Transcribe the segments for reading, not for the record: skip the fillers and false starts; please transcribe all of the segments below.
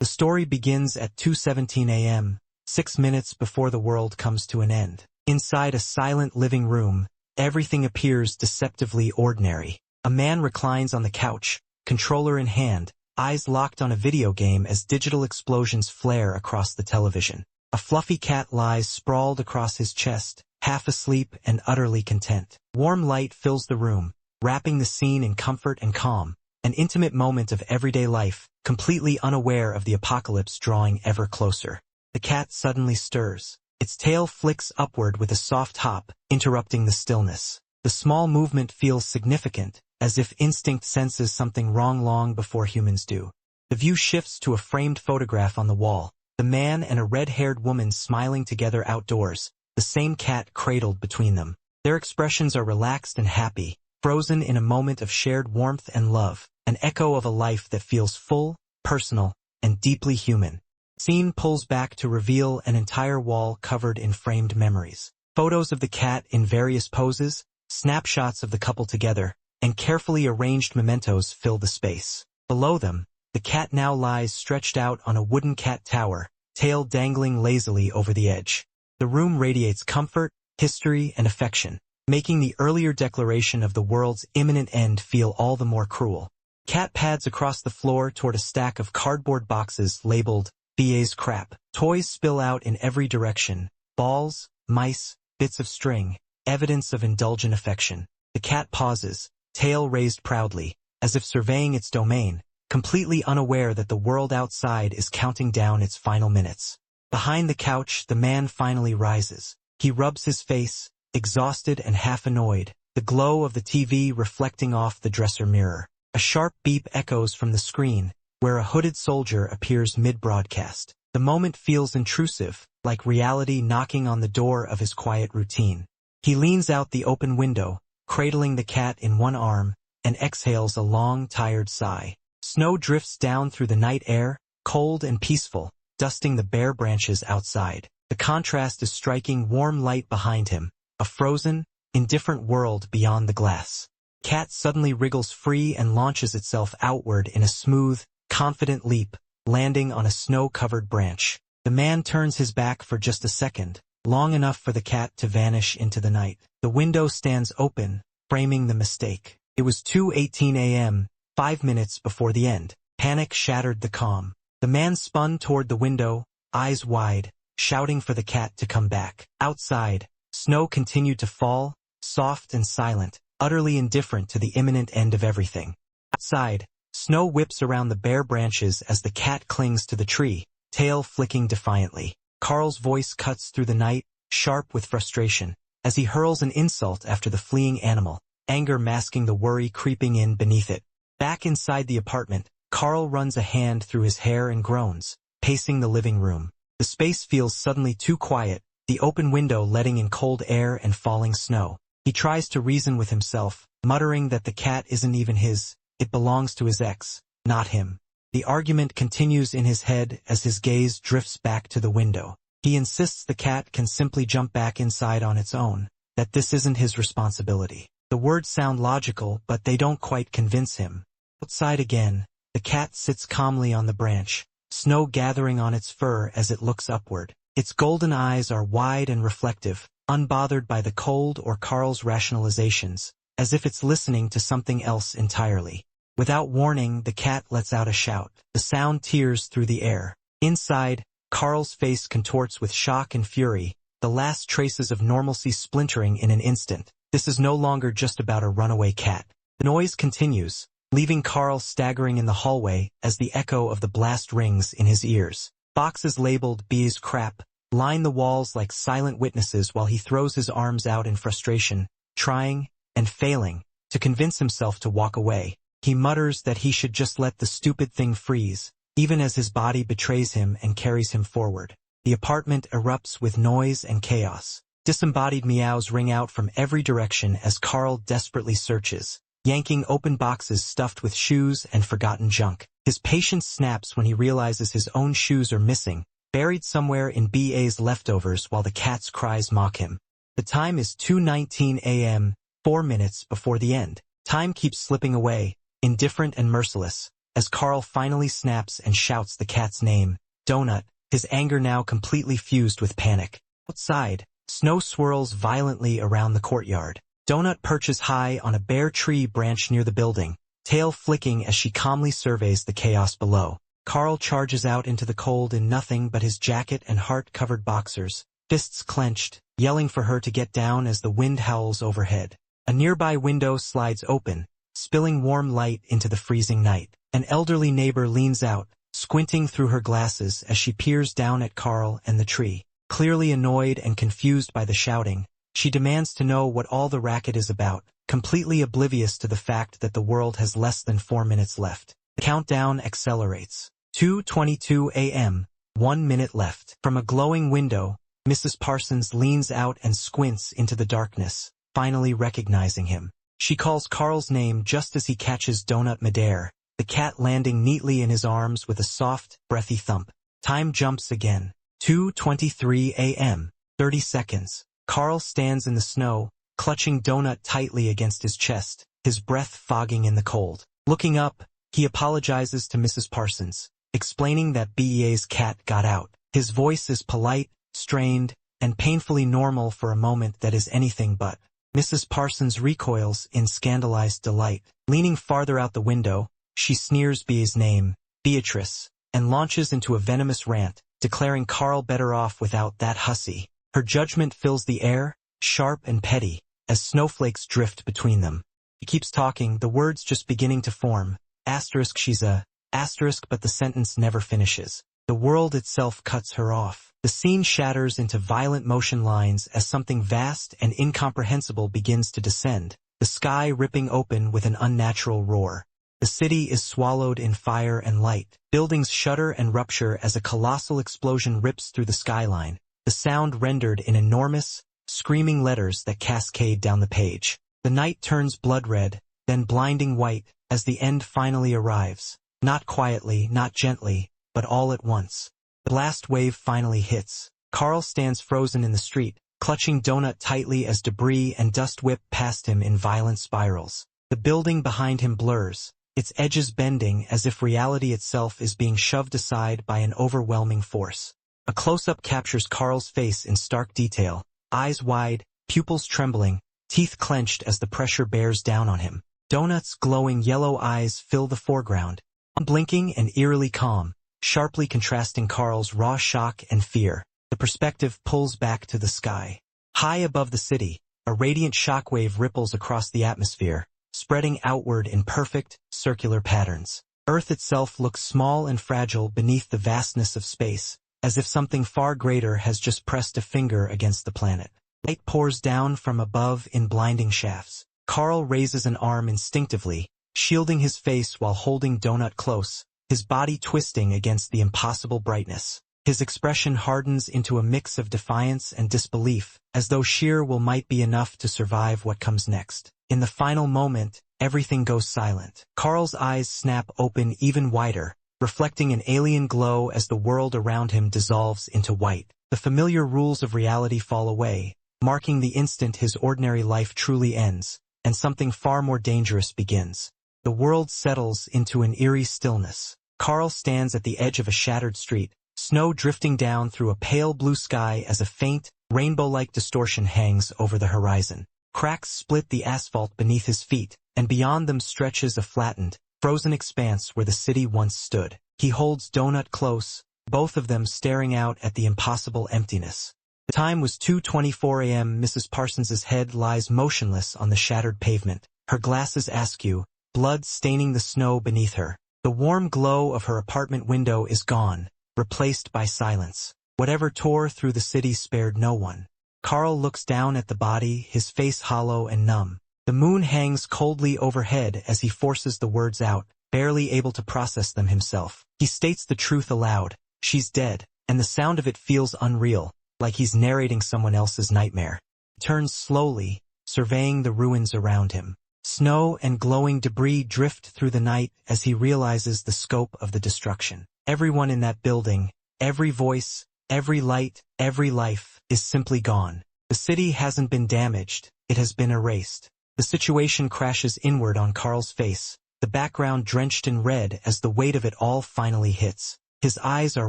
The story begins at 2:17 a.m., 6 minutes before the world comes to an end. Inside a silent living room, everything appears deceptively ordinary. A man reclines on the couch, controller in hand, eyes locked on a video game as digital explosions flare across the television. A fluffy cat lies sprawled across his chest, half asleep and utterly content. Warm light fills the room, wrapping the scene in comfort and calm, an intimate moment of everyday life, completely unaware of the apocalypse drawing ever closer. The cat suddenly stirs. Its tail flicks upward with a soft hop, interrupting the stillness. The small movement feels significant, as if instinct senses something wrong long before humans do. The view shifts to a framed photograph on the wall, the man and a red-haired woman smiling together outdoors, the same cat cradled between them. Their expressions are relaxed and happy, frozen in a moment of shared warmth and love, an echo of a life that feels full, personal, and deeply human. Scene pulls back to reveal an entire wall covered in framed memories. Photos of the cat in various poses, snapshots of the couple together, and carefully arranged mementos fill the space. Below them, the cat now lies stretched out on a wooden cat tower, tail dangling lazily over the edge. The room radiates comfort, history, and affection, making the earlier declaration of the world's imminent end feel all the more cruel. Cat pads across the floor toward a stack of cardboard boxes labeled BA's crap. Toys spill out in every direction, balls, mice, bits of string, evidence of indulgent affection. The cat pauses, tail raised proudly, as if surveying its domain, completely unaware that the world outside is counting down its final minutes. Behind the couch, the man finally rises. He rubs his face, exhausted and half annoyed, the glow of the TV reflecting off the dresser mirror. A sharp beep echoes from the screen, where a hooded soldier appears mid-broadcast. The moment feels intrusive, like reality knocking on the door of his quiet routine. He leans out the open window, cradling the cat in one arm, and exhales a long, tired sigh. Snow drifts down through the night air, cold and peaceful, dusting the bare branches outside. The contrast is striking warm light behind him, a frozen, indifferent world beyond the glass. Cat suddenly wriggles free and launches itself outward in a smooth, confident leap, landing on a snow-covered branch. The man turns his back for just a second, long enough for the cat to vanish into the night. The window stands open, framing the mistake. It was 2:18 a.m., 5 minutes before the end. Panic shattered the calm. The man spun toward the window, eyes wide, shouting for the cat to come back. Outside, snow continued to fall, soft and silent, utterly indifferent to the imminent end of everything. Outside, snow whips around the bare branches as the cat clings to the tree, tail flicking defiantly. Carl's voice cuts through the night, sharp with frustration, as he hurls an insult after the fleeing animal, anger masking the worry creeping in beneath it. Back inside the apartment, Carl runs a hand through his hair and groans, pacing the living room. The space feels suddenly too quiet, the open window letting in cold air and falling snow. He tries to reason with himself, muttering that the cat isn't even his, it belongs to his ex, not him. The argument continues in his head as his gaze drifts back to the window. He insists the cat can simply jump back inside on its own, that this isn't his responsibility. The words sound logical, but they don't quite convince him. Outside again, the cat sits calmly on the branch, snow gathering on its fur as it looks upward. Its golden eyes are wide and reflective, unbothered by the cold or Carl's rationalizations, as if it's listening to something else entirely. Without warning, the cat lets out a shout. The sound tears through the air. Inside, Carl's face contorts with shock and fury, the last traces of normalcy splintering in an instant. This is no longer just about a runaway cat. The noise continues, leaving Carl staggering in the hallway as the echo of the blast rings in his ears. Boxes labeled "B's crap" line the walls like silent witnesses while he throws his arms out in frustration, trying, and failing, to convince himself to walk away. He mutters that he should just let the stupid thing freeze, even as his body betrays him and carries him forward. The apartment erupts with noise and chaos. Disembodied meows ring out from every direction as Carl desperately searches, yanking open boxes stuffed with shoes and forgotten junk. His patience snaps when he realizes his own shoes are missing, buried somewhere in BA's leftovers while the cat's cries mock him. The time is 2:19 a.m., 4 minutes before the end. Time keeps slipping away, indifferent and merciless, as Carl finally snaps and shouts the cat's name, Donut, his anger now completely fused with panic. Outside, snow swirls violently around the courtyard. Donut perches high on a bare tree branch near the building, tail flicking as she calmly surveys the chaos below. Carl charges out into the cold in nothing but his jacket and heart-covered boxers, fists clenched, yelling for her to get down as the wind howls overhead. A nearby window slides open, spilling warm light into the freezing night. An elderly neighbor leans out, squinting through her glasses as she peers down at Carl and the tree. Clearly annoyed and confused by the shouting, she demands to know what all the racket is about, completely oblivious to the fact that the world has less than 4 minutes left. The countdown accelerates. 2:22 a.m., 1 minute left. From a glowing window, Mrs. Parsons leans out and squints into the darkness, finally recognizing him. She calls Carl's name just as he catches Donut midair, the cat landing neatly in his arms with a soft, breathy thump. Time jumps again. 2:23 a.m., 30 seconds. Carl stands in the snow, clutching Donut tightly against his chest, his breath fogging in the cold. Looking up, he apologizes to Mrs. Parsons, explaining that BEA's cat got out. His voice is polite, strained, and painfully normal for a moment that is anything but. Mrs. Parsons recoils in scandalized delight. Leaning farther out the window, she sneers BEA's name, Beatrice, and launches into a venomous rant, declaring Carl better off without that hussy. Her judgment fills the air, sharp and petty, as snowflakes drift between them. He keeps talking, the words just beginning to form. Asterisk she's a, asterisk but the sentence never finishes. The world itself cuts her off. The scene shatters into violent motion lines as something vast and incomprehensible begins to descend, the sky ripping open with an unnatural roar. The city is swallowed in fire and light. Buildings shudder and rupture as a colossal explosion rips through the skyline, the sound rendered in enormous, screaming letters that cascade down the page. The night turns blood red, then blinding white, as the end finally arrives. Not quietly, not gently, but all at once. The blast wave finally hits. Carl stands frozen in the street, clutching Donut tightly as debris and dust whip past him in violent spirals. The building behind him blurs, its edges bending as if reality itself is being shoved aside by an overwhelming force. A close-up captures Carl's face in stark detail, eyes wide, pupils trembling, teeth clenched as the pressure bears down on him. Donut's glowing yellow eyes fill the foreground, unblinking and eerily calm, sharply contrasting Carl's raw shock and fear. The perspective pulls back to the sky. High above the city, a radiant shockwave ripples across the atmosphere, spreading outward in perfect, circular patterns. Earth itself looks small and fragile beneath the vastness of space, as if something far greater has just pressed a finger against the planet. Light pours down from above in blinding shafts. Carl raises an arm instinctively, shielding his face while holding Donut close, his body twisting against the impossible brightness. His expression hardens into a mix of defiance and disbelief, as though sheer will might be enough to survive what comes next. In the final moment, everything goes silent. Carl's eyes snap open even wider, reflecting an alien glow as the world around him dissolves into white. The familiar rules of reality fall away, marking the instant his ordinary life truly ends, and something far more dangerous begins. The world settles into an eerie stillness. Carl stands at the edge of a shattered street, snow drifting down through a pale blue sky as a faint, rainbow-like distortion hangs over the horizon. Cracks split the asphalt beneath his feet, and beyond them stretches a flattened, frozen expanse where the city once stood. He holds Donut close, both of them staring out at the impossible emptiness. The time was 2:24 a.m. Mrs. Parsons's head lies motionless on the shattered pavement, her glasses askew, blood staining the snow beneath her. The warm glow of her apartment window is gone, replaced by silence. Whatever tore through the city spared no one. Carl looks down at the body, his face hollow and numb. The moon hangs coldly overhead as he forces the words out, barely able to process them himself. He states the truth aloud. She's dead, and the sound of it feels unreal, like he's narrating someone else's nightmare. He turns slowly, surveying the ruins around him. Snow and glowing debris drift through the night as he realizes the scope of the destruction. Everyone in that building, every voice, every light, every life, is simply gone. The city hasn't been damaged, it has been erased. The situation crashes inward on Carl's face, the background drenched in red as the weight of it all finally hits. His eyes are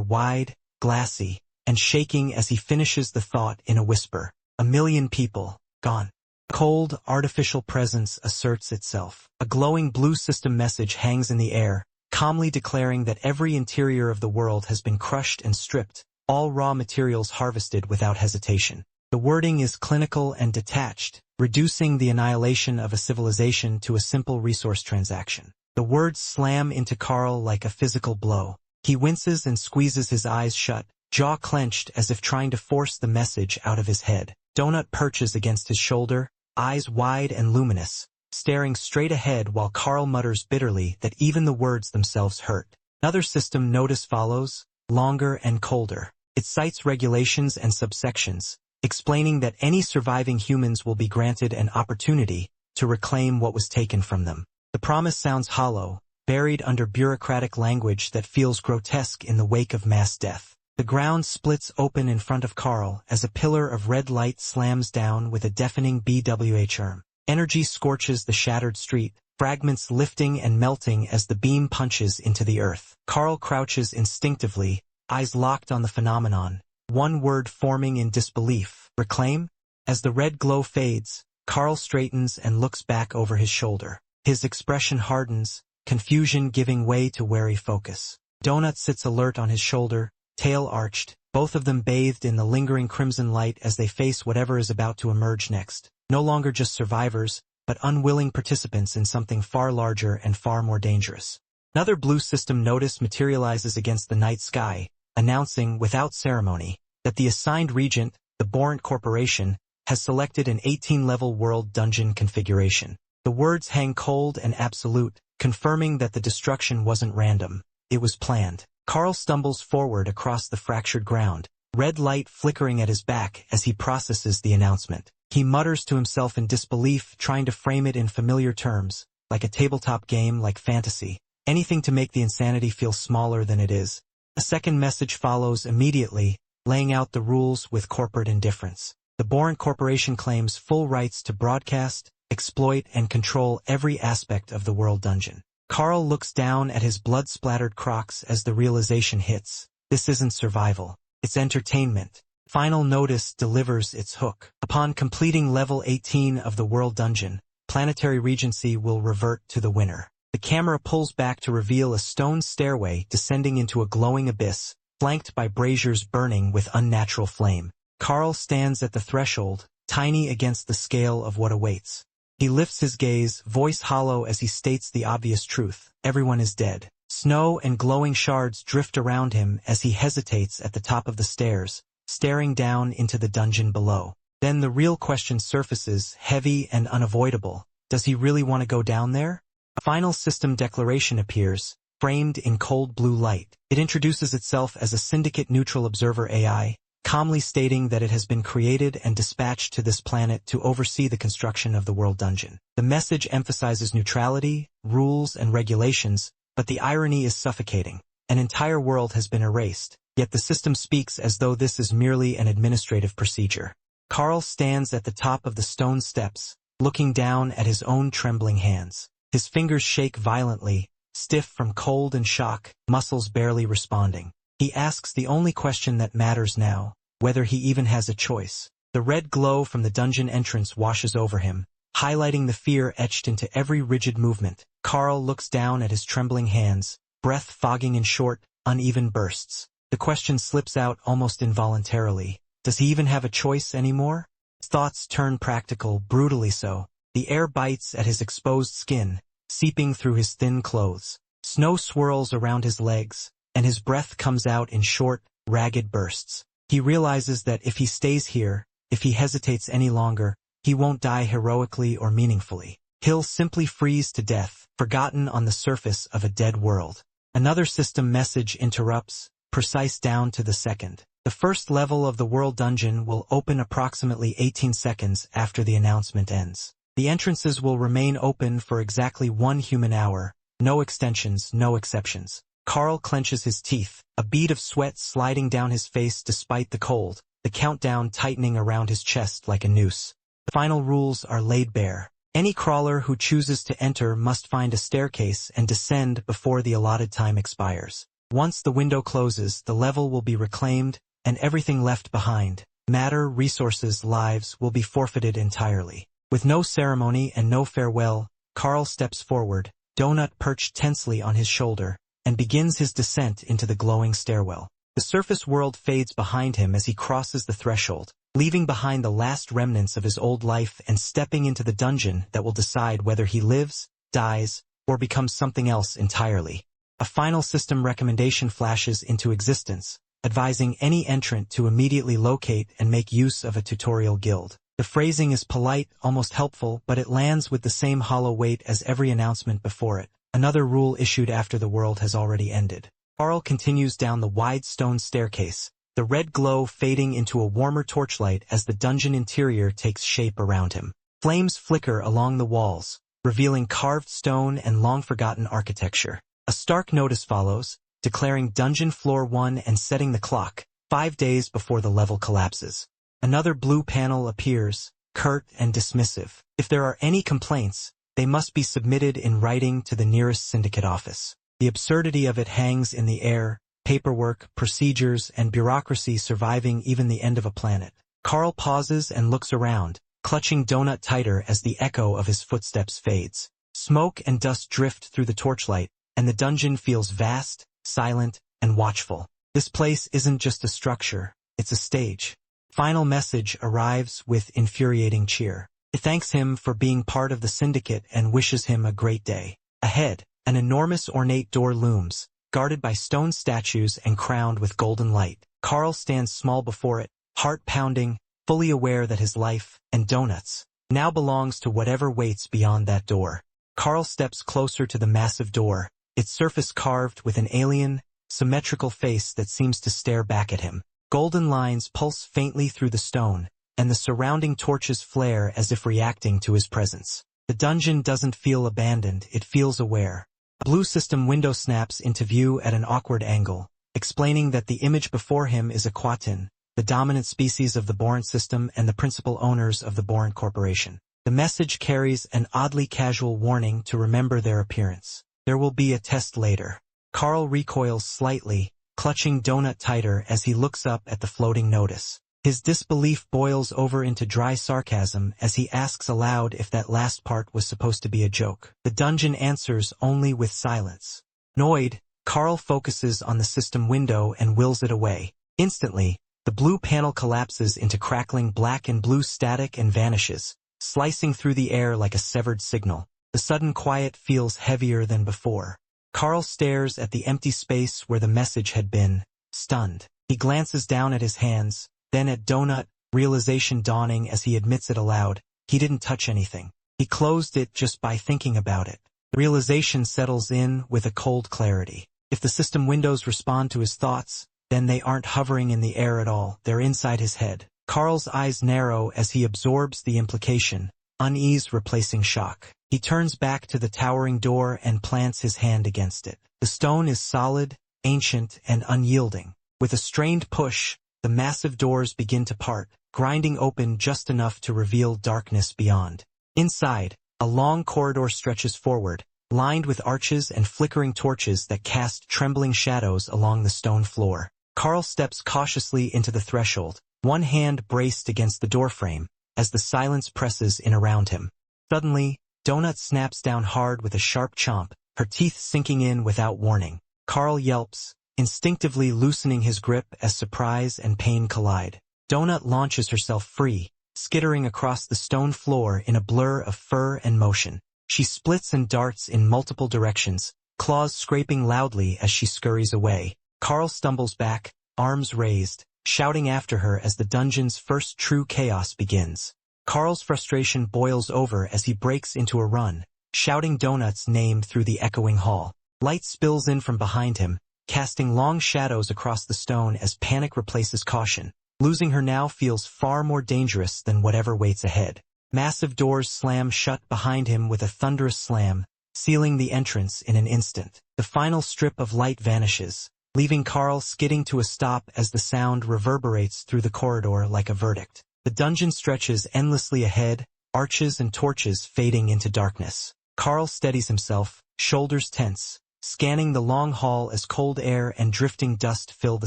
wide, glassy, and shaking as he finishes the thought in a whisper. 1,000,000 people, gone. Cold, artificial presence asserts itself. A glowing blue system message hangs in the air, calmly declaring that every interior of the world has been crushed and stripped, all raw materials harvested without hesitation. The wording is clinical and detached, reducing the annihilation of a civilization to a simple resource transaction. The words slam into Carl like a physical blow. He winces and squeezes his eyes shut, jaw clenched as if trying to force the message out of his head. Donut perches against his shoulder, eyes wide and luminous, staring straight ahead while Carl mutters bitterly that even the words themselves hurt. Another system notice follows, longer and colder. It cites regulations and subsections, explaining that any surviving humans will be granted an opportunity to reclaim what was taken from them. The promise sounds hollow, buried under bureaucratic language that feels grotesque in the wake of mass death. The ground splits open in front of Carl as a pillar of red light slams down with a deafening BWH. Energy scorches the shattered street, fragments lifting and melting as the beam punches into the earth. Carl crouches instinctively, eyes locked on the phenomenon, one word forming in disbelief. Reclaim? As the red glow fades, Carl straightens and looks back over his shoulder. His expression hardens, confusion giving way to wary focus. Donut sits alert on his shoulder, tail arched, both of them bathed in the lingering crimson light as they face whatever is about to emerge next. No longer just survivors, but unwilling participants in something far larger and far more dangerous. Another blue system notice materializes against the night sky, announcing, without ceremony, that the assigned regent, the Borant Corporation, has selected an 18-level world dungeon configuration. The words hang cold and absolute, confirming that the destruction wasn't random, it was planned. Carl stumbles forward across the fractured ground, red light flickering at his back as he processes the announcement. He mutters to himself in disbelief, trying to frame it in familiar terms, like a tabletop game, like fantasy. Anything to make the insanity feel smaller than it is. A second message follows immediately, laying out the rules with corporate indifference. The Borant Corporation claims full rights to broadcast, exploit, and control every aspect of the world dungeon. Carl looks down at his blood-splattered Crocs as the realization hits. This isn't survival, it's entertainment. Final Notice delivers its hook. Upon completing level 18 of the world dungeon, Planetary Regency will revert to the winner. The camera pulls back to reveal a stone stairway descending into a glowing abyss, flanked by braziers burning with unnatural flame. Carl stands at the threshold, tiny against the scale of what awaits. He lifts his gaze, voice hollow as he states the obvious truth. Everyone is dead. Snow and glowing shards drift around him as he hesitates at the top of the stairs, staring down into the dungeon below. Then the real question surfaces, heavy and unavoidable. Does he really want to go down there? A final system declaration appears, framed in cold blue light. It introduces itself as a syndicate-neutral observer AI, calmly stating that it has been created and dispatched to this planet to oversee the construction of the world dungeon. The message emphasizes neutrality, rules, and regulations, but the irony is suffocating. An entire world has been erased, yet the system speaks as though this is merely an administrative procedure. Carl stands at the top of the stone steps, looking down at his own trembling hands. His fingers shake violently, stiff from cold and shock, muscles barely responding. He asks the only question that matters now, whether he even has a choice. The red glow from the dungeon entrance washes over him, highlighting the fear etched into every rigid movement. Carl looks down at his trembling hands, breath fogging in short, uneven bursts. The question slips out almost involuntarily. Does he even have a choice anymore? His thoughts turn practical, brutally so. The air bites at his exposed skin, seeping through his thin clothes. Snow swirls around his legs, and his breath comes out in short, ragged bursts. He realizes that if he stays here, if he hesitates any longer, he won't die heroically or meaningfully. He'll simply freeze to death, forgotten on the surface of a dead world. Another system message interrupts, precise down to the second. The first level of the world dungeon will open approximately 18 seconds after the announcement ends. The entrances will remain open for exactly 1 human hour, no extensions, no exceptions. Carl clenches his teeth, a bead of sweat sliding down his face despite the cold, the countdown tightening around his chest like a noose. The final rules are laid bare. Any crawler who chooses to enter must find a staircase and descend before the allotted time expires. Once the window closes, the level will be reclaimed, and everything left behind, matter, resources, lives, will be forfeited entirely. With no ceremony and no farewell, Carl steps forward, Donut perched tensely on his shoulder, and begins his descent into the glowing stairwell. The surface world fades behind him as he crosses the threshold, leaving behind the last remnants of his old life and stepping into the dungeon that will decide whether he lives, dies, or becomes something else entirely. A final system recommendation flashes into existence, advising any entrant to immediately locate and make use of a tutorial guild. The phrasing is polite, almost helpful, but it lands with the same hollow weight as every announcement before it. Another rule issued after the world has already ended. Carl continues down the wide stone staircase, the red glow fading into a warmer torchlight as the dungeon interior takes shape around him. Flames flicker along the walls, revealing carved stone and long-forgotten architecture. A stark notice follows, declaring Dungeon Floor 1 and setting the clock, 5 days before the level collapses. Another blue panel appears, curt and dismissive. If there are any complaints, they must be submitted in writing to the nearest syndicate office. The absurdity of it hangs in the air, paperwork, procedures, and bureaucracy surviving even the end of a planet. Carl pauses and looks around, clutching Donut tighter as the echo of his footsteps fades. Smoke and dust drift through the torchlight, and the dungeon feels vast, silent, and watchful. This place isn't just a structure, it's a stage. Final message arrives with infuriating cheer. It thanks him for being part of the syndicate and wishes him a great day. Ahead, an enormous ornate door looms, guarded by stone statues and crowned with golden light. Carl stands small before it, heart pounding, fully aware that his life, and Donut's, now belongs to whatever waits beyond that door. Carl steps closer to the massive door, its surface carved with an alien, symmetrical face that seems to stare back at him. Golden lines pulse faintly through the stone, and the surrounding torches flare as if reacting to his presence. The dungeon doesn't feel abandoned, it feels aware. A blue system window snaps into view at an awkward angle, explaining that the image before him is a Quatin, the dominant species of the Bourne system and the principal owners of the Bourne Corporation. The message carries an oddly casual warning to remember their appearance. There will be a test later. Carl recoils slightly, clutching Donut tighter as he looks up at the floating notice. His disbelief boils over into dry sarcasm as he asks aloud if that last part was supposed to be a joke. The dungeon answers only with silence. Annoyed, Carl focuses on the system window and wills it away. Instantly, the blue panel collapses into crackling black and blue static and vanishes, slicing through the air like a severed signal. The sudden quiet feels heavier than before. Carl stares at the empty space where the message had been, stunned. He glances down at his hands, then at Donut, realization dawning as he admits it aloud. He didn't touch anything. He closed it just by thinking about it. The realization settles in with a cold clarity. If the system windows respond to his thoughts, then they aren't hovering in the air at all, they're inside his head. Carl's eyes narrow as he absorbs the implication, unease replacing shock. He turns back to the towering door and plants his hand against it. The stone is solid, ancient, and unyielding. With a strained push, the massive doors begin to part, grinding open just enough to reveal darkness beyond. Inside, a long corridor stretches forward, lined with arches and flickering torches that cast trembling shadows along the stone floor. Carl steps cautiously into the threshold, one hand braced against the doorframe, as the silence presses in around him. Suddenly, Donut snaps down hard with a sharp chomp, her teeth sinking in without warning. Carl yelps, instinctively loosening his grip as surprise and pain collide. Donut launches herself free, skittering across the stone floor in a blur of fur and motion. She splits and darts in multiple directions, claws scraping loudly as she scurries away. Carl stumbles back, arms raised, shouting after her as the dungeon's first true chaos begins. Carl's frustration boils over as he breaks into a run, shouting Donut's name through the echoing hall. Light spills in from behind him, casting long shadows across the stone as panic replaces caution. Losing her now feels far more dangerous than whatever waits ahead. Massive doors slam shut behind him with a thunderous slam, sealing the entrance in an instant. The final strip of light vanishes, leaving Carl skidding to a stop as the sound reverberates through the corridor like a verdict. The dungeon stretches endlessly ahead, arches and torches fading into darkness. Carl steadies himself, shoulders tense, scanning the long hall as cold air and drifting dust fill the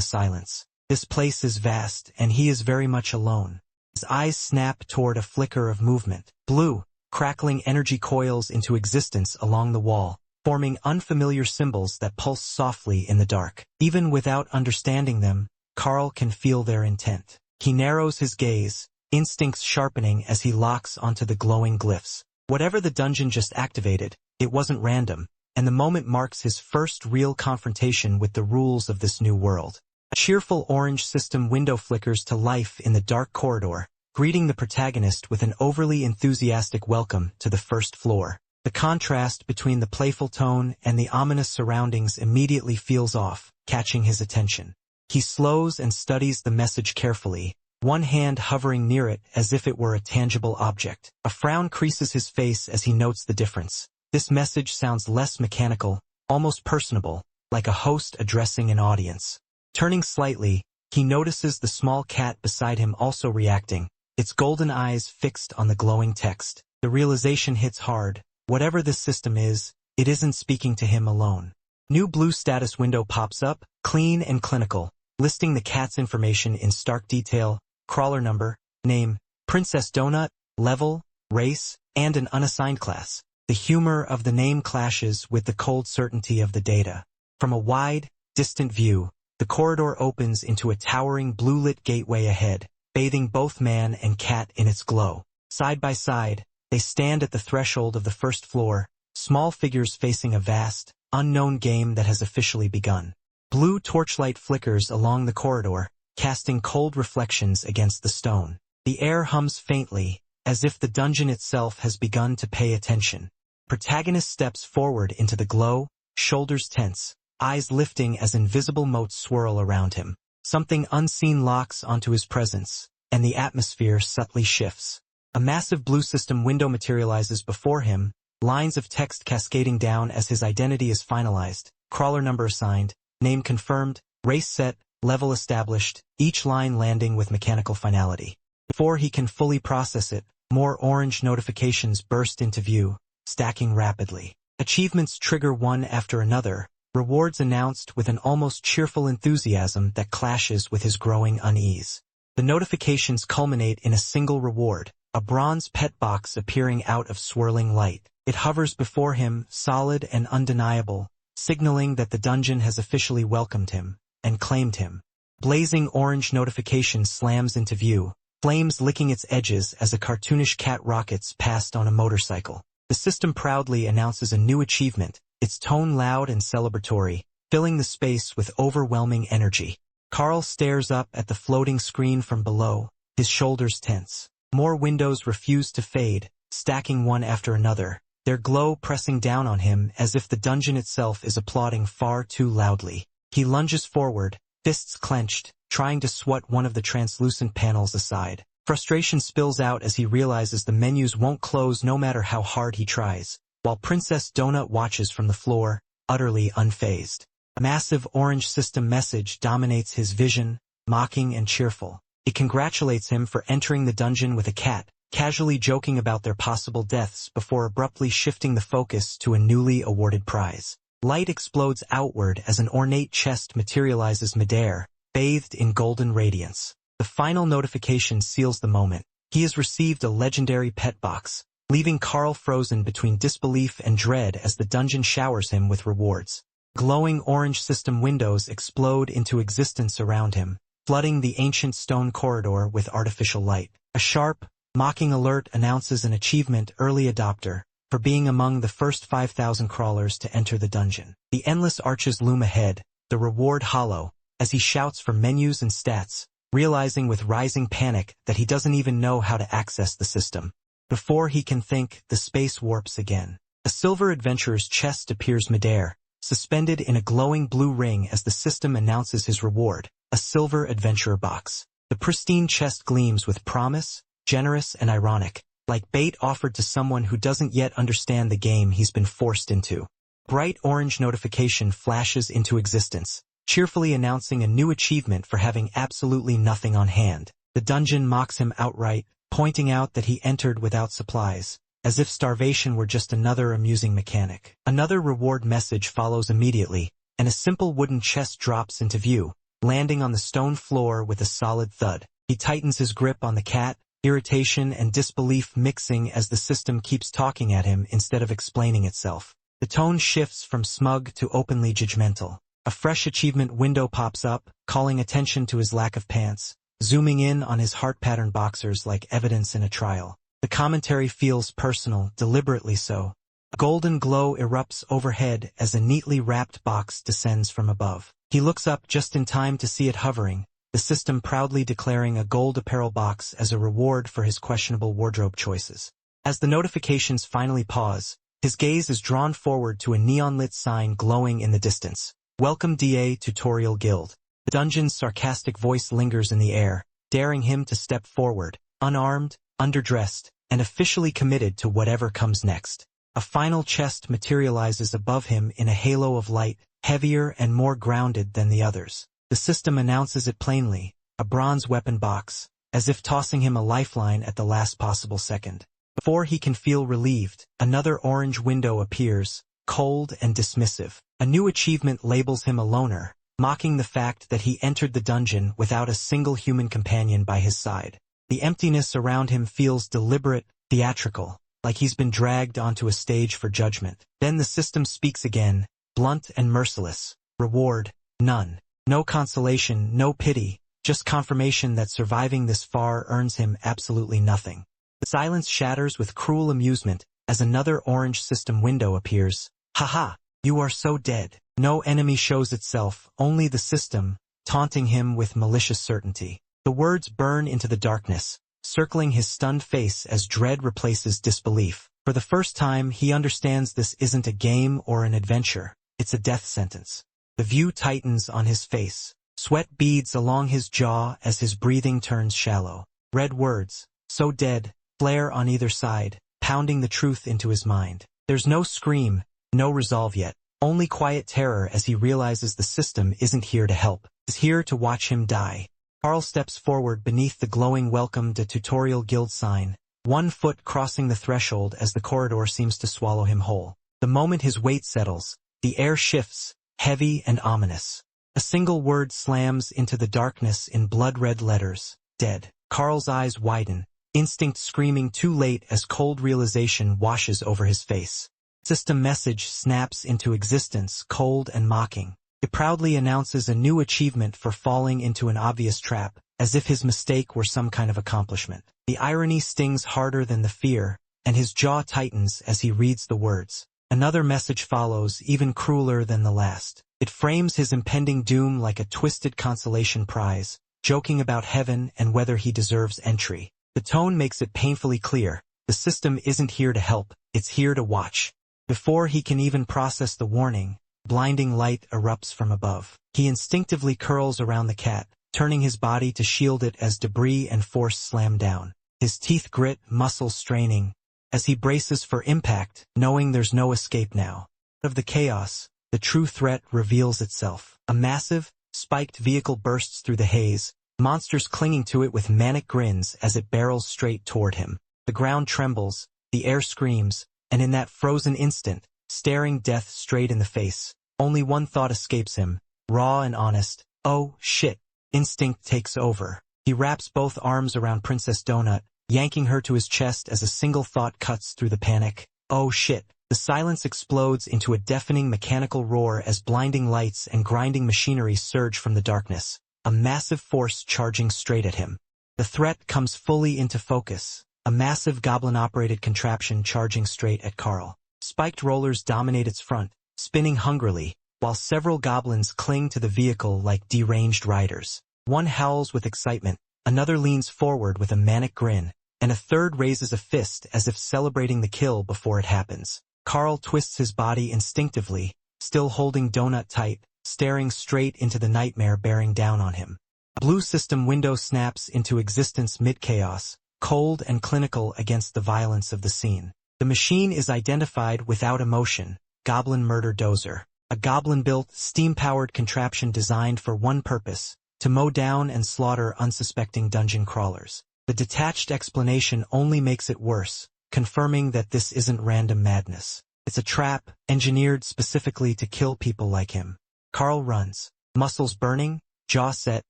silence. This place is vast, and he is very much alone. His eyes snap toward a flicker of movement. Blue, crackling energy coils into existence along the wall, forming unfamiliar symbols that pulse softly in the dark. Even without understanding them, Carl can feel their intent. He narrows his gaze, instincts sharpening as he locks onto the glowing glyphs. Whatever the dungeon just activated, it wasn't random, and the moment marks his first real confrontation with the rules of this new world. A cheerful orange system window flickers to life in the dark corridor, greeting the protagonist with an overly enthusiastic welcome to the first floor. The contrast between the playful tone and the ominous surroundings immediately feels off, catching his attention. He slows and studies the message carefully, one hand hovering near it as if it were a tangible object. A frown creases his face as he notes the difference. This message sounds less mechanical, almost personable, like a host addressing an audience. Turning slightly, he notices the small cat beside him also reacting, its golden eyes fixed on the glowing text. The realization hits hard. Whatever this system is, it isn't speaking to him alone. New blue status window pops up, clean and clinical, listing the cat's information in stark detail: crawler number, name, Princess Donut, level, race, and an unassigned class. The humor of the name clashes with the cold certainty of the data. From a wide, distant view, the corridor opens into a towering blue-lit gateway ahead, bathing both man and cat in its glow. Side by side, they stand at the threshold of the first floor, small figures facing a vast, unknown game that has officially begun. Blue torchlight flickers along the corridor, casting cold reflections against the stone. The air hums faintly, as if the dungeon itself has begun to pay attention. Protagonist steps forward into the glow, shoulders tense, eyes lifting as invisible motes swirl around him. Something unseen locks onto his presence, and the atmosphere subtly shifts. A massive blue system window materializes before him, lines of text cascading down as his identity is finalized. Crawler number assigned, name confirmed, race set, level established, each line landing with mechanical finality. Before he can fully process it, more orange notifications burst into view, stacking rapidly. Achievements trigger one after another, rewards announced with an almost cheerful enthusiasm that clashes with his growing unease. The notifications culminate in a single reward, a bronze pet box appearing out of swirling light. It hovers before him, solid and undeniable, signaling that the dungeon has officially welcomed him and claimed him. Blazing orange notification slams into view, flames licking its edges as a cartoonish cat rockets past on a motorcycle. The system proudly announces a new achievement, its tone loud and celebratory, filling the space with overwhelming energy. Carl stares up at the floating screen from below, his shoulders tense. More windows refuse to fade, stacking one after another, their glow pressing down on him as if the dungeon itself is applauding far too loudly. He lunges forward, fists clenched, trying to swat one of the translucent panels aside. Frustration spills out as he realizes the menus won't close no matter how hard he tries, while Princess Donut watches from the floor, utterly unfazed. A massive orange system message dominates his vision, mocking and cheerful. It congratulates him for entering the dungeon with a cat, casually joking about their possible deaths before abruptly shifting the focus to a newly awarded prize. Light explodes outward as an ornate chest materializes midair, bathed in golden radiance. The final notification seals the moment. He has received a legendary pet box, leaving Carl frozen between disbelief and dread as the dungeon showers him with rewards. Glowing orange system windows explode into existence around him, flooding the ancient stone corridor with artificial light. A sharp, mocking alert announces an achievement: early adopter, for being among the first 5,000 crawlers to enter the dungeon. The endless arches loom ahead, the reward hollow, as he shouts for menus and stats, realizing with rising panic that he doesn't even know how to access the system. Before he can think, the space warps again. A silver adventurer's chest appears midair, suspended in a glowing blue ring as the system announces his reward, a silver adventurer box. The pristine chest gleams with promise, generous and ironic, like bait offered to someone who doesn't yet understand the game he's been forced into. Bright orange notification flashes into existence, cheerfully announcing a new achievement for having absolutely nothing on hand. The dungeon mocks him outright, pointing out that he entered without supplies, as if starvation were just another amusing mechanic. Another reward message follows immediately, and a simple wooden chest drops into view, landing on the stone floor with a solid thud. He tightens his grip on the cat, irritation and disbelief mixing as the system keeps talking at him instead of explaining itself. The tone shifts from smug to openly judgmental. A fresh achievement window pops up, calling attention to his lack of pants, zooming in on his heart-pattern boxers like evidence in a trial. The commentary feels personal, deliberately so. A golden glow erupts overhead as a neatly wrapped box descends from above. He looks up just in time to see it hovering, the system proudly declaring a gold apparel box as a reward for his questionable wardrobe choices. As the notifications finally pause, his gaze is drawn forward to a neon-lit sign glowing in the distance. Welcome DA Tutorial Guild. The dungeon's sarcastic voice lingers in the air, daring him to step forward, unarmed, underdressed, and officially committed to whatever comes next. A final chest materializes above him in a halo of light, heavier and more grounded than the others. The system announces it plainly, a bronze weapon box, as if tossing him a lifeline at the last possible second. Before he can feel relieved, another orange window appears, cold and dismissive. A new achievement labels him a loner, mocking the fact that he entered the dungeon without a single human companion by his side. The emptiness around him feels deliberate, theatrical, like he's been dragged onto a stage for judgment. Then the system speaks again, blunt and merciless. Reward, none. No consolation, no pity, just confirmation that surviving this far earns him absolutely nothing. The silence shatters with cruel amusement as another orange system window appears. Haha, you are so dead. No enemy shows itself, only the system, taunting him with malicious certainty. The words burn into the darkness, circling his stunned face as dread replaces disbelief. For the first time, he understands this isn't a game or an adventure. It's a death sentence. The view tightens on his face. Sweat beads along his jaw as his breathing turns shallow. Red words, so dead, flare on either side, pounding the truth into his mind. There's no scream, no resolve yet, only quiet terror as he realizes the system isn't here to help. It's here to watch him die. Carl steps forward beneath the glowing Welcome to Tutorial Guild sign, one foot crossing the threshold as the corridor seems to swallow him whole. The moment his weight settles, the air shifts, heavy and ominous. A single word slams into the darkness in blood-red letters, dead. Carl's eyes widen, instinct screaming too late as cold realization washes over his face. System message snaps into existence, cold and mocking. It proudly announces a new achievement for falling into an obvious trap, as if his mistake were some kind of accomplishment. The irony stings harder than the fear, and his jaw tightens as he reads the words. Another message follows, even crueler than the last. It frames his impending doom like a twisted consolation prize, joking about heaven and whether he deserves entry. The tone makes it painfully clear. The system isn't here to help, it's here to watch. Before he can even process the warning, blinding light erupts from above. He instinctively curls around the cat, turning his body to shield it as debris and force slam down. His teeth grit, muscles straining, as he braces for impact, knowing there's no escape now. Out of the chaos, the true threat reveals itself. A massive, spiked vehicle bursts through the haze, monsters clinging to it with manic grins as it barrels straight toward him. The ground trembles, the air screams, and in that frozen instant, staring death straight in the face, only one thought escapes him, raw and honest. Oh, shit. Instinct takes over. He wraps both arms around Princess Donut, yanking her to his chest as a single thought cuts through the panic. Oh shit. The silence explodes into a deafening mechanical roar as blinding lights and grinding machinery surge from the darkness, a massive force charging straight at him. The threat comes fully into focus, a massive goblin-operated contraption charging straight at Carl. Spiked rollers dominate its front, spinning hungrily, while several goblins cling to the vehicle like deranged riders. One howls with excitement, another leans forward with a manic grin, and a third raises a fist as if celebrating the kill before it happens. Carl twists his body instinctively, still holding Donut tight, staring straight into the nightmare bearing down on him. A blue system window snaps into existence mid-chaos, cold and clinical against the violence of the scene. The machine is identified without emotion, Goblin Murder Dozer. A goblin-built, steam-powered contraption designed for one purpose, to mow down and slaughter unsuspecting dungeon crawlers. The detached explanation only makes it worse, confirming that this isn't random madness. It's a trap, engineered specifically to kill people like him. Carl runs. Muscles burning, jaw set,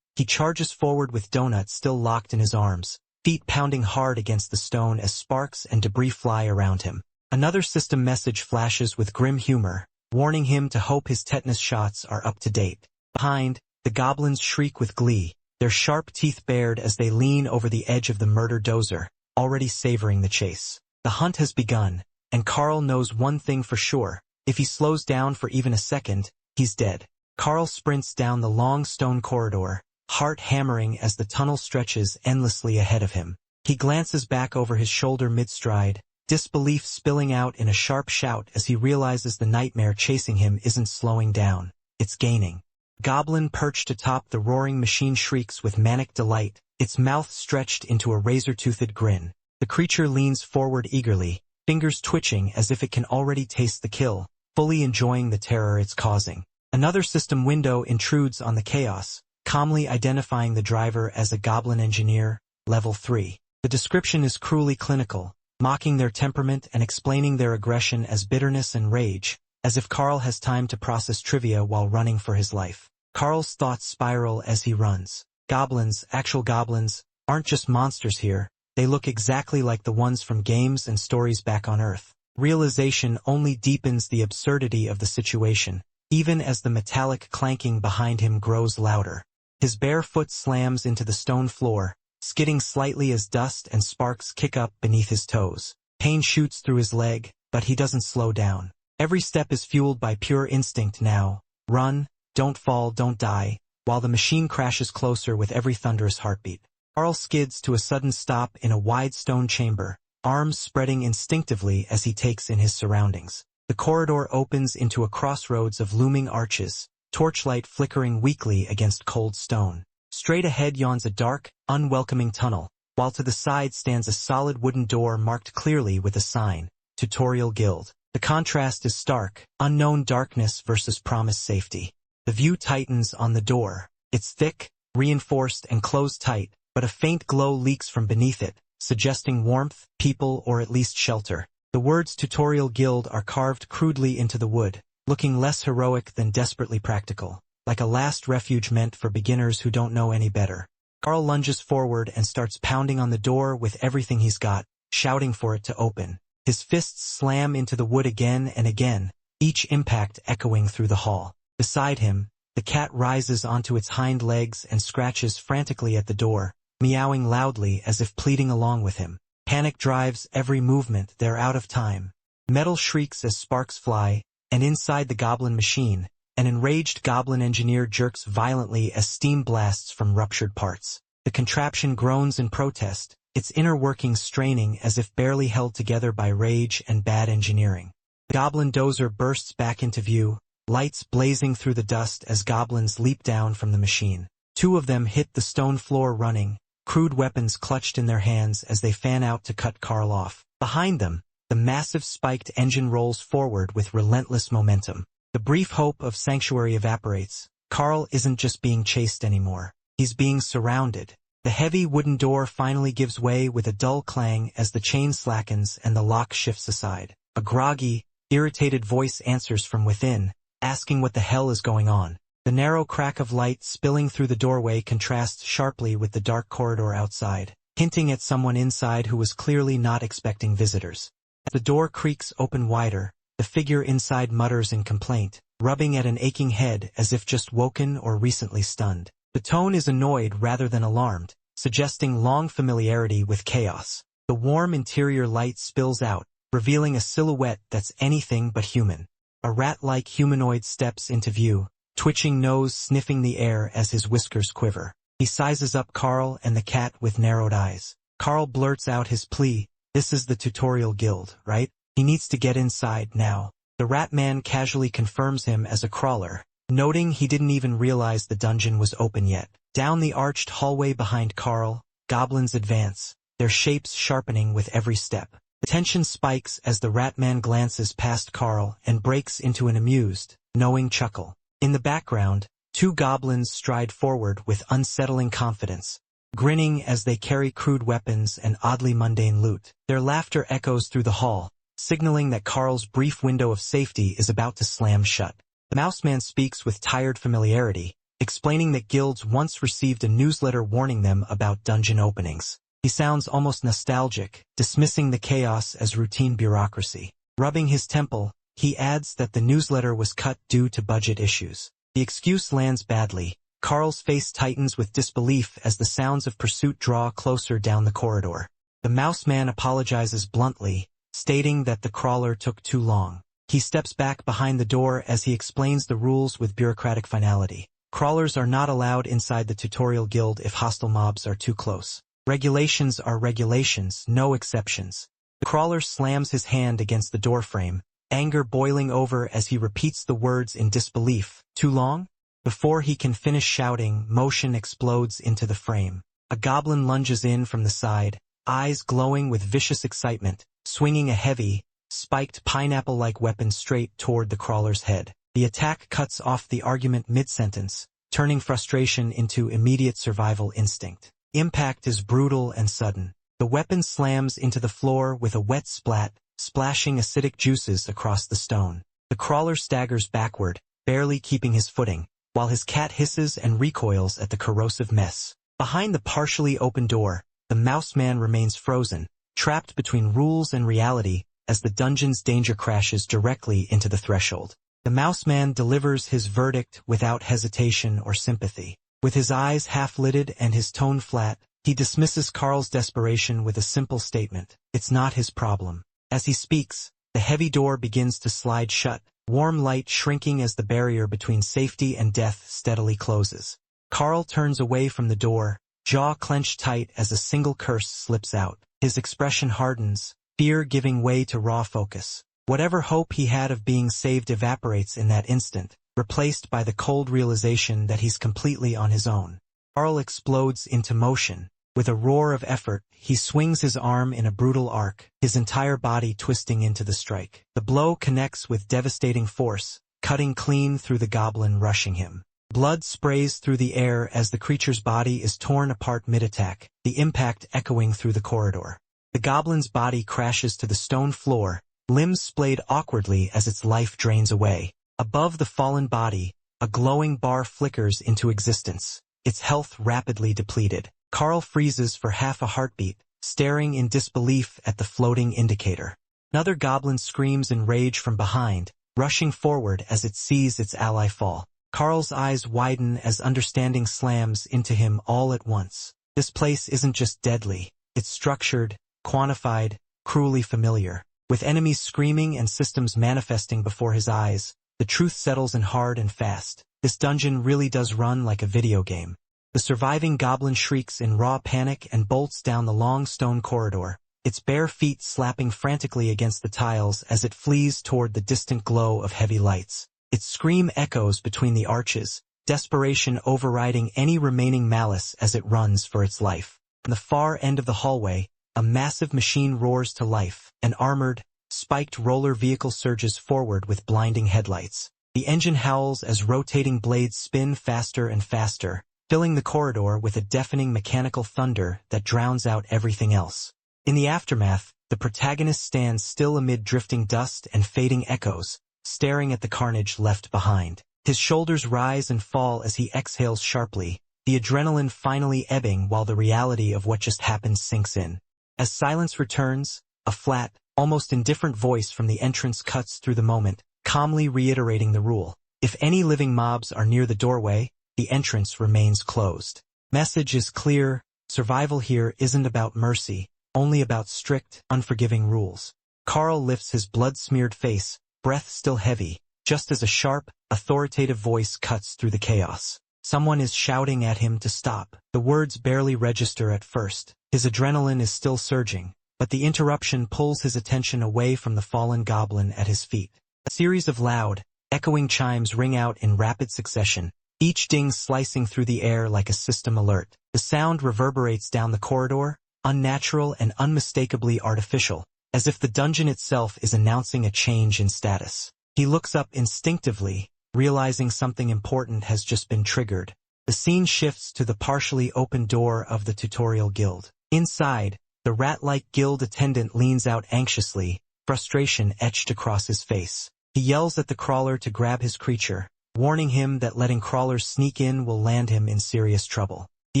he charges forward with Donut still locked in his arms, feet pounding hard against the stone as sparks and debris fly around him. Another system message flashes with grim humor, warning him to hope his tetanus shots are up to date. Behind, the goblins shriek with glee, their sharp teeth bared as they lean over the edge of the murder dozer, already savoring the chase. The hunt has begun, and Carl knows one thing for sure: if he slows down for even a second, he's dead. Carl sprints down the long stone corridor, heart hammering as the tunnel stretches endlessly ahead of him. He glances back over his shoulder mid-stride, disbelief spilling out in a sharp shout as he realizes the nightmare chasing him isn't slowing down, it's gaining. Goblin perched atop the roaring machine shrieks with manic delight, its mouth stretched into a razor-toothed grin. The creature leans forward eagerly, fingers twitching as if it can already taste the kill, fully enjoying the terror it's causing. Another system window intrudes on the chaos, calmly identifying the driver as a goblin engineer, level 3. The description is cruelly clinical, mocking their temperament and explaining their aggression as bitterness and rage, as if Carl has time to process trivia while running for his life. Carl's thoughts spiral as he runs. Goblins, actual goblins, aren't just monsters here, they look exactly like the ones from games and stories back on Earth. Realization only deepens the absurdity of the situation, even as the metallic clanking behind him grows louder. His bare foot slams into the stone floor, skidding slightly as dust and sparks kick up beneath his toes. Pain shoots through his leg, but he doesn't slow down. Every step is fueled by pure instinct now. Run, don't fall, don't die, while the machine crashes closer with every thunderous heartbeat. Carl skids to a sudden stop in a wide stone chamber, arms spreading instinctively as he takes in his surroundings. The corridor opens into a crossroads of looming arches, torchlight flickering weakly against cold stone. Straight ahead yawns a dark, unwelcoming tunnel, while to the side stands a solid wooden door marked clearly with a sign, Tutorial Guild. The contrast is stark, unknown darkness versus promised safety. The view tightens on the door. It's thick, reinforced and closed tight, but a faint glow leaks from beneath it, suggesting warmth, people or at least shelter. The words Tutorial Guild are carved crudely into the wood, looking less heroic than desperately practical, like a last refuge meant for beginners who don't know any better. Carl lunges forward and starts pounding on the door with everything he's got, shouting for it to open. His fists slam into the wood again and again, each impact echoing through the hall. Beside him, the cat rises onto its hind legs and scratches frantically at the door, meowing loudly as if pleading along with him. Panic drives every movement, they're out of time. Metal shrieks as sparks fly, and inside the goblin machine, an enraged goblin engineer jerks violently as steam blasts from ruptured parts. The contraption groans in protest, its inner workings straining as if barely held together by rage and bad engineering. The goblin dozer bursts back into view, lights blazing through the dust as goblins leap down from the machine. Two of them hit the stone floor running, crude weapons clutched in their hands as they fan out to cut Carl off. Behind them, the massive spiked engine rolls forward with relentless momentum. The brief hope of sanctuary evaporates. Carl isn't just being chased anymore. He's being surrounded. The heavy wooden door finally gives way with a dull clang as the chain slackens and the lock shifts aside. A groggy, irritated voice answers from within, asking what the hell is going on. The narrow crack of light spilling through the doorway contrasts sharply with the dark corridor outside, hinting at someone inside who was clearly not expecting visitors. As the door creaks open wider, the figure inside mutters in complaint, rubbing at an aching head as if just woken or recently stunned. The tone is annoyed rather than alarmed, suggesting long familiarity with chaos. The warm interior light spills out, revealing a silhouette that's anything but human. A rat-like humanoid steps into view, twitching nose sniffing the air as his whiskers quiver. He sizes up Carl and the cat with narrowed eyes. Carl blurts out his plea, "This is the Tutorial Guild, right? He needs to get inside now." The rat man casually confirms him as a crawler, noting he didn't even realize the dungeon was open yet. Down the arched hallway behind Carl, goblins advance, their shapes sharpening with every step. The tension spikes as the rat man glances past Carl and breaks into an amused, knowing chuckle. In the background, two goblins stride forward with unsettling confidence, grinning as they carry crude weapons and oddly mundane loot. Their laughter echoes through the hall, signaling that Carl's brief window of safety is about to slam shut. The Mouseman speaks with tired familiarity, explaining that guilds once received a newsletter warning them about dungeon openings. He sounds almost nostalgic, dismissing the chaos as routine bureaucracy. Rubbing his temple, he adds that the newsletter was cut due to budget issues. The excuse lands badly. Carl's face tightens with disbelief as the sounds of pursuit draw closer down the corridor. The Mouseman apologizes bluntly, stating that the crawler took too long. He steps back behind the door as he explains the rules with bureaucratic finality. Crawlers are not allowed inside the tutorial guild if hostile mobs are too close. Regulations are regulations, no exceptions. The crawler slams his hand against the doorframe, anger boiling over as he repeats the words in disbelief. Too long? Before he can finish shouting, motion explodes into the frame. A goblin lunges in from the side, eyes glowing with vicious excitement, swinging a heavy, spiked pineapple-like weapon straight toward the crawler's head. The attack cuts off the argument mid-sentence, turning frustration into immediate survival instinct. Impact is brutal and sudden. The weapon slams into the floor with a wet splat, splashing acidic juices across the stone. The crawler staggers backward, barely keeping his footing, while his cat hisses and recoils at the corrosive mess. Behind the partially open door, the Mouseman remains frozen, trapped between rules and reality as the dungeon's danger crashes directly into the threshold. The Mouseman delivers his verdict without hesitation or sympathy. With his eyes half-lidded and his tone flat, he dismisses Carl's desperation with a simple statement. It's not his problem. As he speaks, the heavy door begins to slide shut, warm light shrinking as the barrier between safety and death steadily closes. Carl turns away from the door, jaw clenched tight as a single curse slips out. His expression hardens, fear giving way to raw focus. Whatever hope he had of being saved evaporates in that instant, replaced by the cold realization that he's completely on his own. Carl explodes into motion. With a roar of effort, he swings his arm in a brutal arc, his entire body twisting into the strike. The blow connects with devastating force, cutting clean through the goblin rushing him. Blood sprays through the air as the creature's body is torn apart mid-attack, the impact echoing through the corridor. The goblin's body crashes to the stone floor, limbs splayed awkwardly as its life drains away. Above the fallen body, a glowing bar flickers into existence, its health rapidly depleted. Carl freezes for half a heartbeat, staring in disbelief at the floating indicator. Another goblin screams in rage from behind, rushing forward as it sees its ally fall. Carl's eyes widen as understanding slams into him all at once. This place isn't just deadly, it's structured, quantified, cruelly familiar. With enemies screaming and systems manifesting before his eyes, the truth settles in hard and fast. This dungeon really does run like a video game. The surviving goblin shrieks in raw panic and bolts down the long stone corridor, its bare feet slapping frantically against the tiles as it flees toward the distant glow of heavy lights. Its scream echoes between the arches, desperation overriding any remaining malice as it runs for its life. On the far end of the hallway, a massive machine roars to life, an armored, spiked roller vehicle surges forward with blinding headlights. The engine howls as rotating blades spin faster and faster, filling the corridor with a deafening mechanical thunder that drowns out everything else. In the aftermath, the protagonist stands still amid drifting dust and fading echoes, staring at the carnage left behind. His shoulders rise and fall as he exhales sharply, the adrenaline finally ebbing while the reality of what just happened sinks in. As silence returns, a flat, almost indifferent voice from the entrance cuts through the moment, calmly reiterating the rule. If any living mobs are near the doorway, the entrance remains closed. Message is clear, survival here isn't about mercy, only about strict, unforgiving rules. Carl lifts his blood-smeared face, breath still heavy, just as a sharp, authoritative voice cuts through the chaos. Someone is shouting at him to stop. The words barely register at first. His adrenaline is still surging, but the interruption pulls his attention away from the fallen goblin at his feet. A series of loud, echoing chimes ring out in rapid succession, each ding slicing through the air like a system alert. The sound reverberates down the corridor, unnatural and unmistakably artificial, as if the dungeon itself is announcing a change in status. He looks up instinctively, realizing something important has just been triggered. The The scene shifts to the partially open door of the tutorial guild. Inside, the rat-like guild attendant leans out anxiously, frustration etched across his face. He yells at the crawler to grab his creature, warning him that letting crawlers sneak in will land him in serious trouble. The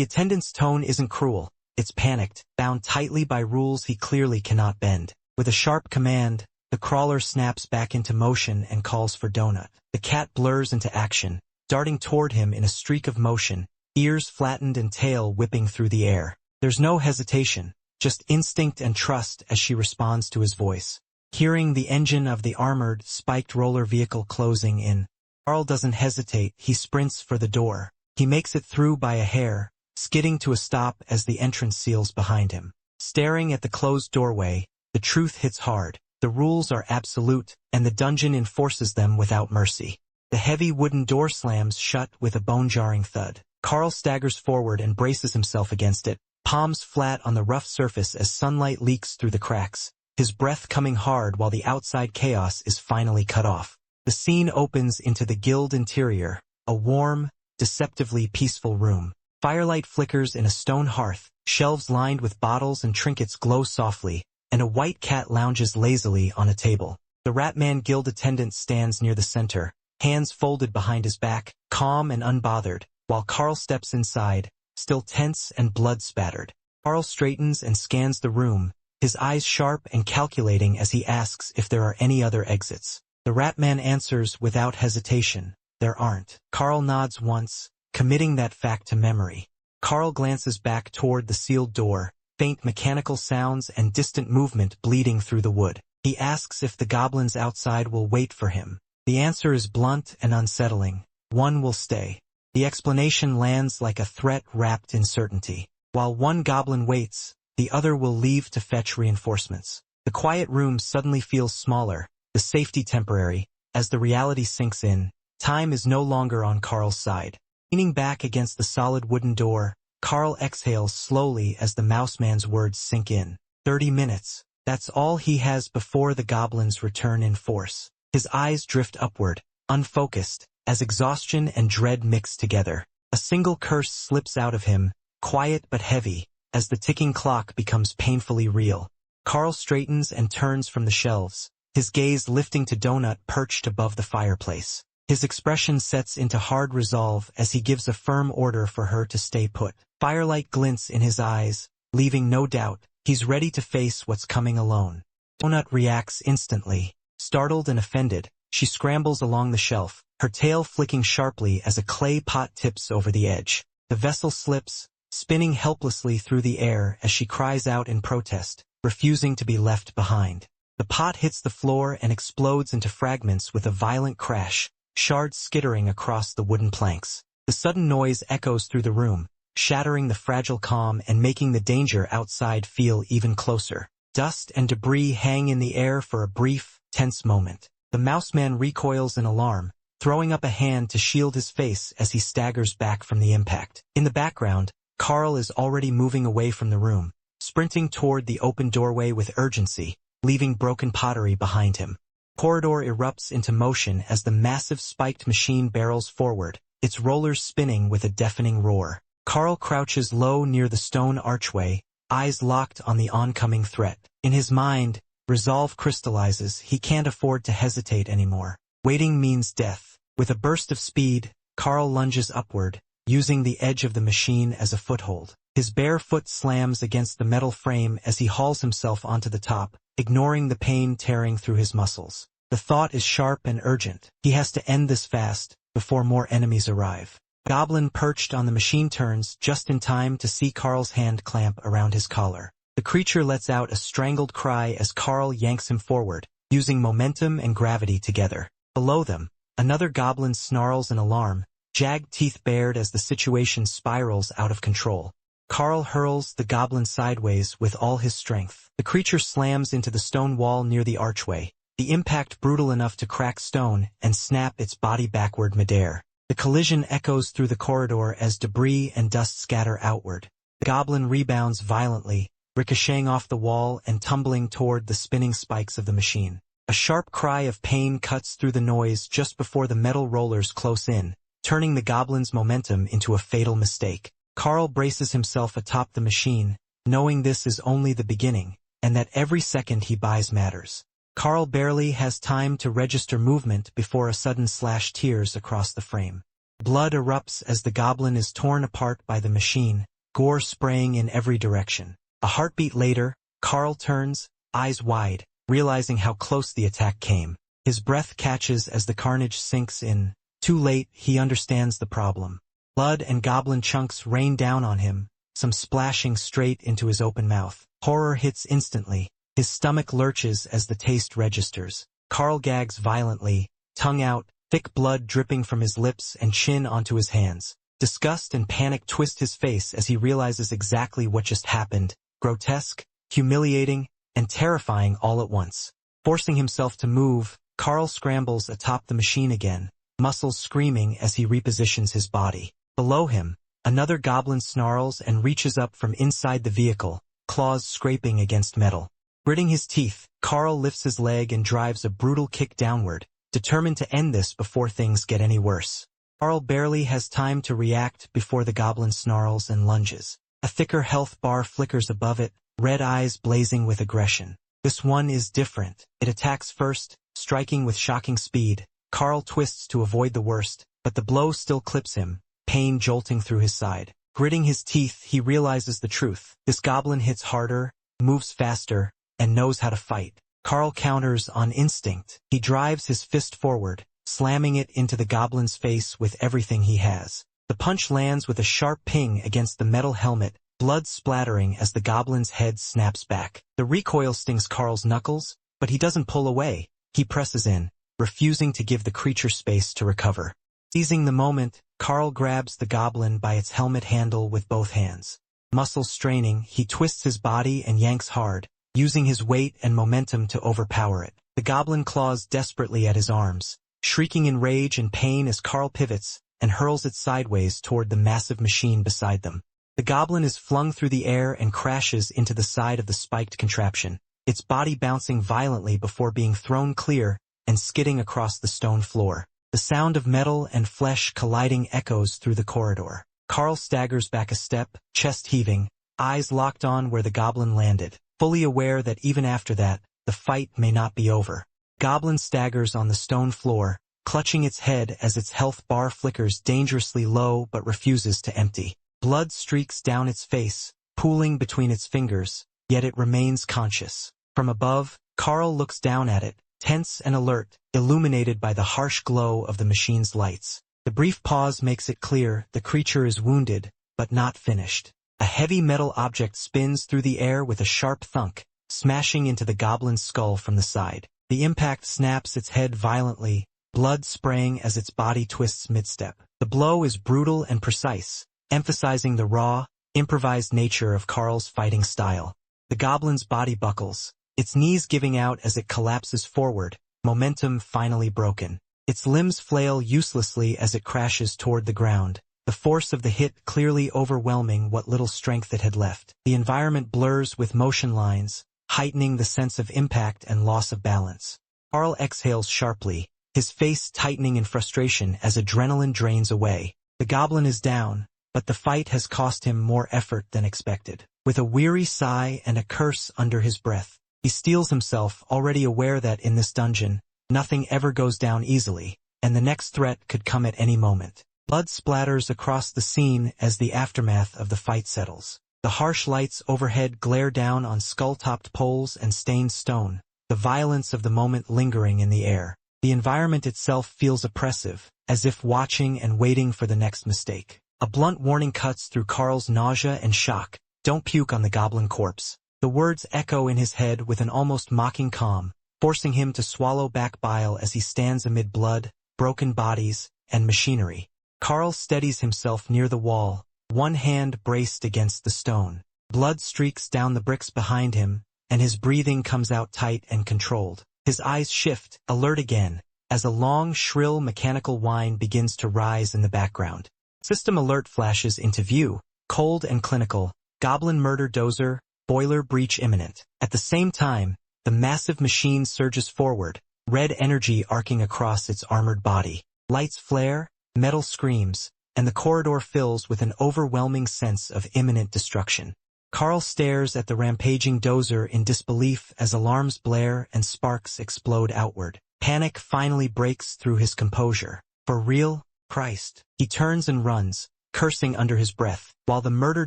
attendant's tone isn't cruel, it's panicked, bound tightly by rules he clearly cannot bend. With a sharp command, the crawler snaps back into motion and calls for Donut. The cat blurs into action, darting toward him in a streak of motion, ears flattened and tail whipping through the air. There's no hesitation, just instinct and trust as she responds to his voice. Hearing the engine of the armored, spiked roller vehicle closing in, Carl doesn't hesitate, he sprints for the door. He makes it through by a hair, skidding to a stop as the entrance seals behind him. Staring at the closed doorway, the truth hits hard. The rules are absolute, and the dungeon enforces them without mercy. The heavy wooden door slams shut with a bone-jarring thud. Carl staggers forward and braces himself against it, palms flat on the rough surface as sunlight leaks through the cracks, his breath coming hard while the outside chaos is finally cut off. The scene opens into the guild interior, a warm, deceptively peaceful room. Firelight flickers in a stone hearth, shelves lined with bottles and trinkets glow softly, and a white cat lounges lazily on a table. The Ratman Guild attendant stands near the center, hands folded behind his back, calm and unbothered, while Carl steps inside, still tense and blood-spattered. Carl straightens and scans the room, his eyes sharp and calculating as he asks if there are any other exits. The Ratman answers without hesitation, there aren't. Carl nods once, committing that fact to memory. Carl glances back toward the sealed door, faint mechanical sounds and distant movement bleeding through the wood. He asks if the goblins outside will wait for him. The answer is blunt and unsettling. One will stay. The explanation lands like a threat wrapped in certainty. While one goblin waits, the other will leave to fetch reinforcements. The quiet room suddenly feels smaller, the safety temporary. As the reality sinks in, time is no longer on Carl's side. Leaning back against the solid wooden door, Carl exhales slowly as the Mouseman's words sink in. 30 minutes. That's all he has before the goblins return in force. His eyes drift upward, unfocused, as exhaustion and dread mix together. A single curse slips out of him, quiet but heavy, as the ticking clock becomes painfully real. Carl straightens and turns from the shelves, his gaze lifting to Donut perched above the fireplace. His expression sets into hard resolve as he gives a firm order for her to stay put. Firelight glints in his eyes, leaving no doubt, he's ready to face what's coming alone. Donut reacts instantly. Startled and offended, she scrambles along the shelf, her tail flicking sharply as a clay pot tips over the edge. The vessel slips, spinning helplessly through the air as she cries out in protest, refusing to be left behind. The pot hits the floor and explodes into fragments with a violent crash, shards skittering across the wooden planks. The sudden noise echoes through the room, shattering the fragile calm and making the danger outside feel even closer. Dust and debris hang in the air for a brief, tense moment. The Mouseman recoils in alarm, throwing up a hand to shield his face as he staggers back from the impact. In the background, Carl is already moving away from the room, sprinting toward the open doorway with urgency, leaving broken pottery behind him. Corridor erupts into motion as the massive spiked machine barrels forward, its rollers spinning with a deafening roar. Carl crouches low near the stone archway, eyes locked on the oncoming threat. In his mind, resolve crystallizes. He can't afford to hesitate anymore. Waiting means death. With a burst of speed, Carl lunges upward, using the edge of the machine as a foothold. His bare foot slams against the metal frame as he hauls himself onto the top, ignoring the pain tearing through his muscles. The thought is sharp and urgent. He has to end this fast, before more enemies arrive. Goblin perched on the machine turns just in time to see Carl's hand clamp around his collar. The creature lets out a strangled cry as Carl yanks him forward, using momentum and gravity together. Below them, another goblin snarls in alarm, jagged teeth bared as the situation spirals out of control. Carl hurls the goblin sideways with all his strength. The creature slams into the stone wall near the archway, the impact brutal enough to crack stone and snap its body backward midair. The collision echoes through the corridor as debris and dust scatter outward. The goblin rebounds violently, ricocheting off the wall and tumbling toward the spinning spikes of the machine. A sharp cry of pain cuts through the noise just before the metal rollers close in, turning the goblin's momentum into a fatal mistake. Carl braces himself atop the machine, knowing this is only the beginning, and that every second he buys matters. Carl barely has time to register movement before a sudden slash tears across the frame. Blood erupts as the goblin is torn apart by the machine, gore spraying in every direction. A heartbeat later, Carl turns, eyes wide, realizing how close the attack came. His breath catches as the carnage sinks in. Too late, he understands the problem. Blood and goblin chunks rain down on him, some splashing straight into his open mouth. Horror hits instantly. His stomach lurches as the taste registers. Carl gags violently, tongue out, thick blood dripping from his lips and chin onto his hands. Disgust and panic twist his face as he realizes exactly what just happened. Grotesque, humiliating, and terrifying all at once. Forcing himself to move, Carl scrambles atop the machine again, muscles screaming as he repositions his body. Below him, another goblin snarls and reaches up from inside the vehicle, claws scraping against metal. Gritting his teeth, Carl lifts his leg and drives a brutal kick downward, determined to end this before things get any worse. Carl barely has time to react before the goblin snarls and lunges. A thicker health bar flickers above it, red eyes blazing with aggression. This one is different. It attacks first, striking with shocking speed. Carl twists to avoid the worst, but the blow still clips him, pain jolting through his side. Gritting his teeth, he realizes the truth. This goblin hits harder, moves faster, and knows how to fight. Carl counters on instinct. He drives his fist forward, slamming it into the goblin's face with everything he has. The punch lands with a sharp ping against the metal helmet, blood splattering as the goblin's head snaps back. The recoil stings Carl's knuckles, but he doesn't pull away. He presses in, refusing to give the creature space to recover. Seizing the moment, Carl grabs the goblin by its helmet handle with both hands. Muscles straining, he twists his body and yanks hard, using his weight and momentum to overpower it. The goblin claws desperately at his arms, shrieking in rage and pain as Carl pivots and hurls it sideways toward the massive machine beside them. The goblin is flung through the air and crashes into the side of the spiked contraption, its body bouncing violently before being thrown clear and skidding across the stone floor. The sound of metal and flesh colliding echoes through the corridor. Carl staggers back a step, chest heaving, eyes locked on where the goblin landed, fully aware that even after that, the fight may not be over. Goblin staggers on the stone floor, clutching its head as its health bar flickers dangerously low but refuses to empty. Blood streaks down its face, pooling between its fingers, yet it remains conscious. From above, Carl looks down at it, tense and alert, illuminated by the harsh glow of the machine's lights. The brief pause makes it clear the creature is wounded, but not finished. A heavy metal object spins through the air with a sharp thunk, smashing into the goblin's skull from the side. The impact snaps its head violently, blood spraying as its body twists mid-step. The blow is brutal and precise, emphasizing the raw, improvised nature of Carl's fighting style. The goblin's body buckles, its knees giving out as it collapses forward, momentum finally broken. Its limbs flail uselessly as it crashes toward the ground, the force of the hit clearly overwhelming what little strength it had left. The environment blurs with motion lines, heightening the sense of impact and loss of balance. Carl exhales sharply, his face tightening in frustration as adrenaline drains away. The goblin is down, but the fight has cost him more effort than expected. With a weary sigh and a curse under his breath, he steels himself, already aware that in this dungeon, nothing ever goes down easily, and the next threat could come at any moment. Blood splatters across the scene as the aftermath of the fight settles. The harsh lights overhead glare down on skull-topped poles and stained stone, the violence of the moment lingering in the air. The environment itself feels oppressive, as if watching and waiting for the next mistake. A blunt warning cuts through Carl's nausea and shock. Don't puke on the goblin corpse. The words echo in his head with an almost mocking calm, forcing him to swallow back bile as he stands amid blood, broken bodies, and machinery. Carl steadies himself near the wall, one hand braced against the stone. Blood streaks down the bricks behind him, and his breathing comes out tight and controlled. His eyes shift, alert again, as a long, shrill mechanical whine begins to rise in the background. System alert flashes into view, cold and clinical, goblin murder dozer, boiler breach imminent. At the same time, the massive machine surges forward, red energy arcing across its armored body. Lights flare, metal screams, and the corridor fills with an overwhelming sense of imminent destruction. Carl stares at the rampaging dozer in disbelief as alarms blare and sparks explode outward. Panic finally breaks through his composure. For real? Christ. He turns and runs, cursing under his breath, while the murder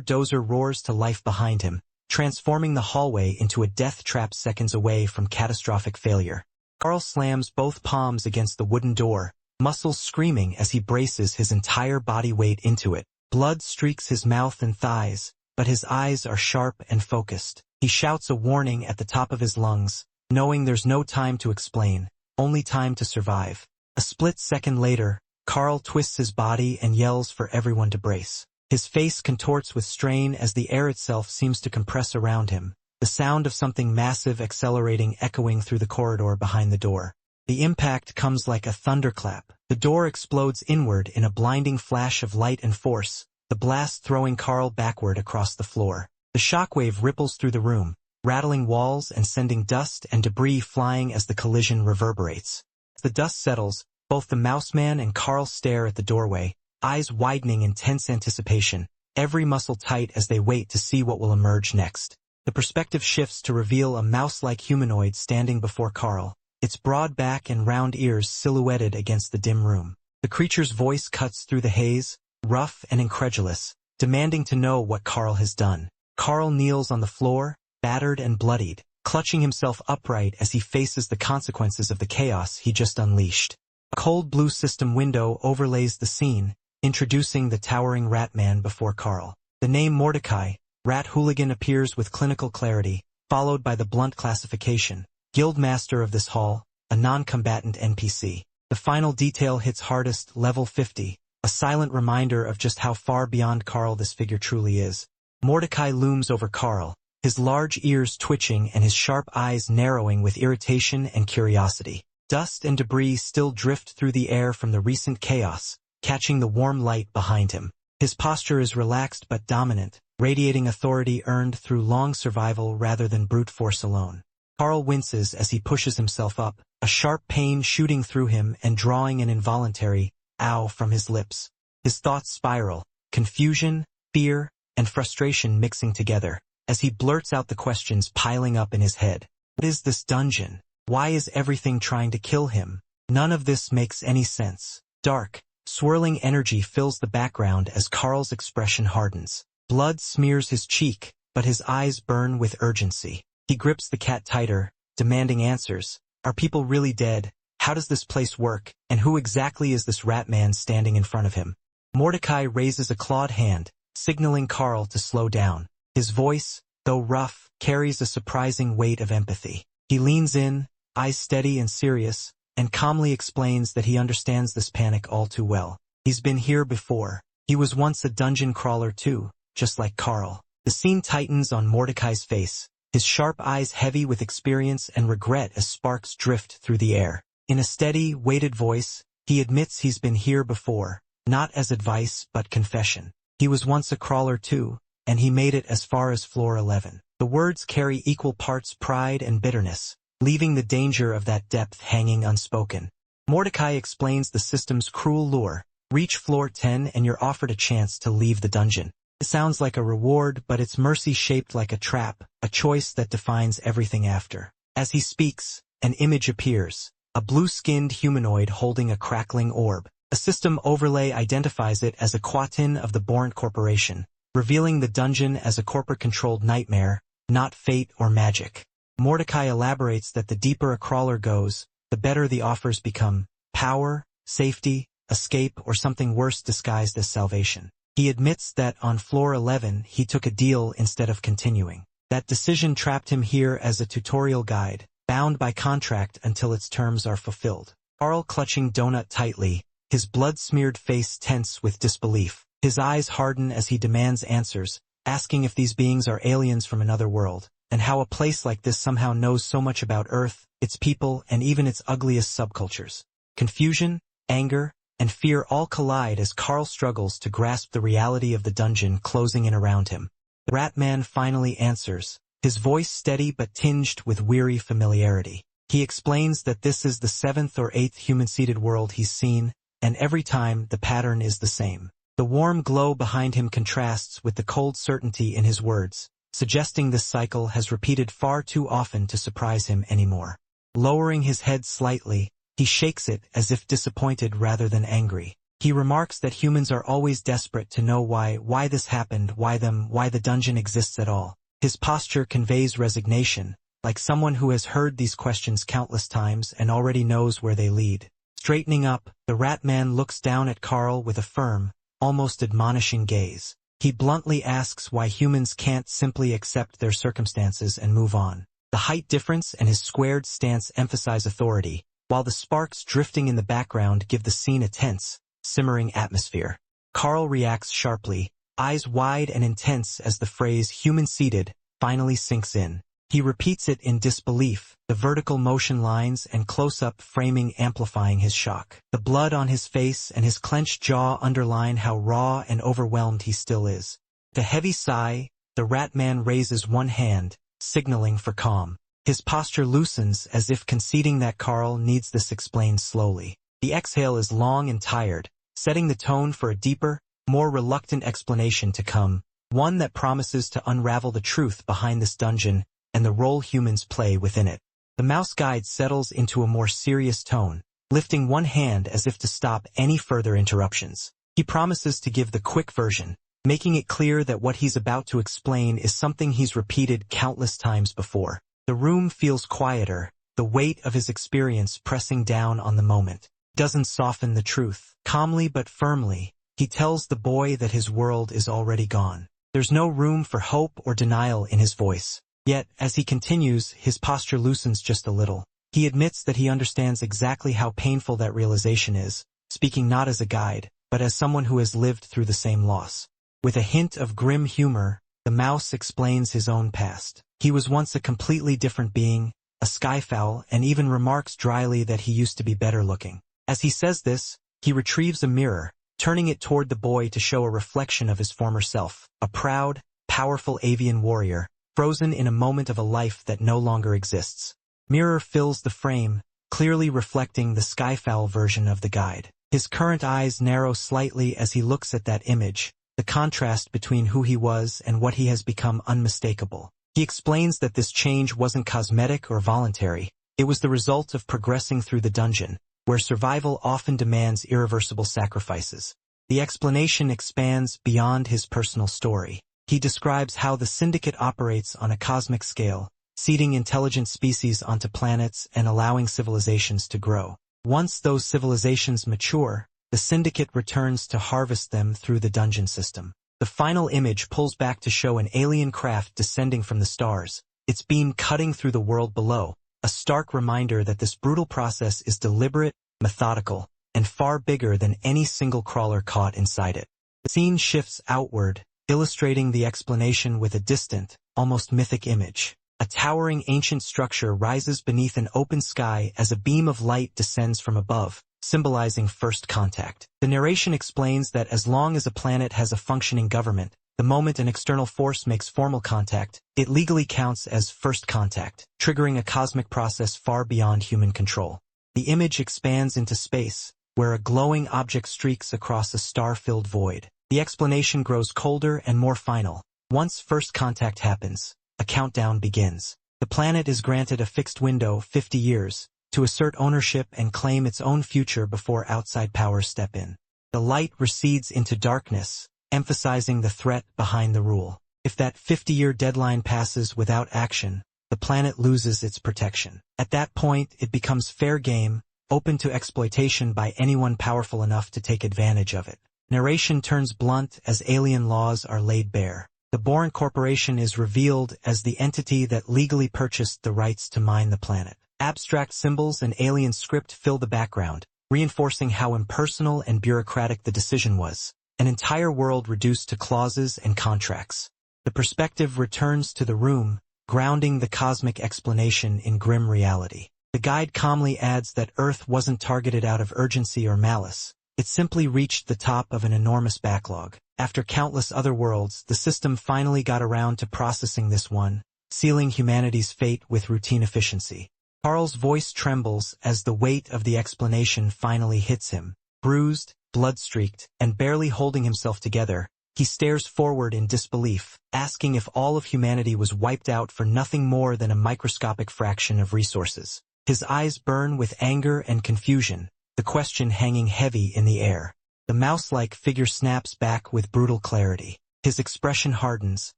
dozer roars to life behind him, transforming the hallway into a death trap seconds away from catastrophic failure. Carl slams both palms against the wooden door, muscles screaming as he braces his entire body weight into it. Blood streaks his mouth and thighs, but his eyes are sharp and focused. He shouts a warning at the top of his lungs, knowing there's no time to explain, only time to survive. A split second later, Carl twists his body and yells for everyone to brace. His face contorts with strain as the air itself seems to compress around him, the sound of something massive accelerating echoing through the corridor behind the door. The impact comes like a thunderclap. The door explodes inward in a blinding flash of light and force, the blast throwing Carl backward across the floor. The shockwave ripples through the room, rattling walls and sending dust and debris flying as the collision reverberates. As the dust settles, both the Mouseman and Carl stare at the doorway, eyes widening in tense anticipation, every muscle tight as they wait to see what will emerge next. The perspective shifts to reveal a mouse-like humanoid standing before Carl, its broad back and round ears silhouetted against the dim room. The creature's voice cuts through the haze, rough and incredulous, demanding to know what Carl has done. Carl kneels on the floor, battered and bloodied, clutching himself upright as he faces the consequences of the chaos he just unleashed. A cold blue system window overlays the scene, introducing the towering Ratman before Carl. The name Mordecai, Rat Hooligan, appears with clinical clarity, followed by the blunt classification, Guildmaster of this hall, a non-combatant NPC. The final detail hits hardest, level 50, a silent reminder of just how far beyond Carl this figure truly is. Mordecai looms over Carl, his large ears twitching and his sharp eyes narrowing with irritation and curiosity. Dust and debris still drift through the air from the recent chaos, catching the warm light behind him. His posture is relaxed but dominant, radiating authority earned through long survival rather than brute force alone. Carl winces as he pushes himself up, a sharp pain shooting through him and drawing an involuntary "ow" from his lips. His thoughts spiral, confusion, fear, and frustration mixing together, as he blurts out the questions piling up in his head. What is this dungeon? Why is everything trying to kill him? None of this makes any sense. Dark, swirling energy fills the background as Carl's expression hardens. Blood smears his cheek, but his eyes burn with urgency. He grips the cat tighter, demanding answers. Are people really dead? How does this place work? And who exactly is this Ratman standing in front of him? Mordecai raises a clawed hand, signaling Carl to slow down. His voice, though rough, carries a surprising weight of empathy. He leans in, eyes steady and serious, and calmly explains that he understands this panic all too well. He's been here before. He was once a dungeon crawler too, just like Carl. The scene tightens on Mordecai's face, his sharp eyes heavy with experience and regret as sparks drift through the air. In a steady, weighted voice, he admits he's been here before, not as advice but confession. He was once a crawler too, and he made it as far as floor 11. The words carry equal parts pride and bitterness, leaving the danger of that depth hanging unspoken. Mordecai explains the system's cruel lure. Reach floor 10 and you're offered a chance to leave the dungeon. It sounds like a reward, but it's mercy shaped like a trap, a choice that defines everything after. As he speaks, an image appears, a blue-skinned humanoid holding a crackling orb. A system overlay identifies it as a Quatin of the Born Corporation, revealing the dungeon as a corporate-controlled nightmare, not fate or magic. Mordecai elaborates that the deeper a crawler goes, the better the offers become: power, safety, escape, or something worse disguised as salvation. He admits that on floor 11 he took a deal instead of continuing. That decision trapped him here as a tutorial guide, bound by contract until its terms are fulfilled. Carl clutching Donut tightly, his blood-smeared face tense with disbelief. His eyes harden as he demands answers, asking if these beings are aliens from another world, and how a place like this somehow knows so much about Earth, its people, and even its ugliest subcultures. Confusion, anger, and fear all collide as Carl struggles to grasp the reality of the dungeon closing in around him. The Ratman finally answers, his voice steady but tinged with weary familiarity. He explains that this is the 7th or 8th human-seeded world he's seen, and every time the pattern is the same. The warm glow behind him contrasts with the cold certainty in his words, suggesting this cycle has repeated far too often to surprise him anymore. Lowering his head slightly, he shakes it as if disappointed rather than angry. He remarks that humans are always desperate to know why this happened, why the dungeon exists at all. His posture conveys resignation, like someone who has heard these questions countless times and already knows where they lead. Straightening up, the rat man looks down at Carl with a firm, almost admonishing gaze. He bluntly asks why humans can't simply accept their circumstances and move on. The height difference and his squared stance emphasize authority, while the sparks drifting in the background give the scene a tense, simmering atmosphere. Carl reacts sharply, eyes wide and intense as the phrase human-seated finally sinks in. He repeats it in disbelief, the vertical motion lines and close-up framing amplifying his shock. The blood on his face and his clenched jaw underline how raw and overwhelmed he still is. With a heavy sigh, the rat man raises one hand, signaling for calm. His posture loosens as if conceding that Carl needs this explained slowly. The exhale is long and tired, setting the tone for a deeper, more reluctant explanation to come, one that promises to unravel the truth behind this dungeon and the role humans play within it. The mouse guide settles into a more serious tone, lifting one hand as if to stop any further interruptions. He promises to give the quick version, making it clear that what he's about to explain is something he's repeated countless times before. The room feels quieter, the weight of his experience pressing down on the moment. Doesn't soften the truth. Calmly but firmly, he tells the boy that his world is already gone. There's no room for hope or denial in his voice. Yet, as he continues, his posture loosens just a little. He admits that he understands exactly how painful that realization is, speaking not as a guide, but as someone who has lived through the same loss. With a hint of grim humor, the mouse explains his own past. He was once a completely different being, a skyfowl, and even remarks dryly that he used to be better looking. As he says this, he retrieves a mirror, turning it toward the boy to show a reflection of his former self, a proud, powerful avian warrior, frozen in a moment of a life that no longer exists. Mirror fills the frame, clearly reflecting the skyfowl version of the guide. His current eyes narrow slightly as he looks at that image, the contrast between who he was and what he has become unmistakable. He explains that this change wasn't cosmetic or voluntary. It was the result of progressing through the dungeon, where survival often demands irreversible sacrifices. The explanation expands beyond his personal story. He describes how the syndicate operates on a cosmic scale, seeding intelligent species onto planets and allowing civilizations to grow. Once those civilizations mature, the syndicate returns to harvest them through the dungeon system. The final image pulls back to show an alien craft descending from the stars, its beam cutting through the world below, a stark reminder that this brutal process is deliberate, methodical, and far bigger than any single crawler caught inside it. The scene shifts outward, illustrating the explanation with a distant, almost mythic image. A towering ancient structure rises beneath an open sky as a beam of light descends from above, symbolizing first contact. The narration explains that as long as a planet has a functioning government, the moment an external force makes formal contact, it legally counts as first contact, triggering a cosmic process far beyond human control. The image expands into space, where a glowing object streaks across a star-filled void. The explanation grows colder and more final. Once first contact happens, a countdown begins. The planet is granted a fixed window, 50 years, to assert ownership and claim its own future before outside powers step in. The light recedes into darkness, emphasizing the threat behind the rule. If that 50-year deadline passes without action, the planet loses its protection. At that point, it becomes fair game, open to exploitation by anyone powerful enough to take advantage of it. Narration turns blunt as alien laws are laid bare. The Bourne Corporation is revealed as the entity that legally purchased the rights to mine the planet. Abstract symbols and alien script fill the background, reinforcing how impersonal and bureaucratic the decision was. An entire world reduced to clauses and contracts. The perspective returns to the room, grounding the cosmic explanation in grim reality. The guide calmly adds that Earth wasn't targeted out of urgency or malice. It simply reached the top of an enormous backlog. After countless other worlds, the system finally got around to processing this one, sealing humanity's fate with routine efficiency. Carl's voice trembles as the weight of the explanation finally hits him, Bruised, blood-streaked, and barely holding himself together, he stares forward in disbelief, asking if all of humanity was wiped out for nothing more than a microscopic fraction of resources. His eyes burn with anger and confusion, the question hanging heavy in the air. The mouse-like figure snaps back with brutal clarity. His expression hardens,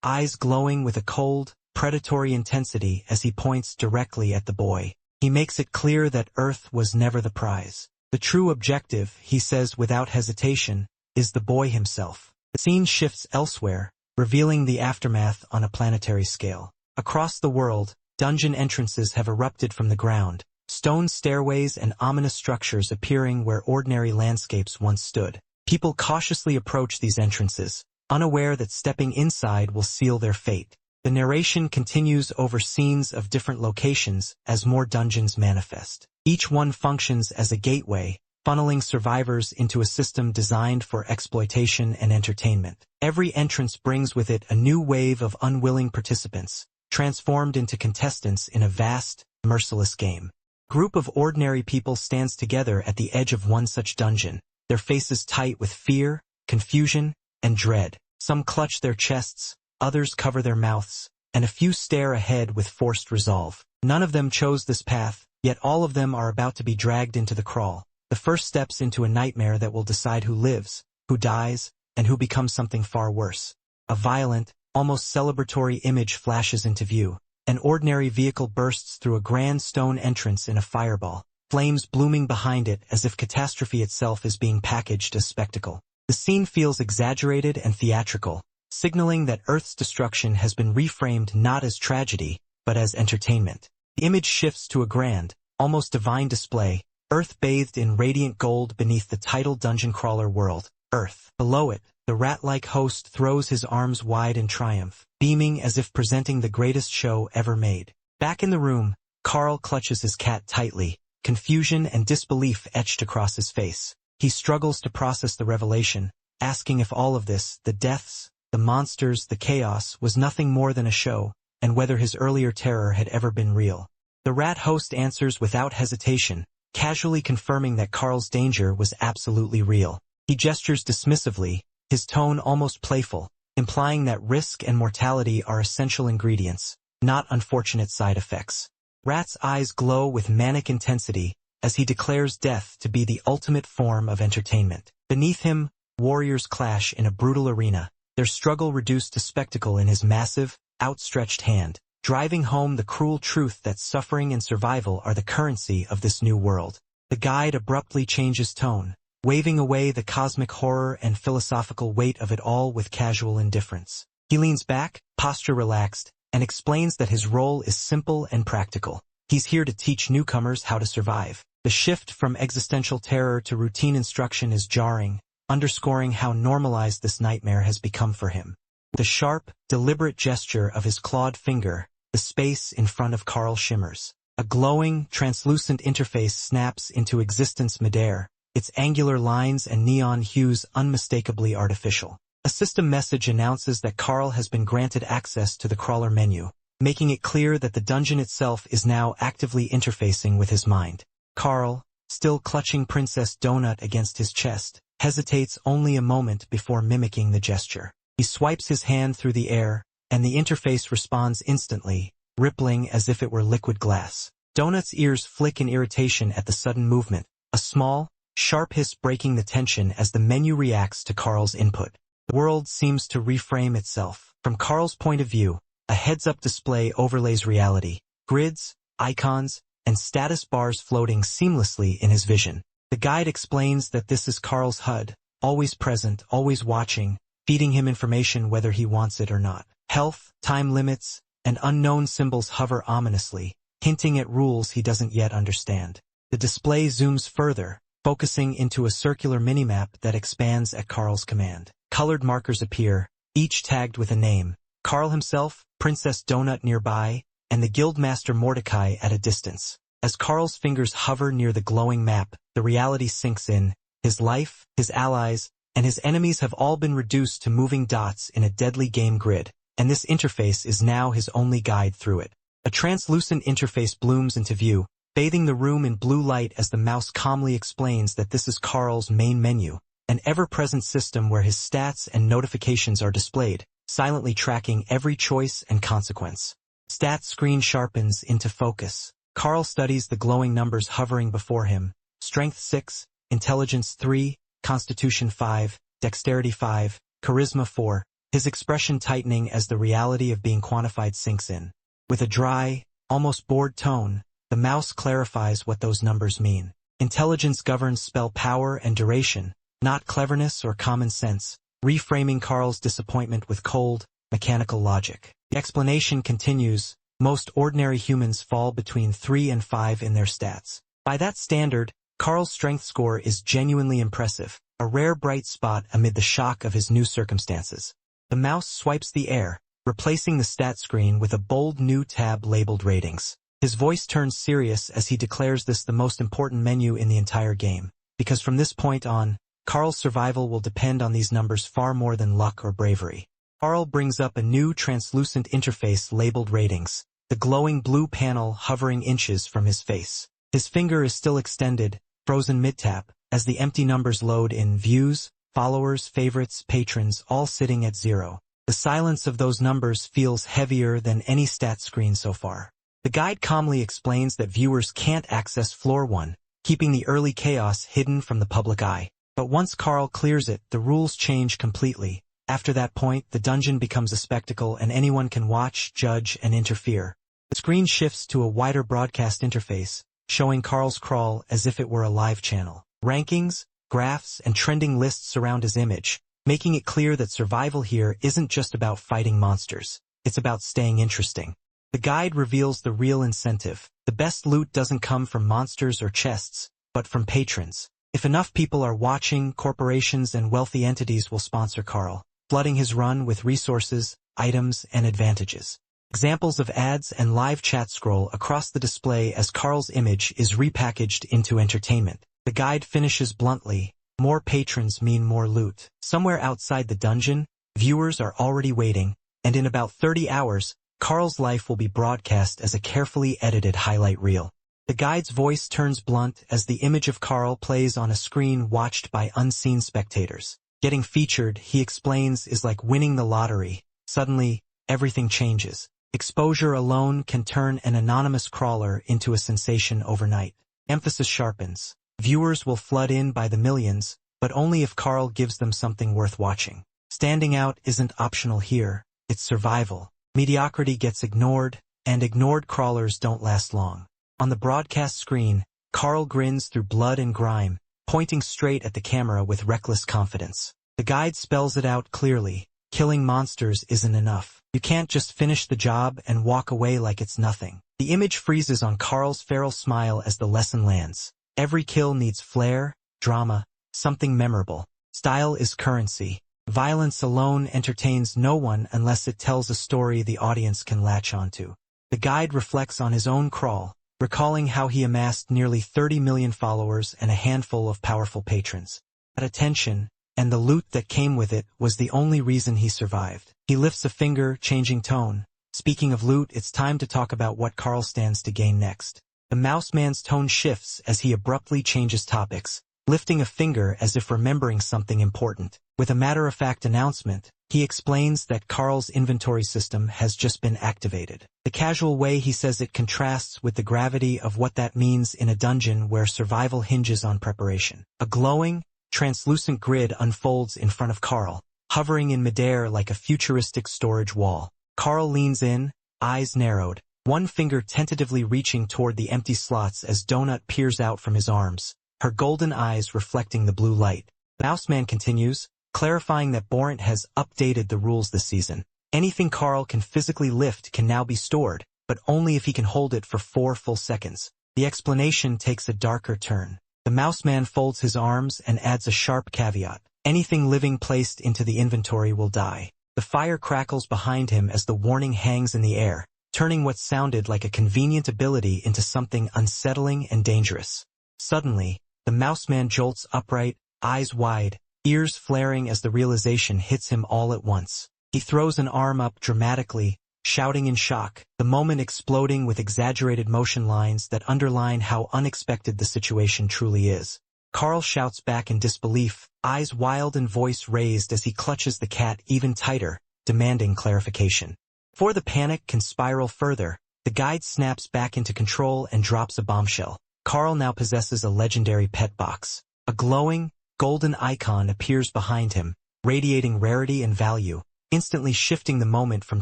eyes glowing with a cold, predatory intensity as he points directly at the boy. He makes it clear that Earth was never the prize. The true objective, he says without hesitation, is the boy himself. The scene shifts elsewhere, revealing the aftermath on a planetary scale. Across the world, dungeon entrances have erupted from the ground, stone stairways and ominous structures appearing where ordinary landscapes once stood. People cautiously approach these entrances, unaware that stepping inside will seal their fate. The narration continues over scenes of different locations as more dungeons manifest. Each one functions as a gateway, funneling survivors into a system designed for exploitation and entertainment. Every entrance brings with it a new wave of unwilling participants, transformed into contestants in a vast, merciless game. A group of ordinary people stands together at the edge of one such dungeon, their faces tight with fear, confusion, and dread. Some clutch their chests, others cover their mouths, and a few stare ahead with forced resolve. None of them chose this path, yet all of them are about to be dragged into the crawl. The first steps into a nightmare that will decide who lives, who dies, and who becomes something far worse. A violent, almost celebratory image flashes into view. An ordinary vehicle bursts through a grand stone entrance in a fireball, flames blooming behind it as if catastrophe itself is being packaged as spectacle. The scene feels exaggerated and theatrical, signaling that Earth's destruction has been reframed not as tragedy, but as entertainment. The image shifts to a grand, almost divine display, Earth bathed in radiant gold beneath the tidal dungeon crawler world, Earth. Below it, the rat-like host throws his arms wide in triumph, beaming as if presenting the greatest show ever made. Back in the room, Carl clutches his cat tightly, confusion and disbelief etched across his face. He struggles to process the revelation, asking if all of this, the deaths, the monsters, the chaos, was nothing more than a show, and whether his earlier terror had ever been real. The rat host answers without hesitation, casually confirming that Carl's danger was absolutely real. He gestures dismissively, his tone almost playful, implying that risk and mortality are essential ingredients, not unfortunate side effects. Rat's eyes glow with manic intensity as he declares death to be the ultimate form of entertainment. Beneath him, warriors clash in a brutal arena, their struggle reduced to spectacle in his massive, outstretched hand, driving home the cruel truth that suffering and survival are the currency of this new world. The guide abruptly changes tone, waving away the cosmic horror and philosophical weight of it all with casual indifference. He leans back, posture relaxed, and explains that his role is simple and practical. He's here to teach newcomers how to survive. The shift from existential terror to routine instruction is jarring, underscoring how normalized this nightmare has become for him. The sharp, deliberate gesture of his clawed finger, the space in front of Carl shimmers. A glowing, translucent interface snaps into existence midair, its angular lines and neon hues unmistakably artificial. A system message announces that Carl has been granted access to the crawler menu, making it clear that the dungeon itself is now actively interfacing with his mind. Carl, still clutching Princess Donut against his chest, hesitates only a moment before mimicking the gesture. He swipes his hand through the air, and the interface responds instantly, rippling as if it were liquid glass. Donut's ears flick in irritation at the sudden movement, a small, sharp hiss breaking the tension as the menu reacts to Carl's input. The world seems to reframe itself. From Carl's point of view, a heads-up display overlays reality, grids, icons, and status bars floating seamlessly in his vision. The guide explains that this is Carl's HUD, always present, always watching, feeding him information whether he wants it or not. Health, time limits, and unknown symbols hover ominously, hinting at rules he doesn't yet understand. The display zooms further, focusing into a circular minimap that expands at Carl's command. Colored markers appear, each tagged with a name. Carl himself, Princess Donut nearby, and the Guildmaster Mordecai at a distance. As Carl's fingers hover near the glowing map, the reality sinks in. His life, his allies, and his enemies have all been reduced to moving dots in a deadly game grid, and this interface is now his only guide through it. A translucent interface blooms into view, bathing the room in blue light as the mouse calmly explains that this is Carl's main menu, an ever-present system where his stats and notifications are displayed, silently tracking every choice and consequence. Stats screen sharpens into focus. Carl studies the glowing numbers hovering before him. Strength 6, Intelligence 3, Constitution 5, Dexterity 5, Charisma 4, his expression tightening as the reality of being quantified sinks in. With a dry, almost bored tone, the mouse clarifies what those numbers mean. Intelligence governs spell power and duration, not cleverness or common sense, reframing Carl's disappointment with cold, mechanical logic. The explanation continues, most ordinary humans fall between 3 and 5 in their stats. By that standard, Carl's strength score is genuinely impressive, a rare bright spot amid the shock of his new circumstances. The mouse swipes the air, replacing the stat screen with a bold new tab labeled Ratings. His voice turns serious as he declares this the most important menu in the entire game, because from this point on, Carl's survival will depend on these numbers far more than luck or bravery. Carl brings up a new translucent interface labeled Ratings, the glowing blue panel hovering inches from his face. His finger is still extended, frozen mid-tap, as the empty numbers load in views, followers, favorites, patrons, all sitting at 0. The silence of those numbers feels heavier than any stat screen so far. The guide calmly explains that viewers can't access Floor 1, keeping the early chaos hidden from the public eye. But once Carl clears it, the rules change completely. After that point, the dungeon becomes a spectacle and anyone can watch, judge, and interfere. The screen shifts to a wider broadcast interface, showing Carl's crawl as if it were a live channel. Rankings, graphs, and trending lists surround his image, making it clear that survival here isn't just about fighting monsters. It's about staying interesting. The guide reveals the real incentive. The best loot doesn't come from monsters or chests, but from patrons. If enough people are watching, corporations and wealthy entities will sponsor Carl, flooding his run with resources, items, and advantages. Examples of ads and live chat scroll across the display as Carl's image is repackaged into entertainment. The guide finishes bluntly, more patrons mean more loot. Somewhere outside the dungeon, viewers are already waiting, and in about 30 hours, Carl's life will be broadcast as a carefully edited highlight reel. The guide's voice turns blunt as the image of Carl plays on a screen watched by unseen spectators. Getting featured, he explains, is like winning the lottery. Suddenly, everything changes. Exposure alone can turn an anonymous crawler into a sensation overnight. Emphasis sharpens. Viewers will flood in by the millions, but only if Carl gives them something worth watching. Standing out isn't optional here, it's survival. Mediocrity gets ignored, and ignored crawlers don't last long. On the broadcast screen, Carl grins through blood and grime, pointing straight at the camera with reckless confidence. The guide spells it out clearly. Killing monsters isn't enough. You can't just finish the job and walk away like it's nothing. The image freezes on Carl's feral smile as the lesson lands. Every kill needs flair, drama, something memorable. Style is currency. Violence alone entertains no one unless it tells a story the audience can latch onto. The guide reflects on his own crawl, recalling how he amassed nearly 30 million followers and a handful of powerful patrons. That attention, and the loot that came with it, was the only reason he survived. He lifts a finger, changing tone. Speaking of loot, it's time to talk about what Carl stands to gain next. The mouse man's tone shifts as he abruptly changes topics, lifting a finger as if remembering something important. With a matter-of-fact announcement, he explains that Carl's inventory system has just been activated. The casual way he says it contrasts with the gravity of what that means in a dungeon where survival hinges on preparation. A glowing, translucent grid unfolds in front of Carl, hovering in midair like a futuristic storage wall. Carl leans in, eyes narrowed, one finger tentatively reaching toward the empty slots as Donut peers out from his arms, her golden eyes reflecting the blue light. The Mouseman continues, clarifying that Borant has updated the rules this season. Anything Carl can physically lift can now be stored, but only if he can hold it for 4 full seconds. The explanation takes a darker turn. The Mouseman folds his arms and adds a sharp caveat. Anything living placed into the inventory will die. The fire crackles behind him as the warning hangs in the air, turning what sounded like a convenient ability into something unsettling and dangerous. Suddenly, the Mouseman jolts upright, eyes wide, ears flaring as the realization hits him all at once. He throws an arm up dramatically, shouting in shock, the moment exploding with exaggerated motion lines that underline how unexpected the situation truly is. Carl shouts back in disbelief, eyes wild and voice raised as he clutches the cat even tighter, demanding clarification. Before the panic can spiral further, the guide snaps back into control and drops a bombshell. Carl now possesses a legendary pet box. A glowing, golden icon appears behind him, radiating rarity and value, instantly shifting the moment from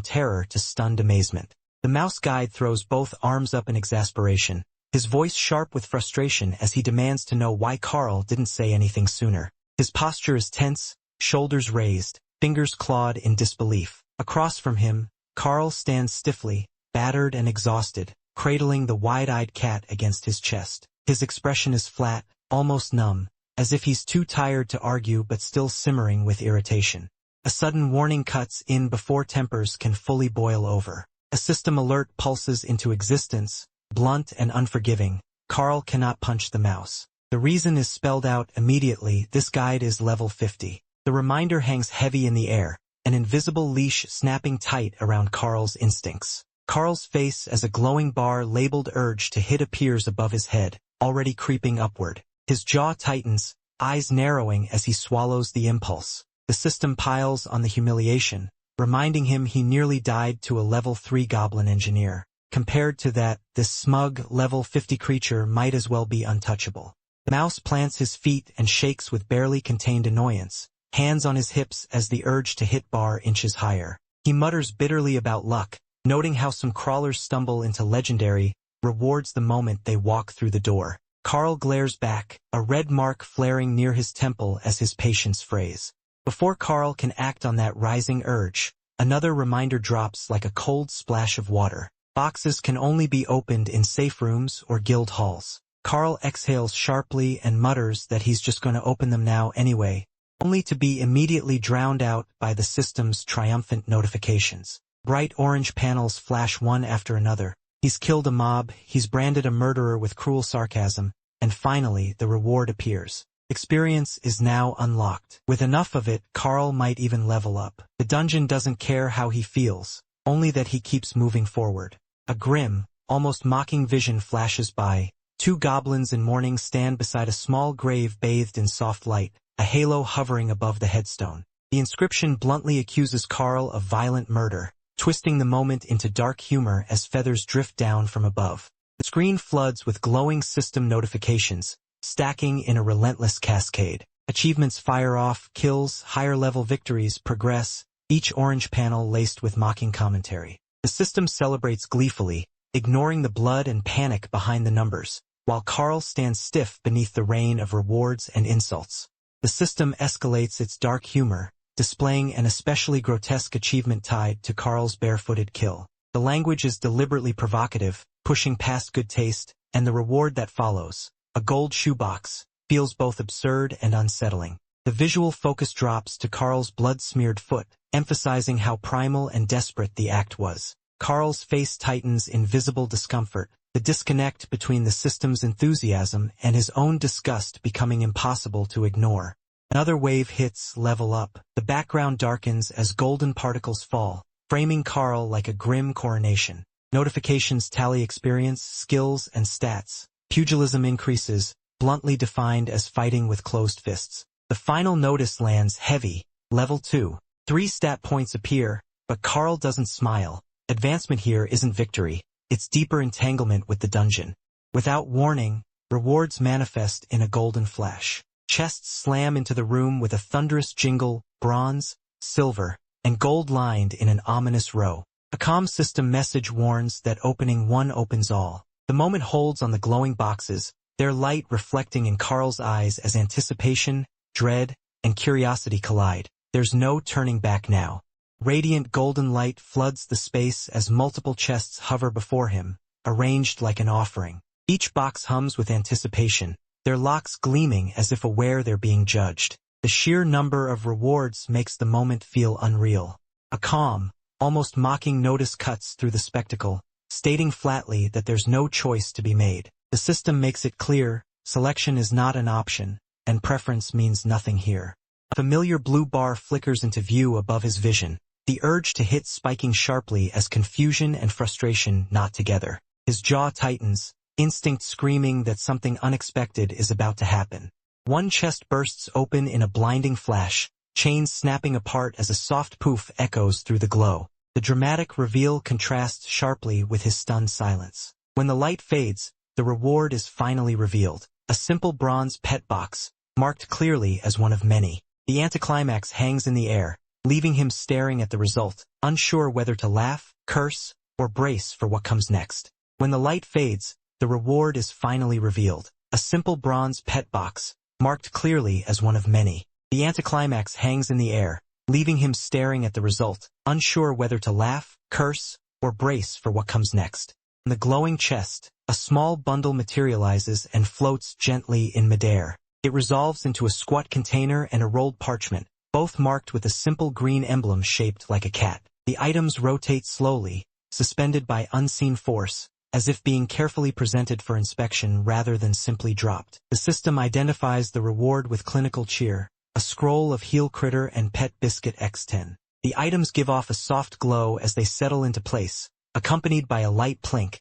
terror to stunned amazement. The mouse guide throws both arms up in exasperation, his voice sharp with frustration as he demands to know why Carl didn't say anything sooner. His posture is tense, shoulders raised, fingers clawed in disbelief. Across from him, Carl stands stiffly, battered and exhausted, cradling the wide-eyed cat against his chest. His expression is flat, almost numb, as if he's too tired to argue but still simmering with irritation. A sudden warning cuts in before tempers can fully boil over. A system alert pulses into existence, blunt and unforgiving. Carl cannot punch the mouse. The reason is spelled out immediately. This guide is level 50. The reminder hangs heavy in the air, an invisible leash snapping tight around Carl's instincts. Carl's face as a glowing bar labeled urge to hit appears above his head, already creeping upward. His jaw tightens, eyes narrowing as he swallows the impulse. The system piles on the humiliation, reminding him he nearly died to a level 3 goblin engineer. Compared to that, this smug, level 50 creature might as well be untouchable. The mouse plants his feet and shakes with barely contained annoyance, hands on his hips as the urge to hit bar inches higher. He mutters bitterly about luck, noting how some crawlers stumble into legendary rewards the moment they walk through the door. Carl glares back, a red mark flaring near his temple as his patience frays. Before Carl can act on that rising urge, another reminder drops like a cold splash of water. Boxes can only be opened in safe rooms or guild halls. Carl exhales sharply and mutters that he's just going to open them now anyway, only to be immediately drowned out by the system's triumphant notifications. Bright orange panels flash one after another. He's killed a mob, he's branded a murderer with cruel sarcasm, and finally the reward appears. Experience is now unlocked. With enough of it, Carl might even level up. The dungeon doesn't care how he feels, only that he keeps moving forward. A grim, almost mocking vision flashes by. 2 goblins in mourning stand beside a small grave bathed in soft light, a halo hovering above the headstone. The inscription bluntly accuses Carl of violent murder, twisting the moment into dark humor as feathers drift down from above. The screen floods with glowing system notifications, stacking in a relentless cascade. Achievements fire off, kills, higher-level victories progress, each orange panel laced with mocking commentary. The system celebrates gleefully, ignoring the blood and panic behind the numbers, while Carl stands stiff beneath the rain of rewards and insults. The system escalates its dark humor, displaying an especially grotesque achievement tied to Carl's barefooted kill. The language is deliberately provocative, pushing past good taste, and the reward that follows, a gold shoebox, feels both absurd and unsettling. The visual focus drops to Carl's blood-smeared foot, emphasizing how primal and desperate the act was. Carl's face tightens in visible discomfort, the disconnect between the system's enthusiasm and his own disgust becoming impossible to ignore. Another wave hits level up. The background darkens as golden particles fall, framing Carl like a grim coronation. Notifications tally experience, skills, and stats. Pugilism increases, bluntly defined as fighting with closed fists. The final notice lands heavy, level 2. 3 stat points appear, but Carl doesn't smile. Advancement here isn't victory, it's deeper entanglement with the dungeon. Without warning, rewards manifest in a golden flash. Chests slam into the room with a thunderous jingle, bronze, silver, and gold lined in an ominous row. A comm system message warns that opening 1 opens all. The moment holds on the glowing boxes, their light reflecting in Carl's eyes as anticipation, dread, and curiosity collide. There's no turning back now. Radiant golden light floods the space as multiple chests hover before him, arranged like an offering. Each box hums with anticipation, their locks gleaming as if aware they're being judged. The sheer number of rewards makes the moment feel unreal. A calm, almost mocking notice cuts through the spectacle, stating flatly that there's no choice to be made. The system makes it clear, selection is not an option, and preference means nothing here. A familiar blue bar flickers into view above his vision. the urge to hit spiking sharply as confusion and frustration knot together. His jaw tightens, instinct screaming that something unexpected is about to happen. One chest bursts open in a blinding flash, chains snapping apart as a soft poof echoes through the glow. The dramatic reveal contrasts sharply with his stunned silence. When the light fades, the reward is finally revealed. A simple bronze pet box, marked clearly as one of many. The anticlimax hangs in the air, leaving him staring at the result, unsure whether to laugh, curse, or brace for what comes next. When the light fades, the reward is finally revealed. A simple bronze pet box, marked clearly as one of many. The anticlimax hangs in the air, leaving him staring at the result, unsure whether to laugh, curse, or brace for what comes next. In the glowing chest, a small bundle materializes and floats gently in midair. It resolves into a squat container and a rolled parchment, both marked with a simple green emblem shaped like a cat. The items rotate slowly, suspended by unseen force, as if being carefully presented for inspection rather than simply dropped. The system identifies the reward with clinical cheer, a scroll of Heel Critter and Pet Biscuit X10. The items give off a soft glow as they settle into place, accompanied by a light plink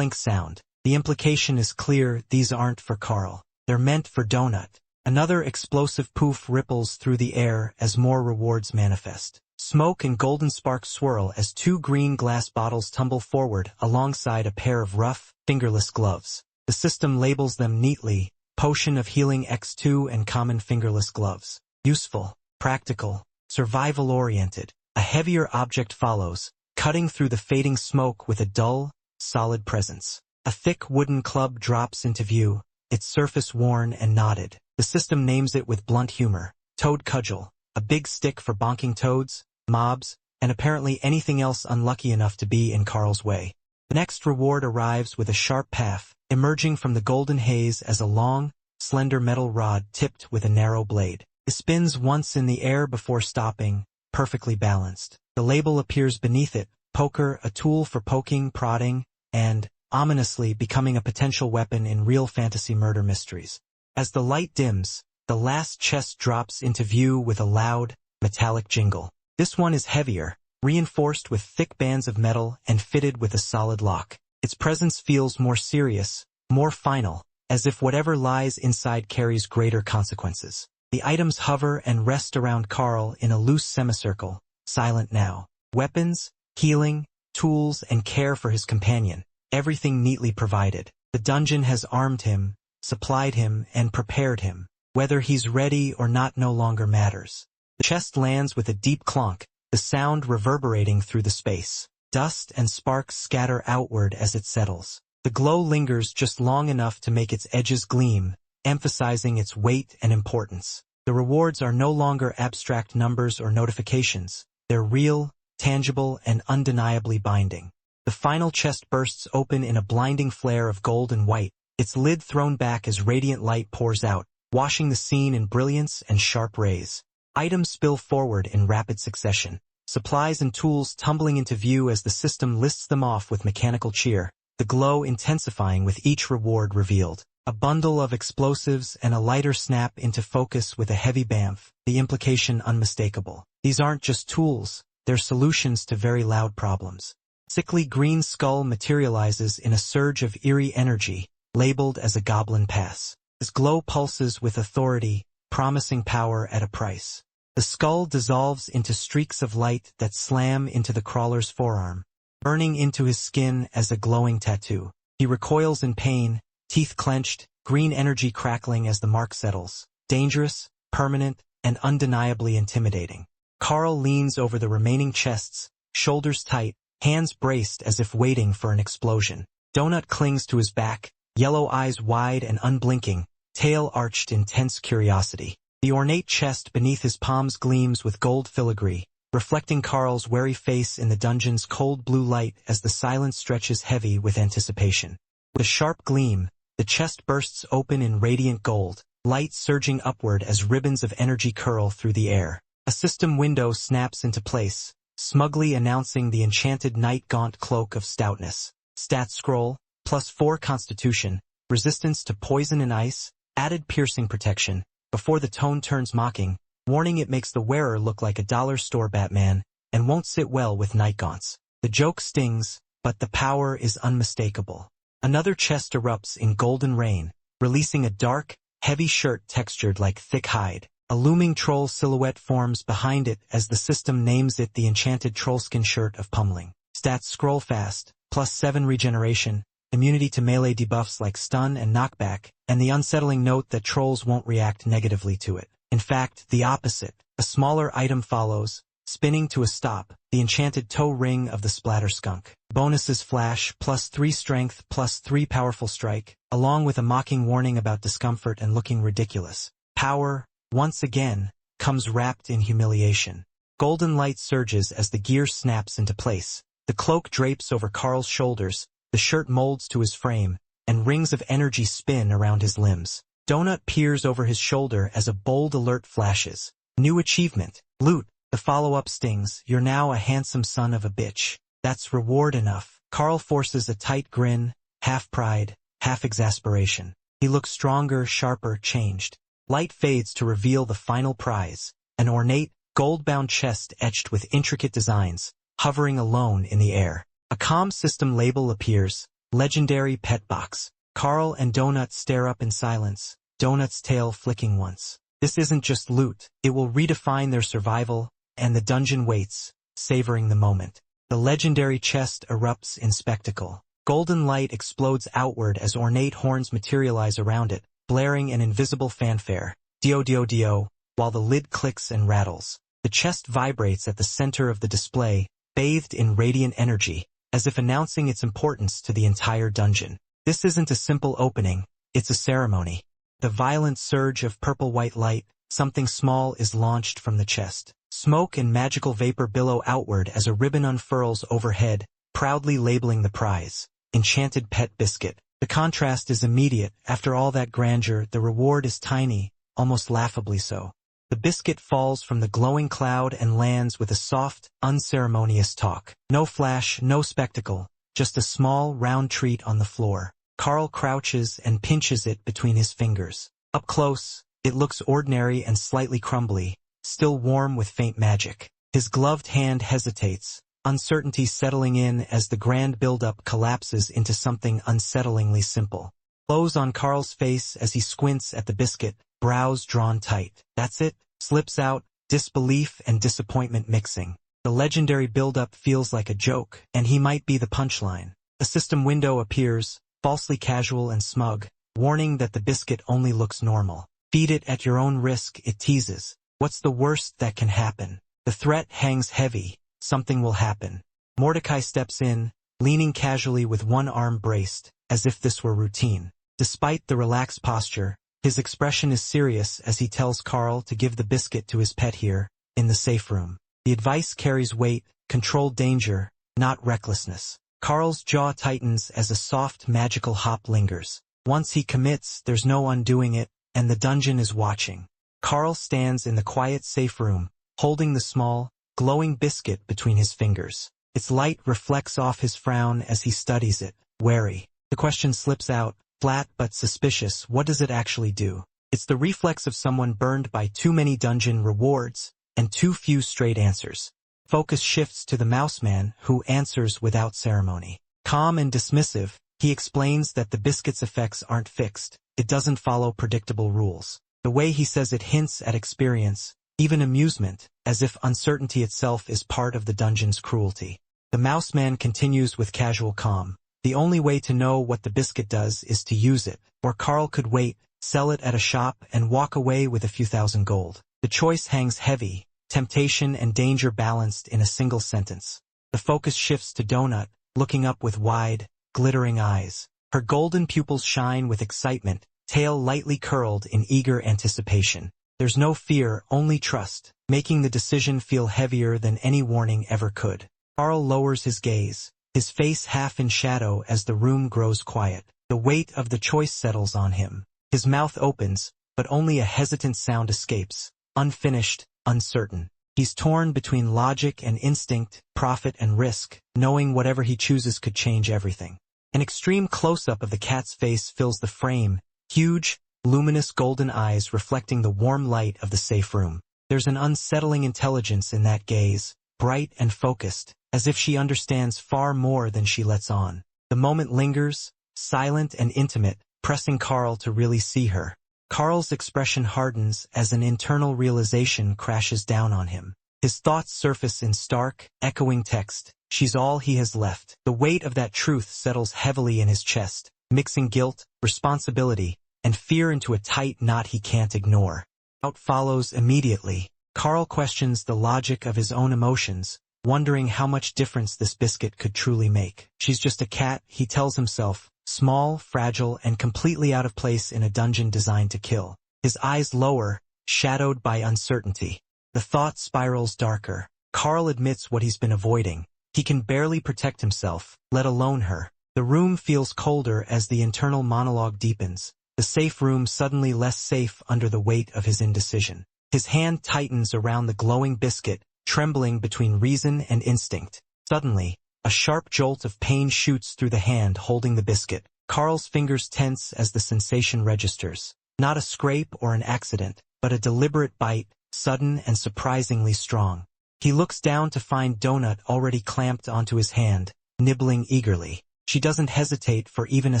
sound. The implication is clear: these aren't for Carl. They're meant for Donut. Another explosive poof ripples through the air as more rewards manifest. Smoke and golden sparks swirl as two green glass bottles tumble forward alongside a pair of rough, fingerless gloves. The system labels them neatly: Potion of Healing X2 and Common Fingerless Gloves. Useful, practical, survival-oriented. A heavier object follows, cutting through the fading smoke with a dull, solid presence. A thick wooden club drops into view, its surface worn and knotted. The system names it with blunt humor: Toad Cudgel, a big stick for bonking toads, mobs, and apparently anything else unlucky enough to be in Carl's way. The next reward arrives with a sharp path, emerging from the golden haze as a long, slender metal rod tipped with a narrow blade. It spins once in the air before stopping, perfectly balanced. The label appears beneath it: Poker, a tool for poking, prodding, and, ominously, becoming a potential weapon in real fantasy murder mysteries. As the light dims, the last chest drops into view with a loud, metallic jingle. This one is heavier, reinforced with thick bands of metal and fitted with a solid lock. Its presence feels more serious, more final, as if whatever lies inside carries greater consequences. The items hover and rest around Carl in a loose semicircle, silent now. Weapons, healing, tools, and care for his companion, everything neatly provided. The dungeon has armed him, supplied him, and prepared him. Whether he's ready or not no longer matters. The chest lands with a deep clonk, the sound reverberating through the space. Dust and sparks scatter outward as it settles. The glow lingers just long enough to make its edges gleam, emphasizing its weight and importance. The rewards are no longer abstract numbers or notifications. They're real, tangible, and undeniably binding. The final chest bursts open in a blinding flare of gold and white, its lid thrown back as radiant light pours out, washing the scene in brilliance and sharp rays. Items spill forward in rapid succession, supplies and tools tumbling into view as the system lists them off with mechanical cheer, the glow intensifying with each reward revealed. A bundle of explosives and a lighter snap into focus with a heavy bamf, the implication unmistakable. These aren't just tools, they're solutions to very loud problems. Sickly green skull materializes in a surge of eerie energy, labeled as a goblin pass. Its glow pulses with authority, promising power at a price. The skull dissolves into streaks of light that slam into the crawler's forearm, burning into his skin as a glowing tattoo. He recoils in pain, teeth clenched, green energy crackling as the mark settles. Dangerous, permanent, and undeniably intimidating. Carl leans over the remaining chests, shoulders tight, hands braced as if waiting for an explosion. Donut clings to his back, yellow eyes wide and unblinking, tail arched in tense curiosity. The ornate chest beneath his palms gleams with gold filigree, reflecting Carl's wary face in the dungeon's cold blue light as the silence stretches heavy with anticipation. With a sharp gleam, the chest bursts open in radiant gold, light surging upward as ribbons of energy curl through the air. A system window snaps into place, smugly announcing the enchanted night gaunt cloak of stoutness. Stat scroll, +4 constitution, resistance to poison and ice, added piercing protection. Before the tone turns mocking, warning it makes the wearer look like a dollar store Batman, and won't sit well with night gaunts. The joke stings, but the power is unmistakable. Another chest erupts in golden rain, releasing a dark, heavy shirt textured like thick hide. A looming troll silhouette forms behind it as the system names it the enchanted trollskin shirt of pummeling. Stats scroll fast, +7 regeneration, immunity to melee debuffs like stun and knockback, and the unsettling note that trolls won't react negatively to it. In fact, the opposite. A smaller item follows, spinning to a stop, the enchanted toe ring of the splatter skunk. Bonuses flash, +3 strength, +3 powerful strike, along with a mocking warning about discomfort and looking ridiculous. Power, once again, comes wrapped in humiliation. Golden light surges as the gear snaps into place. The cloak drapes over Carl's shoulders, the shirt molds to his frame, and rings of energy spin around his limbs. Donut peers over his shoulder as a bold alert flashes. New achievement. Loot. The follow-up stings. You're now a handsome son of a bitch. That's reward enough. Carl forces a tight grin, half pride, half exasperation. He looks stronger, sharper, changed. Light fades to reveal the final prize, an ornate, gold-bound chest etched with intricate designs, hovering alone in the air. A comm system label appears, legendary pet box. Carl and Donut stare up in silence, Donut's tail flicking once. This isn't just loot, it will redefine their survival, and the dungeon waits, savoring the moment. The legendary chest erupts in spectacle. Golden light explodes outward as ornate horns materialize around it, blaring an invisible fanfare, dio dio dio, while the lid clicks and rattles. The chest vibrates at the center of the display, bathed in radiant energy, as if announcing its importance to the entire dungeon. This isn't a simple opening, it's a ceremony. The violent surge of purple-white light, something small is launched from the chest. Smoke and magical vapor billow outward as a ribbon unfurls overhead, proudly labeling the prize. Enchanted pet biscuit. The contrast is immediate. After all that grandeur, the reward is tiny, almost laughably so. The biscuit falls from the glowing cloud and lands with a soft, unceremonious talk. No flash, no spectacle, just a small, round treat on the floor. Carl crouches and pinches it between his fingers. Up close, it looks ordinary and slightly crumbly, still warm with faint magic. His gloved hand hesitates, uncertainty settling in as the grand buildup collapses into something unsettlingly simple. Close on Carl's face as he squints at the biscuit, brows drawn tight. That's it, slips out, disbelief and disappointment mixing. The legendary buildup feels like a joke, and he might be the punchline. A system window appears, falsely casual and smug, warning that the biscuit only looks normal. Feed it at your own risk, it teases. What's the worst that can happen? The threat hangs heavy. Something will happen. Mordecai steps in, leaning casually with one arm braced, as if this were routine. Despite the relaxed posture, his expression is serious as he tells Carl to give the biscuit to his pet here, in the safe room. The advice carries weight, controlled danger, not recklessness. Carl's jaw tightens as a soft, magical hop lingers. Once he commits, there's no undoing it, and the dungeon is watching. Carl stands in the quiet safe room, holding the small, glowing biscuit between his fingers. Its light reflects off his frown as he studies it, wary. The question slips out, flat but suspicious. What does it actually do? It's the reflex of someone burned by too many dungeon rewards, and too few straight answers. Focus shifts to the mouseman, who answers without ceremony. Calm and dismissive, he explains that the biscuit's effects aren't fixed. It doesn't follow predictable rules. The way he says it hints at experience, even amusement, as if uncertainty itself is part of the dungeon's cruelty. The mouseman continues with casual calm. The only way to know what the biscuit does is to use it, or Carl could wait, sell it at a shop, and walk away with a few thousand gold. The choice hangs heavy, temptation and danger balanced in a single sentence. The focus shifts to Donut, looking up with wide, glittering eyes. Her golden pupils shine with excitement, tail lightly curled in eager anticipation. There's no fear, only trust, making the decision feel heavier than any warning ever could. Carl lowers his gaze, his face half in shadow as the room grows quiet. The weight of the choice settles on him. His mouth opens, but only a hesitant sound escapes, unfinished, uncertain. He's torn between logic and instinct, profit and risk, knowing whatever he chooses could change everything. An extreme close-up of the cat's face fills the frame, huge, luminous golden eyes reflecting the warm light of the safe room. There's an unsettling intelligence in that gaze, bright and focused, as if she understands far more than she lets on. The moment lingers, silent and intimate, pressing Carl to really see her. Carl's expression hardens as an internal realization crashes down on him. His thoughts surface in stark, echoing text. She's all he has left. The weight of that truth settles heavily in his chest, mixing guilt, responsibility, and fear into a tight knot he can't ignore. Doubt follows immediately. Carl questions the logic of his own emotions, wondering how much difference this biscuit could truly make. She's just a cat, he tells himself, small, fragile, and completely out of place in a dungeon designed to kill. His eyes lower, shadowed by uncertainty. The thought spirals darker. Carl admits what he's been avoiding. He can barely protect himself, let alone her. The room feels colder as the internal monologue deepens. The safe room suddenly less safe under the weight of his indecision. His hand tightens around the glowing biscuit, trembling between reason and instinct. Suddenly, a sharp jolt of pain shoots through the hand holding the biscuit. Carl's fingers tense as the sensation registers. Not a scrape or an accident, but a deliberate bite, sudden and surprisingly strong. He looks down to find Donut already clamped onto his hand, nibbling eagerly. She doesn't hesitate for even a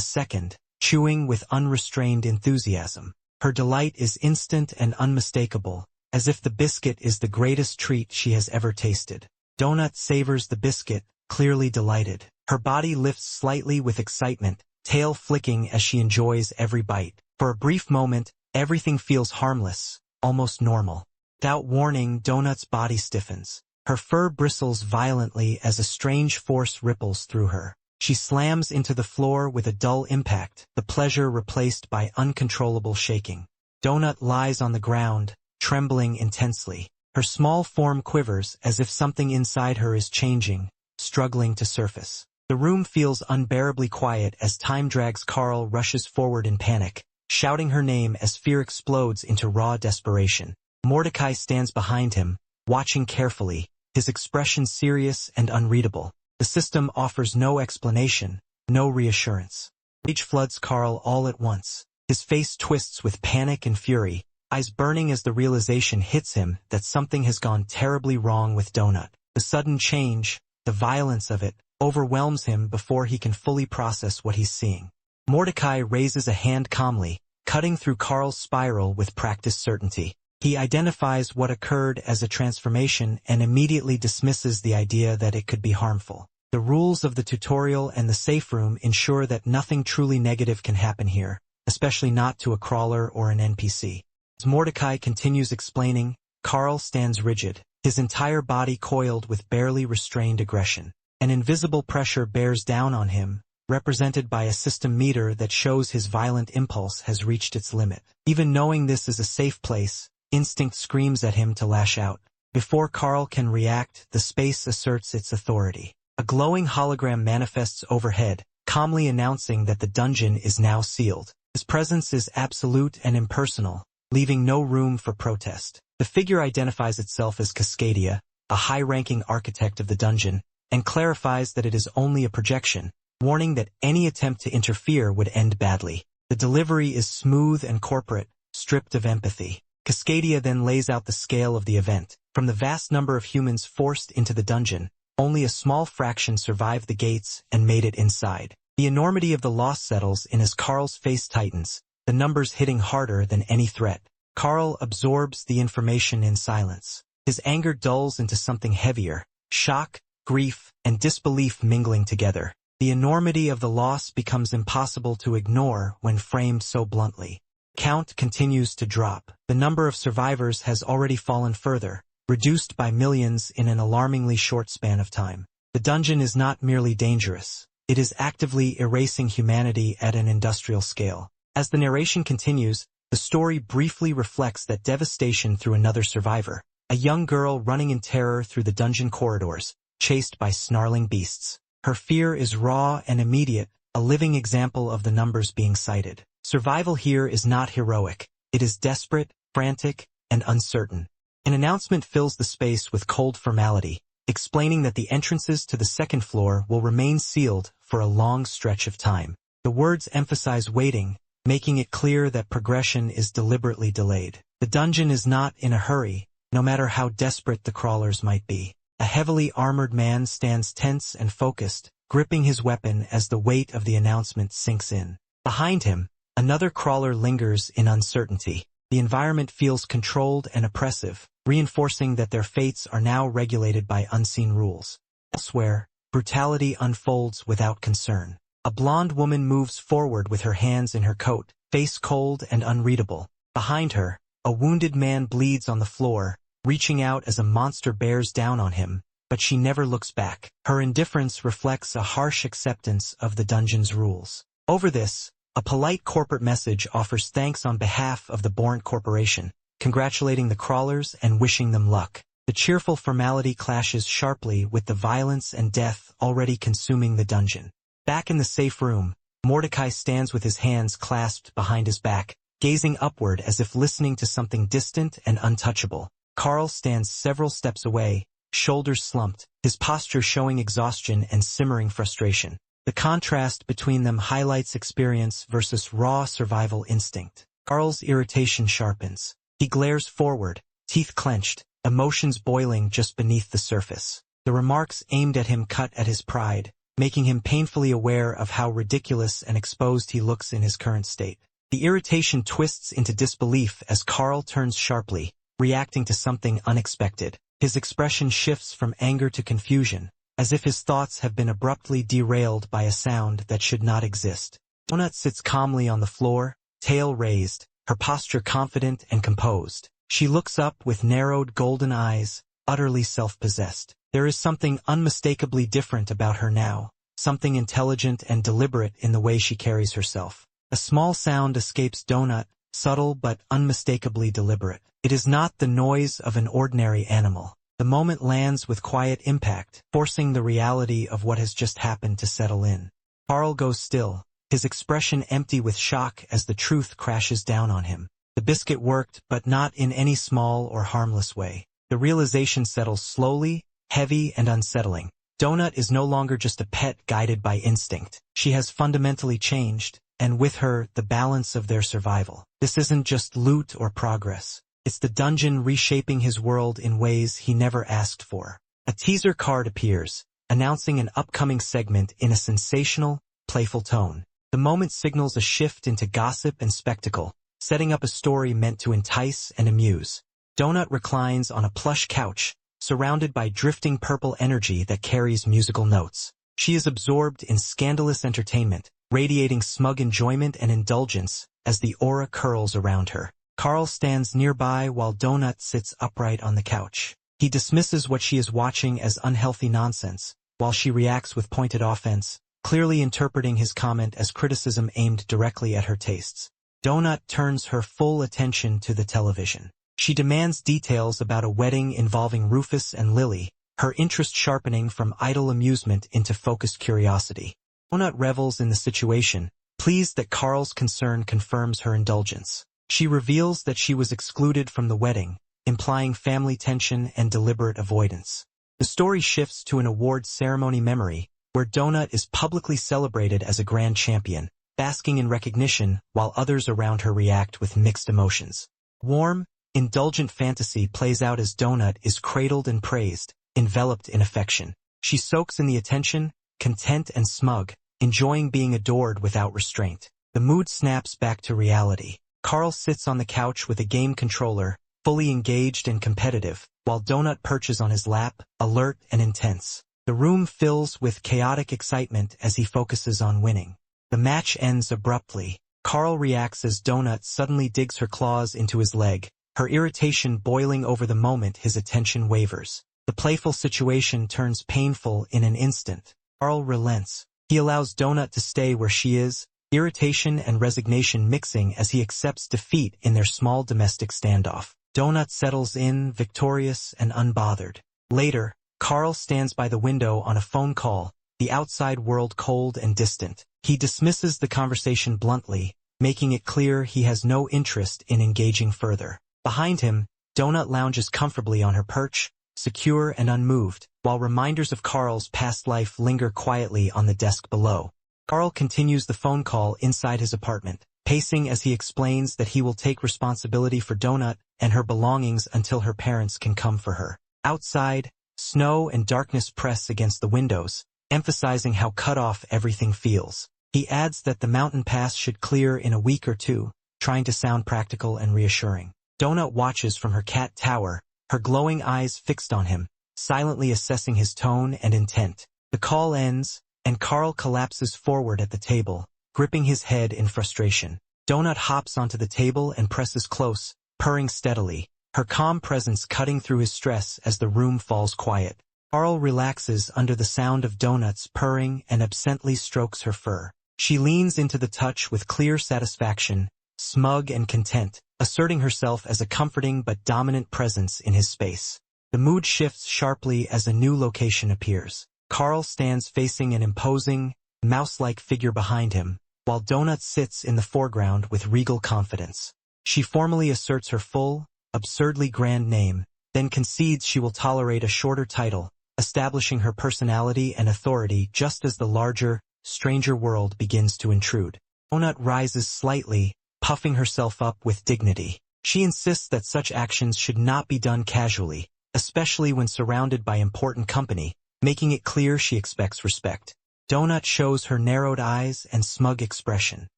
second, chewing with unrestrained enthusiasm. Her delight is instant and unmistakable, as if the biscuit is the greatest treat she has ever tasted. Donut savors the biscuit, clearly delighted. Her body lifts slightly with excitement, tail flicking as she enjoys every bite. For a brief moment, everything feels harmless, almost normal. Without warning, Donut's body stiffens. Her fur bristles violently as a strange force ripples through her. She slams into the floor with a dull impact, the pleasure replaced by uncontrollable shaking. Donut lies on the ground, trembling intensely. Her small form quivers as if something inside her is changing, struggling to surface. The room feels unbearably quiet as time drags. Carl rushes forward in panic, shouting her name as fear explodes into raw desperation. Mordecai stands behind him, watching carefully, his expression serious and unreadable. The system offers no explanation, no reassurance. Rage floods Carl all at once. His face twists with panic and fury, eyes burning as the realization hits him that something has gone terribly wrong with Donut. The sudden change, the violence of it, overwhelms him before he can fully process what he's seeing. Mordecai raises a hand calmly, cutting through Carl's spiral with practiced certainty. He identifies what occurred as a transformation and immediately dismisses the idea that it could be harmful. The rules of the tutorial and the safe room ensure that nothing truly negative can happen here, especially not to a crawler or an NPC. As Mordecai continues explaining, Carl stands rigid, his entire body coiled with barely restrained aggression. An invisible pressure bears down on him, represented by a system meter that shows his violent impulse has reached its limit. Even knowing this is a safe place, instinct screams at him to lash out. Before Carl can react, the space asserts its authority. A glowing hologram manifests overhead, calmly announcing that the dungeon is now sealed. His presence is absolute and impersonal, leaving no room for protest. The figure identifies itself as Cascadia, a high-ranking architect of the dungeon, and clarifies that it is only a projection, warning that any attempt to interfere would end badly. The delivery is smooth and corporate, stripped of empathy. Cascadia then lays out the scale of the event. From the vast number of humans forced into the dungeon, only a small fraction survived the gates and made it inside. The enormity of the loss settles in as Carl's face tightens, the numbers hitting harder than any threat. Carl absorbs the information in silence. His anger dulls into something heavier, shock, grief, and disbelief mingling together. The enormity of the loss becomes impossible to ignore when framed so bluntly. Count continues to drop. The number of survivors has already fallen further, reduced by millions in an alarmingly short span of time. The dungeon is not merely dangerous. It is actively erasing humanity at an industrial scale. As the narration continues, the story briefly reflects that devastation through another survivor, a young girl running in terror through the dungeon corridors, chased by snarling beasts. Her fear is raw and immediate, a living example of the numbers being cited. Survival here is not heroic. It is desperate, frantic, and uncertain. An announcement fills the space with cold formality, explaining that the entrances to the second floor will remain sealed for a long stretch of time. The words emphasize waiting, making it clear that progression is deliberately delayed. The dungeon is not in a hurry, no matter how desperate the crawlers might be. A heavily armored man stands tense and focused, gripping his weapon as the weight of the announcement sinks in. Behind him, another crawler lingers in uncertainty. The environment feels controlled and oppressive, reinforcing that their fates are now regulated by unseen rules. Elsewhere, brutality unfolds without concern. A blonde woman moves forward with her hands in her coat, face cold and unreadable. Behind her, a wounded man bleeds on the floor, reaching out as a monster bears down on him, but she never looks back. Her indifference reflects a harsh acceptance of the dungeon's rules. Over this, a polite corporate message offers thanks on behalf of the Born Corporation, congratulating the crawlers and wishing them luck. The cheerful formality clashes sharply with the violence and death already consuming the dungeon. Back in the safe room, Mordecai stands with his hands clasped behind his back, gazing upward as if listening to something distant and untouchable. Carl stands several steps away, shoulders slumped, his posture showing exhaustion and simmering frustration. The contrast between them highlights experience versus raw survival instinct. Carl's irritation sharpens. He glares forward, teeth clenched, emotions boiling just beneath the surface. The remarks aimed at him cut at his pride, making him painfully aware of how ridiculous and exposed he looks in his current state. The irritation twists into disbelief as Carl turns sharply, reacting to something unexpected. His expression shifts from anger to confusion, as if his thoughts have been abruptly derailed by a sound that should not exist. Donut sits calmly on the floor, tail raised, her posture confident and composed. She looks up with narrowed golden eyes, utterly self-possessed. There is something unmistakably different about her now, something intelligent and deliberate in the way she carries herself. A small sound escapes Donut, subtle but unmistakably deliberate. It is not the noise of an ordinary animal. The moment lands with quiet impact, forcing the reality of what has just happened to settle in. Carl goes still, his expression empty with shock as the truth crashes down on him. The biscuit worked, but not in any small or harmless way. The realization settles slowly, heavy and unsettling. Donut is no longer just a pet guided by instinct. She has fundamentally changed, and with her, the balance of their survival. This isn't just loot or progress. It's the dungeon reshaping his world in ways he never asked for. A teaser card appears, announcing an upcoming segment in a sensational, playful tone. The moment signals a shift into gossip and spectacle, setting up a story meant to entice and amuse. Donut reclines on a plush couch, surrounded by drifting purple energy that carries musical notes. She is absorbed in scandalous entertainment, radiating smug enjoyment and indulgence as the aura curls around her. Carl stands nearby while Donut sits upright on the couch. He dismisses what she is watching as unhealthy nonsense, while she reacts with pointed offense, clearly interpreting his comment as criticism aimed directly at her tastes. Donut turns her full attention to the television. She demands details about a wedding involving Rufus and Lily, her interest sharpening from idle amusement into focused curiosity. Donut revels in the situation, pleased that Carl's concern confirms her indulgence. She reveals that she was excluded from the wedding, implying family tension and deliberate avoidance. The story shifts to an awards ceremony memory, where Donut is publicly celebrated as a grand champion, basking in recognition while others around her react with mixed emotions. Warm, indulgent fantasy plays out as Donut is cradled and praised, enveloped in affection. She soaks in the attention, content and smug, enjoying being adored without restraint. The mood snaps back to reality. Carl sits on the couch with a game controller, fully engaged and competitive, while Donut perches on his lap, alert and intense. The room fills with chaotic excitement as he focuses on winning. The match ends abruptly. Carl reacts as Donut suddenly digs her claws into his leg, her irritation boiling over the moment his attention wavers. The playful situation turns painful in an instant. Carl relents. He allows Donut to stay where she is, irritation and resignation mixing as he accepts defeat in their small domestic standoff. Donut settles in, victorious and unbothered. Later, Carl stands by the window on a phone call, the outside world cold and distant. He dismisses the conversation bluntly, making it clear he has no interest in engaging further. Behind him, Donut lounges comfortably on her perch, secure and unmoved, while reminders of Carl's past life linger quietly on the desk below. Carl continues the phone call inside his apartment, pacing as he explains that he will take responsibility for Donut and her belongings until her parents can come for her. Outside, Snow and darkness press against the windows, emphasizing how cut off everything feels. He adds that the mountain pass should clear in a week or two, trying to sound practical and reassuring. Donut watches from her cat tower, her glowing eyes fixed on him, silently assessing his tone and intent. The call ends, and Carl collapses forward at the table, gripping his head in frustration. Donut hops onto the table and presses close, purring steadily, her calm presence cutting through his stress as the room falls quiet. Carl relaxes under the sound of Donut's purring and absently strokes her fur. She leans into the touch with clear satisfaction, smug and content, asserting herself as a comforting but dominant presence in his space. The mood shifts sharply as a new location appears. Carl stands facing an imposing, mouse-like figure behind him, while Donut sits in the foreground with regal confidence. She formally asserts her full, absurdly grand name, then concedes she will tolerate a shorter title, establishing her personality and authority just as the larger, stranger world begins to intrude. Donut rises slightly, puffing herself up with dignity. She insists that such actions should not be done casually, especially when surrounded by important company, making it clear she expects respect. Donut shows her narrowed eyes and smug expression.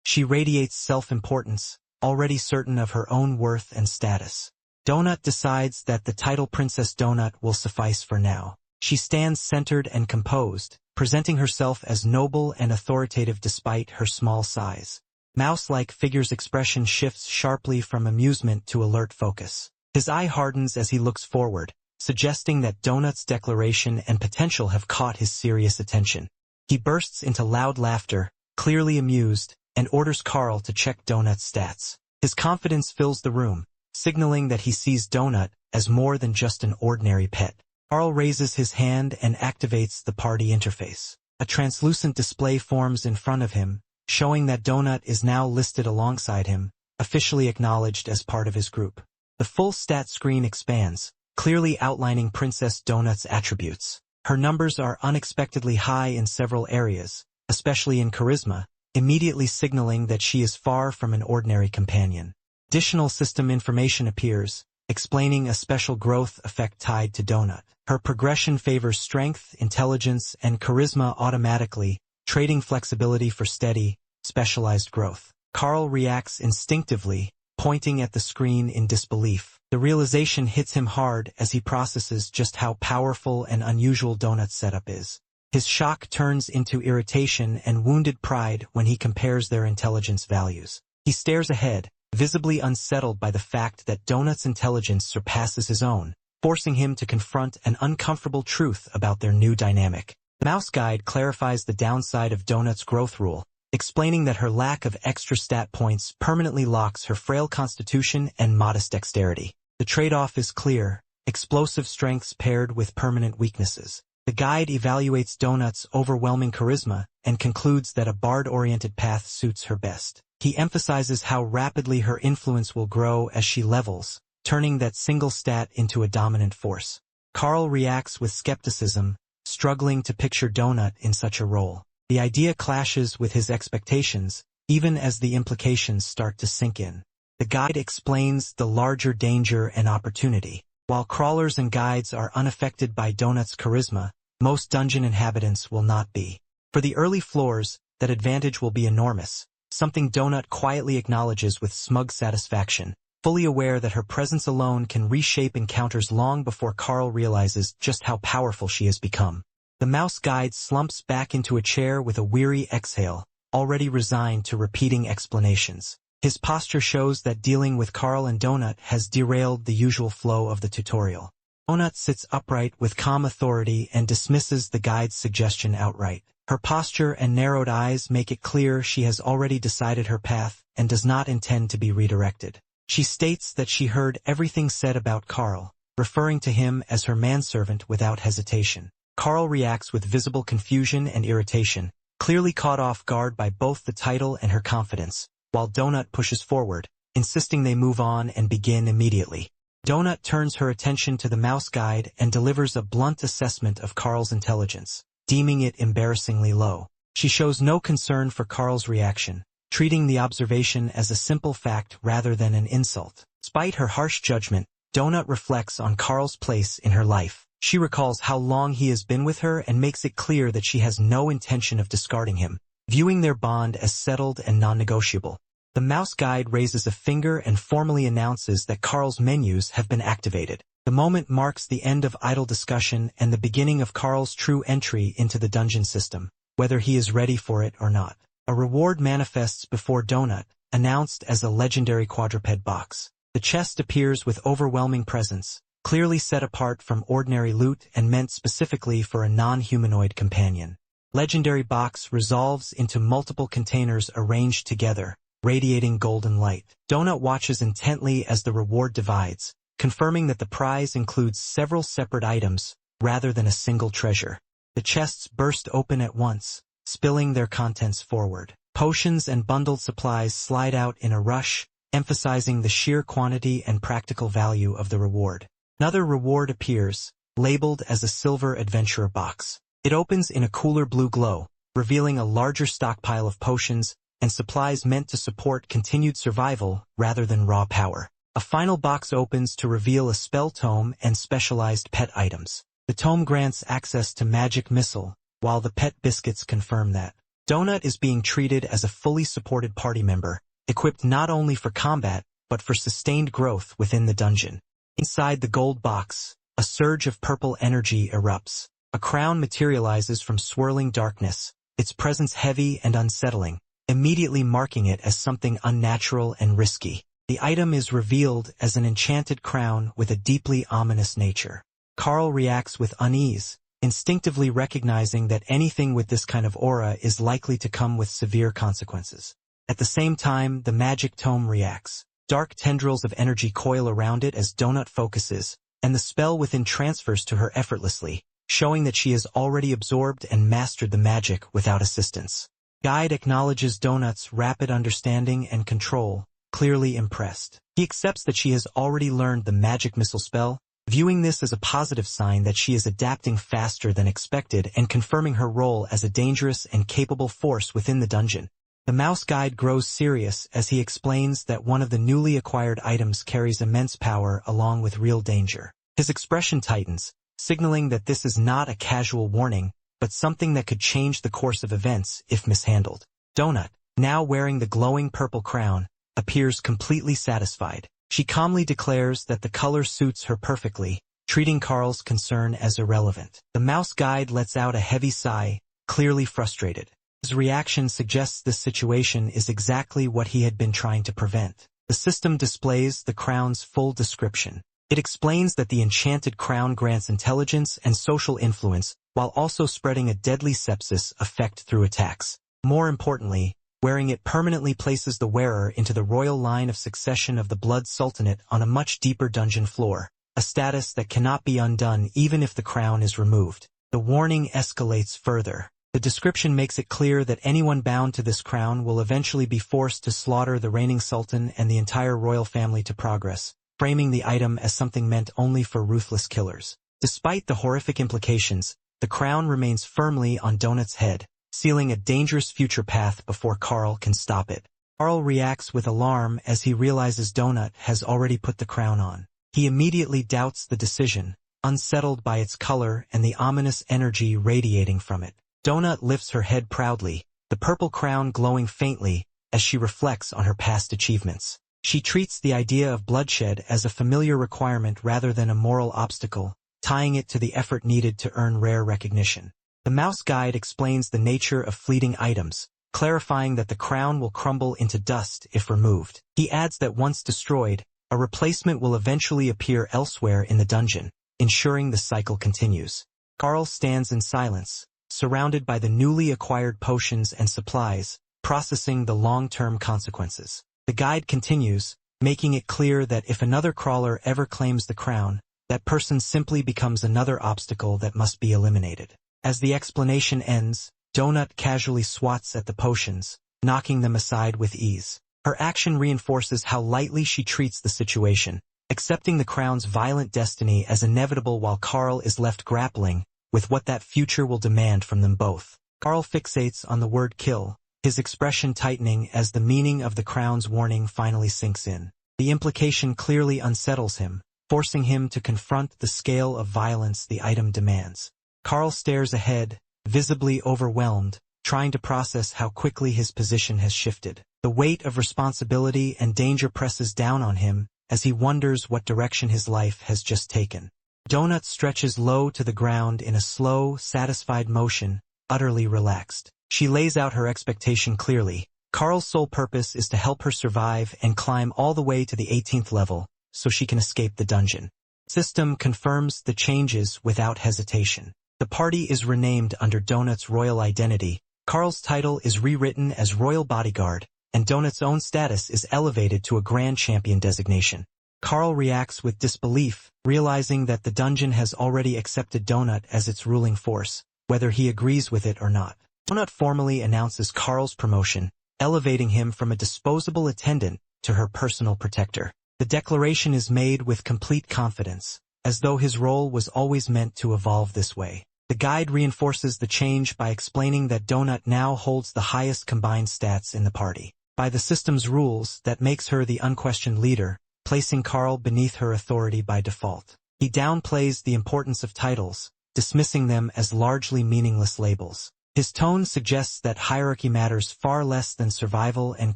She radiates self-importance, already certain of her own worth and status. Donut decides that the title Princess Donut will suffice for now. She stands centered and composed, presenting herself as noble and authoritative despite her small size. Mouse-like figure's expression shifts sharply from amusement to alert focus. His eye hardens as he looks forward, suggesting that Donut's declaration and potential have caught his serious attention. He bursts into loud laughter, clearly amused, and orders Carl to check Donut's stats. His confidence fills the room, signaling that he sees Donut as more than just an ordinary pet. Carl raises his hand and activates the party interface. A translucent display forms in front of him, showing that Donut is now listed alongside him, officially acknowledged as part of his group. The full stat screen expands, clearly outlining Princess Donut's attributes. Her numbers are unexpectedly high in several areas, especially in charisma, immediately signaling that she is far from an ordinary companion. Additional system information appears, explaining a special growth effect tied to Donut. Her progression favors strength, intelligence, and charisma automatically, trading flexibility for steady, specialized growth. Carl reacts instinctively, pointing at the screen in disbelief. The realization hits him hard as he processes just how powerful and unusual Donut's setup is. His shock turns into irritation and wounded pride when he compares their intelligence values. He stares ahead, visibly unsettled by the fact that Donut's intelligence surpasses his own, forcing him to confront an uncomfortable truth about their new dynamic. The mouse guide clarifies the downside of Donut's growth rule, explaining that her lack of extra stat points permanently locks her frail constitution and modest dexterity. The trade-off is clear: explosive strengths paired with permanent weaknesses. The guide evaluates Donut's overwhelming charisma and concludes that a bard-oriented path suits her best. He emphasizes how rapidly her influence will grow as she levels, turning that single stat into a dominant force. Carl reacts with skepticism, struggling to picture Donut in such a role. The idea clashes with his expectations, even as the implications start to sink in. The guide explains the larger danger and opportunity. While crawlers and guides are unaffected by Donut's charisma, most dungeon inhabitants will not be. For the early floors, that advantage will be enormous, something Donut quietly acknowledges with smug satisfaction, fully aware that her presence alone can reshape encounters long before Carl realizes just how powerful she has become. The mouse guide slumps back into a chair with a weary exhale, already resigned to repeating explanations. His posture shows that dealing with Carl and Donut has derailed the usual flow of the tutorial. Donut sits upright with calm authority and dismisses the guide's suggestion outright. Her posture and narrowed eyes make it clear she has already decided her path and does not intend to be redirected. She states that she heard everything said about Carl, referring to him as her manservant without hesitation. Carl reacts with visible confusion and irritation, clearly caught off guard by both the title and her confidence, while Donut pushes forward, insisting they move on and begin immediately. Donut turns her attention to the mouse guide and delivers a blunt assessment of Carl's intelligence, deeming it embarrassingly low. She shows no concern for Carl's reaction, treating the observation as a simple fact rather than an insult. Despite her harsh judgment, Donut reflects on Carl's place in her life. She recalls how long he has been with her and makes it clear that she has no intention of discarding him, viewing their bond as settled and non-negotiable. The mouse guide raises a finger and formally announces that Carl's menus have been activated. The moment marks the end of idle discussion and the beginning of Carl's true entry into the dungeon system, whether he is ready for it or not. A reward manifests before Donut, announced as a legendary quadruped box. The chest appears with overwhelming presence, clearly set apart from ordinary loot and meant specifically for a non-humanoid companion. Legendary box resolves into multiple containers arranged together, radiating golden light. Donut watches intently as the reward divides, confirming that the prize includes several separate items, rather than a single treasure. The chests burst open at once, spilling their contents forward. Potions and bundled supplies slide out in a rush, emphasizing the sheer quantity and practical value of the reward. Another reward appears, labeled as a silver adventurer box. It opens in a cooler blue glow, revealing a larger stockpile of potions and supplies meant to support continued survival rather than raw power. A final box opens to reveal a spell tome and specialized pet items. The tome grants access to magic missile, while the pet biscuits confirm that Donut is being treated as a fully supported party member, equipped not only for combat, but for sustained growth within the dungeon. Inside the gold box, a surge of purple energy erupts. A crown materializes from swirling darkness, its presence heavy and unsettling, immediately marking it as something unnatural and risky. The item is revealed as an enchanted crown with a deeply ominous nature. Carl reacts with unease, instinctively recognizing that anything with this kind of aura is likely to come with severe consequences. At the same time, the magic tome reacts. Dark tendrils of energy coil around it as Donut focuses, and the spell within transfers to her effortlessly, showing that she has already absorbed and mastered the magic without assistance. Guide acknowledges Donut's rapid understanding and control, clearly impressed. He accepts that she has already learned the magic missile spell, viewing this as a positive sign that she is adapting faster than expected and confirming her role as a dangerous and capable force within the dungeon. The mouse guide grows serious as he explains that one of the newly acquired items carries immense power along with real danger. His expression tightens, signaling that this is not a casual warning, but something that could change the course of events if mishandled. Donut, now wearing the glowing purple crown, appears completely satisfied. She calmly declares that the color suits her perfectly, treating Carl's concern as irrelevant. The mouse guide lets out a heavy sigh, clearly frustrated. His reaction suggests this situation is exactly what he had been trying to prevent. The system displays the crown's full description. It explains that the enchanted crown grants intelligence and social influence, while also spreading a deadly sepsis effect through attacks. More importantly, wearing it permanently places the wearer into the royal line of succession of the Blood Sultanate on a much deeper dungeon floor, a status that cannot be undone even if the crown is removed. The warning escalates further. The description makes it clear that anyone bound to this crown will eventually be forced to slaughter the reigning sultan and the entire royal family to progress, framing the item as something meant only for ruthless killers. Despite the horrific implications, the crown remains firmly on Donut's head, sealing a dangerous future path before Carl can stop it. Carl reacts with alarm as he realizes Donut has already put the crown on. He immediately doubts the decision, unsettled by its color and the ominous energy radiating from it. Donut lifts her head proudly, the purple crown glowing faintly as she reflects on her past achievements. She treats the idea of bloodshed as a familiar requirement rather than a moral obstacle, tying it to the effort needed to earn rare recognition. The mouse guide explains the nature of fleeting items, clarifying that the crown will crumble into dust if removed. He adds that once destroyed, a replacement will eventually appear elsewhere in the dungeon, ensuring the cycle continues. Carl stands in silence, surrounded by the newly acquired potions and supplies, processing the long-term consequences. The guide continues, making it clear that if another crawler ever claims the crown, that person simply becomes another obstacle that must be eliminated. As the explanation ends, Donut casually swats at the potions, knocking them aside with ease. Her action reinforces how lightly she treats the situation, accepting the crown's violent destiny as inevitable while Carl is left grappling with what that future will demand from them both. Carl fixates on the word kill, his expression tightening as the meaning of the crown's warning finally sinks in. The implication clearly unsettles him, forcing him to confront the scale of violence the item demands. Carl stares ahead, visibly overwhelmed, trying to process how quickly his position has shifted. The weight of responsibility and danger presses down on him as he wonders what direction his life has just taken. Donut stretches low to the ground in a slow, satisfied motion, utterly relaxed. She lays out her expectation clearly. Carl's sole purpose is to help her survive and climb all the way to the 18th level, so she can escape the dungeon. System confirms the changes without hesitation. The party is renamed under Donut's royal identity. Carl's title is rewritten as Royal Bodyguard, and Donut's own status is elevated to a Grand Champion designation. Carl reacts with disbelief, realizing that the dungeon has already accepted Donut as its ruling force, whether he agrees with it or not. Donut formally announces Carl's promotion, elevating him from a disposable attendant to her personal protector. The declaration is made with complete confidence, as though his role was always meant to evolve this way. The guide reinforces the change by explaining that Donut now holds the highest combined stats in the party. By the system's rules, that makes her the unquestioned leader, placing Carl beneath her authority by default. He downplays the importance of titles, dismissing them as largely meaningless labels. His tone suggests that hierarchy matters far less than survival and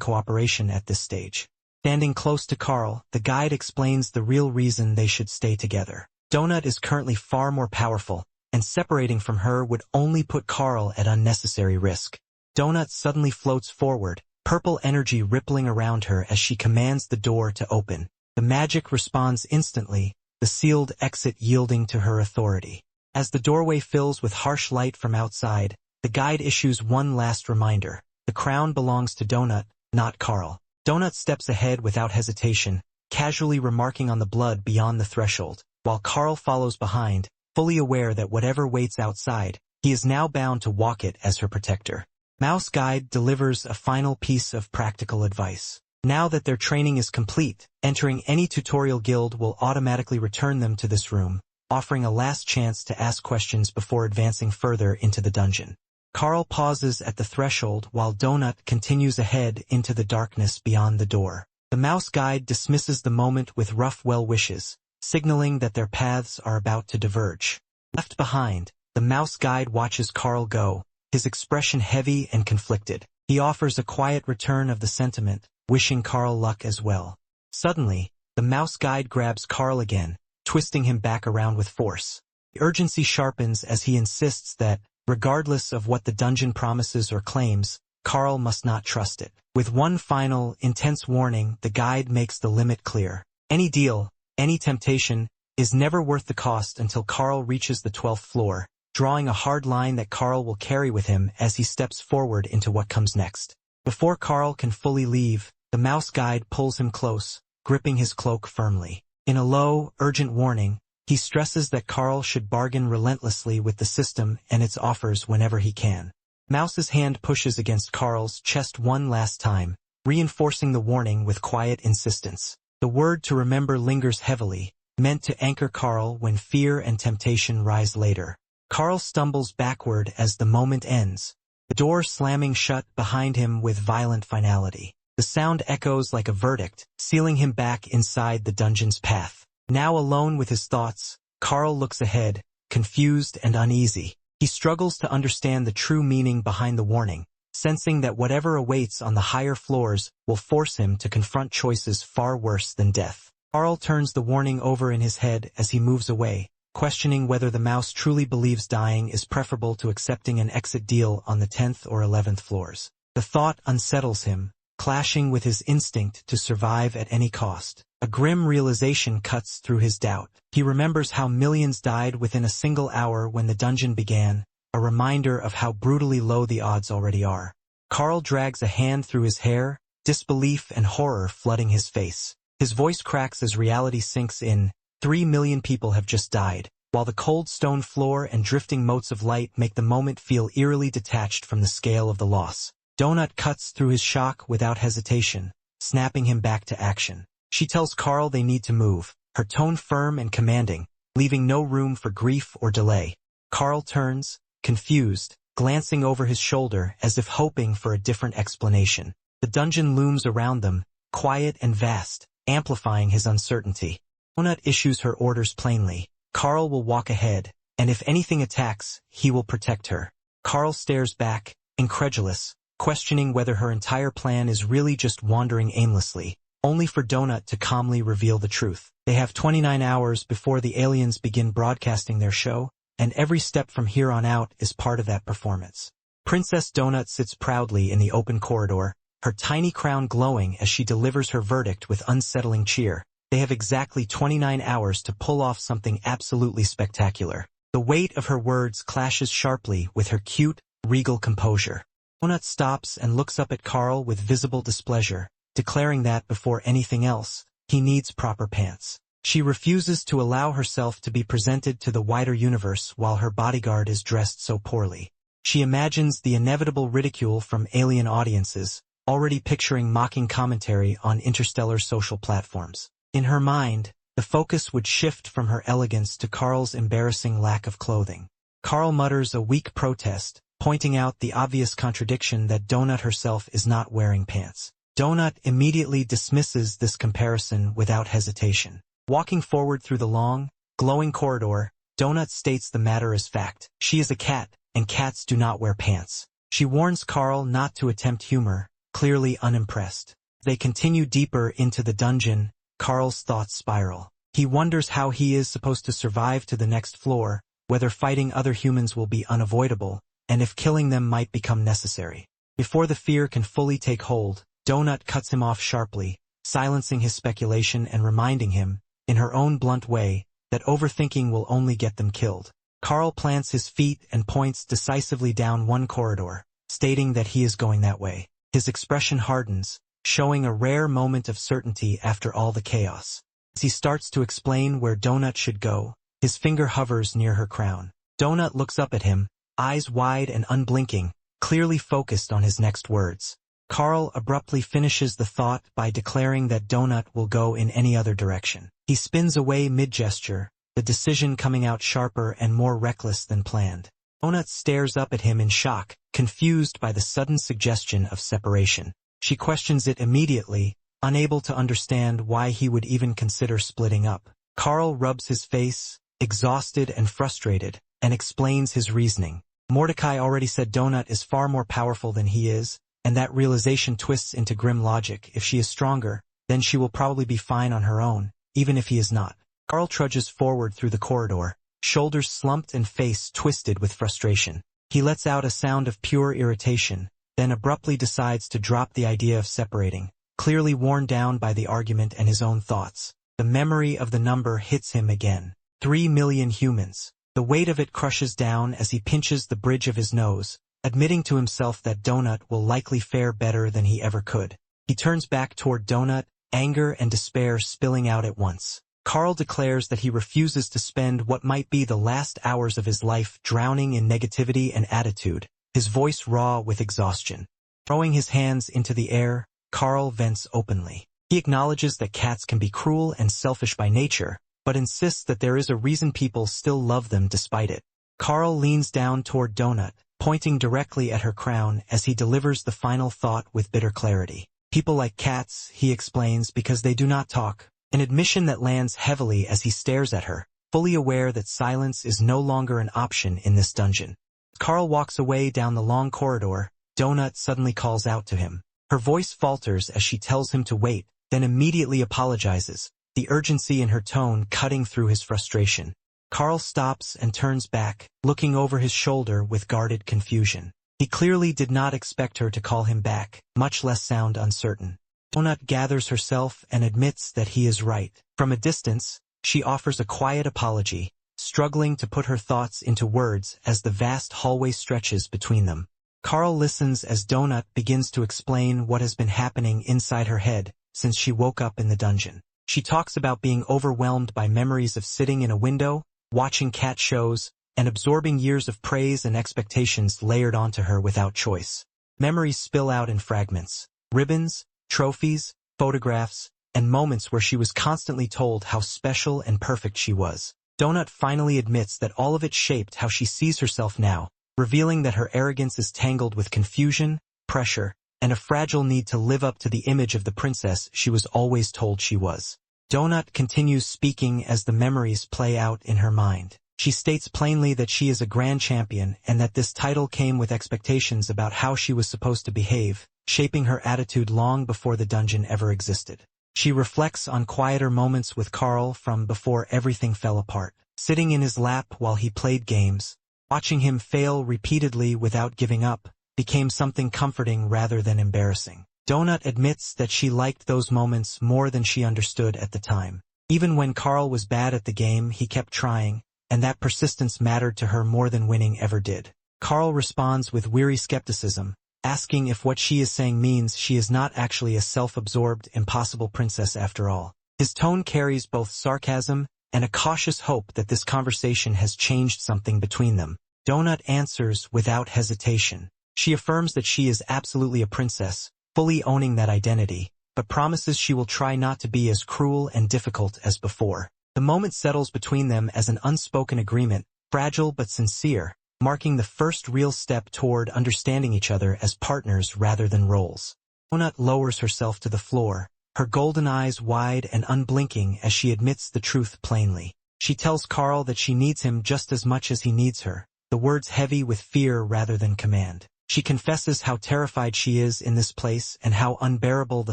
cooperation at this stage. Standing close to Carl, the guide explains the real reason they should stay together. Donut is currently far more powerful, and separating from her would only put Carl at unnecessary risk. Donut suddenly floats forward, purple energy rippling around her as she commands the door to open. The magic responds instantly, the sealed exit yielding to her authority. As the doorway fills with harsh light from outside, the guide issues one last reminder. The crown belongs to Donut, not Carl. Donut steps ahead without hesitation, casually remarking on the blood beyond the threshold, while Carl follows behind, fully aware that whatever waits outside, he is now bound to walk it as her protector. Mouse Guide delivers a final piece of practical advice. Now that their training is complete, entering any tutorial guild will automatically return them to this room, offering a last chance to ask questions before advancing further into the dungeon. Carl pauses at the threshold while Donut continues ahead into the darkness beyond the door. The Mouse Guide dismisses the moment with rough well wishes, signaling that their paths are about to diverge. Left behind, the Mouse Guide watches Carl go, his expression heavy and conflicted. He offers a quiet return of the sentiment, wishing Carl luck as well. Suddenly, the Mouse Guide grabs Carl again, twisting him back around with force. The urgency sharpens as he insists that, regardless of what the dungeon promises or claims, Carl must not trust it. With one final, intense warning, the guide makes the limit clear. Any deal, any temptation, is never worth the cost until Carl reaches the 12th floor, drawing a hard line that Carl will carry with him as he steps forward into what comes next. Before Carl can fully leave, the Mouse Guide pulls him close, gripping his cloak firmly. In a low, urgent warning, he stresses that Carl should bargain relentlessly with the system and its offers whenever he can. Mouse's hand pushes against Carl's chest one last time, reinforcing the warning with quiet insistence. The word to remember lingers heavily, meant to anchor Carl when fear and temptation rise later. Carl stumbles backward as the moment ends, the door slamming shut behind him with violent finality. The sound echoes like a verdict, sealing him back inside the dungeon's path. Now alone with his thoughts, Carl looks ahead, confused and uneasy. He struggles to understand the true meaning behind the warning, sensing that whatever awaits on the higher floors will force him to confront choices far worse than death. Carl turns the warning over in his head as he moves away, questioning whether the mouse truly believes dying is preferable to accepting an exit deal on the 10th or 11th floors. The thought unsettles him, clashing with his instinct to survive at any cost. A grim realization cuts through his doubt. He remembers how millions died within a single hour when the dungeon began, a reminder of how brutally low the odds already are. Carl drags a hand through his hair, disbelief and horror flooding his face. His voice cracks as reality sinks in. 3 million people have just died, while the cold stone floor and drifting motes of light make the moment feel eerily detached from the scale of the loss. Donut cuts through his shock without hesitation, snapping him back to action. She tells Carl they need to move, her tone firm and commanding, leaving no room for grief or delay. Carl turns, confused, glancing over his shoulder as if hoping for a different explanation. The dungeon looms around them, quiet and vast, amplifying his uncertainty. Donut issues her orders plainly. Carl will walk ahead, and if anything attacks, he will protect her. Carl stares back, incredulous, questioning whether her entire plan is really just wandering aimlessly, only for Donut to calmly reveal the truth. They have 29 hours before the aliens begin broadcasting their show, and every step from here on out is part of that performance. Princess Donut sits proudly in the open corridor, her tiny crown glowing as she delivers her verdict with unsettling cheer. They have exactly 29 hours to pull off something absolutely spectacular. The weight of her words clashes sharply with her cute, regal composure. Donut stops and looks up at Carl with visible displeasure, declaring that before anything else, he needs proper pants. She refuses to allow herself to be presented to the wider universe while her bodyguard is dressed so poorly. She imagines the inevitable ridicule from alien audiences, already picturing mocking commentary on interstellar social platforms. In her mind, the focus would shift from her elegance to Carl's embarrassing lack of clothing. Carl mutters a weak protest, pointing out the obvious contradiction that Donut herself is not wearing pants. Donut immediately dismisses this comparison without hesitation. Walking forward through the long, glowing corridor, Donut states the matter as fact. She is a cat, and cats do not wear pants. She warns Carl not to attempt humor, clearly unimpressed. They continue deeper into the dungeon. Carl's thoughts spiral. He wonders how he is supposed to survive to the next floor, whether fighting other humans will be unavoidable, and if killing them might become necessary. Before the fear can fully take hold, Donut cuts him off sharply, silencing his speculation and reminding him, in her own blunt way, that overthinking will only get them killed. Carl plants his feet and points decisively down one corridor, stating that he is going that way. His expression hardens, showing a rare moment of certainty after all the chaos. As he starts to explain where Donut should go, his finger hovers near her crown. Donut looks up at him, eyes wide and unblinking, clearly focused on his next words. Carl abruptly finishes the thought by declaring that Donut will go in any other direction. He spins away mid-gesture, the decision coming out sharper and more reckless than planned. Donut stares up at him in shock, confused by the sudden suggestion of separation. She questions it immediately, unable to understand why he would even consider splitting up. Carl rubs his face, exhausted and frustrated, and explains his reasoning. Mordecai already said Donut is far more powerful than he is, and that realization twists into grim logic. If she is stronger, then she will probably be fine on her own, even if he is not. Carl trudges forward through the corridor, shoulders slumped and face twisted with frustration. He lets out a sound of pure irritation, then abruptly decides to drop the idea of separating, clearly worn down by the argument and his own thoughts. The memory of the number hits him again. 3 million humans. The weight of it crushes down as he pinches the bridge of his nose, admitting to himself that Donut will likely fare better than he ever could. He turns back toward Donut, anger and despair spilling out at once. Carl declares that he refuses to spend what might be the last hours of his life drowning in negativity and attitude, his voice raw with exhaustion. Throwing his hands into the air, Carl vents openly. He acknowledges that cats can be cruel and selfish by nature, but insists that there is a reason people still love them despite it. Carl leans down toward Donut, pointing directly at her crown as he delivers the final thought with bitter clarity. People like cats, he explains, because they do not talk, an admission that lands heavily as he stares at her, fully aware that silence is no longer an option in this dungeon. Carl walks away down the long corridor. Donut suddenly calls out to him. Her voice falters as she tells him to wait, then immediately apologizes, the urgency in her tone cutting through his frustration. Carl stops and turns back, looking over his shoulder with guarded confusion. He clearly did not expect her to call him back, much less sound uncertain. Donut gathers herself and admits that he is right. From a distance, she offers a quiet apology, struggling to put her thoughts into words as the vast hallway stretches between them. Carl listens as Donut begins to explain what has been happening inside her head since she woke up in the dungeon. She talks about being overwhelmed by memories of sitting in a window, watching cat shows, and absorbing years of praise and expectations layered onto her without choice. Memories spill out in fragments, ribbons, trophies, photographs, and moments where she was constantly told how special and perfect she was. Donut finally admits that all of it shaped how she sees herself now, revealing that her arrogance is tangled with confusion, pressure, and a fragile need to live up to the image of the princess she was always told she was. Donut continues speaking as the memories play out in her mind. She states plainly that she is a grand champion and that this title came with expectations about how she was supposed to behave, shaping her attitude long before the dungeon ever existed. She reflects on quieter moments with Carl from before everything fell apart. Sitting in his lap while he played games, watching him fail repeatedly without giving up, became something comforting rather than embarrassing. Donut admits that she liked those moments more than she understood at the time. Even when Carl was bad at the game, he kept trying, and that persistence mattered to her more than winning ever did. Carl responds with weary skepticism, asking if what she is saying means she is not actually a self-absorbed, impossible princess after all. His tone carries both sarcasm and a cautious hope that this conversation has changed something between them. Donut answers without hesitation. She affirms that she is absolutely a princess, fully owning that identity, but promises she will try not to be as cruel and difficult as before. The moment settles between them as an unspoken agreement, fragile but sincere, marking the first real step toward understanding each other as partners rather than roles. Donut lowers herself to the floor, her golden eyes wide and unblinking as she admits the truth plainly. She tells Carl that she needs him just as much as he needs her, the words heavy with fear rather than command. She confesses how terrified she is in this place and how unbearable the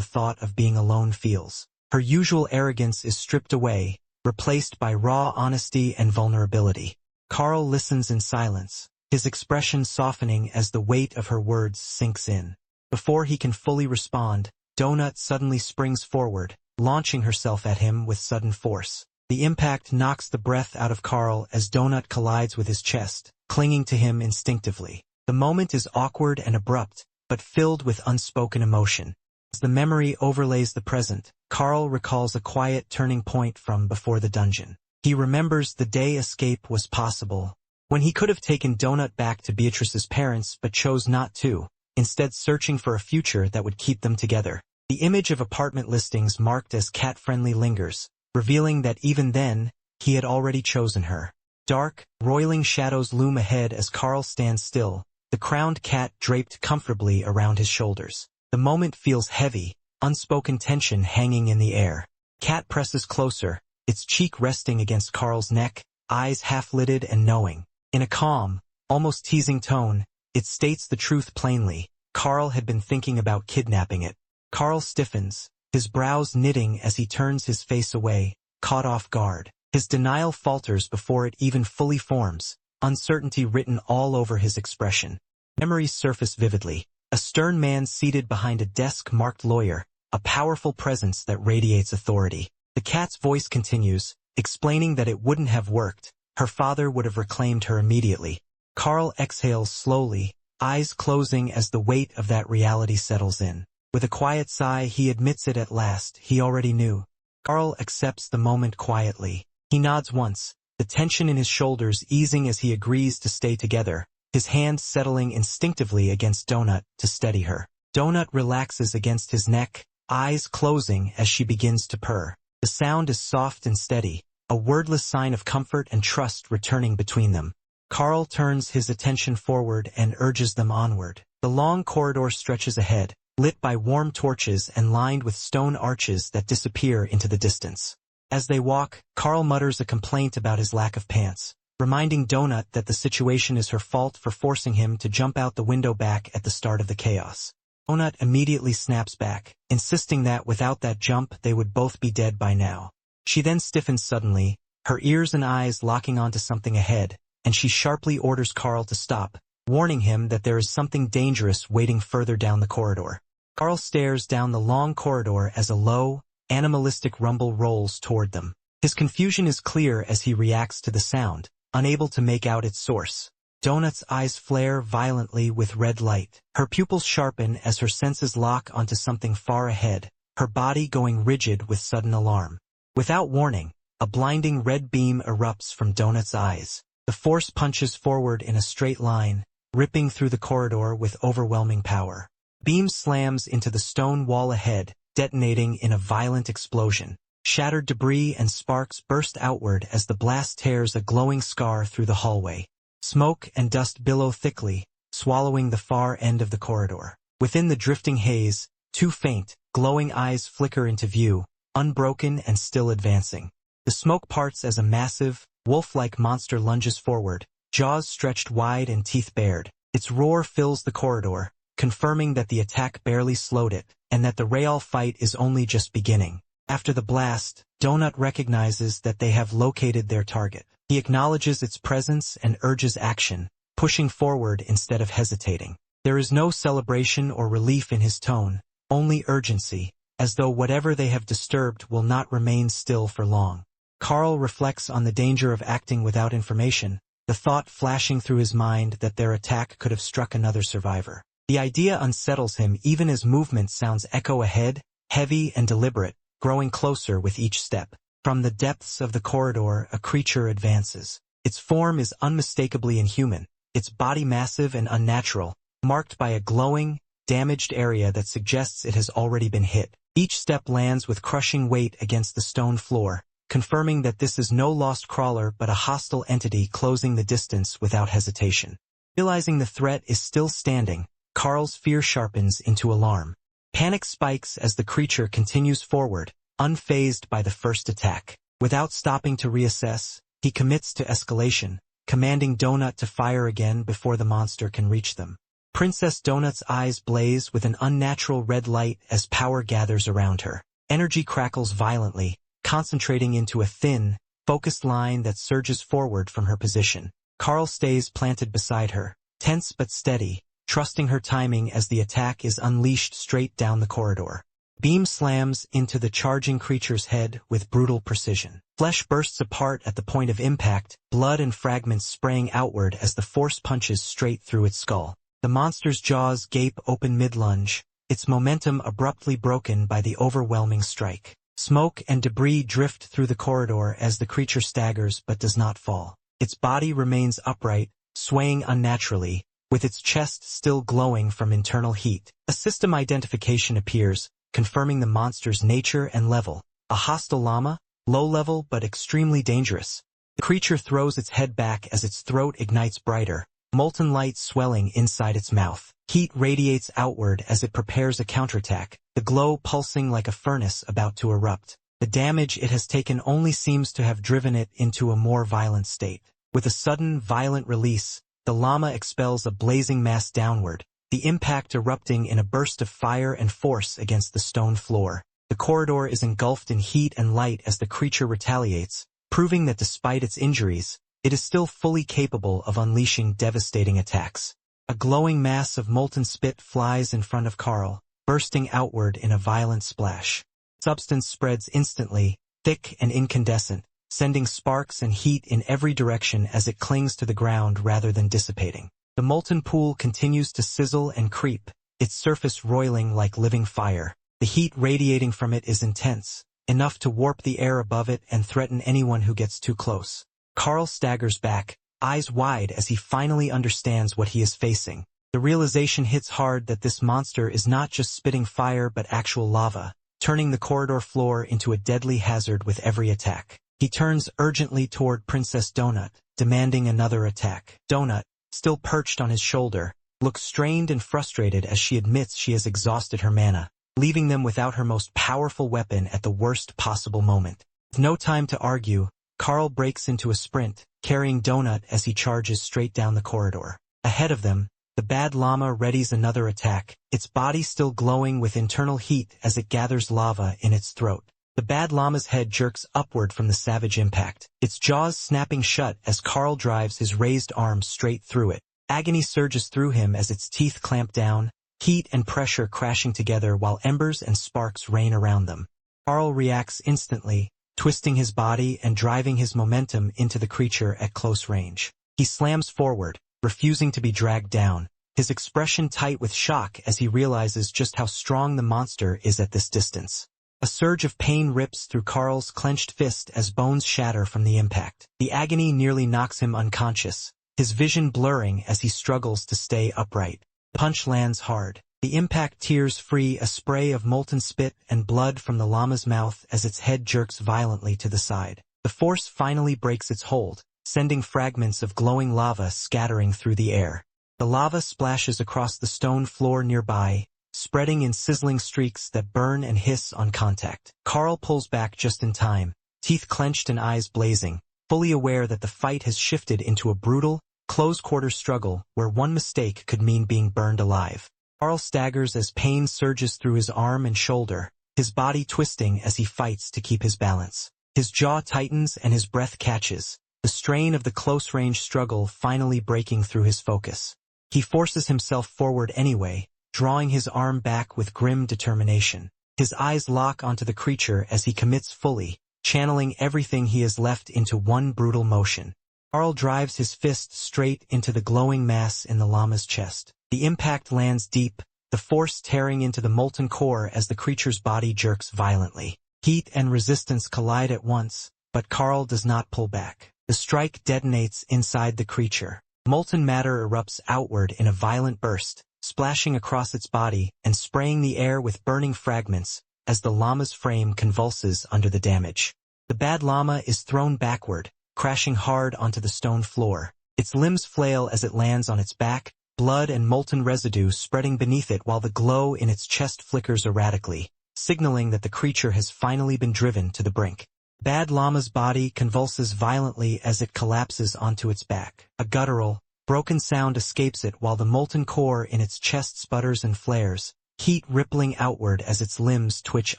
thought of being alone feels. Her usual arrogance is stripped away, replaced by raw honesty and vulnerability. Carl listens in silence, his expression softening as the weight of her words sinks in. Before he can fully respond, Donut suddenly springs forward, launching herself at him with sudden force. The impact knocks the breath out of Carl as Donut collides with his chest, clinging to him instinctively. The moment is awkward and abrupt, but filled with unspoken emotion. As the memory overlays the present, Carl recalls a quiet turning point from before the dungeon. He remembers the day escape was possible, when he could have taken Donut back to Beatrice's parents but chose not to, instead searching for a future that would keep them together. The image of apartment listings marked as cat-friendly lingers, revealing that even then, he had already chosen her. Dark, roiling shadows loom ahead as Carl stands still, the crowned cat draped comfortably around his shoulders. The moment feels heavy, unspoken tension hanging in the air. Cat presses closer, its cheek resting against Carl's neck, eyes half-lidded and knowing. In a calm, almost teasing tone, it states the truth plainly. Carl had been thinking about kidnapping it. Carl stiffens, his brows knitting as he turns his face away, caught off guard. His denial falters before it even fully forms, uncertainty written all over his expression. Memories surface vividly. A stern man seated behind a desk marked lawyer, a powerful presence that radiates authority. The cat's voice continues, explaining that it wouldn't have worked. Her father would have reclaimed her immediately. Carl exhales slowly, eyes closing as the weight of that reality settles in. With a quiet sigh, he admits it at last. He already knew. Carl accepts the moment quietly. He nods once, the tension in his shoulders easing as he agrees to stay together, his hand settling instinctively against Donut to steady her. Donut relaxes against his neck, eyes closing as she begins to purr. The sound is soft and steady, a wordless sign of comfort and trust returning between them. Carl turns his attention forward and urges them onward. The long corridor stretches ahead, lit by warm torches and lined with stone arches that disappear into the distance. As they walk, Carl mutters a complaint about his lack of pants, reminding Donut that the situation is her fault for forcing him to jump out the window back at the start of the chaos. Donut immediately snaps back, insisting that without that jump they would both be dead by now. She then stiffens suddenly, her ears and eyes locking onto something ahead, and she sharply orders Carl to stop, warning him that there is something dangerous waiting further down the corridor. Carl stares down the long corridor as a low, animalistic rumble rolls toward them. His confusion is clear as he reacts to the sound, unable to make out its source. Donut's eyes flare violently with red light. Her pupils sharpen as her senses lock onto something far ahead, her body going rigid with sudden alarm. Without warning, a blinding red beam erupts from Donut's eyes. The force punches forward in a straight line, ripping through the corridor with overwhelming power. Beam slams into the stone wall ahead, detonating in a violent explosion. Shattered debris and sparks burst outward as the blast tears a glowing scar through the hallway. Smoke and dust billow thickly, swallowing the far end of the corridor. Within the drifting haze, two faint, glowing eyes flicker into view, unbroken and still advancing. The smoke parts as a massive, wolf-like monster lunges forward, jaws stretched wide and teeth bared. Its roar fills the corridor, confirming that the attack barely slowed it, and that the real fight is only just beginning. After the blast, Donut recognizes that they have located their target. He acknowledges its presence and urges action, pushing forward instead of hesitating. There is no celebration or relief in his tone, only urgency, as though whatever they have disturbed will not remain still for long. Carl reflects on the danger of acting without information, the thought flashing through his mind that their attack could have struck another survivor. The idea unsettles him even as movement sounds echo ahead, heavy and deliberate, growing closer with each step. From the depths of the corridor, a creature advances. Its form is unmistakably inhuman, its body massive and unnatural, marked by a glowing, damaged area that suggests it has already been hit. Each step lands with crushing weight against the stone floor, confirming that this is no lost crawler but a hostile entity closing the distance without hesitation. Realizing the threat is still standing, Carl's fear sharpens into alarm. Panic spikes as the creature continues forward, unfazed by the first attack. Without stopping to reassess, he commits to escalation, commanding Donut to fire again before the monster can reach them. Princess Donut's eyes blaze with an unnatural red light as power gathers around her. Energy crackles violently, concentrating into a thin, focused line that surges forward from her position. Carl stays planted beside her, tense but steady, trusting her timing as the attack is unleashed straight down the corridor. Beam slams into the charging creature's head with brutal precision. Flesh bursts apart at the point of impact, blood and fragments spraying outward as the force punches straight through its skull. The monster's jaws gape open mid-lunge, its momentum abruptly broken by the overwhelming strike. Smoke and debris drift through the corridor as the creature staggers but does not fall. Its body remains upright, swaying unnaturally, with its chest still glowing from internal heat. A system identification appears, confirming the monster's nature and level. A hostile llama, low-level but extremely dangerous. The creature throws its head back as its throat ignites brighter, molten light swelling inside its mouth. Heat radiates outward as it prepares a counterattack, the glow pulsing like a furnace about to erupt. The damage it has taken only seems to have driven it into a more violent state. With a sudden, violent release, the llama expels a blazing mass downward, the impact erupting in a burst of fire and force against the stone floor. The corridor is engulfed in heat and light as the creature retaliates, proving that despite its injuries, it is still fully capable of unleashing devastating attacks. A glowing mass of molten spit flies in front of Carl, bursting outward in a violent splash. Substance spreads instantly, thick and incandescent, sending sparks and heat in every direction as it clings to the ground rather than dissipating. The molten pool continues to sizzle and creep, its surface roiling like living fire. The heat radiating from it is intense, enough to warp the air above it and threaten anyone who gets too close. Carl staggers back, eyes wide as he finally understands what he is facing. The realization hits hard that this monster is not just spitting fire but actual lava, turning the corridor floor into a deadly hazard with every attack. He turns urgently toward Princess Donut, demanding another attack. Donut, still perched on his shoulder, looks strained and frustrated as she admits she has exhausted her mana, leaving them without her most powerful weapon at the worst possible moment. With no time to argue, Carl breaks into a sprint, carrying Donut as he charges straight down the corridor. Ahead of them, the bad llama readies another attack, its body still glowing with internal heat as it gathers lava in its throat. The bad llama's head jerks upward from the savage impact, its jaws snapping shut as Carl drives his raised arm straight through it. Agony surges through him as its teeth clamp down, heat and pressure crashing together while embers and sparks rain around them. Carl reacts instantly, twisting his body and driving his momentum into the creature at close range. He slams forward, refusing to be dragged down, his expression tight with shock as he realizes just how strong the monster is at this distance. A surge of pain rips through Carl's clenched fist as bones shatter from the impact. The agony nearly knocks him unconscious, his vision blurring as he struggles to stay upright. The punch lands hard. The impact tears free a spray of molten spit and blood from the llama's mouth as its head jerks violently to the side. The force finally breaks its hold, sending fragments of glowing lava scattering through the air. The lava splashes across the stone floor nearby, spreading in sizzling streaks that burn and hiss on contact. Carl pulls back just in time, teeth clenched and eyes blazing, fully aware that the fight has shifted into a brutal, close-quarters struggle where one mistake could mean being burned alive. Carl staggers as pain surges through his arm and shoulder, his body twisting as he fights to keep his balance. His jaw tightens and his breath catches, the strain of the close-range struggle finally breaking through his focus. He forces himself forward anyway, drawing his arm back with grim determination. His eyes lock onto the creature as he commits fully, channeling everything he has left into one brutal motion. Carl drives his fist straight into the glowing mass in the llama's chest. The impact lands deep, the force tearing into the molten core as the creature's body jerks violently. Heat and resistance collide at once, but Carl does not pull back. The strike detonates inside the creature. Molten matter erupts outward in a violent burst, splashing across its body and spraying the air with burning fragments as the llama's frame convulses under the damage. The bad llama is thrown backward, crashing hard onto the stone floor. Its limbs flail as it lands on its back, blood and molten residue spreading beneath it while the glow in its chest flickers erratically, signaling that the creature has finally been driven to the brink. Bad llama's body convulses violently as it collapses onto its back. A guttural, broken sound escapes it while the molten core in its chest sputters and flares, heat rippling outward as its limbs twitch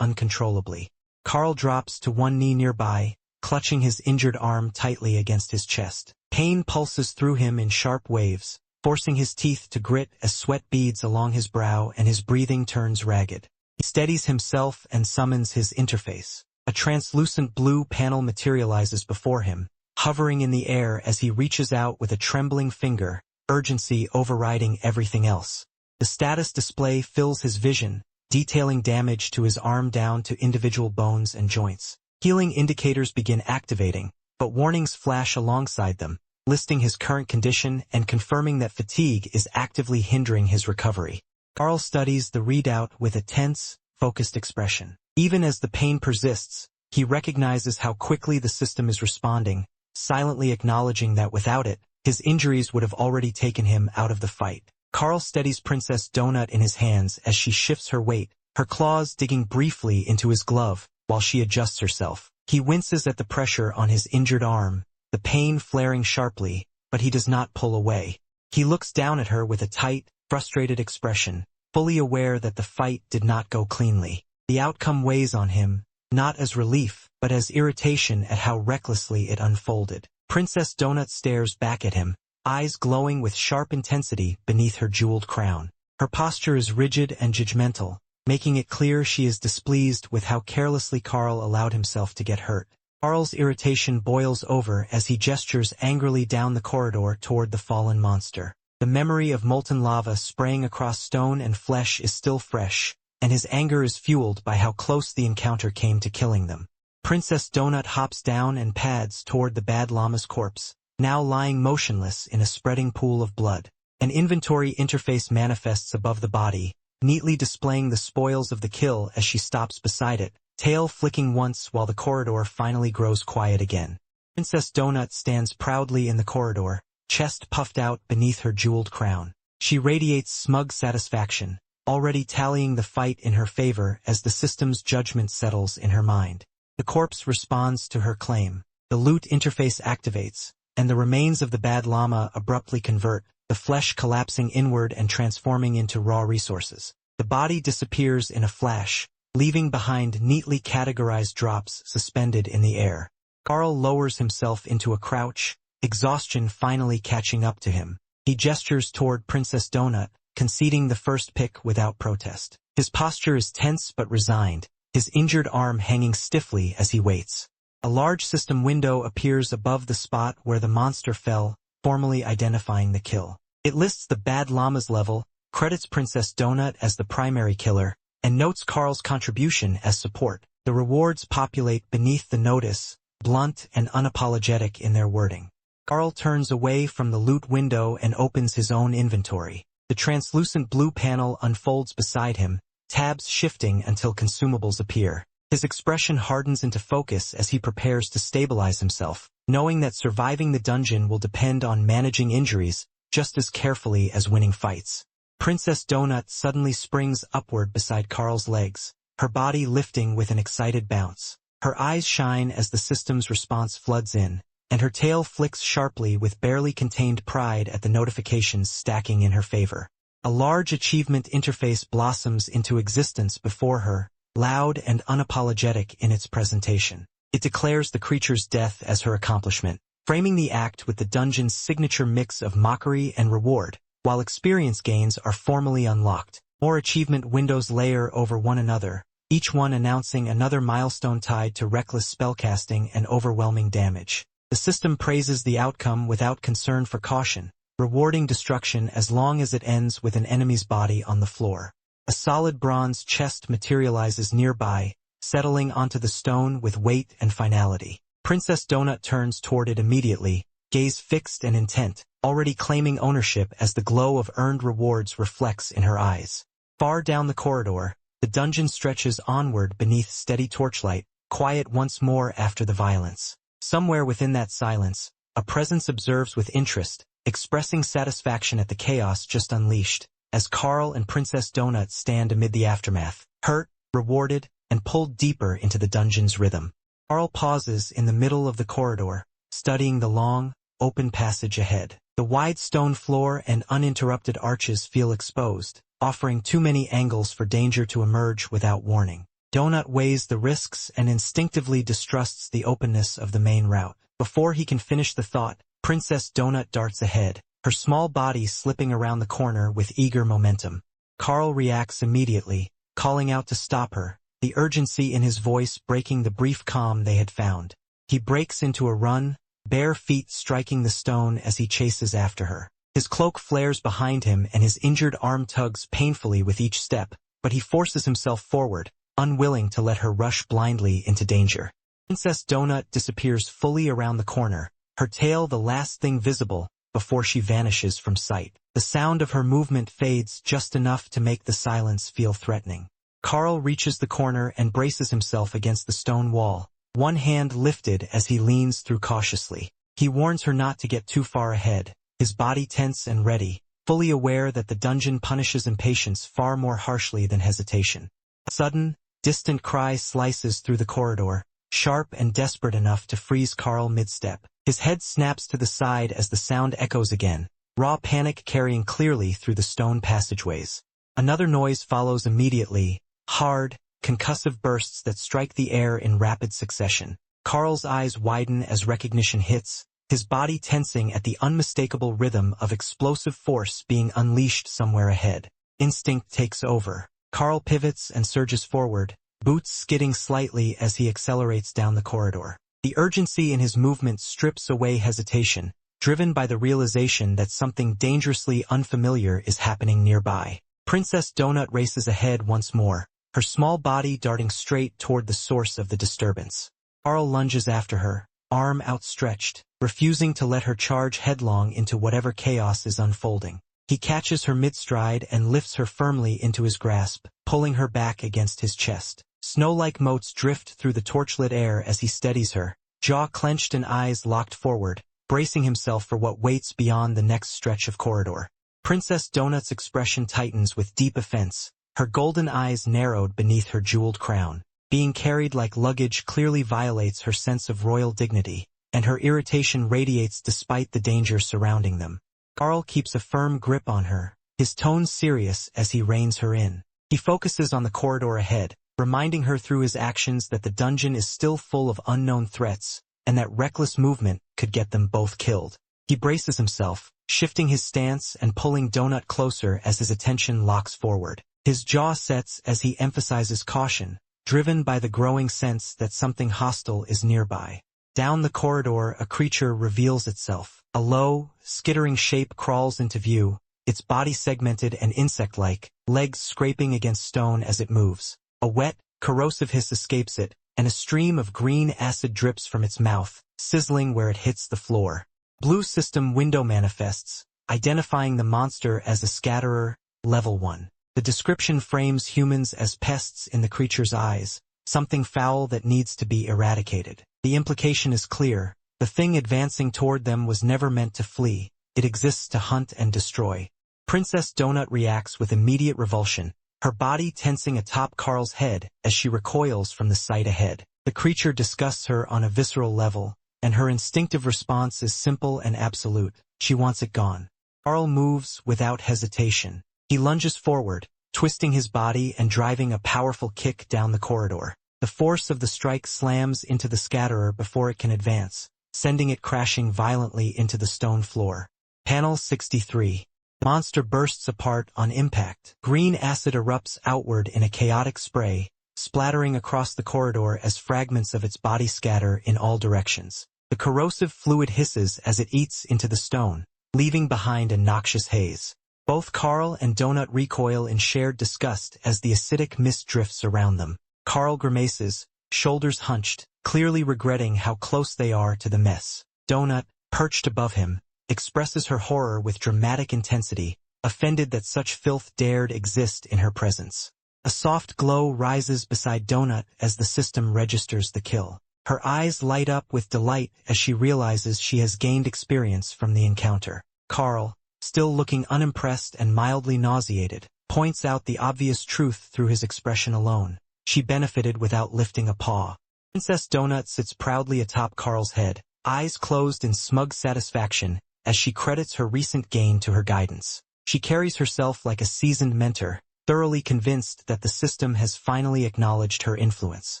uncontrollably. Carl drops to one knee nearby, clutching his injured arm tightly against his chest. Pain pulses through him in sharp waves, forcing his teeth to grit as sweat beads along his brow and his breathing turns ragged. He steadies himself and summons his interface. A translucent blue panel materializes before him, hovering in the air as he reaches out with a trembling finger, urgency overriding everything else. The status display fills his vision, detailing damage to his arm down to individual bones and joints. Healing indicators begin activating, but warnings flash alongside them, listing his current condition and confirming that fatigue is actively hindering his recovery. Carl studies the readout with a tense, focused expression. Even as the pain persists, he recognizes how quickly the system is responding, silently acknowledging that without it, his injuries would have already taken him out of the fight. Carl steadies Princess Donut in his hands as she shifts her weight, her claws digging briefly into his glove while she adjusts herself. He winces at the pressure on his injured arm, the pain flaring sharply, but he does not pull away. He looks down at her with a tight, frustrated expression, fully aware that the fight did not go cleanly. The outcome weighs on him, not as relief, but as irritation at how recklessly it unfolded. Princess Donut stares back at him, eyes glowing with sharp intensity beneath her jeweled crown. Her posture is rigid and judgmental, making it clear she is displeased with how carelessly Carl allowed himself to get hurt. Carl's irritation boils over as he gestures angrily down the corridor toward the fallen monster. The memory of molten lava spraying across stone and flesh is still fresh, and his anger is fueled by how close the encounter came to killing them. Princess Donut hops down and pads toward the bad llama's corpse, now lying motionless in a spreading pool of blood. An inventory interface manifests above the body, neatly displaying the spoils of the kill as she stops beside it, tail flicking once while the corridor finally grows quiet again. Princess Donut stands proudly in the corridor, chest puffed out beneath her jeweled crown. She radiates smug satisfaction, already tallying the fight in her favor as the system's judgment settles in her mind. The corpse responds to her claim. The loot interface activates, and the remains of the bad llama abruptly convert, the flesh collapsing inward and transforming into raw resources. The body disappears in a flash, leaving behind neatly categorized drops suspended in the air. Carl lowers himself into a crouch, exhaustion finally catching up to him. He gestures toward Princess Donut, conceding the first pick without protest. His posture is tense but resigned, his injured arm hanging stiffly as he waits. A large system window appears above the spot where the monster fell, formally identifying the kill. It lists the bad llama's level, credits Princess Donut as the primary killer, and notes Carl's contribution as support. The rewards populate beneath the notice, blunt and unapologetic in their wording. Carl turns away from the loot window and opens his own inventory. The translucent blue panel unfolds beside him, tabs shifting until consumables appear. His expression hardens into focus as he prepares to stabilize himself, knowing that surviving the dungeon will depend on managing injuries just as carefully as winning fights. Princess Donut suddenly springs upward beside Carl's legs, her body lifting with an excited bounce. Her eyes shine as the system's response floods in, and her tail flicks sharply with barely contained pride at the notifications stacking in her favor. A large achievement interface blossoms into existence before her, loud and unapologetic in its presentation. It declares the creature's death as her accomplishment, framing the act with the dungeon's signature mix of mockery and reward. While experience gains are formally unlocked, more achievement windows layer over one another, each one announcing another milestone tied to reckless spellcasting and overwhelming damage. The system praises the outcome without concern for caution, rewarding destruction as long as it ends with an enemy's body on the floor. A solid bronze chest materializes nearby, settling onto the stone with weight and finality. Princess Donut turns toward it immediately, gaze fixed and intent, already claiming ownership as the glow of earned rewards reflects in her eyes. Far down the corridor, the dungeon stretches onward beneath steady torchlight, quiet once more after the violence. Somewhere within that silence, a presence observes with interest, expressing satisfaction at the chaos just unleashed, as Carl and Princess Donut stand amid the aftermath, hurt, rewarded, and pulled deeper into the dungeon's rhythm. Carl pauses in the middle of the corridor, studying the long, open passage ahead. The wide stone floor and uninterrupted arches feel exposed, offering too many angles for danger to emerge without warning. Donut weighs the risks and instinctively distrusts the openness of the main route. Before he can finish the thought, Princess Donut darts ahead, her small body slipping around the corner with eager momentum. Carl reacts immediately, calling out to stop her, the urgency in his voice breaking the brief calm they had found. He breaks into a run, bare feet striking the stone as he chases after her. His cloak flares behind him and his injured arm tugs painfully with each step, but he forces himself forward, unwilling to let her rush blindly into danger. Princess Donut disappears fully around the corner, her tail the last thing visible, before she vanishes from sight. The sound of her movement fades just enough to make the silence feel threatening. Carl reaches the corner and braces himself against the stone wall, one hand lifted as he leans through cautiously. He warns her not to get too far ahead, his body tense and ready, fully aware that the dungeon punishes impatience far more harshly than hesitation. A sudden, distant cry slices through the corridor, sharp and desperate enough to freeze Carl mid-step. His head snaps to the side as the sound echoes again, raw panic carrying clearly through the stone passageways. Another noise follows immediately, hard, concussive bursts that strike the air in rapid succession. Carl's eyes widen as recognition hits, his body tensing at the unmistakable rhythm of explosive force being unleashed somewhere ahead. Instinct takes over. Carl pivots and surges forward, boots skidding slightly as he accelerates down the corridor. The urgency in his movement strips away hesitation, driven by the realization that something dangerously unfamiliar is happening nearby. Princess Donut races ahead once more, her small body darting straight toward the source of the disturbance. Carl lunges after her, arm outstretched, refusing to let her charge headlong into whatever chaos is unfolding. He catches her mid-stride and lifts her firmly into his grasp, pulling her back against his chest. Snow-like motes drift through the torchlit air as he steadies her, jaw clenched and eyes locked forward, bracing himself for what waits beyond the next stretch of corridor. Princess Donut's expression tightens with deep offense, her golden eyes narrowed beneath her jeweled crown. Being carried like luggage clearly violates her sense of royal dignity, and her irritation radiates despite the danger surrounding them. Carl keeps a firm grip on her, his tone serious as he reins her in. He focuses on the corridor ahead, reminding her through his actions that the dungeon is still full of unknown threats, and that reckless movement could get them both killed. He braces himself, shifting his stance and pulling Donut closer as his attention locks forward. His jaw sets as he emphasizes caution, driven by the growing sense that something hostile is nearby. Down the corridor, a creature reveals itself. A low, skittering shape crawls into view, its body segmented and insect-like, legs scraping against stone as it moves. A wet, corrosive hiss escapes it, and a stream of green acid drips from its mouth, sizzling where it hits the floor. Blue system window manifests, identifying the monster as a scatterer, level 1. The description frames humans as pests in the creature's eyes, something foul that needs to be eradicated. The implication is clear. The thing advancing toward them was never meant to flee. It exists to hunt and destroy. Princess Donut reacts with immediate revulsion, her body tensing atop Carl's head as she recoils from the sight ahead. The creature disgusts her on a visceral level, and her instinctive response is simple and absolute. She wants it gone. Carl moves without hesitation. He lunges forward, twisting his body and driving a powerful kick down the corridor. The force of the strike slams into the scatterer before it can advance, sending it crashing violently into the stone floor. Panel 63. The monster bursts apart on impact. Green acid erupts outward in a chaotic spray, splattering across the corridor as fragments of its body scatter in all directions. The corrosive fluid hisses as it eats into the stone, leaving behind a noxious haze. Both Carl and Donut recoil in shared disgust as the acidic mist drifts around them. Carl grimaces, shoulders hunched, clearly regretting how close they are to the mess. Donut, perched above him, expresses her horror with dramatic intensity, offended that such filth dared exist in her presence. A soft glow rises beside Donut as the system registers the kill. Her eyes light up with delight as she realizes she has gained experience from the encounter. Carl, still looking unimpressed and mildly nauseated, points out the obvious truth through his expression alone. She benefited without lifting a paw. Princess Donut sits proudly atop Carl's head, eyes closed in smug satisfaction, as she credits her recent gain to her guidance. She carries herself like a seasoned mentor, thoroughly convinced that the system has finally acknowledged her influence.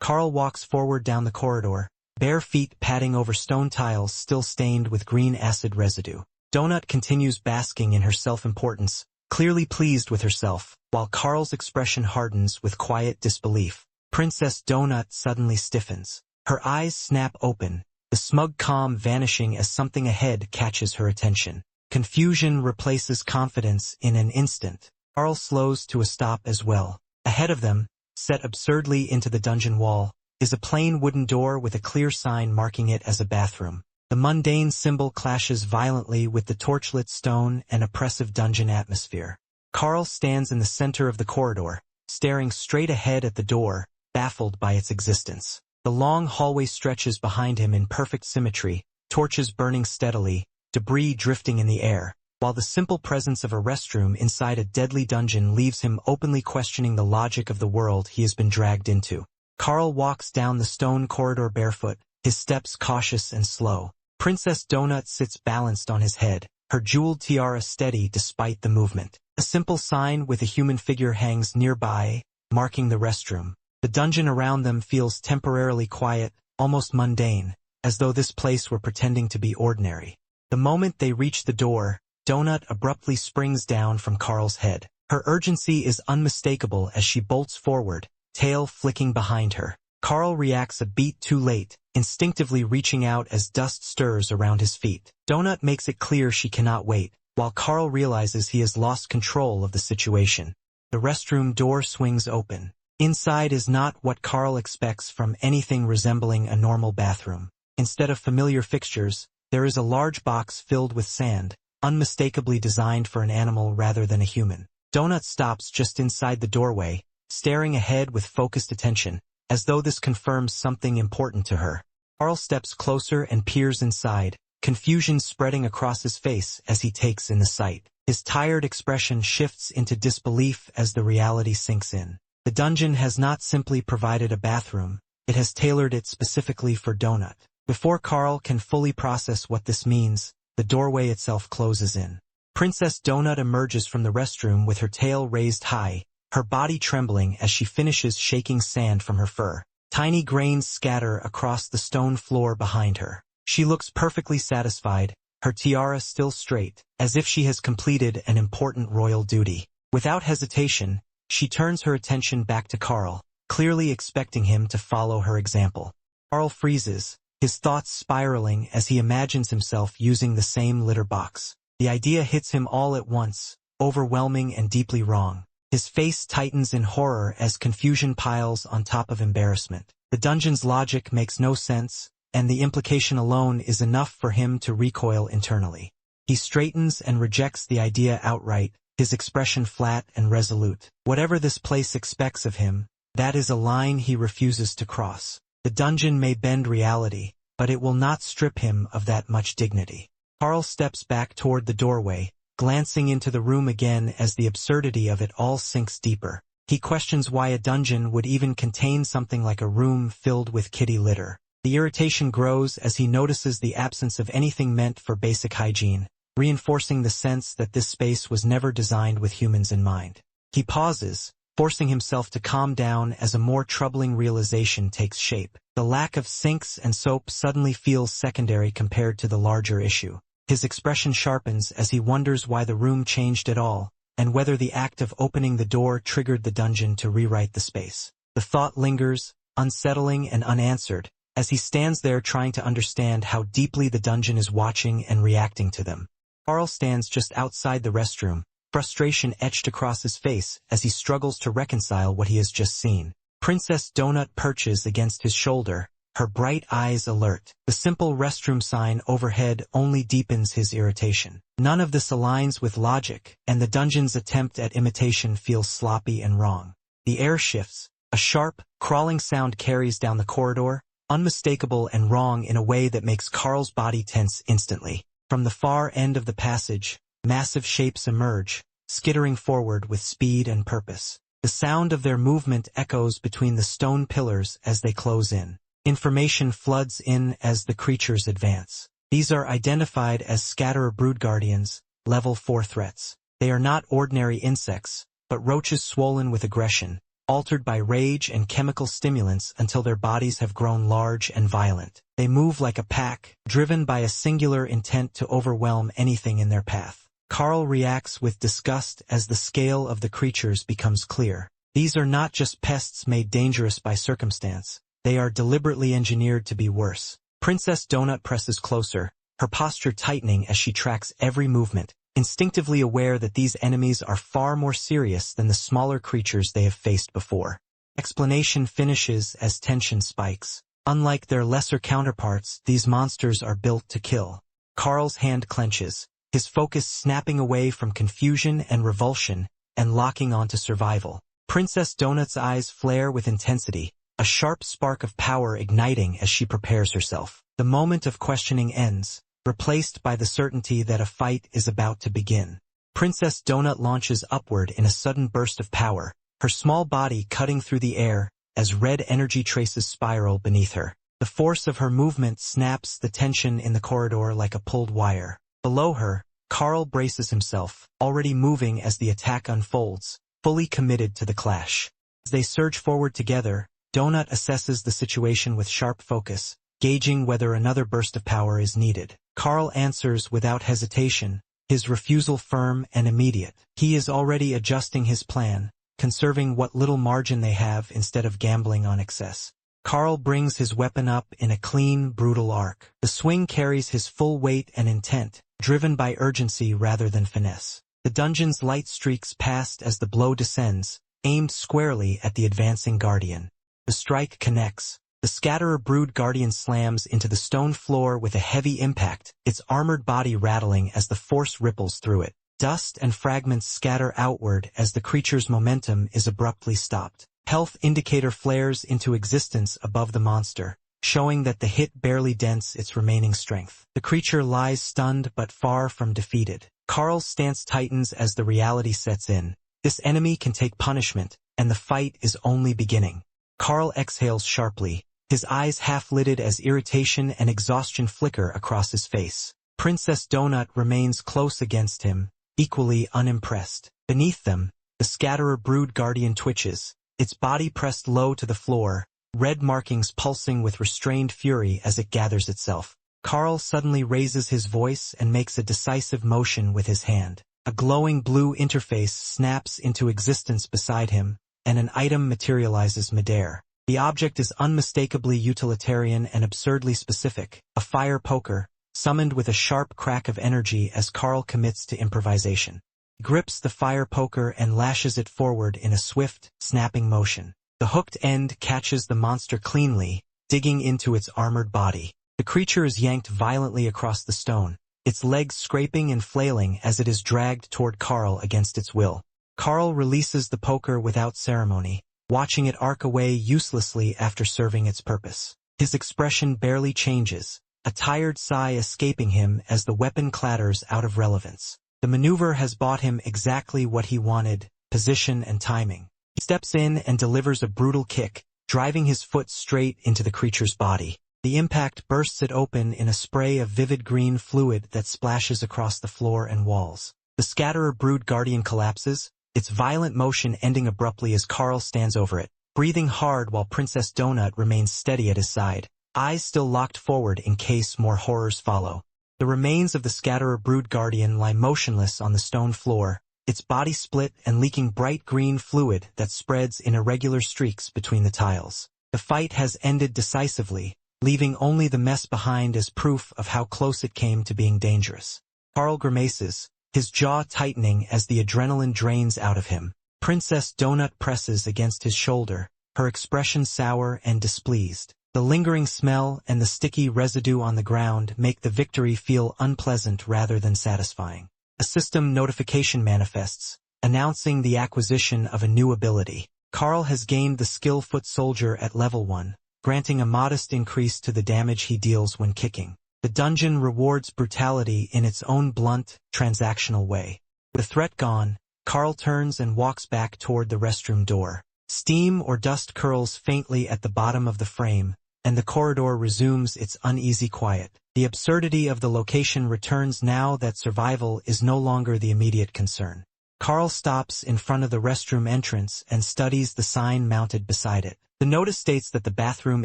Carl walks forward down the corridor, bare feet padding over stone tiles still stained with green acid residue. Donut continues basking in her self-importance, clearly pleased with herself, while Carl's expression hardens with quiet disbelief. Princess Donut suddenly stiffens. Her eyes snap open, the smug calm vanishing as something ahead catches her attention. Confusion replaces confidence in an instant. Carl slows to a stop as well. Ahead of them, set absurdly into the dungeon wall, is a plain wooden door with a clear sign marking it as a bathroom. The mundane symbol clashes violently with the torchlit stone and oppressive dungeon atmosphere. Carl stands in the center of the corridor, staring straight ahead at the door, baffled by its existence. The long hallway stretches behind him in perfect symmetry, torches burning steadily, debris drifting in the air, while the simple presence of a restroom inside a deadly dungeon leaves him openly questioning the logic of the world he has been dragged into. Carl walks down the stone corridor barefoot, his steps cautious and slow. Princess Donut sits balanced on his head, her jeweled tiara steady despite the movement. A simple sign with a human figure hangs nearby, marking the restroom. The dungeon around them feels temporarily quiet, almost mundane, as though this place were pretending to be ordinary. The moment they reach the door, Donut abruptly springs down from Carl's head. Her urgency is unmistakable as she bolts forward, tail flicking behind her. Carl reacts a beat too late, instinctively reaching out as dust stirs around his feet. Donut makes it clear she cannot wait, while Carl realizes he has lost control of the situation. The restroom door swings open. Inside is not what Carl expects from anything resembling a normal bathroom. Instead of familiar fixtures, there is a large box filled with sand, unmistakably designed for an animal rather than a human. Donut stops just inside the doorway, staring ahead with focused attention, as though this confirms something important to her. Carl steps closer and peers inside, confusion spreading across his face as he takes in the sight. His tired expression shifts into disbelief as the reality sinks in. The dungeon has not simply provided a bathroom, it has tailored it specifically for Donut. Before Carl can fully process what this means, the doorway itself closes in. Princess Donut emerges from the restroom with her tail raised high, her body trembling as she finishes shaking sand from her fur. Tiny grains scatter across the stone floor behind her. She looks perfectly satisfied, her tiara still straight, as if she has completed an important royal duty. Without hesitation, she turns her attention back to Carl, clearly expecting him to follow her example. Carl freezes, his thoughts spiraling as he imagines himself using the same litter box. The idea hits him all at once, overwhelming and deeply wrong. His face tightens in horror as confusion piles on top of embarrassment. The dungeon's logic makes no sense, and the implication alone is enough for him to recoil internally. He straightens and rejects the idea outright, his expression flat and resolute. Whatever this place expects of him, that is a line he refuses to cross. The dungeon may bend reality, but it will not strip him of that much dignity. Carl steps back toward the doorway, glancing into the room again as the absurdity of it all sinks deeper. He questions why a dungeon would even contain something like a room filled with kitty litter. The irritation grows as he notices the absence of anything meant for basic hygiene, reinforcing the sense that this space was never designed with humans in mind. He pauses, forcing himself to calm down as a more troubling realization takes shape. The lack of sinks and soap suddenly feels secondary compared to the larger issue. His expression sharpens as he wonders why the room changed at all, and whether the act of opening the door triggered the dungeon to rewrite the space. The thought lingers, unsettling and unanswered, as he stands there trying to understand how deeply the dungeon is watching and reacting to them. Carl stands just outside the restroom, frustration etched across his face as he struggles to reconcile what he has just seen. Princess Donut perches against his shoulder, her bright eyes alert. The simple restroom sign overhead only deepens his irritation. None of this aligns with logic, and the dungeon's attempt at imitation feels sloppy and wrong. The air shifts. A sharp, crawling sound carries down the corridor, unmistakable and wrong in a way that makes Carl's body tense instantly. From the far end of the passage, massive shapes emerge, skittering forward with speed and purpose. The sound of their movement echoes between the stone pillars as they close in. Information floods in as the creatures advance. These are identified as Scatterer Brood Guardians, Level 4 threats. They are not ordinary insects, but roaches swollen with aggression, altered by rage and chemical stimulants until their bodies have grown large and violent. They move like a pack, driven by a singular intent to overwhelm anything in their path. Carl reacts with disgust as the scale of the creatures becomes clear. These are not just pests made dangerous by circumstance. They are deliberately engineered to be worse. Princess Donut presses closer, her posture tightening as she tracks every movement, instinctively aware that these enemies are far more serious than the smaller creatures they have faced before. Explanation finishes as tension spikes. Unlike their lesser counterparts, these monsters are built to kill. Carl's hand clenches, his focus snapping away from confusion and revulsion and locking onto survival. Princess Donut's eyes flare with intensity, a sharp spark of power igniting as she prepares herself. The moment of questioning ends, replaced by the certainty that a fight is about to begin. Princess Donut launches upward in a sudden burst of power, her small body cutting through the air as red energy traces spiral beneath her. The force of her movement snaps the tension in the corridor like a pulled wire. Below her, Carl braces himself, already moving as the attack unfolds, fully committed to the clash. As they surge forward together, Donut assesses the situation with sharp focus, gauging whether another burst of power is needed. Carl answers without hesitation, his refusal firm and immediate. He is already adjusting his plan, conserving what little margin they have instead of gambling on excess. Carl brings his weapon up in a clean, brutal arc. The swing carries his full weight and intent, driven by urgency rather than finesse. The dungeon's light streaks past as the blow descends, aimed squarely at the advancing guardian. The strike connects. The Scatterer Brood Guardian slams into the stone floor with a heavy impact, its armored body rattling as the force ripples through it. Dust and fragments scatter outward as the creature's momentum is abruptly stopped. Health indicator flares into existence above the monster, showing that the hit barely dents its remaining strength. The creature lies stunned but far from defeated. Carl's stance tightens as the reality sets in. This enemy can take punishment, and the fight is only beginning. Carl exhales sharply, his eyes half-lidded as irritation and exhaustion flicker across his face. Princess Donut remains close against him, equally unimpressed. Beneath them, the Scatterer Brood Guardian twitches, its body pressed low to the floor, red markings pulsing with restrained fury as it gathers itself. Carl suddenly raises his voice and makes a decisive motion with his hand. A glowing blue interface snaps into existence beside him, and an item materializes midair. The object is unmistakably utilitarian and absurdly specific, a fire poker, summoned with a sharp crack of energy as Carl commits to improvisation. He grips the fire poker and lashes it forward in a swift, snapping motion. The hooked end catches the monster cleanly, digging into its armored body. The creature is yanked violently across the stone, its legs scraping and flailing as it is dragged toward Carl against its will. Carl releases the poker without ceremony, watching it arc away uselessly after serving its purpose. His expression barely changes, a tired sigh escaping him as the weapon clatters out of relevance. The maneuver has bought him exactly what he wanted, position and timing. He steps in and delivers a brutal kick, driving his foot straight into the creature's body. The impact bursts it open in a spray of vivid green fluid that splashes across the floor and walls. The Scatterer Brood Guardian collapses, its violent motion ending abruptly as Carl stands over it, breathing hard while Princess Donut remains steady at his side, eyes still locked forward in case more horrors follow. The remains of the Scatterer Brood Guardian lie motionless on the stone floor, its body split and leaking bright green fluid that spreads in irregular streaks between the tiles. The fight has ended decisively, leaving only the mess behind as proof of how close it came to being dangerous. Carl grimaces, his jaw tightening as the adrenaline drains out of him. Princess Donut presses against his shoulder, her expression sour and displeased. The lingering smell and the sticky residue on the ground make the victory feel unpleasant rather than satisfying. A system notification manifests, announcing the acquisition of a new ability. Carl has gained the skill Foot Soldier at level 1, granting a modest increase to the damage he deals when kicking. The dungeon rewards brutality in its own blunt, transactional way. With the threat gone, Carl turns and walks back toward the restroom door. Steam or dust curls faintly at the bottom of the frame, and the corridor resumes its uneasy quiet. The absurdity of the location returns now that survival is no longer the immediate concern. Carl stops in front of the restroom entrance and studies the sign mounted beside it. The notice states that the bathroom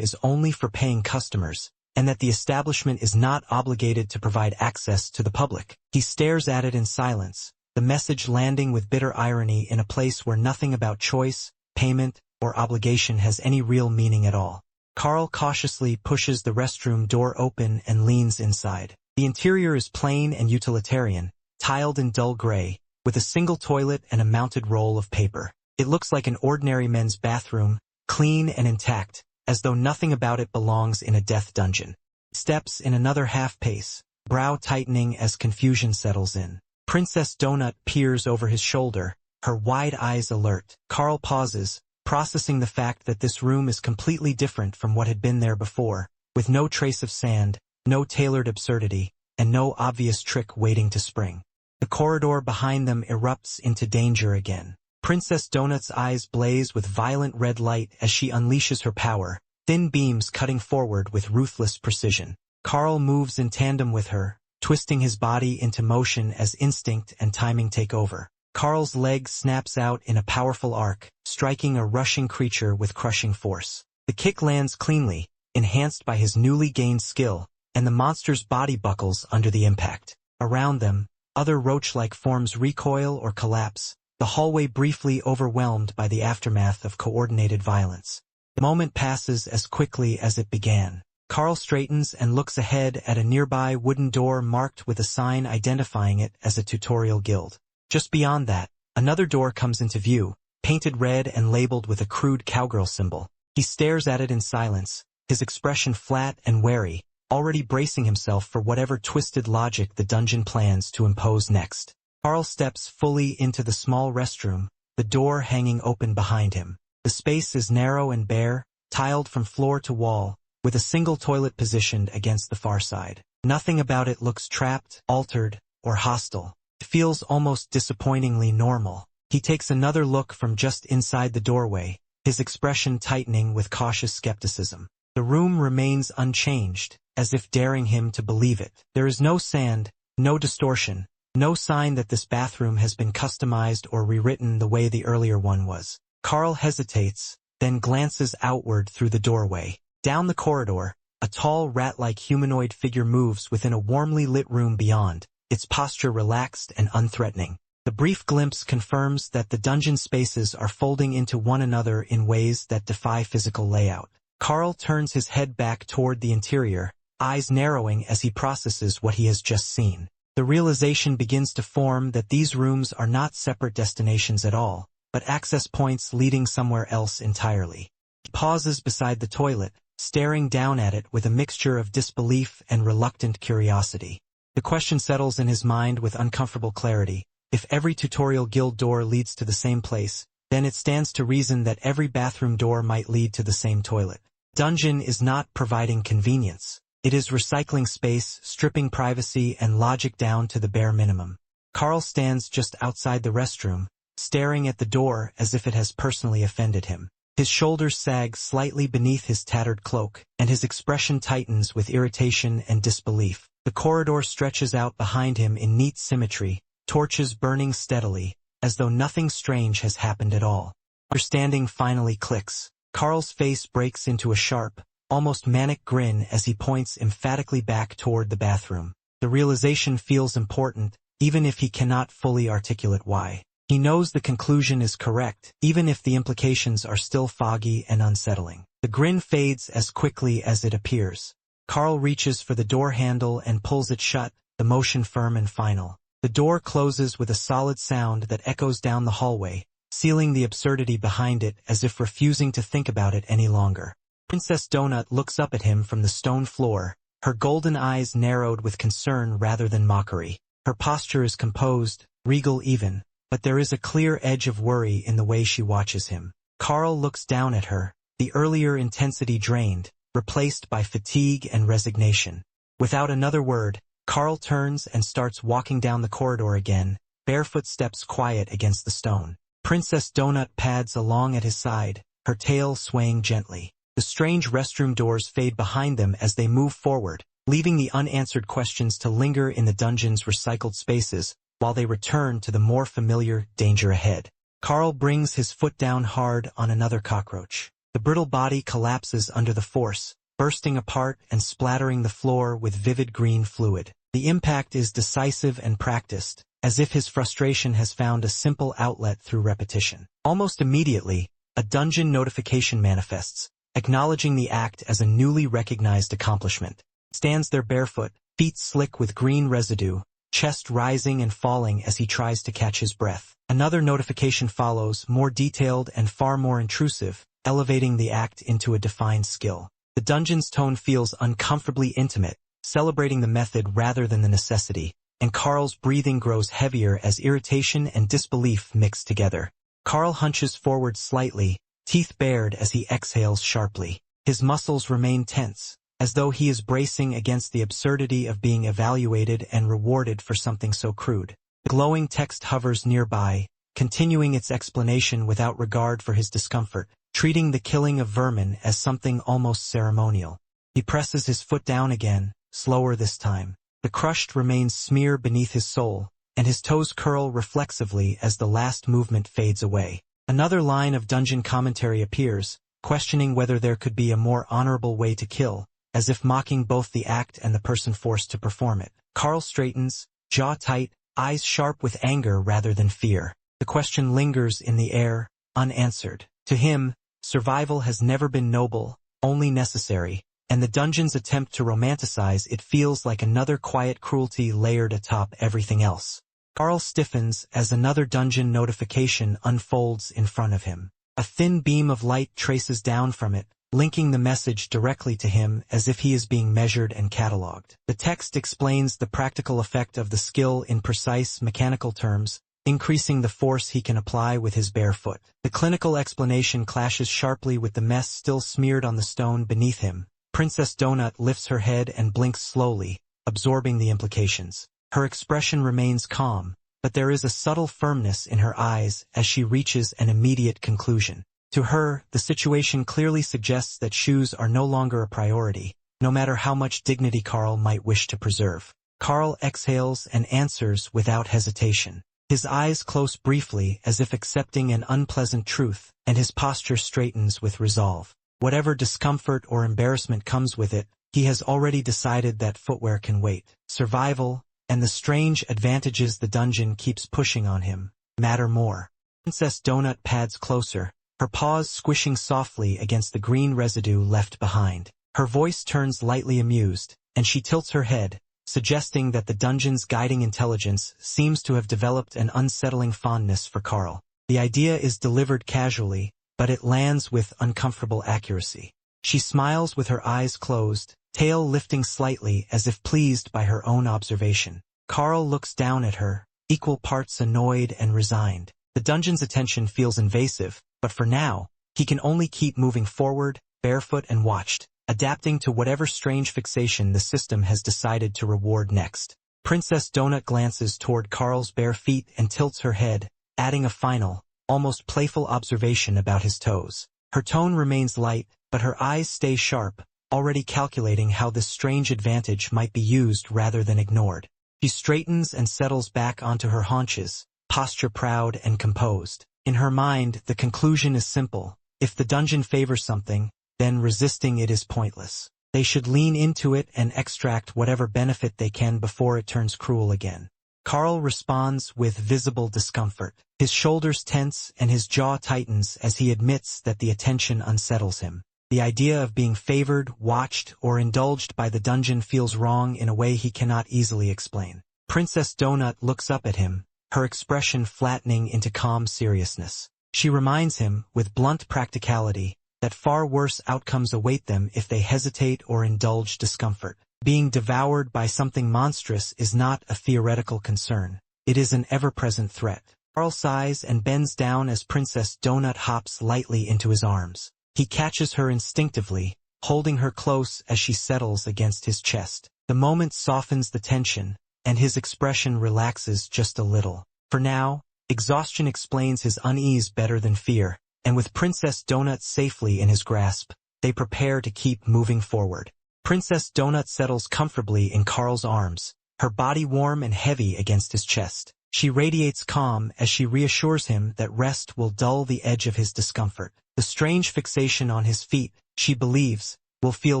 is only for paying customers, and that the establishment is not obligated to provide access to the public. He stares at it in silence, the message landing with bitter irony in a place where nothing about choice, payment, or obligation has any real meaning at all. Carl cautiously pushes the restroom door open and leans inside. The interior is plain and utilitarian, tiled in dull gray, with a single toilet and a mounted roll of paper. It looks like an ordinary men's bathroom, clean and intact, as though nothing about it belongs in a death dungeon. Steps in another half-pace, brow tightening as confusion settles in. Princess Donut peers over his shoulder, her wide eyes alert. Carl pauses, processing the fact that this room is completely different from what had been there before, with no trace of sand, no tailored absurdity, and no obvious trick waiting to spring. The corridor behind them erupts into danger again. Princess Donut's eyes blaze with violent red light as she unleashes her power, thin beams cutting forward with ruthless precision. Carl moves in tandem with her, twisting his body into motion as instinct and timing take over. Carl's leg snaps out in a powerful arc, striking a rushing creature with crushing force. The kick lands cleanly, enhanced by his newly gained skill, and the monster's body buckles under the impact. Around them, other roach-like forms recoil or collapse, the hallway briefly overwhelmed by the aftermath of coordinated violence. The moment passes as quickly as it began. Carl straightens and looks ahead at a nearby wooden door marked with a sign identifying it as a tutorial guild. Just beyond that, another door comes into view, painted red and labeled with a crude cowgirl symbol. He stares at it in silence, his expression flat and wary, already bracing himself for whatever twisted logic the dungeon plans to impose next. Carl steps fully into the small restroom, the door hanging open behind him. The space is narrow and bare, tiled from floor to wall, with a single toilet positioned against the far side. Nothing about it looks trapped, altered, or hostile. It feels almost disappointingly normal. He takes another look from just inside the doorway, his expression tightening with cautious skepticism. The room remains unchanged, as if daring him to believe it. There is no sand, no distortion, no sign that this bathroom has been customized or rewritten the way the earlier one was. Carl hesitates, then glances outward through the doorway. Down the corridor, a tall rat-like humanoid figure moves within a warmly lit room beyond, its posture relaxed and unthreatening. The brief glimpse confirms that the dungeon spaces are folding into one another in ways that defy physical layout. Carl turns his head back toward the interior, eyes narrowing as he processes what he has just seen. The realization begins to form that these rooms are not separate destinations at all, but access points leading somewhere else entirely. He pauses beside the toilet, staring down at it with a mixture of disbelief and reluctant curiosity. The question settles in his mind with uncomfortable clarity. If every tutorial guild door leads to the same place, then it stands to reason that every bathroom door might lead to the same toilet. Dungeon is not providing convenience. It is recycling space, stripping privacy and logic down to the bare minimum. Carl stands just outside the restroom, staring at the door as if it has personally offended him. His shoulders sag slightly beneath his tattered cloak, and his expression tightens with irritation and disbelief. The corridor stretches out behind him in neat symmetry, torches burning steadily, as though nothing strange has happened at all. Understanding finally clicks. Carl's face breaks into a sharp, almost manic grin as he points emphatically back toward the bathroom. The realization feels important, even if he cannot fully articulate why. He knows the conclusion is correct, even if the implications are still foggy and unsettling. The grin fades as quickly as it appears. Carl reaches for the door handle and pulls it shut, the motion firm and final. The door closes with a solid sound that echoes down the hallway, sealing the absurdity behind it as if refusing to think about it any longer. Princess Donut looks up at him from the stone floor, her golden eyes narrowed with concern rather than mockery. Her posture is composed, regal even, but there is a clear edge of worry in the way she watches him. Carl looks down at her, the earlier intensity drained, replaced by fatigue and resignation. Without another word, Carl turns and starts walking down the corridor again, barefoot steps quiet against the stone. Princess Donut pads along at his side, her tail swaying gently. The strange restroom doors fade behind them as they move forward, leaving the unanswered questions to linger in the dungeon's recycled spaces, while they return to the more familiar danger ahead. Carl brings his foot down hard on another cockroach. The brittle body collapses under the force, bursting apart and splattering the floor with vivid green fluid. The impact is decisive and practiced, as if his frustration has found a simple outlet through repetition. Almost immediately, a dungeon notification manifests, acknowledging the act as a newly recognized accomplishment. Stands there barefoot, feet slick with green residue, chest rising and falling as he tries to catch his breath. Another notification follows, more detailed and far more intrusive, elevating the act into a defined skill. The dungeon's tone feels uncomfortably intimate, celebrating the method rather than the necessity, and Carl's breathing grows heavier as irritation and disbelief mix together. Carl hunches forward slightly, teeth bared as he exhales sharply. His muscles remain tense, as though he is bracing against the absurdity of being evaluated and rewarded for something so crude. The glowing text hovers nearby, continuing its explanation without regard for his discomfort, treating the killing of vermin as something almost ceremonial. He presses his foot down again, slower this time. The crushed remains smear beneath his sole, and his toes curl reflexively as the last movement fades away. Another line of dungeon commentary appears, questioning whether there could be a more honorable way to kill, as if mocking both the act and the person forced to perform it. Carl straightens, jaw tight, eyes sharp with anger rather than fear. The question lingers in the air, unanswered. To him, survival has never been noble, only necessary, and the dungeon's attempt to romanticize it feels like another quiet cruelty layered atop everything else. Carl stiffens as another dungeon notification unfolds in front of him. A thin beam of light traces down from it, linking the message directly to him as if he is being measured and catalogued. The text explains the practical effect of the skill in precise mechanical terms, increasing the force he can apply with his bare foot. The clinical explanation clashes sharply with the mess still smeared on the stone beneath him. Princess Donut lifts her head and blinks slowly, absorbing the implications. Her expression remains calm, but there is a subtle firmness in her eyes as she reaches an immediate conclusion. To her, the situation clearly suggests that shoes are no longer a priority, no matter how much dignity Carl might wish to preserve. Carl exhales and answers without hesitation. His eyes close briefly as if accepting an unpleasant truth, and his posture straightens with resolve. Whatever discomfort or embarrassment comes with it, he has already decided that footwear can wait. Survival, and the strange advantages the dungeon keeps pushing on him, matter more. Princess Donut pads closer, her paws squishing softly against the green residue left behind. Her voice turns lightly amused, and she tilts her head, suggesting that the dungeon's guiding intelligence seems to have developed an unsettling fondness for Carl. The idea is delivered casually, but it lands with uncomfortable accuracy. She smiles with her eyes closed, tail lifting slightly as if pleased by her own observation. Carl looks down at her, equal parts annoyed and resigned. The dungeon's attention feels invasive, but for now, he can only keep moving forward, barefoot and watched, adapting to whatever strange fixation the system has decided to reward next. Princess Donut glances toward Carl's bare feet and tilts her head, adding a final, almost playful observation about his toes. Her tone remains light, but her eyes stay sharp, already calculating how this strange advantage might be used rather than ignored. She straightens and settles back onto her haunches, posture proud and composed. In her mind, the conclusion is simple. If the dungeon favors something, then resisting it is pointless. They should lean into it and extract whatever benefit they can before it turns cruel again. Carl responds with visible discomfort. His shoulders tense and his jaw tightens as he admits that the attention unsettles him. The idea of being favored, watched, or indulged by the dungeon feels wrong in a way he cannot easily explain. Princess Donut looks up at him, her expression flattening into calm seriousness. She reminds him, with blunt practicality, that far worse outcomes await them if they hesitate or indulge discomfort. Being devoured by something monstrous is not a theoretical concern. It is an ever-present threat. Carl sighs and bends down as Princess Donut hops lightly into his arms. He catches her instinctively, holding her close as she settles against his chest. The moment softens the tension, and his expression relaxes just a little. For now, exhaustion explains his unease better than fear, and with Princess Donut safely in his grasp, they prepare to keep moving forward. Princess Donut settles comfortably in Carl's arms, her body warm and heavy against his chest. She radiates calm as she reassures him that rest will dull the edge of his discomfort. The strange fixation on his feet, she believes, will feel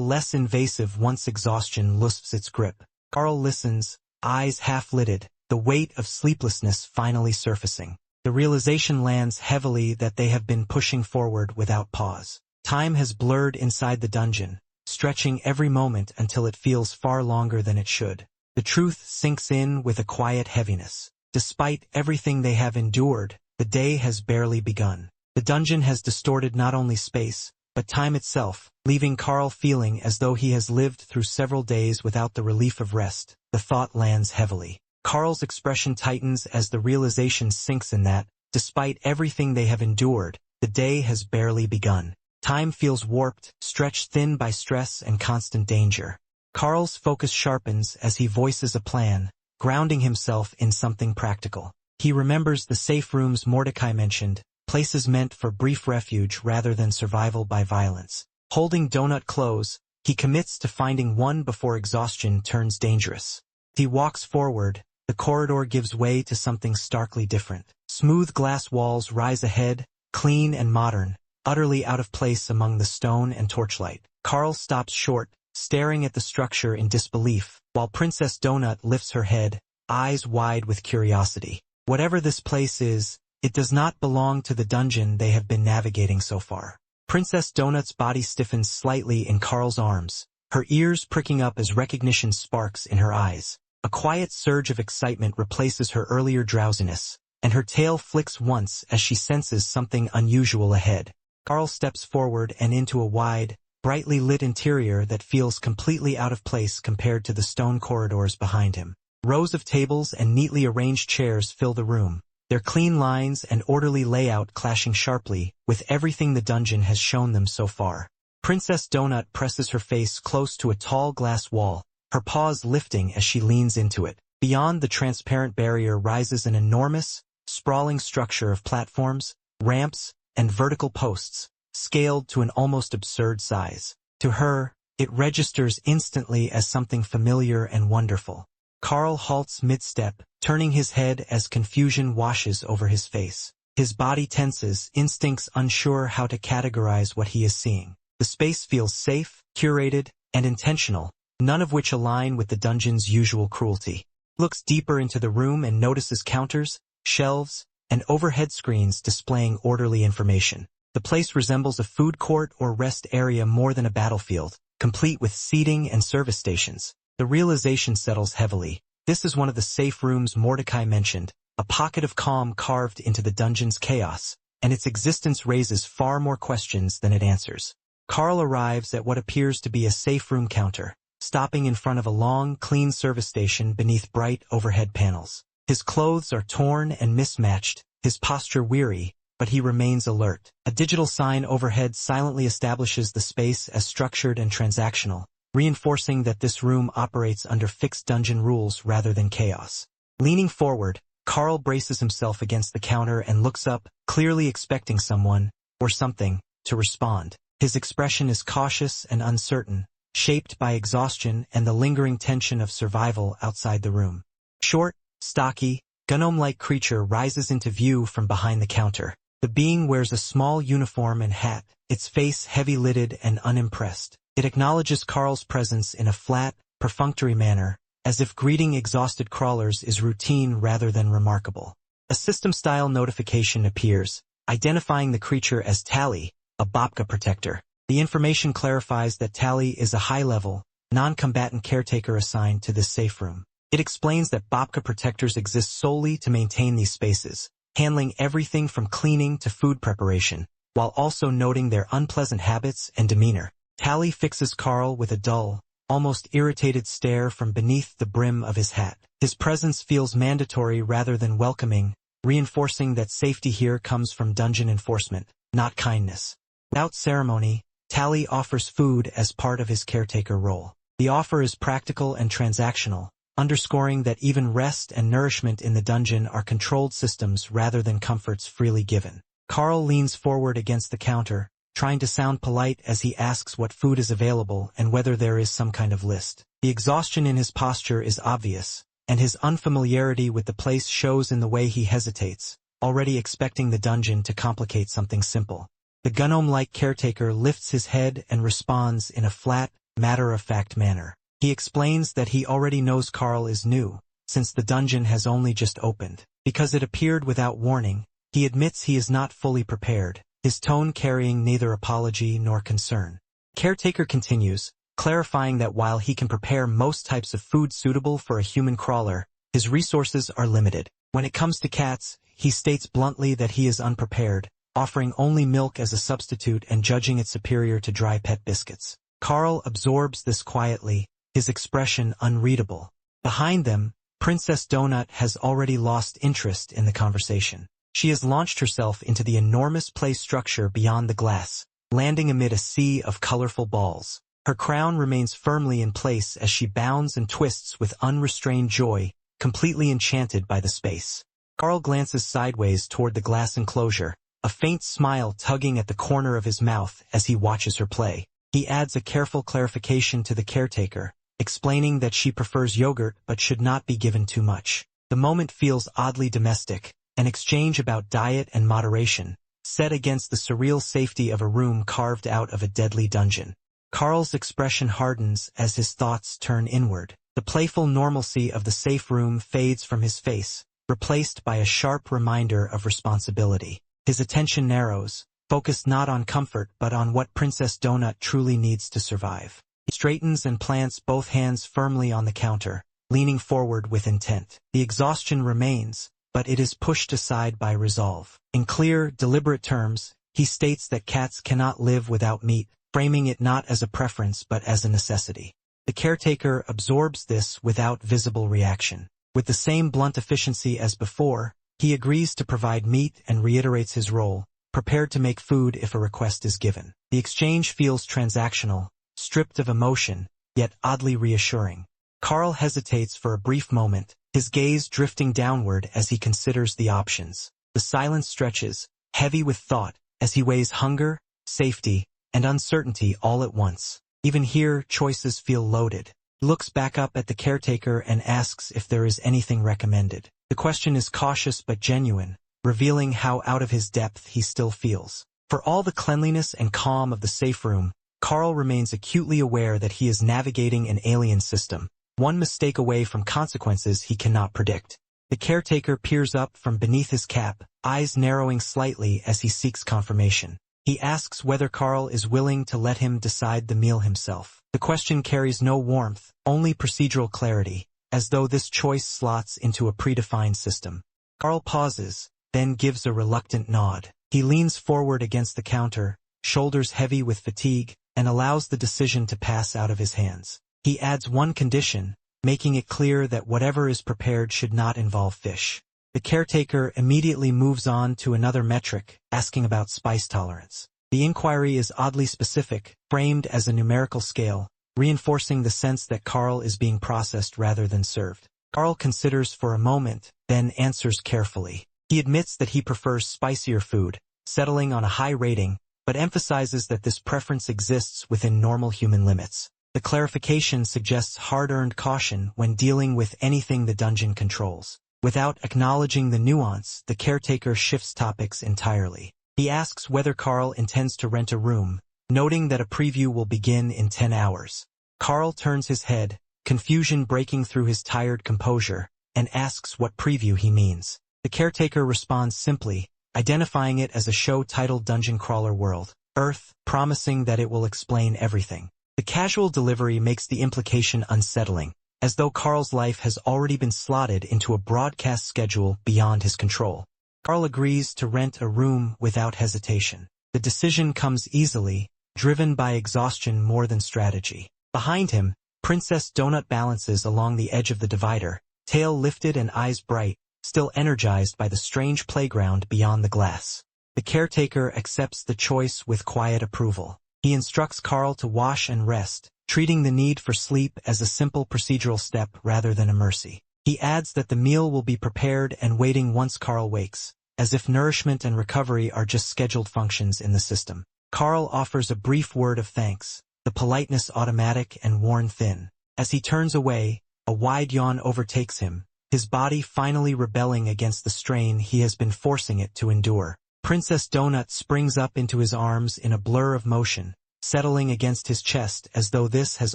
less invasive once exhaustion loosens its grip. Carl listens, eyes half-lidded, the weight of sleeplessness finally surfacing. The realization lands heavily that they have been pushing forward without pause. Time has blurred inside the dungeon, stretching every moment until it feels far longer than it should. The truth sinks in with a quiet heaviness. Despite everything they have endured, the day has barely begun. The dungeon has distorted not only space, but time itself, leaving Carl feeling as though he has lived through several days without the relief of rest. The thought lands heavily. Carl's expression tightens as the realization sinks in that, despite everything they have endured, the day has barely begun. Time feels warped, stretched thin by stress and constant danger. Carl's focus sharpens as he voices a plan, grounding himself in something practical. He remembers the safe rooms Mordecai mentioned, places meant for brief refuge rather than survival by violence. Holding Donut close, he commits to finding one before exhaustion turns dangerous. He walks forward. The corridor gives way to something starkly different. Smooth glass walls rise ahead, clean and modern, utterly out of place among the stone and torchlight. Carl stops short, staring at the structure in disbelief, while Princess Donut lifts her head, eyes wide with curiosity. Whatever this place is, it does not belong to the dungeon they have been navigating so far. Princess Donut's body stiffens slightly in Carl's arms, her ears pricking up as recognition sparks in her eyes. A quiet surge of excitement replaces her earlier drowsiness, and her tail flicks once as she senses something unusual ahead. Carl steps forward and into a wide, brightly lit interior that feels completely out of place compared to the stone corridors behind him. Rows of tables and neatly arranged chairs fill the room, their clean lines and orderly layout clashing sharply with everything the dungeon has shown them so far. Princess Donut presses her face close to a tall glass wall, her paws lifting as she leans into it. Beyond the transparent barrier rises an enormous, sprawling structure of platforms, ramps, and vertical posts, scaled to an almost absurd size. To her, it registers instantly as something familiar and wonderful. Carl halts mid-step, turning his head as confusion washes over his face. His body tenses, instincts unsure how to categorize what he is seeing. The space feels safe, curated, and intentional, none of which align with the dungeon's usual cruelty. Looks deeper into the room and notices counters, shelves, and overhead screens displaying orderly information. The place resembles a food court or rest area more than a battlefield, complete with seating and service stations. The realization settles heavily. This is one of the safe rooms Mordecai mentioned, a pocket of calm carved into the dungeon's chaos, and its existence raises far more questions than it answers. Carl arrives at what appears to be a safe room counter, stopping in front of a long, clean service station beneath bright overhead panels. His clothes are torn and mismatched, his posture weary, but he remains alert. A digital sign overhead silently establishes the space as structured and transactional, reinforcing that this room operates under fixed dungeon rules rather than chaos. Leaning forward, Carl braces himself against the counter and looks up, clearly expecting someone, or something, to respond. His expression is cautious and uncertain, shaped by exhaustion and the lingering tension of survival outside the room. Short, stocky, gnome-like creature rises into view from behind the counter. The being wears a small uniform and hat, its face heavy-lidded and unimpressed. It acknowledges Carl's presence in a flat, perfunctory manner, as if greeting exhausted crawlers is routine rather than remarkable. A system-style notification appears, identifying the creature as Tally, a babka protector. The information clarifies that Tally is a high-level, non-combatant caretaker assigned to this safe room. It explains that babka protectors exist solely to maintain these spaces, handling everything from cleaning to food preparation, while also noting their unpleasant habits and demeanor. Tally fixes Carl with a dull, almost irritated stare from beneath the brim of his hat. His presence feels mandatory rather than welcoming, reinforcing that safety here comes from dungeon enforcement, not kindness. Without ceremony, Tally offers food as part of his caretaker role. The offer is practical and transactional, underscoring that even rest and nourishment in the dungeon are controlled systems rather than comforts freely given. Carl leans forward against the counter, trying to sound polite as he asks what food is available and whether there is some kind of list. The exhaustion in his posture is obvious, and his unfamiliarity with the place shows in the way he hesitates, already expecting the dungeon to complicate something simple. The gnome-like caretaker lifts his head and responds in a flat, matter-of-fact manner. He explains that he already knows Carl is new, since the dungeon has only just opened. Because it appeared without warning, he admits he is not fully prepared, his tone carrying neither apology nor concern. Caretaker continues, clarifying that while he can prepare most types of food suitable for a human crawler, his resources are limited. When it comes to cats, he states bluntly that he is unprepared, offering only milk as a substitute and judging it superior to dry pet biscuits. Carl absorbs this quietly, his expression unreadable. Behind them, Princess Donut has already lost interest in the conversation. She has launched herself into the enormous play structure beyond the glass, landing amid a sea of colorful balls. Her crown remains firmly in place as she bounds and twists with unrestrained joy, completely enchanted by the space. Carl glances sideways toward the glass enclosure, a faint smile tugging at the corner of his mouth as he watches her play. He adds a careful clarification to the caretaker, explaining that she prefers yogurt but should not be given too much. The moment feels oddly domestic, an exchange about diet and moderation, set against the surreal safety of a room carved out of a deadly dungeon. Carl's expression hardens as his thoughts turn inward. The playful normalcy of the safe room fades from his face, replaced by a sharp reminder of responsibility. His attention narrows, focused not on comfort but on what Princess Donut truly needs to survive. He straightens and plants both hands firmly on the counter, leaning forward with intent. The exhaustion remains, but it is pushed aside by resolve. In clear, deliberate terms, he states that cats cannot live without meat, framing it not as a preference but as a necessity. The caretaker absorbs this without visible reaction. With the same blunt efficiency as before, he agrees to provide meat and reiterates his role, prepared to make food if a request is given. The exchange feels transactional, stripped of emotion, yet oddly reassuring. Carl hesitates for a brief moment, his gaze drifting downward as he considers the options. The silence stretches, heavy with thought, as he weighs hunger, safety, and uncertainty all at once. Even here, choices feel loaded. He looks back up at the caretaker and asks if there is anything recommended. The question is cautious but genuine, revealing how out of his depth he still feels. For all the cleanliness and calm of the safe room, Carl remains acutely aware that he is navigating an alien system, one mistake away from consequences he cannot predict. The caretaker peers up from beneath his cap, eyes narrowing slightly as he seeks confirmation. He asks whether Carl is willing to let him decide the meal himself. The question carries no warmth, only procedural clarity, as though this choice slots into a predefined system. Carl pauses, then gives a reluctant nod. He leans forward against the counter, shoulders heavy with fatigue, and allows the decision to pass out of his hands. He adds one condition, making it clear that whatever is prepared should not involve fish. The caretaker immediately moves on to another metric, asking about spice tolerance. The inquiry is oddly specific, framed as a numerical scale, reinforcing the sense that Carl is being processed rather than served. Carl considers for a moment, then answers carefully. He admits that he prefers spicier food, settling on a high rating, but emphasizes that this preference exists within normal human limits. The clarification suggests hard-earned caution when dealing with anything the dungeon controls. Without acknowledging the nuance, the caretaker shifts topics entirely. He asks whether Carl intends to rent a room, noting that a preview will begin in 10 hours. Carl turns his head, confusion breaking through his tired composure, and asks what preview he means. The caretaker responds simply, identifying it as a show titled Dungeon Crawler World, Earth, promising that it will explain everything. The casual delivery makes the implication unsettling, as though Carl's life has already been slotted into a broadcast schedule beyond his control. Carl agrees to rent a room without hesitation. The decision comes easily, driven by exhaustion more than strategy. Behind him, Princess Donut balances along the edge of the divider, tail lifted and eyes bright, still energized by the strange playground beyond the glass. The caretaker accepts the choice with quiet approval. He instructs Carl to wash and rest, treating the need for sleep as a simple procedural step rather than a mercy. He adds that the meal will be prepared and waiting once Carl wakes, as if nourishment and recovery are just scheduled functions in the system. Carl offers a brief word of thanks, the politeness automatic and worn thin. As he turns away, a wide yawn overtakes him, his body finally rebelling against the strain he has been forcing it to endure. Princess Donut springs up into his arms in a blur of motion, settling against his chest as though this has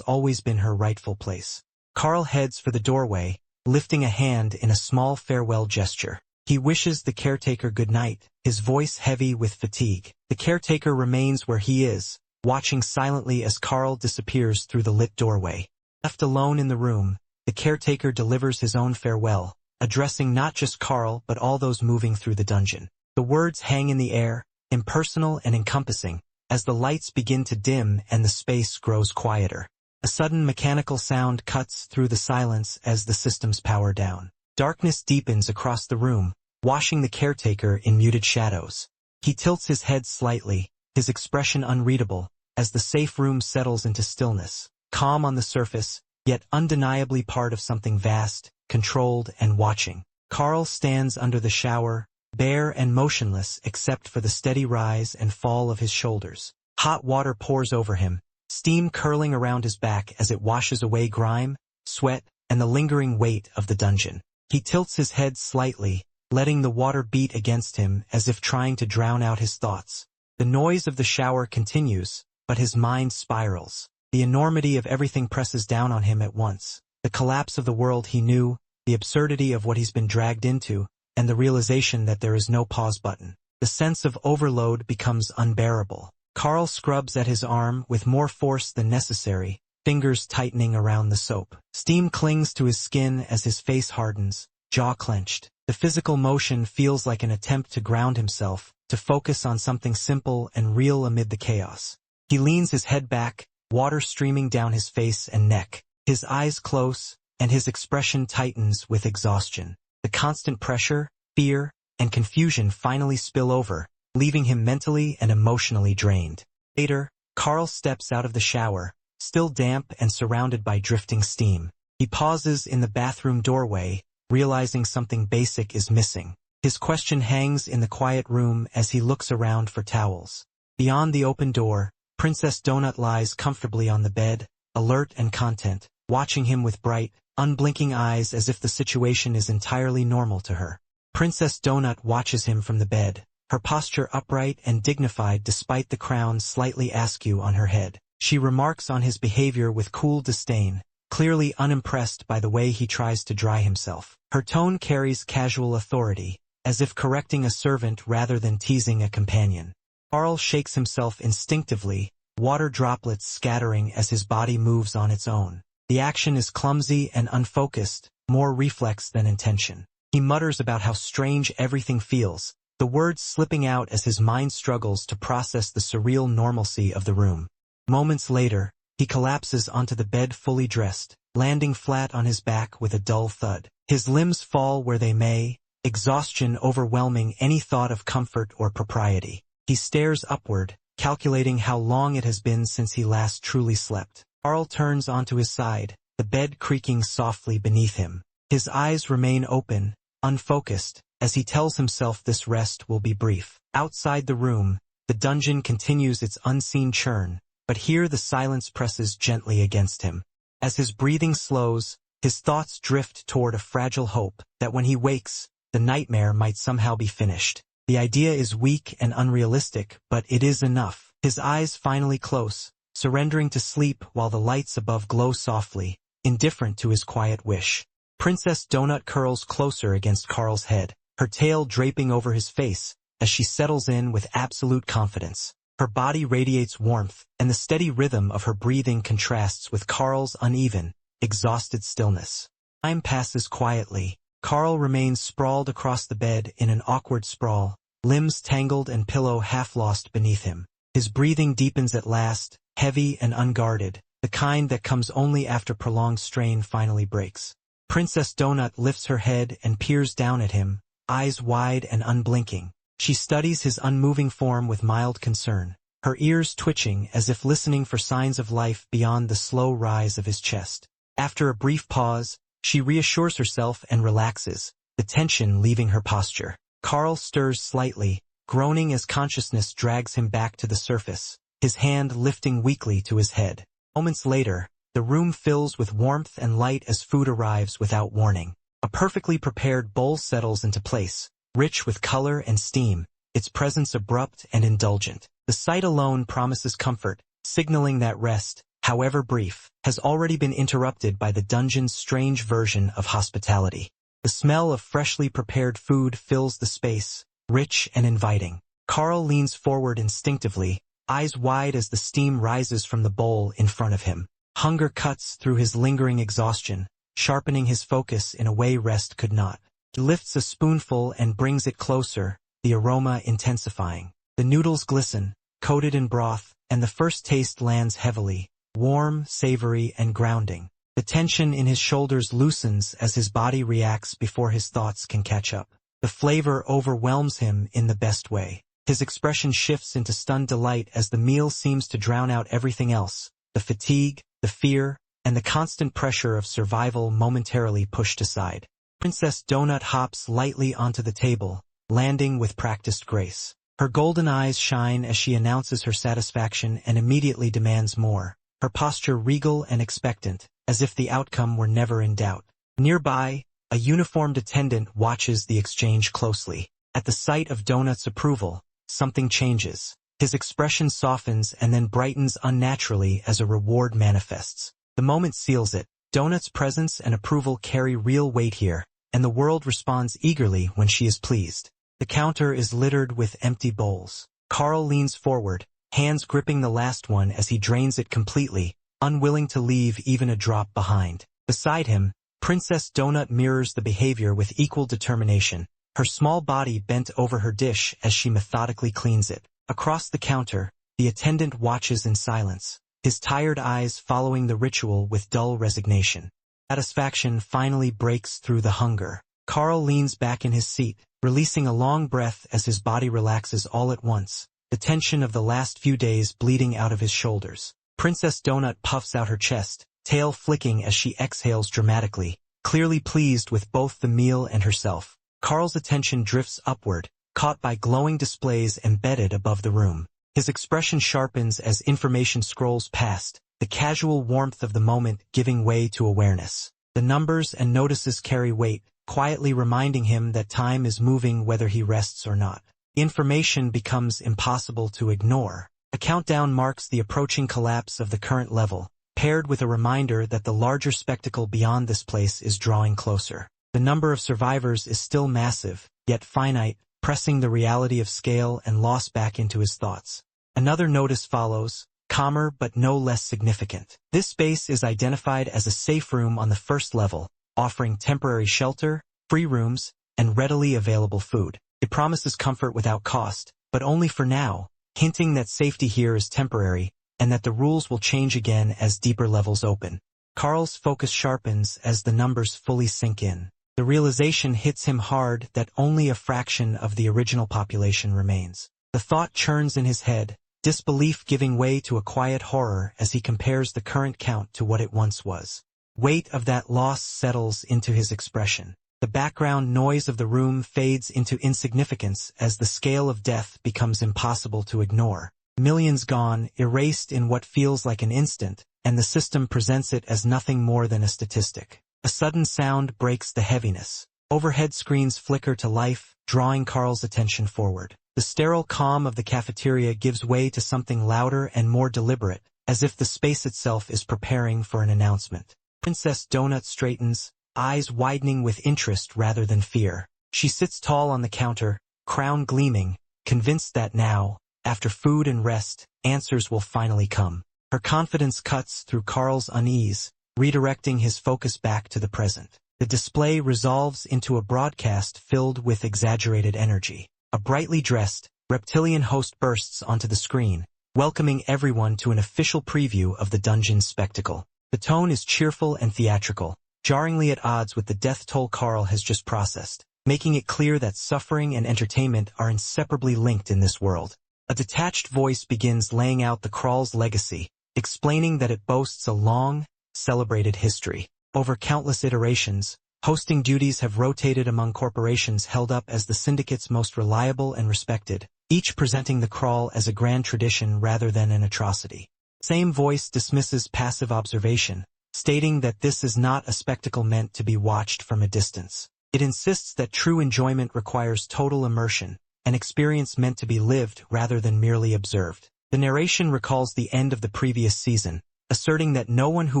always been her rightful place. Carl heads for the doorway, lifting a hand in a small farewell gesture. He wishes the caretaker good night, his voice heavy with fatigue. The caretaker remains where he is, watching silently as Carl disappears through the lit doorway. Left alone in the room, the caretaker delivers his own farewell, addressing not just Carl but all those moving through the dungeon. The words hang in the air, impersonal and encompassing, as the lights begin to dim and the space grows quieter. A sudden mechanical sound cuts through the silence as the systems power down. Darkness deepens across the room, washing the caretaker in muted shadows. He tilts his head slightly, his expression unreadable, as the safe room settles into stillness, calm on the surface, yet undeniably part of something vast, controlled and watching. Carl stands under the shower, bare and motionless except for the steady rise and fall of his shoulders. Hot water pours over him, steam curling around his back as it washes away grime, sweat, and the lingering weight of the dungeon. He tilts his head slightly, letting the water beat against him as if trying to drown out his thoughts. The noise of the shower continues, but his mind spirals. The enormity of everything presses down on him at once. The collapse of the world he knew, the absurdity of what he's been dragged into, and the realization that there is no pause button. The sense of overload becomes unbearable. Carl scrubs at his arm with more force than necessary, fingers tightening around the soap. Steam clings to his skin as his face hardens, jaw clenched. The physical motion feels like an attempt to ground himself, to focus on something simple and real amid the chaos. He leans his head back, water streaming down his face and neck. His eyes close, and his expression tightens with exhaustion. The constant pressure, fear, and confusion finally spill over, leaving him mentally and emotionally drained. Later, Carl steps out of the shower, still damp and surrounded by drifting steam. He pauses in the bathroom doorway, realizing something basic is missing. His question hangs in the quiet room as he looks around for towels. Beyond the open door, Princess Donut lies comfortably on the bed, alert and content, watching him with bright, unblinking eyes as if the situation is entirely normal to her. Princess Donut watches him from the bed, her posture upright and dignified despite the crown slightly askew on her head. She remarks on his behavior with cool disdain, clearly unimpressed by the way he tries to dry himself. Her tone carries casual authority, as if correcting a servant rather than teasing a companion. Carl shakes himself instinctively, water droplets scattering as his body moves on its own. The action is clumsy and unfocused, more reflex than intention. He mutters about how strange everything feels, the words slipping out as his mind struggles to process the surreal normalcy of the room. Moments later, he collapses onto the bed fully dressed, landing flat on his back with a dull thud. His limbs fall where they may, exhaustion overwhelming any thought of comfort or propriety. He stares upward, calculating how long it has been since he last truly slept. Carl turns onto his side, the bed creaking softly beneath him. His eyes remain open, unfocused, as he tells himself this rest will be brief. Outside the room, the dungeon continues its unseen churn, but here the silence presses gently against him. As his breathing slows, his thoughts drift toward a fragile hope that when he wakes, the nightmare might somehow be finished. The idea is weak and unrealistic, but it is enough. His eyes finally close, surrendering to sleep while the lights above glow softly, indifferent to his quiet wish. Princess Donut curls closer against Carl's head, her tail draping over his face as she settles in with absolute confidence. Her body radiates warmth, and the steady rhythm of her breathing contrasts with Carl's uneven, exhausted stillness. Time passes quietly. Carl remains sprawled across the bed in an awkward sprawl, limbs tangled and pillow half lost beneath him. His breathing deepens at last, heavy and unguarded, the kind that comes only after prolonged strain finally breaks. Princess Donut lifts her head and peers down at him, eyes wide and unblinking. She studies his unmoving form with mild concern, her ears twitching as if listening for signs of life beyond the slow rise of his chest. After a brief pause, she reassures herself and relaxes, the tension leaving her posture. Carl stirs slightly, groaning as consciousness drags him back to the surface, his hand lifting weakly to his head. Moments later, the room fills with warmth and light as food arrives without warning. A perfectly prepared bowl settles into place, rich with color and steam, its presence abrupt and indulgent. The sight alone promises comfort, signaling that rest, however brief, has already been interrupted by the dungeon's strange version of hospitality. The smell of freshly prepared food fills the space, rich and inviting. Carl leans forward instinctively, eyes wide as the steam rises from the bowl in front of him. Hunger cuts through his lingering exhaustion, sharpening his focus in a way rest could not. He lifts a spoonful and brings it closer, the aroma intensifying. The noodles glisten, coated in broth, and the first taste lands heavily, warm, savory, and grounding. The tension in his shoulders loosens as his body reacts before his thoughts can catch up. The flavor overwhelms him in the best way. His expression shifts into stunned delight as the meal seems to drown out everything else, the fatigue, the fear, and the constant pressure of survival momentarily pushed aside. Princess Donut hops lightly onto the table, landing with practiced grace. Her golden eyes shine as she announces her satisfaction and immediately demands more, her posture regal and expectant, as if the outcome were never in doubt. Nearby, a uniformed attendant watches the exchange closely. At the sight of Donut's approval, something changes. His expression softens and then brightens unnaturally as a reward manifests. The moment seals it. Donut's presence and approval carry real weight here, and the world responds eagerly when she is pleased. The counter is littered with empty bowls. Carl leans forward, hands gripping the last one as he drains it completely, unwilling to leave even a drop behind. Beside him, Princess Donut mirrors the behavior with equal determination, her small body bent over her dish as she methodically cleans it. Across the counter, the attendant watches in silence, his tired eyes following the ritual with dull resignation. Satisfaction finally breaks through the hunger. Carl leans back in his seat, releasing a long breath as his body relaxes all at once, the tension of the last few days bleeding out of his shoulders. Princess Donut puffs out her chest, tail flicking as she exhales dramatically, clearly pleased with both the meal and herself. Carl's attention drifts upward, caught by glowing displays embedded above the room. His expression sharpens as information scrolls past, the casual warmth of the moment giving way to awareness. The numbers and notices carry weight, quietly reminding him that time is moving whether he rests or not. Information becomes impossible to ignore. A countdown marks the approaching collapse of the current level, paired with a reminder that the larger spectacle beyond this place is drawing closer. The number of survivors is still massive, yet finite, pressing the reality of scale and loss back into his thoughts. Another notice follows, calmer but no less significant. This space is identified as a safe room on the first level, offering temporary shelter, free rooms, and readily available food. It promises comfort without cost, but only for now, hinting that safety here is temporary, and that the rules will change again as deeper levels open. Carl's focus sharpens as the numbers fully sink in. The realization hits him hard that only a fraction of the original population remains. The thought churns in his head, disbelief giving way to a quiet horror as he compares the current count to what it once was. Weight of that loss settles into his expression. The background noise of the room fades into insignificance as the scale of death becomes impossible to ignore. Millions gone, erased in what feels like an instant, and the system presents it as nothing more than a statistic. A sudden sound breaks the heaviness. Overhead screens flicker to life, drawing Carl's attention forward. The sterile calm of the cafeteria gives way to something louder and more deliberate, as if the space itself is preparing for an announcement. Princess Donut straightens, eyes widening with interest rather than fear. She sits tall on the counter, crown gleaming, convinced that now, after food and rest, answers will finally come. Her confidence cuts through Carl's unease, redirecting his focus back to the present. The display resolves into a broadcast filled with exaggerated energy. A brightly dressed, reptilian host bursts onto the screen, welcoming everyone to an official preview of the dungeon's spectacle. The tone is cheerful and theatrical, jarringly at odds with the death toll Carl has just processed, making it clear that suffering and entertainment are inseparably linked in this world. A detached voice begins laying out the crawl's legacy, explaining that it boasts a long, celebrated history. Over countless iterations, hosting duties have rotated among corporations held up as the syndicate's most reliable and respected, each presenting the crawl as a grand tradition rather than an atrocity. Same voice dismisses passive observation, stating that this is not a spectacle meant to be watched from a distance. It insists that true enjoyment requires total immersion, an experience meant to be lived rather than merely observed. The narration recalls the end of the previous season, asserting that no one who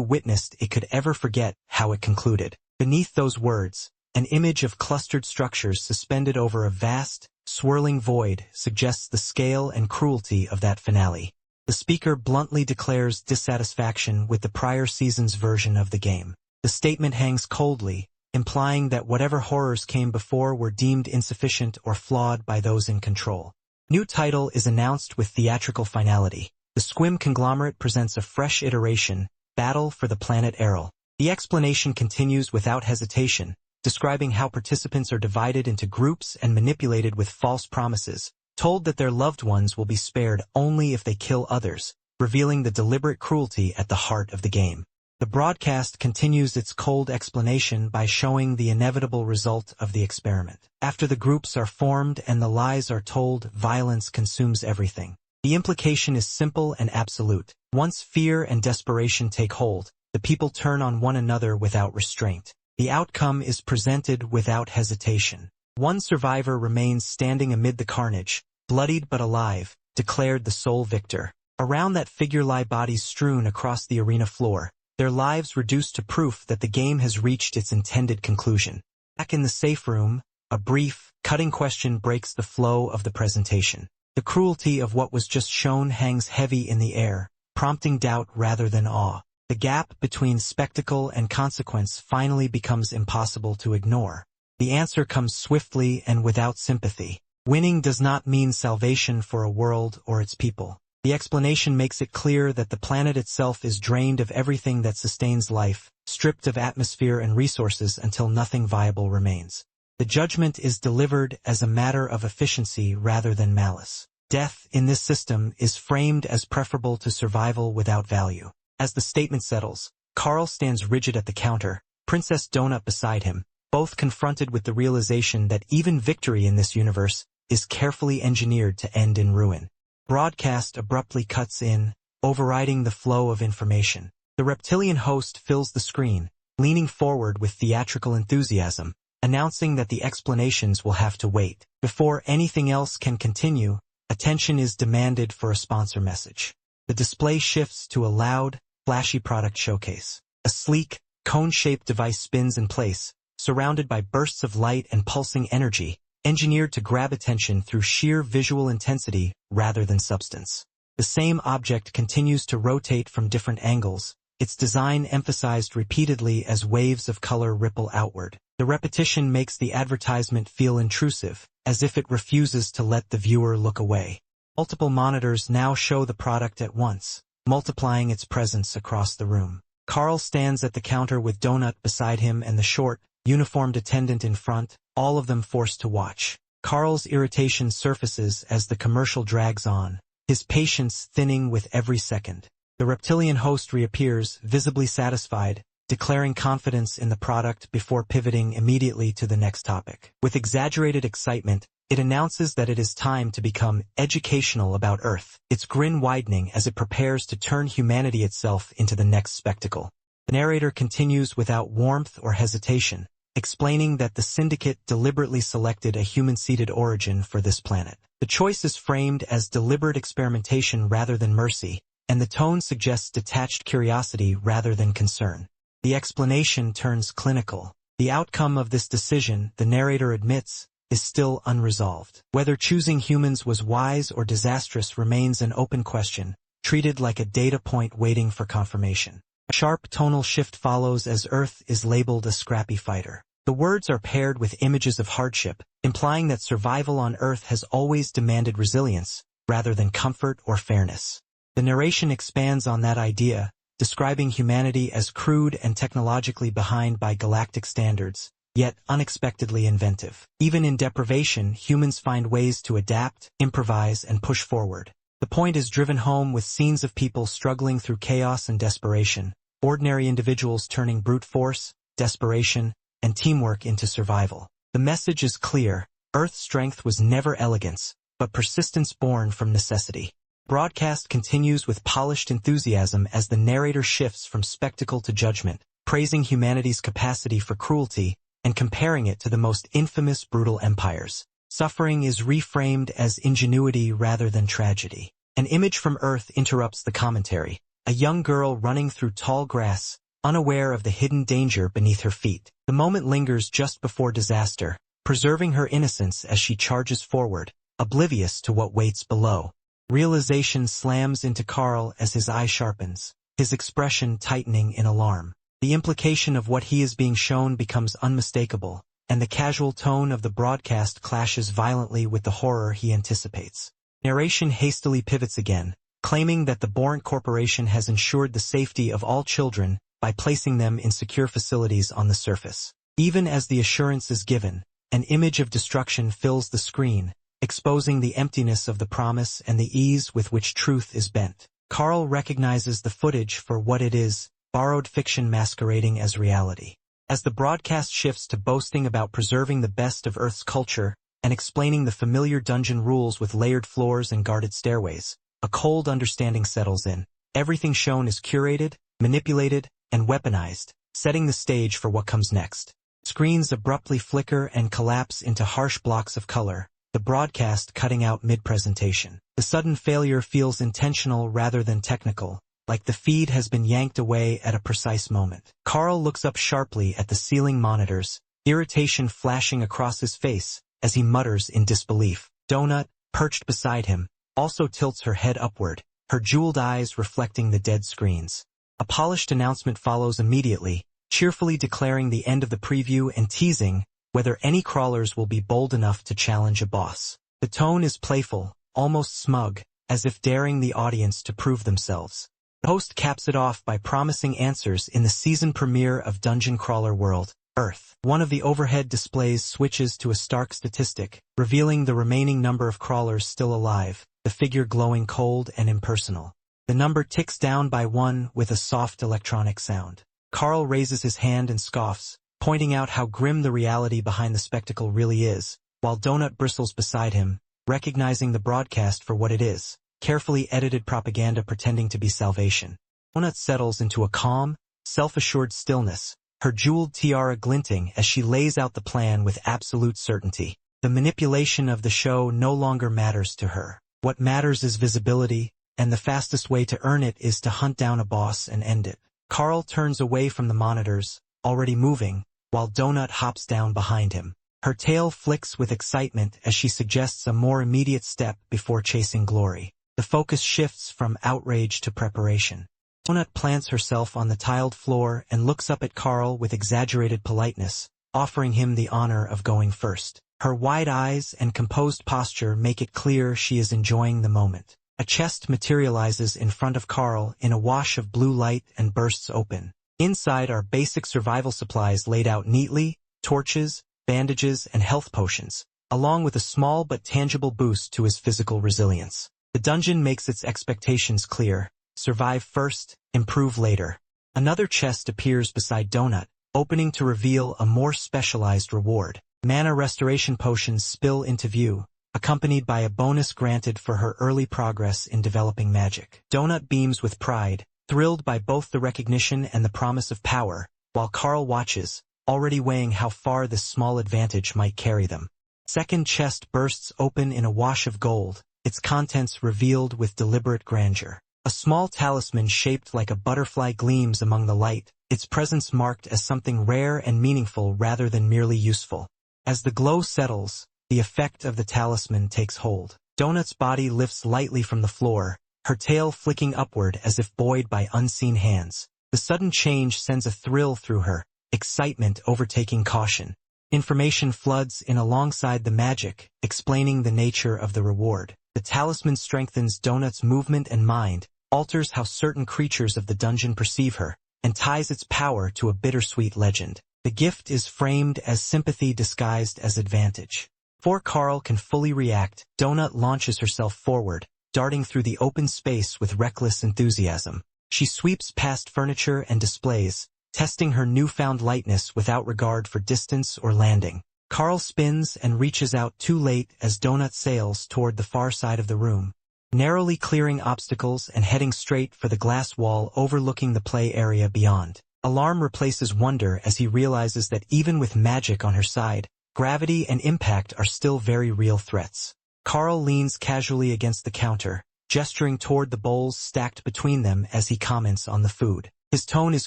witnessed it could ever forget how it concluded. Beneath those words, an image of clustered structures suspended over a vast, swirling void suggests the scale and cruelty of that finale. The speaker bluntly declares dissatisfaction with the prior season's version of the game. The statement hangs coldly, implying that whatever horrors came before were deemed insufficient or flawed by those in control. New title is announced with theatrical finality. The Squim conglomerate presents a fresh iteration, Battle for the Planet Errol. The explanation continues without hesitation, describing how participants are divided into groups and manipulated with false promises, told that their loved ones will be spared only if they kill others, revealing the deliberate cruelty at the heart of the game. The broadcast continues its cold explanation by showing the inevitable result of the experiment. After the groups are formed and the lies are told, violence consumes everything. The implication is simple and absolute. Once fear and desperation take hold, the people turn on one another without restraint. The outcome is presented without hesitation. One survivor remains standing amid the carnage, bloodied but alive, declared the sole victor. Around that figure lie bodies strewn across the arena floor, their lives reduced to proof that the game has reached its intended conclusion. Back in the safe room, a brief, cutting question breaks the flow of the presentation. The cruelty of what was just shown hangs heavy in the air, prompting doubt rather than awe. The gap between spectacle and consequence finally becomes impossible to ignore. The answer comes swiftly and without sympathy. Winning does not mean salvation for a world or its people. The explanation makes it clear that the planet itself is drained of everything that sustains life, stripped of atmosphere and resources until nothing viable remains. The judgment is delivered as a matter of efficiency rather than malice. Death in this system is framed as preferable to survival without value. As the statement settles, Carl stands rigid at the counter, Princess Donut beside him, both confronted with the realization that even victory in this universe is carefully engineered to end in ruin. Broadcast abruptly cuts in, overriding the flow of information. The reptilian host fills the screen, leaning forward with theatrical enthusiasm, announcing that the explanations will have to wait. Before anything else can continue, attention is demanded for a sponsor message. The display shifts to a loud, flashy product showcase. A sleek, cone-shaped device spins in place, surrounded by bursts of light and pulsing energy, engineered to grab attention through sheer visual intensity rather than substance. The same object continues to rotate from different angles, its design emphasized repeatedly as waves of color ripple outward. The repetition makes the advertisement feel intrusive, as if it refuses to let the viewer look away. Multiple monitors now show the product at once, multiplying its presence across the room. Carl stands at the counter with Donut beside him and the short, uniformed attendant in front, all of them forced to watch. Carl's irritation surfaces as the commercial drags on, his patience thinning with every second. The reptilian host reappears, visibly satisfied, declaring confidence in the product before pivoting immediately to the next topic. With exaggerated excitement, it announces that it is time to become educational about Earth, its grin widening as it prepares to turn humanity itself into the next spectacle. The narrator continues without warmth or hesitation, explaining that the syndicate deliberately selected a human-seeded origin for this planet. The choice is framed as deliberate experimentation rather than mercy, and the tone suggests detached curiosity rather than concern. The explanation turns clinical. The outcome of this decision, the narrator admits, is still unresolved. Whether choosing humans was wise or disastrous remains an open question, treated like a data point waiting for confirmation. A sharp tonal shift follows as Earth is labeled a scrappy fighter. The words are paired with images of hardship, implying that survival on Earth has always demanded resilience, rather than comfort or fairness. The narration expands on that idea, describing humanity as crude and technologically behind by galactic standards, yet unexpectedly inventive. Even in deprivation, humans find ways to adapt, improvise, and push forward. The point is driven home with scenes of people struggling through chaos and desperation, ordinary individuals turning brute force, desperation, and teamwork into survival. The message is clear: Earth's strength was never elegance, but persistence born from necessity. Broadcast continues with polished enthusiasm as the narrator shifts from spectacle to judgment, praising humanity's capacity for cruelty and comparing it to the most infamous brutal empires. Suffering is reframed as ingenuity rather than tragedy. An image from Earth interrupts the commentary: a young girl running through tall grass, unaware of the hidden danger beneath her feet. The moment lingers just before disaster, preserving her innocence as she charges forward, oblivious to what waits below. Realization slams into Carl as his eye sharpens, his expression tightening in alarm. The implication of what he is being shown becomes unmistakable, and the casual tone of the broadcast clashes violently with the horror he anticipates. Narration hastily pivots again, claiming that the Borant Corporation has ensured the safety of all children by placing them in secure facilities on the surface. Even as the assurance is given, an image of destruction fills the screen, exposing the emptiness of the promise and the ease with which truth is bent. Carl recognizes the footage for what it is, borrowed fiction masquerading as reality. As the broadcast shifts to boasting about preserving the best of Earth's culture and explaining the familiar dungeon rules with layered floors and guarded stairways, a cold understanding settles in. Everything shown is curated, manipulated, and weaponized, setting the stage for what comes next. Screens abruptly flicker and collapse into harsh blocks of color, the broadcast cutting out mid-presentation. The sudden failure feels intentional rather than technical, like the feed has been yanked away at a precise moment. Carl looks up sharply at the ceiling monitors, irritation flashing across his face as he mutters in disbelief. Donut, perched beside him, also tilts her head upward, her jeweled eyes reflecting the dead screens. A polished announcement follows immediately, cheerfully declaring the end of the preview and teasing whether any crawlers will be bold enough to challenge a boss. The tone is playful, almost smug, as if daring the audience to prove themselves. The host caps it off by promising answers in the season premiere of Dungeon Crawler World, Earth. One of the overhead displays switches to a stark statistic, revealing the remaining number of crawlers still alive, the figure glowing cold and impersonal. The number ticks down by 1 with a soft electronic sound. Carl raises his hand and scoffs, pointing out how grim the reality behind the spectacle really is, while Donut bristles beside him, recognizing the broadcast for what it is: carefully edited propaganda pretending to be salvation. Donut settles into a calm, self-assured stillness, her jeweled tiara glinting as she lays out the plan with absolute certainty. The manipulation of the show no longer matters to her. What matters is visibility, and the fastest way to earn it is to hunt down a boss and end it. Carl turns away from the monitors, already moving, while Donut hops down behind him. Her tail flicks with excitement as she suggests a more immediate step before chasing glory. The focus shifts from outrage to preparation. Donut plants herself on the tiled floor and looks up at Carl with exaggerated politeness, offering him the honor of going first. Her wide eyes and composed posture make it clear she is enjoying the moment. A chest materializes in front of Carl in a wash of blue light and bursts open. Inside are basic survival supplies laid out neatly: torches, bandages, and health potions, along with a small but tangible boost to his physical resilience. The dungeon makes its expectations clear: survive first, improve later. Another chest appears beside Donut, opening to reveal a more specialized reward. Mana restoration potions spill into view, accompanied by a bonus granted for her early progress in developing magic. Donut beams with pride, thrilled by both the recognition and the promise of power, while Carl watches, already weighing how far this small advantage might carry them. Second chest bursts open in a wash of gold, its contents revealed with deliberate grandeur. A small talisman shaped like a butterfly gleams among the light, its presence marked as something rare and meaningful rather than merely useful. As the glow settles, the effect of the talisman takes hold. Donut's body lifts lightly from the floor, her tail flicking upward as if buoyed by unseen hands. The sudden change sends a thrill through her, excitement overtaking caution. Information floods in alongside the magic, explaining the nature of the reward. The talisman strengthens Donut's movement and mind, alters how certain creatures of the dungeon perceive her, and ties its power to a bittersweet legend. The gift is framed as sympathy disguised as advantage. Before Carl can fully react, Donut launches herself forward, darting through the open space with reckless enthusiasm. She sweeps past furniture and displays, testing her newfound lightness without regard for distance or landing. Carl spins and reaches out too late as Donut sails toward the far side of the room, narrowly clearing obstacles and heading straight for the glass wall overlooking the play area beyond. Alarm replaces wonder as he realizes that even with magic on her side, gravity and impact are still very real threats. Carl leans casually against the counter, gesturing toward the bowls stacked between them as he comments on the food. His tone is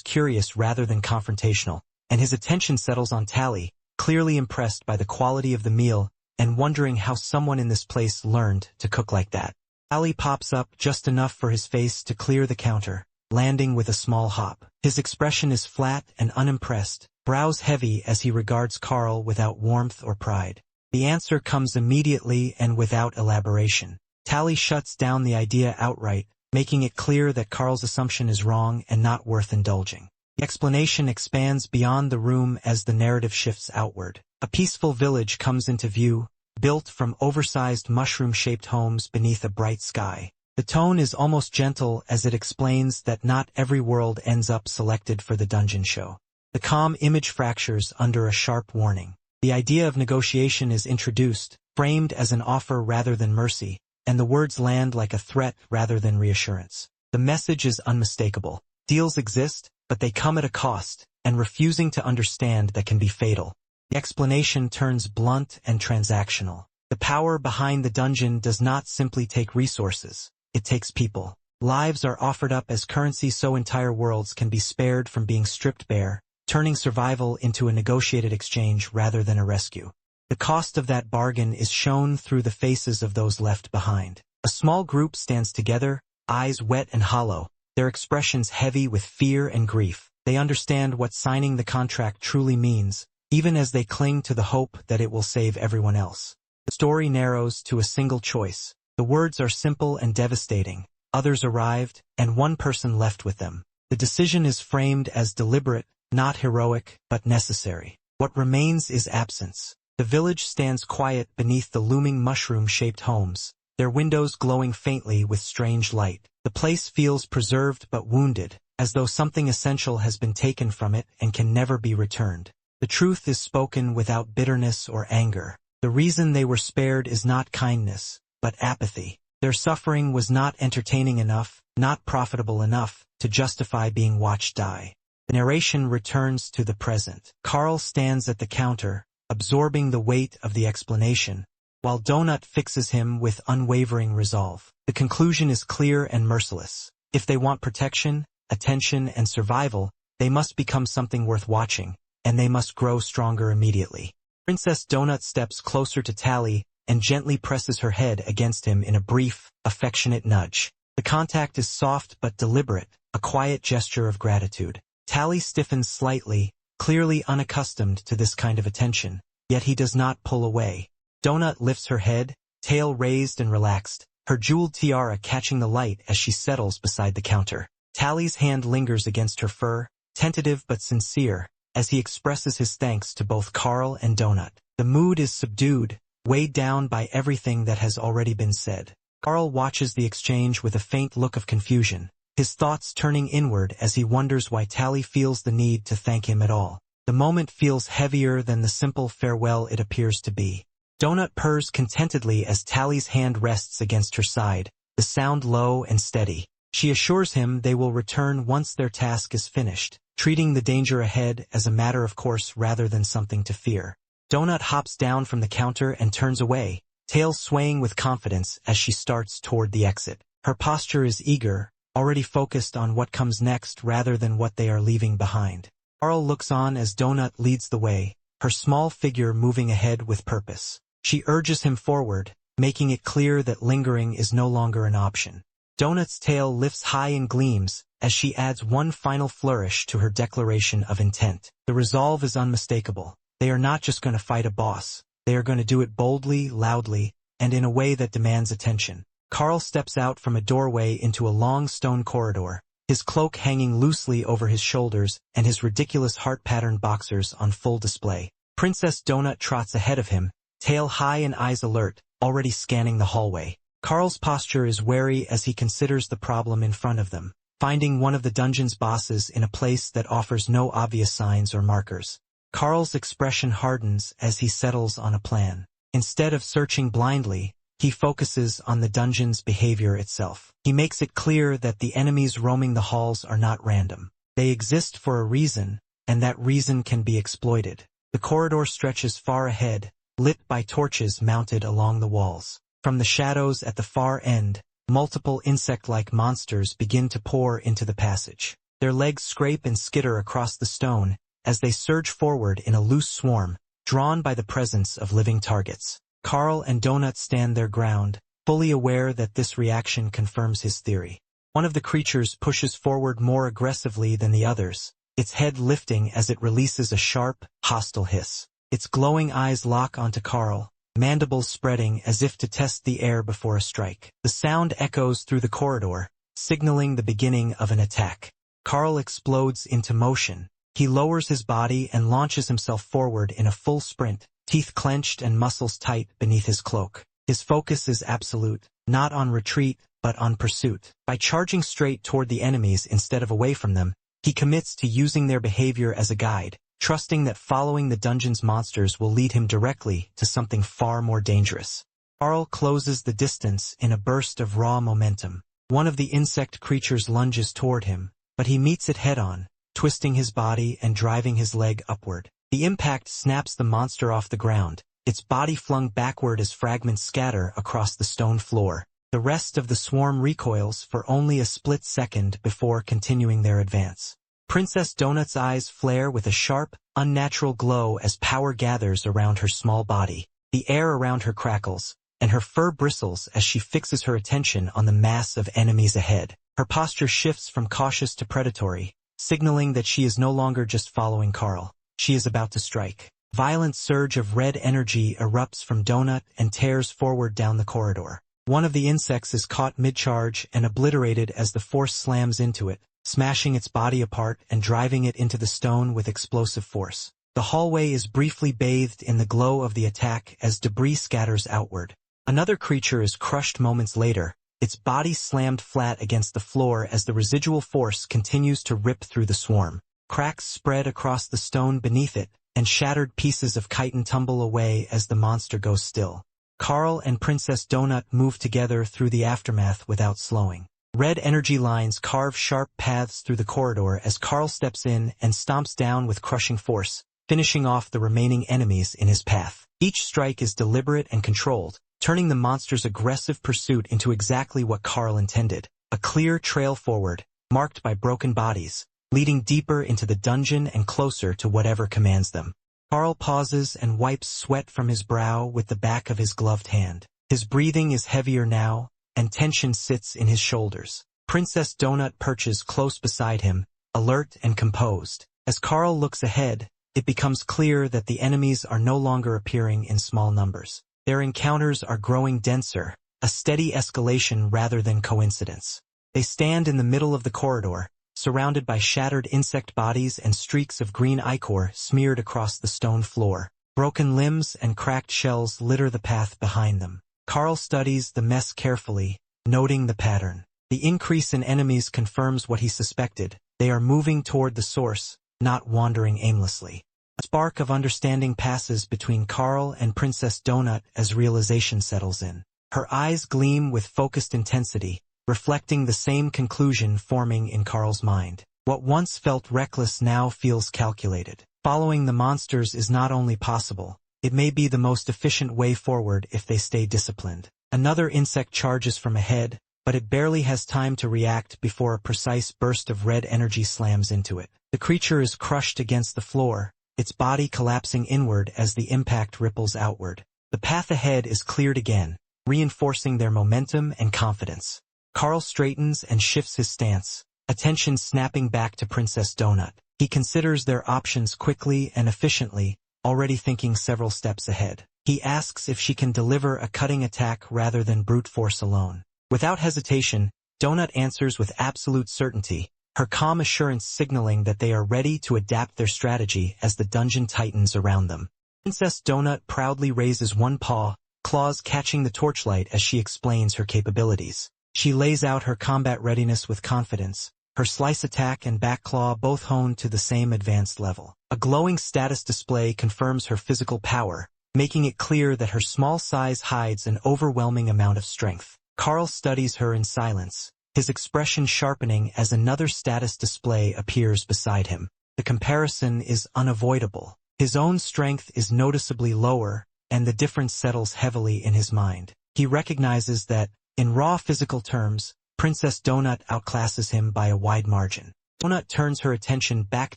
curious rather than confrontational, and his attention settles on Tally, clearly impressed by the quality of the meal and wondering how someone in this place learned to cook like that. Tally pops up just enough for his face to clear the counter, landing with a small hop. His expression is flat and unimpressed, brows heavy as he regards Carl without warmth or pride. The answer comes immediately and without elaboration. Tally shuts down the idea outright, making it clear that Carl's assumption is wrong and not worth indulging. The explanation expands beyond the room as the narrative shifts outward. A peaceful village comes into view, built from oversized mushroom-shaped homes beneath a bright sky. The tone is almost gentle as it explains that not every world ends up selected for the dungeon show. The calm image fractures under a sharp warning. The idea of negotiation is introduced, framed as an offer rather than mercy, and the words land like a threat rather than reassurance. The message is unmistakable. Deals exist, but they come at a cost, and refusing to understand that can be fatal. The explanation turns blunt and transactional. The power behind the dungeon does not simply take resources, it takes people. Lives are offered up as currency so entire worlds can be spared from being stripped bare, turning survival into a negotiated exchange rather than a rescue. The cost of that bargain is shown through the faces of those left behind. A small group stands together, eyes wet and hollow, their expressions heavy with fear and grief. They understand what signing the contract truly means, even as they cling to the hope that it will save everyone else. The story narrows to a single choice. The words are simple and devastating. Others arrived, and one person left with them. The decision is framed as deliberate, not heroic, but necessary. What remains is absence. The village stands quiet beneath the looming mushroom-shaped homes, their windows glowing faintly with strange light. The place feels preserved but wounded, as though something essential has been taken from it and can never be returned. The truth is spoken without bitterness or anger. The reason they were spared is not kindness, but apathy. Their suffering was not entertaining enough, not profitable enough, to justify being watched die. The narration returns to the present. Carl stands at the counter, absorbing the weight of the explanation, while Donut fixes him with unwavering resolve. The conclusion is clear and merciless. If they want protection, attention, and survival, they must become something worth watching, and they must grow stronger immediately. Princess Donut steps closer to Tally and gently presses her head against him in a brief, affectionate nudge. The contact is soft but deliberate, a quiet gesture of gratitude. Tally stiffens slightly, clearly unaccustomed to this kind of attention, yet he does not pull away. Donut lifts her head, tail raised and relaxed, her jeweled tiara catching the light as she settles beside the counter. Tally's hand lingers against her fur, tentative but sincere, as he expresses his thanks to both Carl and Donut. The mood is subdued, weighed down by everything that has already been said. Carl watches the exchange with a faint look of confusion, his thoughts turning inward as he wonders why Tally feels the need to thank him at all. The moment feels heavier than the simple farewell it appears to be. Donut purrs contentedly as Tally's hand rests against her side, the sound low and steady. She assures him they will return once their task is finished, treating the danger ahead as a matter of course rather than something to fear. Donut hops down from the counter and turns away, tail swaying with confidence as she starts toward the exit. Her posture is eager, already focused on what comes next rather than what they are leaving behind. Carl looks on as Donut leads the way, her small figure moving ahead with purpose. She urges him forward, making it clear that lingering is no longer an option. Donut's tail lifts high and gleams as she adds one final flourish to her declaration of intent. The resolve is unmistakable. They are not just going to fight a boss. They are going to do it boldly, loudly, and in a way that demands attention. Carl steps out from a doorway into a long stone corridor, his cloak hanging loosely over his shoulders and his ridiculous heart-patterned boxers on full display. Princess Donut trots ahead of him, tail high and eyes alert, already scanning the hallway. Carl's posture is wary as he considers the problem in front of them, finding one of the dungeon's bosses in a place that offers no obvious signs or markers. Carl's expression hardens as he settles on a plan. Instead of searching blindly, he focuses on the dungeon's behavior itself. He makes it clear that the enemies roaming the halls are not random. They exist for a reason, and that reason can be exploited. The corridor stretches far ahead, lit by torches mounted along the walls. From the shadows at the far end, multiple insect-like monsters begin to pour into the passage. Their legs scrape and skitter across the stone as they surge forward in a loose swarm, drawn by the presence of living targets. Carl and Donut stand their ground, fully aware that this reaction confirms his theory. One of the creatures pushes forward more aggressively than the others, its head lifting as it releases a sharp, hostile hiss. Its glowing eyes lock onto Carl, mandibles spreading as if to test the air before a strike. The sound echoes through the corridor, signaling the beginning of an attack. Carl explodes into motion. He lowers his body and launches himself forward in a full sprint, teeth clenched and muscles tight beneath his cloak. His focus is absolute, not on retreat, but on pursuit. By charging straight toward the enemies instead of away from them, he commits to using their behavior as a guide, trusting that following the dungeon's monsters will lead him directly to something far more dangerous. Carl closes the distance in a burst of raw momentum. One of the insect creatures lunges toward him, but he meets it head-on, twisting his body and driving his leg upward. The impact snaps the monster off the ground, its body flung backward as fragments scatter across the stone floor. The rest of the swarm recoils for only a split second before continuing their advance. Princess Donut's eyes flare with a sharp, unnatural glow as power gathers around her small body. The air around her crackles, and her fur bristles as she fixes her attention on the mass of enemies ahead. Her posture shifts from cautious to predatory, signaling that she is no longer just following Carl. She is about to strike. Violent surge of red energy erupts from Donut and tears forward down the corridor. One of the insects is caught mid-charge and obliterated as the force slams into it, smashing its body apart and driving it into the stone with explosive force. The hallway is briefly bathed in the glow of the attack as debris scatters outward. Another creature is crushed moments later, its body slammed flat against the floor as the residual force continues to rip through the swarm. Cracks spread across the stone beneath it, and shattered pieces of chitin tumble away as the monster goes still. Carl and Princess Donut move together through the aftermath without slowing. Red energy lines carve sharp paths through the corridor as Carl steps in and stomps down with crushing force, finishing off the remaining enemies in his path. Each strike is deliberate and controlled, turning the monster's aggressive pursuit into exactly what Carl intended, a clear trail forward, marked by broken bodies, leading deeper into the dungeon and closer to whatever commands them. Carl pauses and wipes sweat from his brow with the back of his gloved hand. His breathing is heavier now, and tension sits in his shoulders. Princess Donut perches close beside him, alert and composed. As Carl looks ahead, it becomes clear that the enemies are no longer appearing in small numbers. Their encounters are growing denser, a steady escalation rather than coincidence. They stand in the middle of the corridor, surrounded by shattered insect bodies and streaks of green ichor smeared across the stone floor. Broken limbs and cracked shells litter the path behind them. Carl studies the mess carefully, noting the pattern. The increase in enemies confirms what he suspected. They are moving toward the source, not wandering aimlessly. A spark of understanding passes between Carl and Princess Donut as realization settles in. Her eyes gleam with focused intensity, reflecting the same conclusion forming in Carl's mind. What once felt reckless now feels calculated. Following the monsters is not only possible, it may be the most efficient way forward if they stay disciplined. Another insect charges from ahead, but it barely has time to react before a precise burst of red energy slams into it. The creature is crushed against the floor, its body collapsing inward as the impact ripples outward. The path ahead is cleared again, reinforcing their momentum and confidence. Carl straightens and shifts his stance, attention snapping back to Princess Donut. He considers their options quickly and efficiently, already thinking several steps ahead. He asks if she can deliver a cutting attack rather than brute force alone. Without hesitation, Donut answers with absolute certainty, her calm assurance signaling that they are ready to adapt their strategy as the dungeon tightens around them. Princess Donut proudly raises one paw, claws catching the torchlight as she explains her capabilities. She lays out her combat readiness with confidence, her slice attack and back claw both honed to the same advanced level. A glowing status display confirms her physical power, making it clear that her small size hides an overwhelming amount of strength. Carl studies her in silence, his expression sharpening as another status display appears beside him. The comparison is unavoidable. His own strength is noticeably lower, and the difference settles heavily in his mind. He recognizes that, in raw physical terms, Princess Donut outclasses him by a wide margin. Donut turns her attention back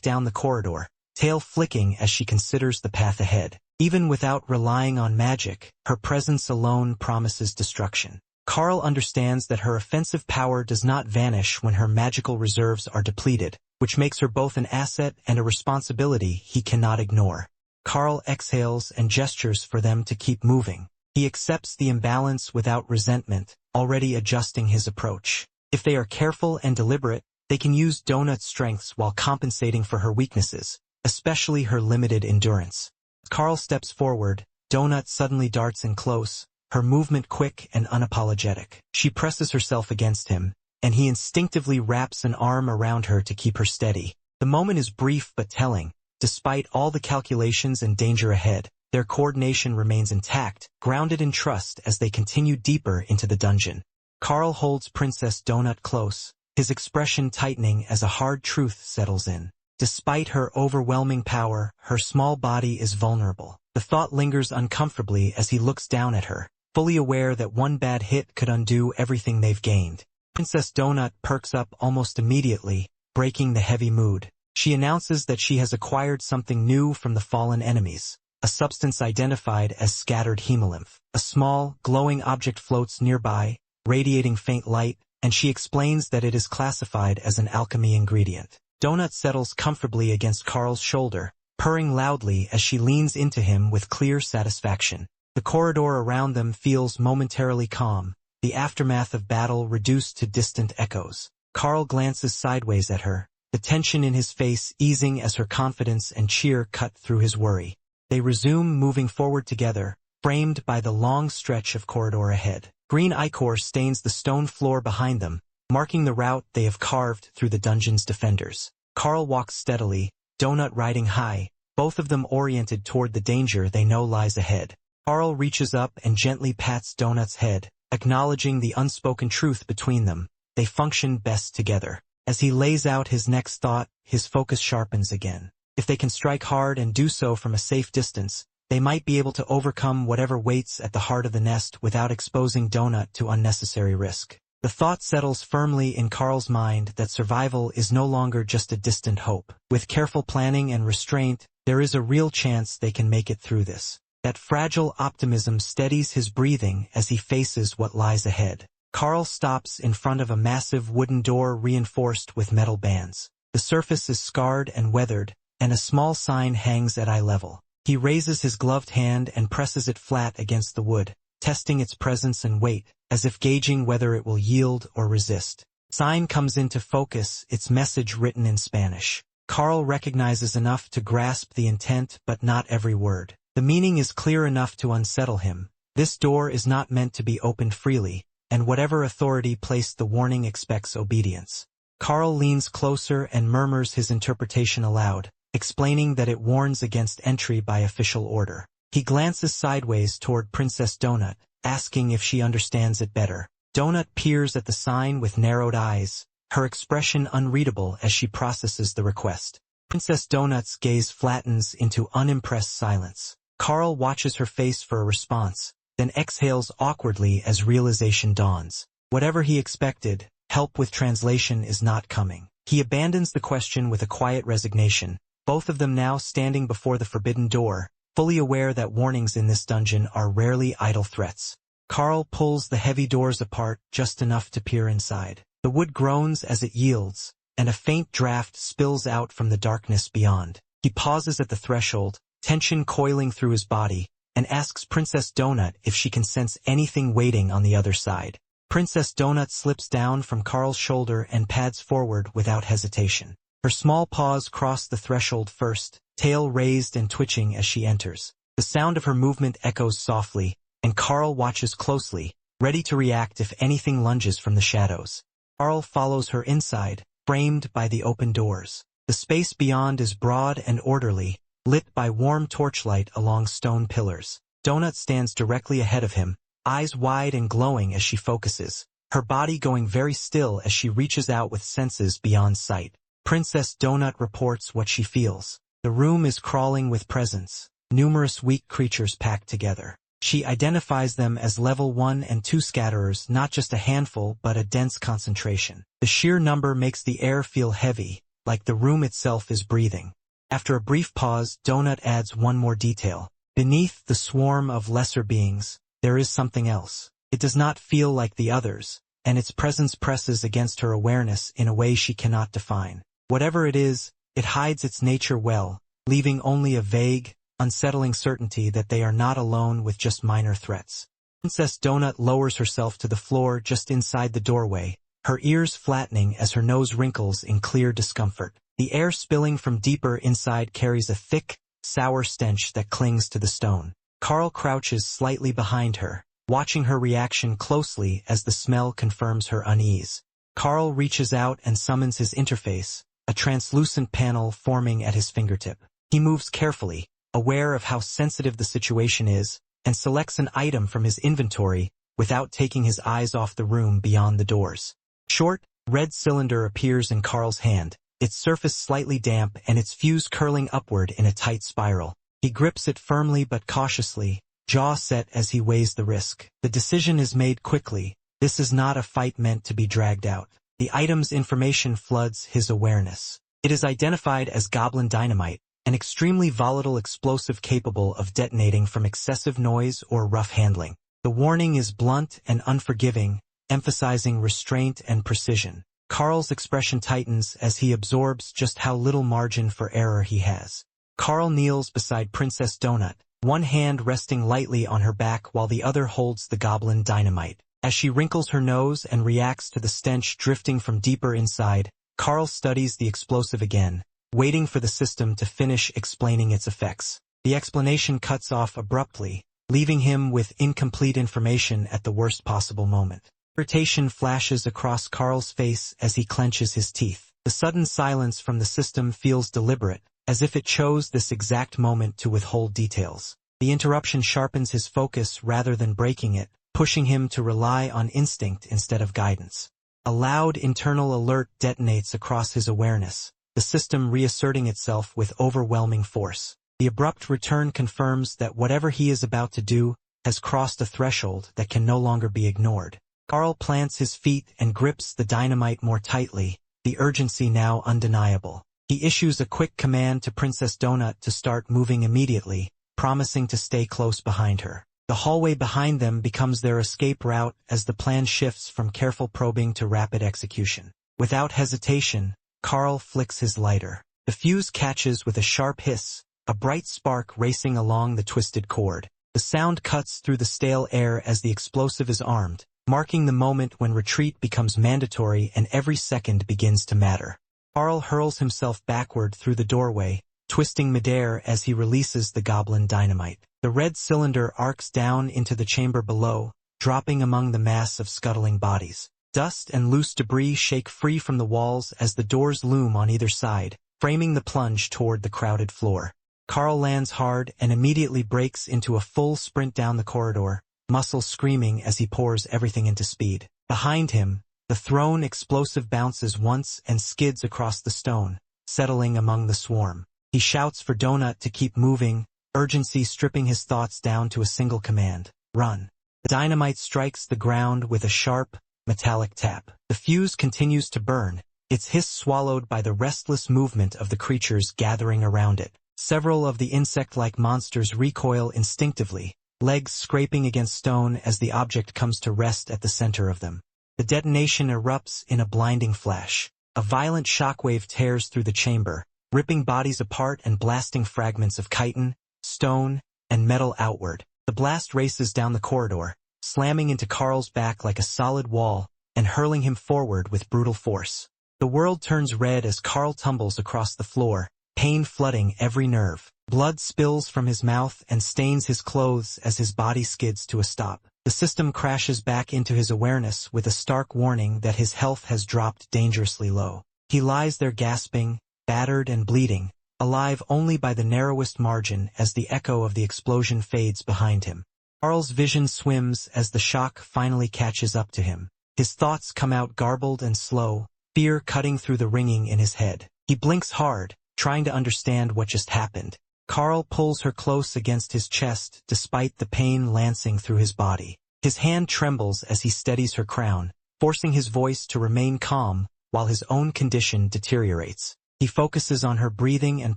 down the corridor, tail flicking as she considers the path ahead. Even without relying on magic, her presence alone promises destruction. Carl understands that her offensive power does not vanish when her magical reserves are depleted, which makes her both an asset and a responsibility he cannot ignore. Carl exhales and gestures for them to keep moving. He accepts the imbalance without resentment, already adjusting his approach. If they are careful and deliberate, they can use Donut's strengths while compensating for her weaknesses, especially her limited endurance. As Carl steps forward, Donut suddenly darts in close, her movement quick and unapologetic. She presses herself against him, and he instinctively wraps an arm around her to keep her steady. The moment is brief but telling. Despite all the calculations and danger ahead, their coordination remains intact, grounded in trust as they continue deeper into the dungeon. Carl holds Princess Donut close, his expression tightening as a hard truth settles in. Despite her overwhelming power, her small body is vulnerable. The thought lingers uncomfortably as he looks down at her, fully aware that one bad hit could undo everything they've gained. Princess Donut perks up almost immediately, breaking the heavy mood. She announces that she has acquired something new from the fallen enemies, a substance identified as scattered hemolymph. A small, glowing object floats nearby, radiating faint light, and she explains that it is classified as an alchemy ingredient. Donut settles comfortably against Carl's shoulder, purring loudly as she leans into him with clear satisfaction. The corridor around them feels momentarily calm, the aftermath of battle reduced to distant echoes. Carl glances sideways at her, the tension in his face easing as her confidence and cheer cut through his worry. They resume moving forward together, framed by the long stretch of corridor ahead. Green ichor stains the stone floor behind them, marking the route they have carved through the dungeon's defenders. Carl walks steadily, Donut riding high, both of them oriented toward the danger they know lies ahead. Carl reaches up and gently pats Donut's head, acknowledging the unspoken truth between them. They function best together. As he lays out his next thought, his focus sharpens again. If they can strike hard and do so from a safe distance, they might be able to overcome whatever waits at the heart of the nest without exposing Donut to unnecessary risk. The thought settles firmly in Carl's mind that survival is no longer just a distant hope. With careful planning and restraint, there is a real chance they can make it through this. That fragile optimism steadies his breathing as he faces what lies ahead. Carl stops in front of a massive wooden door reinforced with metal bands. The surface is scarred and weathered, and a small sign hangs at eye level. He raises his gloved hand and presses it flat against the wood, testing its presence and weight, as if gauging whether it will yield or resist. Sign comes into focus, its message written in Spanish. Carl recognizes enough to grasp the intent but not every word. The meaning is clear enough to unsettle him. This door is not meant to be opened freely, and whatever authority placed the warning expects obedience. Carl leans closer and murmurs his interpretation aloud, explaining that it warns against entry by official order. He glances sideways toward Princess Donut, asking if she understands it better. Donut peers at the sign with narrowed eyes, her expression unreadable as she processes the request. Princess Donut's gaze flattens into unimpressed silence. Carl watches her face for a response, then exhales awkwardly as realization dawns. Whatever he expected, help with translation is not coming. He abandons the question with a quiet resignation, both of them now standing before the forbidden door, fully aware that warnings in this dungeon are rarely idle threats. Carl pulls the heavy doors apart just enough to peer inside. The wood groans as it yields, and a faint draft spills out from the darkness beyond. He pauses at the threshold, tension coiling through his body, and asks Princess Donut if she can sense anything waiting on the other side. Princess Donut slips down from Carl's shoulder and pads forward without hesitation. Her small paws cross the threshold first, tail raised and twitching as she enters. The sound of her movement echoes softly, and Carl watches closely, ready to react if anything lunges from the shadows. Carl follows her inside, framed by the open doors. The space beyond is broad and orderly, lit by warm torchlight along stone pillars. Donut stands directly ahead of him, eyes wide and glowing as she focuses, her body going very still as she reaches out with senses beyond sight. Princess Donut reports what she feels. The room is crawling with presence, numerous weak creatures packed together. She identifies them as level 1 and 2 scatterers, not just a handful but a dense concentration. The sheer number makes the air feel heavy, like the room itself is breathing. After a brief pause, Donut adds one more detail. Beneath the swarm of lesser beings, there is something else. It does not feel like the others, and its presence presses against her awareness in a way she cannot define. Whatever it is, it hides its nature well, leaving only a vague, unsettling certainty that they are not alone with just minor threats. Princess Donut lowers herself to the floor just inside the doorway, her ears flattening as her nose wrinkles in clear discomfort. The air spilling from deeper inside carries a thick, sour stench that clings to the stone. Carl crouches slightly behind her, watching her reaction closely as the smell confirms her unease. Carl reaches out and summons his interface, a translucent panel forming at his fingertip. He moves carefully, aware of how sensitive the situation is, and selects an item from his inventory without taking his eyes off the room beyond the doors. Short, red cylinder appears in Carl's hand, its surface slightly damp and its fuse curling upward in a tight spiral. He grips it firmly but cautiously, jaw set as he weighs the risk. The decision is made quickly. This is not a fight meant to be dragged out. The item's information floods his awareness. It is identified as goblin dynamite, an extremely volatile explosive capable of detonating from excessive noise or rough handling. The warning is blunt and unforgiving, emphasizing restraint and precision. Carl's expression tightens as he absorbs just how little margin for error he has. Carl kneels beside Princess Donut, one hand resting lightly on her back while the other holds the goblin dynamite. As she wrinkles her nose and reacts to the stench drifting from deeper inside, Carl studies the explosive again, waiting for the system to finish explaining its effects. The explanation cuts off abruptly, leaving him with incomplete information at the worst possible moment. Irritation flashes across Carl's face as he clenches his teeth. The sudden silence from the system feels deliberate, as if it chose this exact moment to withhold details. The interruption sharpens his focus rather than breaking it, pushing him to rely on instinct instead of guidance. A loud internal alert detonates across his awareness, the system reasserting itself with overwhelming force. The abrupt return confirms that whatever he is about to do has crossed a threshold that can no longer be ignored. Carl plants his feet and grips the dynamite more tightly, the urgency now undeniable. He issues a quick command to Princess Donut to start moving immediately, promising to stay close behind her. The hallway behind them becomes their escape route as the plan shifts from careful probing to rapid execution. Without hesitation, Carl flicks his lighter. The fuse catches with a sharp hiss, a bright spark racing along the twisted cord. The sound cuts through the stale air as the explosive is armed, marking the moment when retreat becomes mandatory and every second begins to matter. Carl hurls himself backward through the doorway, twisting midair as he releases the goblin dynamite. The red cylinder arcs down into the chamber below, dropping among the mass of scuttling bodies. Dust and loose debris shake free from the walls as the doors loom on either side, framing the plunge toward the crowded floor. Carl lands hard and immediately breaks into a full sprint down the corridor, muscles screaming as he pours everything into speed. Behind him, the thrown explosive bounces once and skids across the stone, settling among the swarm. He shouts for Donut to keep moving, urgency stripping his thoughts down to a single command: run. The dynamite strikes the ground with a sharp, metallic tap. The fuse continues to burn, its hiss swallowed by the restless movement of the creatures gathering around it. Several of the insect-like monsters recoil instinctively, legs scraping against stone as the object comes to rest at the center of them. The detonation erupts in a blinding flash. A violent shockwave tears through the chamber, ripping bodies apart and blasting fragments of chitin, stone, and metal outward. The blast races down the corridor, slamming into Carl's back like a solid wall and hurling him forward with brutal force. The world turns red as Carl tumbles across the floor, pain flooding every nerve. Blood spills from his mouth and stains his clothes as his body skids to a stop. The system crashes back into his awareness with a stark warning that his health has dropped dangerously low. He lies there gasping, battered and bleeding, alive only by the narrowest margin as the echo of the explosion fades behind him. Carl's vision swims as the shock finally catches up to him. His thoughts come out garbled and slow, fear cutting through the ringing in his head. He blinks hard, trying to understand what just happened. Carl pulls her close against his chest despite the pain lancing through his body. His hand trembles as he steadies her crown, forcing his voice to remain calm while his own condition deteriorates. He focuses on her breathing and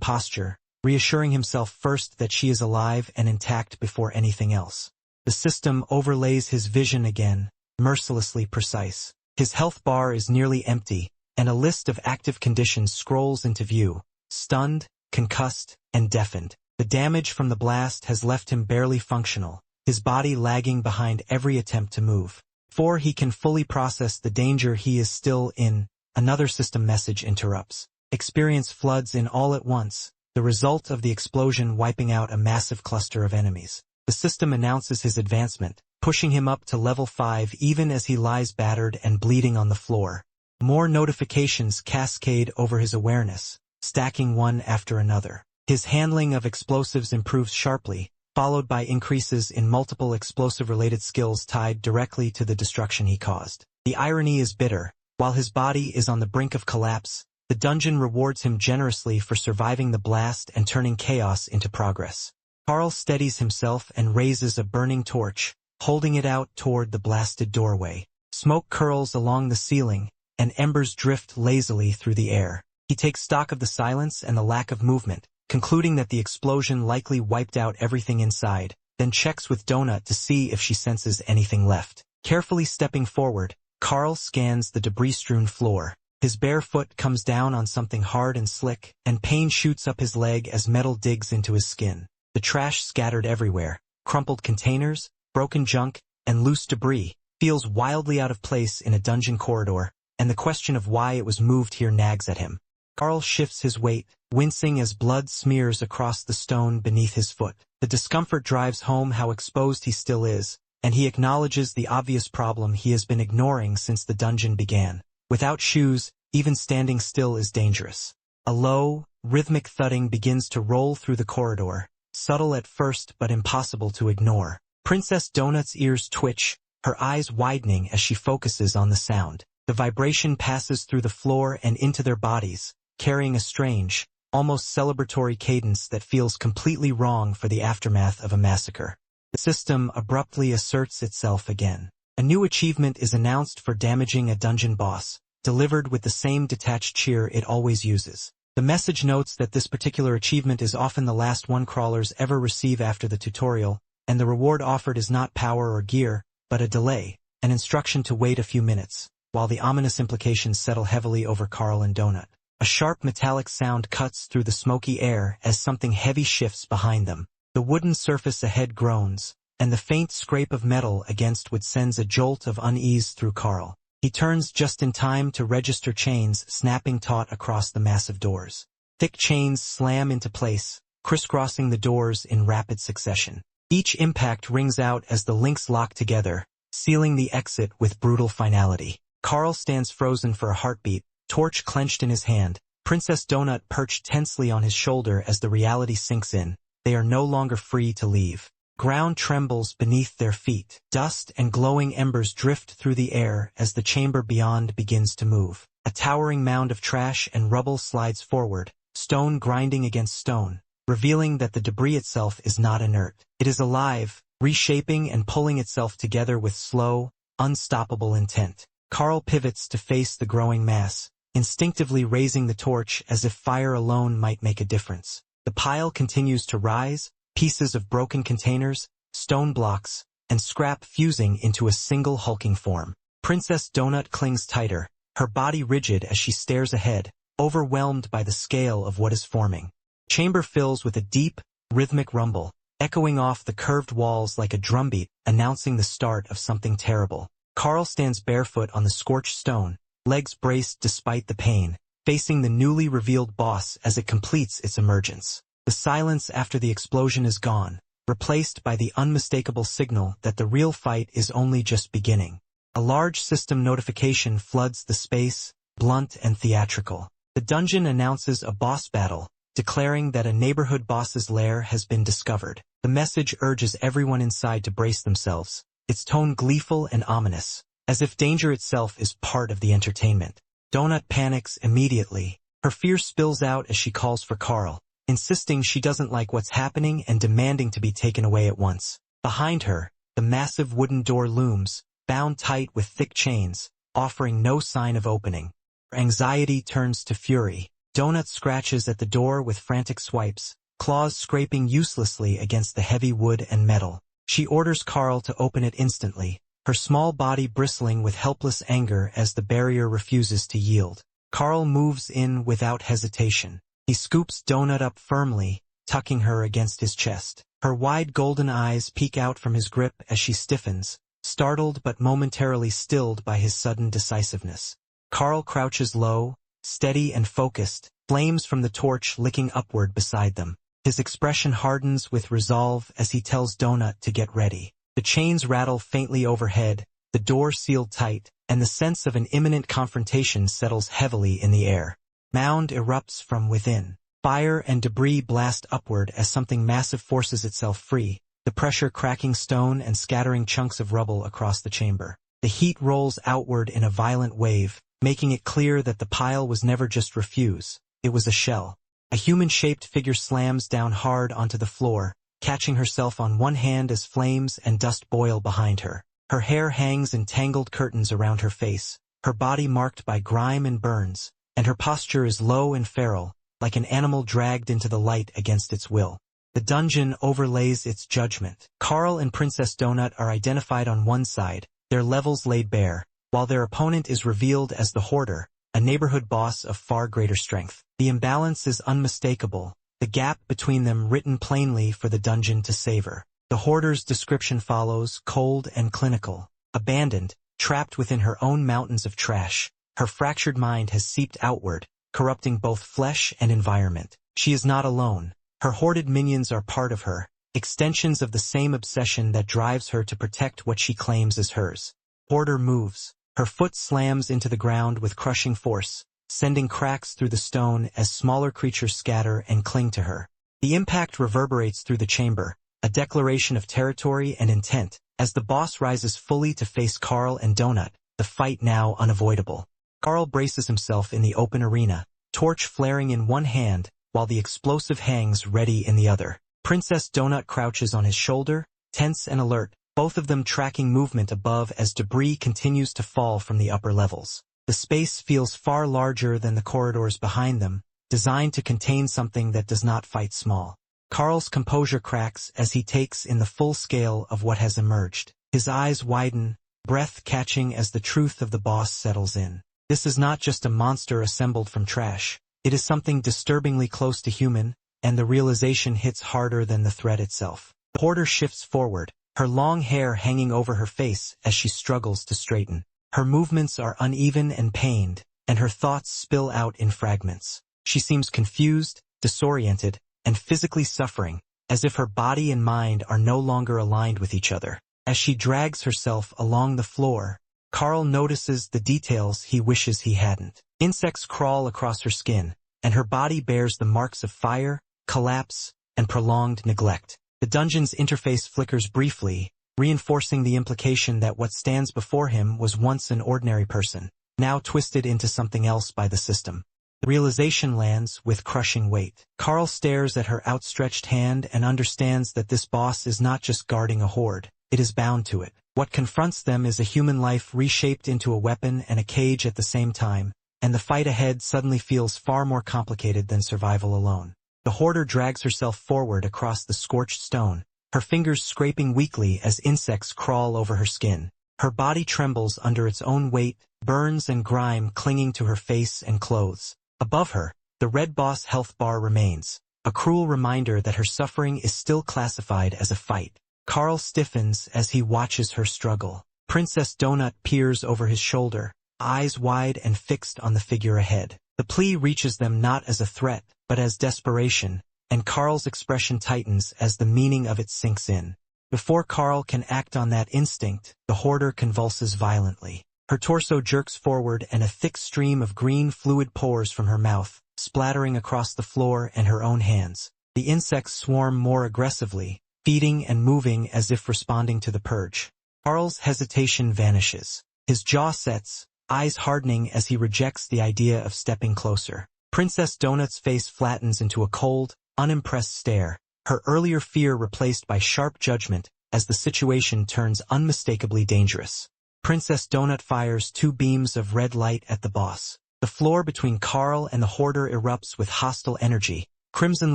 posture, reassuring himself first that she is alive and intact before anything else. The system overlays his vision again, mercilessly precise. His health bar is nearly empty, and a list of active conditions scrolls into view: stunned, concussed, and deafened. The damage from the blast has left him barely functional, his body lagging behind every attempt to move. Before he can fully process the danger he is still in, another system message interrupts. Experience floods in all at once, the result of the explosion wiping out a massive cluster of enemies. The system announces his advancement, pushing him up to level 5 even as he lies battered and bleeding on the floor. More notifications cascade over his awareness, stacking one after another. His handling of explosives improves sharply, followed by increases in multiple explosive-related skills tied directly to the destruction he caused. The irony is bitter. While his body is on the brink of collapse, the dungeon rewards him generously for surviving the blast and turning chaos into progress. Carl steadies himself and raises a burning torch, holding it out toward the blasted doorway. Smoke curls along the ceiling, and embers drift lazily through the air. He takes stock of the silence and the lack of movement, concluding that the explosion likely wiped out everything inside, then checks with Donut to see if she senses anything left. Carefully stepping forward, Carl scans the debris-strewn floor. His bare foot comes down on something hard and slick, and pain shoots up his leg as metal digs into his skin. The trash scattered everywhere, crumpled containers, broken junk, and loose debris, feels wildly out of place in a dungeon corridor, and the question of why it was moved here nags at him. Carl shifts his weight, wincing as blood smears across the stone beneath his foot. The discomfort drives home how exposed he still is, and he acknowledges the obvious problem he has been ignoring since the dungeon began. Without shoes, even standing still is dangerous. A low, rhythmic thudding begins to roll through the corridor, subtle at first but impossible to ignore. Princess Donut's ears twitch, her eyes widening as she focuses on the sound. The vibration passes through the floor and into their bodies, carrying a strange, almost celebratory cadence that feels completely wrong for the aftermath of a massacre. The system abruptly asserts itself again. A new achievement is announced for damaging a dungeon boss, delivered with the same detached cheer it always uses. The message notes that this particular achievement is often the last one crawlers ever receive after the tutorial, and the reward offered is not power or gear, but a delay, an instruction to wait a few minutes, while the ominous implications settle heavily over Carl and Donut. A sharp metallic sound cuts through the smoky air as something heavy shifts behind them. The wooden surface ahead groans, and the faint scrape of metal against which sends a jolt of unease through Carl. He turns just in time to register chains snapping taut across the massive doors. Thick chains slam into place, crisscrossing the doors in rapid succession. Each impact rings out as the links lock together, sealing the exit with brutal finality. Carl stands frozen for a heartbeat, torch clenched in his hand, Princess Donut perched tensely on his shoulder as the reality sinks in. They are no longer free to leave. Ground trembles beneath their feet. Dust and glowing embers drift through the air as the chamber beyond begins to move. A towering mound of trash and rubble slides forward, stone grinding against stone, revealing that the debris itself is not inert. It is alive, reshaping and pulling itself together with slow, unstoppable intent. Carl pivots to face the growing mass, instinctively raising the torch as if fire alone might make a difference. The pile continues to rise, pieces of broken containers, stone blocks, and scrap fusing into a single hulking form. Princess Donut clings tighter, her body rigid as she stares ahead, overwhelmed by the scale of what is forming. Chamber fills with a deep, rhythmic rumble, echoing off the curved walls like a drumbeat, announcing the start of something terrible. Carl stands barefoot on the scorched stone, legs braced despite the pain, facing the newly revealed boss as it completes its emergence. The silence after the explosion is gone, replaced by the unmistakable signal that the real fight is only just beginning. A large system notification floods the space, blunt and theatrical. The dungeon announces a boss battle, declaring that a neighborhood boss's lair has been discovered. The message urges everyone inside to brace themselves, its tone gleeful and ominous, as if danger itself is part of the entertainment. Donut panics immediately. Her fear spills out as she calls for Carl, insisting she doesn't like what's happening and demanding to be taken away at once. Behind her, the massive wooden door looms, bound tight with thick chains, offering no sign of opening. Her anxiety turns to fury. Donut scratches at the door with frantic swipes, claws scraping uselessly against the heavy wood and metal. She orders Carl to open it instantly, her small body bristling with helpless anger as the barrier refuses to yield. Carl moves in without hesitation. He scoops Donut up firmly, tucking her against his chest. Her wide golden eyes peek out from his grip as she stiffens, startled but momentarily stilled by his sudden decisiveness. Carl crouches low, steady and focused, flames from the torch licking upward beside them. His expression hardens with resolve as he tells Donut to get ready. The chains rattle faintly overhead, the door sealed tight, and the sense of an imminent confrontation settles heavily in the air. Mound erupts from within. Fire and debris blast upward as something massive forces itself free, the pressure cracking stone and scattering chunks of rubble across the chamber. The heat rolls outward in a violent wave, making it clear that the pile was never just refuse, it was a shell. A human-shaped figure slams down hard onto the floor, catching herself on one hand as flames and dust boil behind her. Her hair hangs in tangled curtains around her face, her body marked by grime and burns, and her posture is low and feral, like an animal dragged into the light against its will. The dungeon overlays its judgment. Carl and Princess Donut are identified on one side, their levels laid bare, while their opponent is revealed as the Hoarder, a neighborhood boss of far greater strength. The imbalance is unmistakable, the gap between them written plainly for the dungeon to savor. The Hoarder's description follows, cold and clinical. Abandoned, trapped within her own mountains of trash, her fractured mind has seeped outward, corrupting both flesh and environment. She is not alone. Her hoarded minions are part of her, extensions of the same obsession that drives her to protect what she claims is hers. Hoarder moves. Her foot slams into the ground with crushing force, sending cracks through the stone as smaller creatures scatter and cling to her. The impact reverberates through the chamber, a declaration of territory and intent. As the boss rises fully to face Carl and Donut, the fight now unavoidable. Carl braces himself in the open arena, torch flaring in one hand, while the explosive hangs ready in the other. Princess Donut crouches on his shoulder, tense and alert, both of them tracking movement above as debris continues to fall from the upper levels. The space feels far larger than the corridors behind them, designed to contain something that does not fight small. Carl's composure cracks as he takes in the full scale of what has emerged. His eyes widen, breath catching as the truth of the boss settles in. This is not just a monster assembled from trash. It is something disturbingly close to human, and the realization hits harder than the threat itself. The Hoarder shifts forward, her long hair hanging over her face as she struggles to straighten. Her movements are uneven and pained, and her thoughts spill out in fragments. She seems confused, disoriented, and physically suffering, as if her body and mind are no longer aligned with each other. As she drags herself along the floor, Carl notices the details he wishes he hadn't. Insects crawl across her skin, and her body bears the marks of fire, collapse, and prolonged neglect. The dungeon's interface flickers briefly, reinforcing the implication that what stands before him was once an ordinary person, now twisted into something else by the system. The realization lands with crushing weight. Carl stares at her outstretched hand and understands that this boss is not just guarding a horde, it is bound to it. What confronts them is a human life reshaped into a weapon and a cage at the same time, and the fight ahead suddenly feels far more complicated than survival alone. The hoarder drags herself forward across the scorched stone, her fingers scraping weakly as insects crawl over her skin. Her body trembles under its own weight, burns and grime clinging to her face and clothes. Above her, the red boss health bar remains, a cruel reminder that her suffering is still classified as a fight. Carl stiffens as he watches her struggle. Princess Donut peers over his shoulder, eyes wide and fixed on the figure ahead. The plea reaches them not as a threat, but as desperation, and Carl's expression tightens as the meaning of it sinks in. Before Carl can act on that instinct, the hoarder convulses violently. Her torso jerks forward and a thick stream of green fluid pours from her mouth, splattering across the floor and her own hands. The insects swarm more aggressively, feeding and moving as if responding to the purge. Carl's hesitation vanishes. His jaw sets, eyes hardening as he rejects the idea of stepping closer. Princess Donut's face flattens into a cold, unimpressed stare, her earlier fear replaced by sharp judgment as the situation turns unmistakably dangerous. Princess Donut fires 2 beams of red light at the boss. The floor between Carl and the hoarder erupts with hostile energy, crimson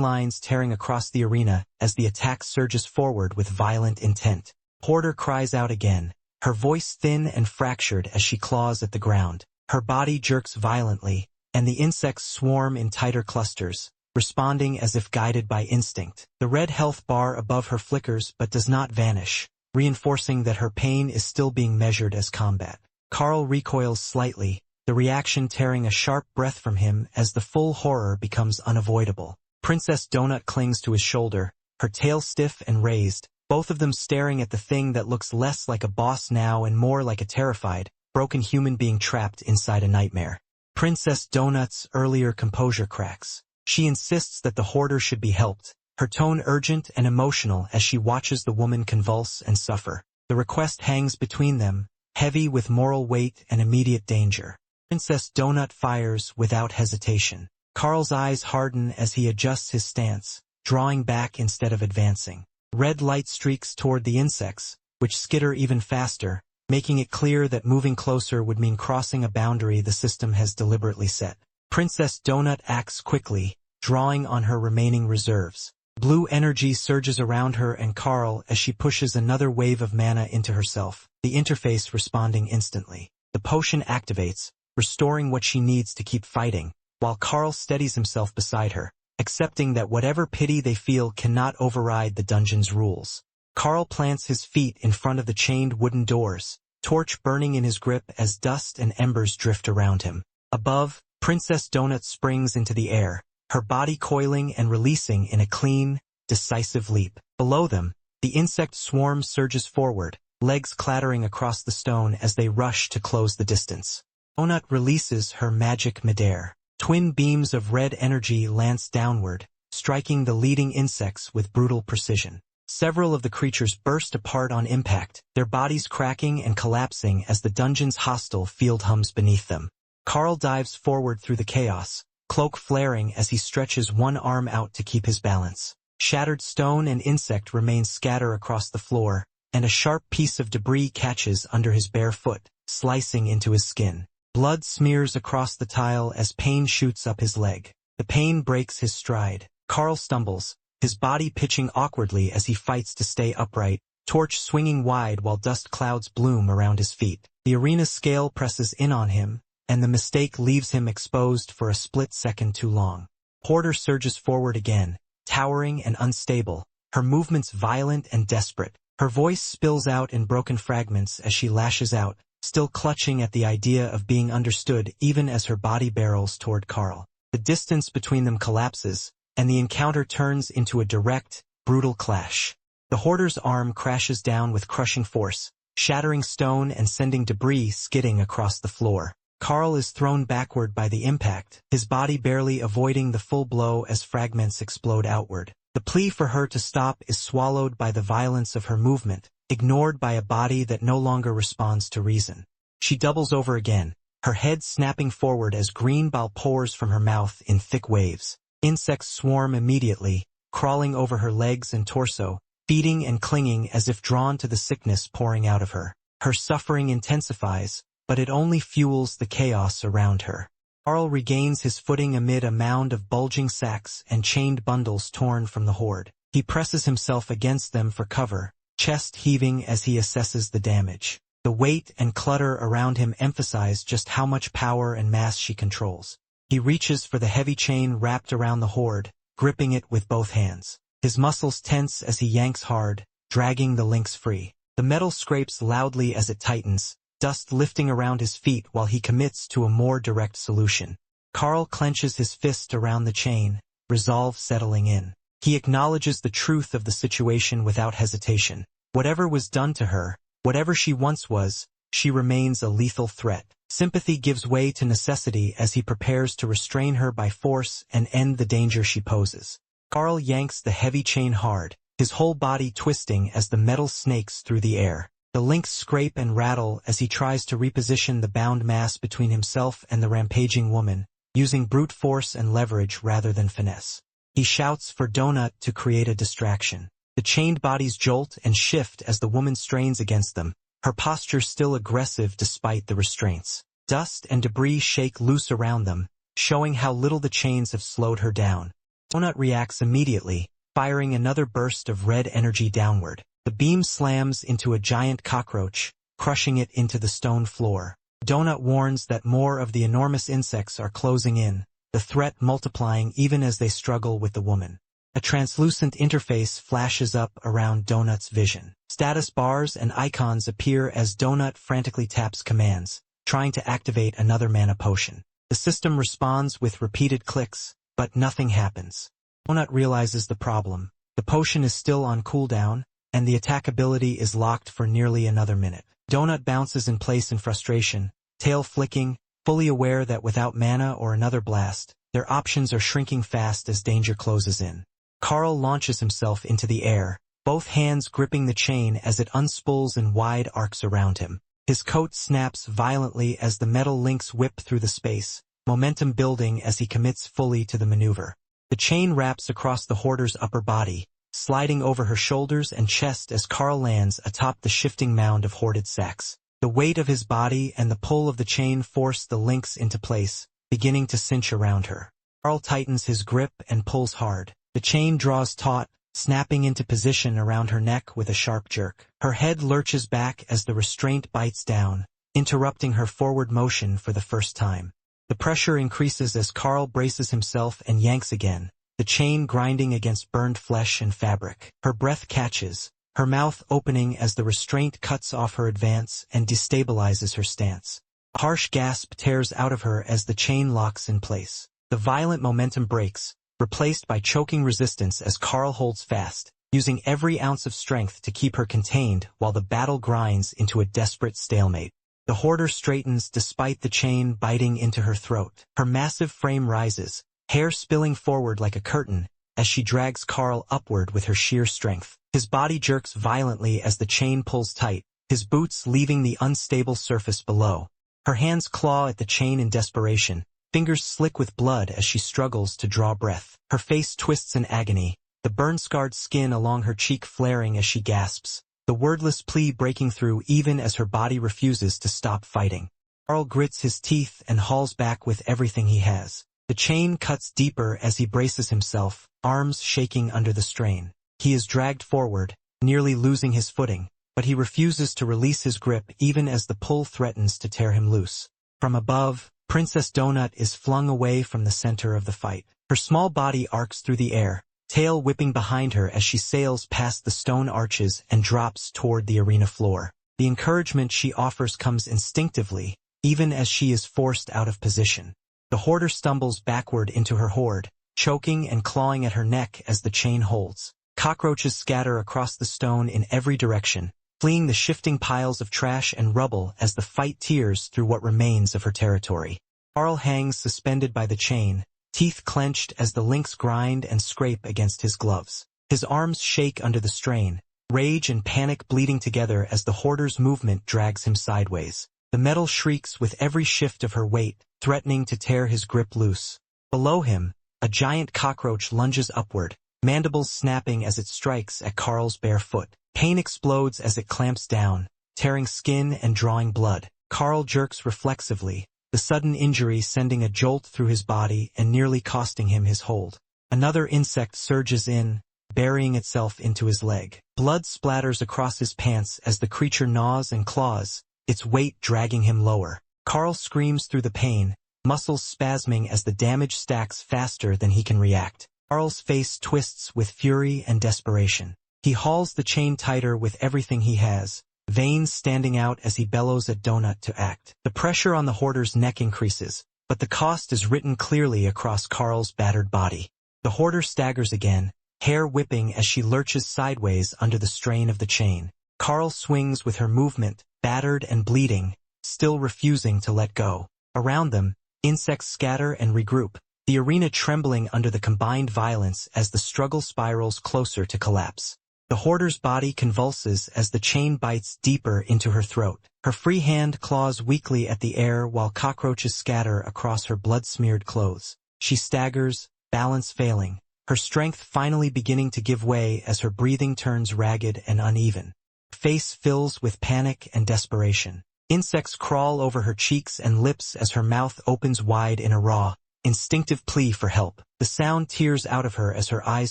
lines tearing across the arena as the attack surges forward with violent intent. Hoarder cries out again, her voice thin and fractured as she claws at the ground. Her body jerks violently, and the insects swarm in tighter clusters, responding as if guided by instinct. The red health bar above her flickers but does not vanish, reinforcing that her pain is still being measured as combat. Carl recoils slightly, the reaction tearing a sharp breath from him as the full horror becomes unavoidable. Princess Donut clings to his shoulder, her tail stiff and raised, both of them staring at the thing that looks less like a boss now and more like a terrified, broken human being trapped inside a nightmare. Princess Donut's earlier composure cracks. She insists that the hoarder should be helped, her tone urgent and emotional as she watches the woman convulse and suffer. The request hangs between them, heavy with moral weight and immediate danger. Princess Donut fires without hesitation. Carl's eyes harden as he adjusts his stance, drawing back instead of advancing. Red light streaks toward the insects, which skitter even faster, making it clear that moving closer would mean crossing a boundary the system has deliberately set. Princess Donut acts quickly, drawing on her remaining reserves. Blue energy surges around her and Carl as she pushes another wave of mana into herself, the interface responding instantly. The potion activates, restoring what she needs to keep fighting, while Carl steadies himself beside her, accepting that whatever pity they feel cannot override the dungeon's rules. Carl plants his feet in front of the chained wooden doors, torch burning in his grip as dust and embers drift around him. Above, Princess Donut springs into the air, her body coiling and releasing in a clean, decisive leap. Below them, the insect swarm surges forward, legs clattering across the stone as they rush to close the distance. Donut releases her magic midair. Twin beams of red energy lance downward, striking the leading insects with brutal precision. Several of the creatures burst apart on impact, their bodies cracking and collapsing as the dungeon's hostile field hums beneath them. Carl dives forward through the chaos, cloak flaring as he stretches one arm out to keep his balance. Shattered stone and insect remains scatter across the floor, and a sharp piece of debris catches under his bare foot, slicing into his skin. Blood smears across the tile as pain shoots up his leg. The pain breaks his stride. Carl stumbles, his body pitching awkwardly as he fights to stay upright, torch swinging wide while dust clouds bloom around his feet. The arena scale presses in on him, and the mistake leaves him exposed for a split second too long. Hoarder surges forward again, towering and unstable, her movements violent and desperate. Her voice spills out in broken fragments as she lashes out, still clutching at the idea of being understood even as her body barrels toward Carl. The distance between them collapses, and the encounter turns into a direct, brutal clash. The hoarder's arm crashes down with crushing force, shattering stone and sending debris skidding across the floor. Carl is thrown backward by the impact, his body barely avoiding the full blow as fragments explode outward. The plea for her to stop is swallowed by the violence of her movement, ignored by a body that no longer responds to reason. She doubles over again, her head snapping forward as green bile pours from her mouth in thick waves. Insects swarm immediately, crawling over her legs and torso, feeding and clinging as if drawn to the sickness pouring out of her. Her suffering intensifies, but it only fuels the chaos around her. Carl regains his footing amid a mound of bulging sacks and chained bundles torn from the horde. He presses himself against them for cover, chest heaving as he assesses the damage. The weight and clutter around him emphasize just how much power and mass she controls. He reaches for the heavy chain wrapped around the horde, gripping it with both hands. His muscles tense as he yanks hard, dragging the links free. The metal scrapes loudly as it tightens, dust lifting around his feet while he commits to a more direct solution. Carl clenches his fist around the chain, resolve settling in. He acknowledges the truth of the situation without hesitation. Whatever was done to her, whatever she once was, she remains a lethal threat. Sympathy gives way to necessity as he prepares to restrain her by force and end the danger she poses. Carl yanks the heavy chain hard, his whole body twisting as the metal snakes through the air. The links scrape and rattle as he tries to reposition the bound mass between himself and the rampaging woman, using brute force and leverage rather than finesse. He shouts for Donut to create a distraction. The chained bodies jolt and shift as the woman strains against them, her posture still aggressive despite the restraints. Dust and debris shake loose around them, showing how little the chains have slowed her down. Donut reacts immediately, firing another burst of red energy downward. The beam slams into a giant cockroach, crushing it into the stone floor. Donut warns that more of the enormous insects are closing in, the threat multiplying even as they struggle with the woman. A translucent interface flashes up around Donut's vision. Status bars and icons appear as Donut frantically taps commands, trying to activate another mana potion. The system responds with repeated clicks, but nothing happens. Donut realizes the problem. The potion is still on cooldown, and the attack ability is locked for nearly another minute. Donut bounces in place in frustration, tail flicking, fully aware that without mana or another blast, their options are shrinking fast as danger closes in. Carl launches himself into the air, both hands gripping the chain as it unspools in wide arcs around him. His coat snaps violently as the metal links whip through the space, momentum building as he commits fully to the maneuver. The chain wraps across the hoarder's upper body, sliding over her shoulders and chest as Carl lands atop the shifting mound of hoarded sacks. The weight of his body and the pull of the chain force the links into place, beginning to cinch around her. Carl tightens his grip and pulls hard. The chain draws taut, snapping into position around her neck with a sharp jerk. Her head lurches back as the restraint bites down, interrupting her forward motion for the first time. The pressure increases as Carl braces himself and yanks again, the chain grinding against burned flesh and fabric. Her breath catches, her mouth opening as the restraint cuts off her advance and destabilizes her stance. A harsh gasp tears out of her as the chain locks in place. The violent momentum breaks, replaced by choking resistance as Carl holds fast, using every ounce of strength to keep her contained while the battle grinds into a desperate stalemate. The hoarder straightens despite the chain biting into her throat. Her massive frame rises, hair spilling forward like a curtain, as she drags Carl upward with her sheer strength. His body jerks violently as the chain pulls tight, his boots leaving the unstable surface below. Her hands claw at the chain in desperation, fingers slick with blood as she struggles to draw breath. Her face twists in agony, the burn-scarred skin along her cheek flaring as she gasps, the wordless plea breaking through even as her body refuses to stop fighting. Carl grits his teeth and hauls back with everything he has. The chain cuts deeper as he braces himself, arms shaking under the strain. He is dragged forward, nearly losing his footing, but he refuses to release his grip even as the pull threatens to tear him loose. From above, Princess Donut is flung away from the center of the fight. Her small body arcs through the air, tail whipping behind her as she sails past the stone arches and drops toward the arena floor. The encouragement she offers comes instinctively, even as she is forced out of position. The hoarder stumbles backward into her hoard, choking and clawing at her neck as the chain holds. Cockroaches scatter across the stone in every direction, fleeing the shifting piles of trash and rubble as the fight tears through what remains of her territory. Carl hangs suspended by the chain, teeth clenched as the links grind and scrape against his gloves. His arms shake under the strain, rage and panic bleeding together as the hoarder's movement drags him sideways. The metal shrieks with every shift of her weight, threatening to tear his grip loose. Below him, a giant cockroach lunges upward, mandibles snapping as it strikes at Carl's bare foot. Pain explodes as it clamps down, tearing skin and drawing blood. Carl jerks reflexively, the sudden injury sending a jolt through his body and nearly costing him his hold. Another insect surges in, burying itself into his leg. Blood splatters across his pants as the creature gnaws and claws, its weight dragging him lower. Carl screams through the pain, muscles spasming as the damage stacks faster than he can react. Carl's face twists with fury and desperation. He hauls the chain tighter with everything he has, veins standing out as he bellows at Donut to act. The pressure on the hoarder's neck increases, but the cost is written clearly across Carl's battered body. The hoarder staggers again, hair whipping as she lurches sideways under the strain of the chain. Carl swings with her movement, battered and bleeding, still refusing to let go. Around them, insects scatter and regroup, the arena trembling under the combined violence as the struggle spirals closer to collapse. The hoarder's body convulses as the chain bites deeper into her throat. Her free hand claws weakly at the air while cockroaches scatter across her blood-smeared clothes. She staggers, balance failing, her strength finally beginning to give way as her breathing turns ragged and uneven. Her face fills with panic and desperation. Insects crawl over her cheeks and lips as her mouth opens wide in a raw, instinctive plea for help. The sound tears out of her as her eyes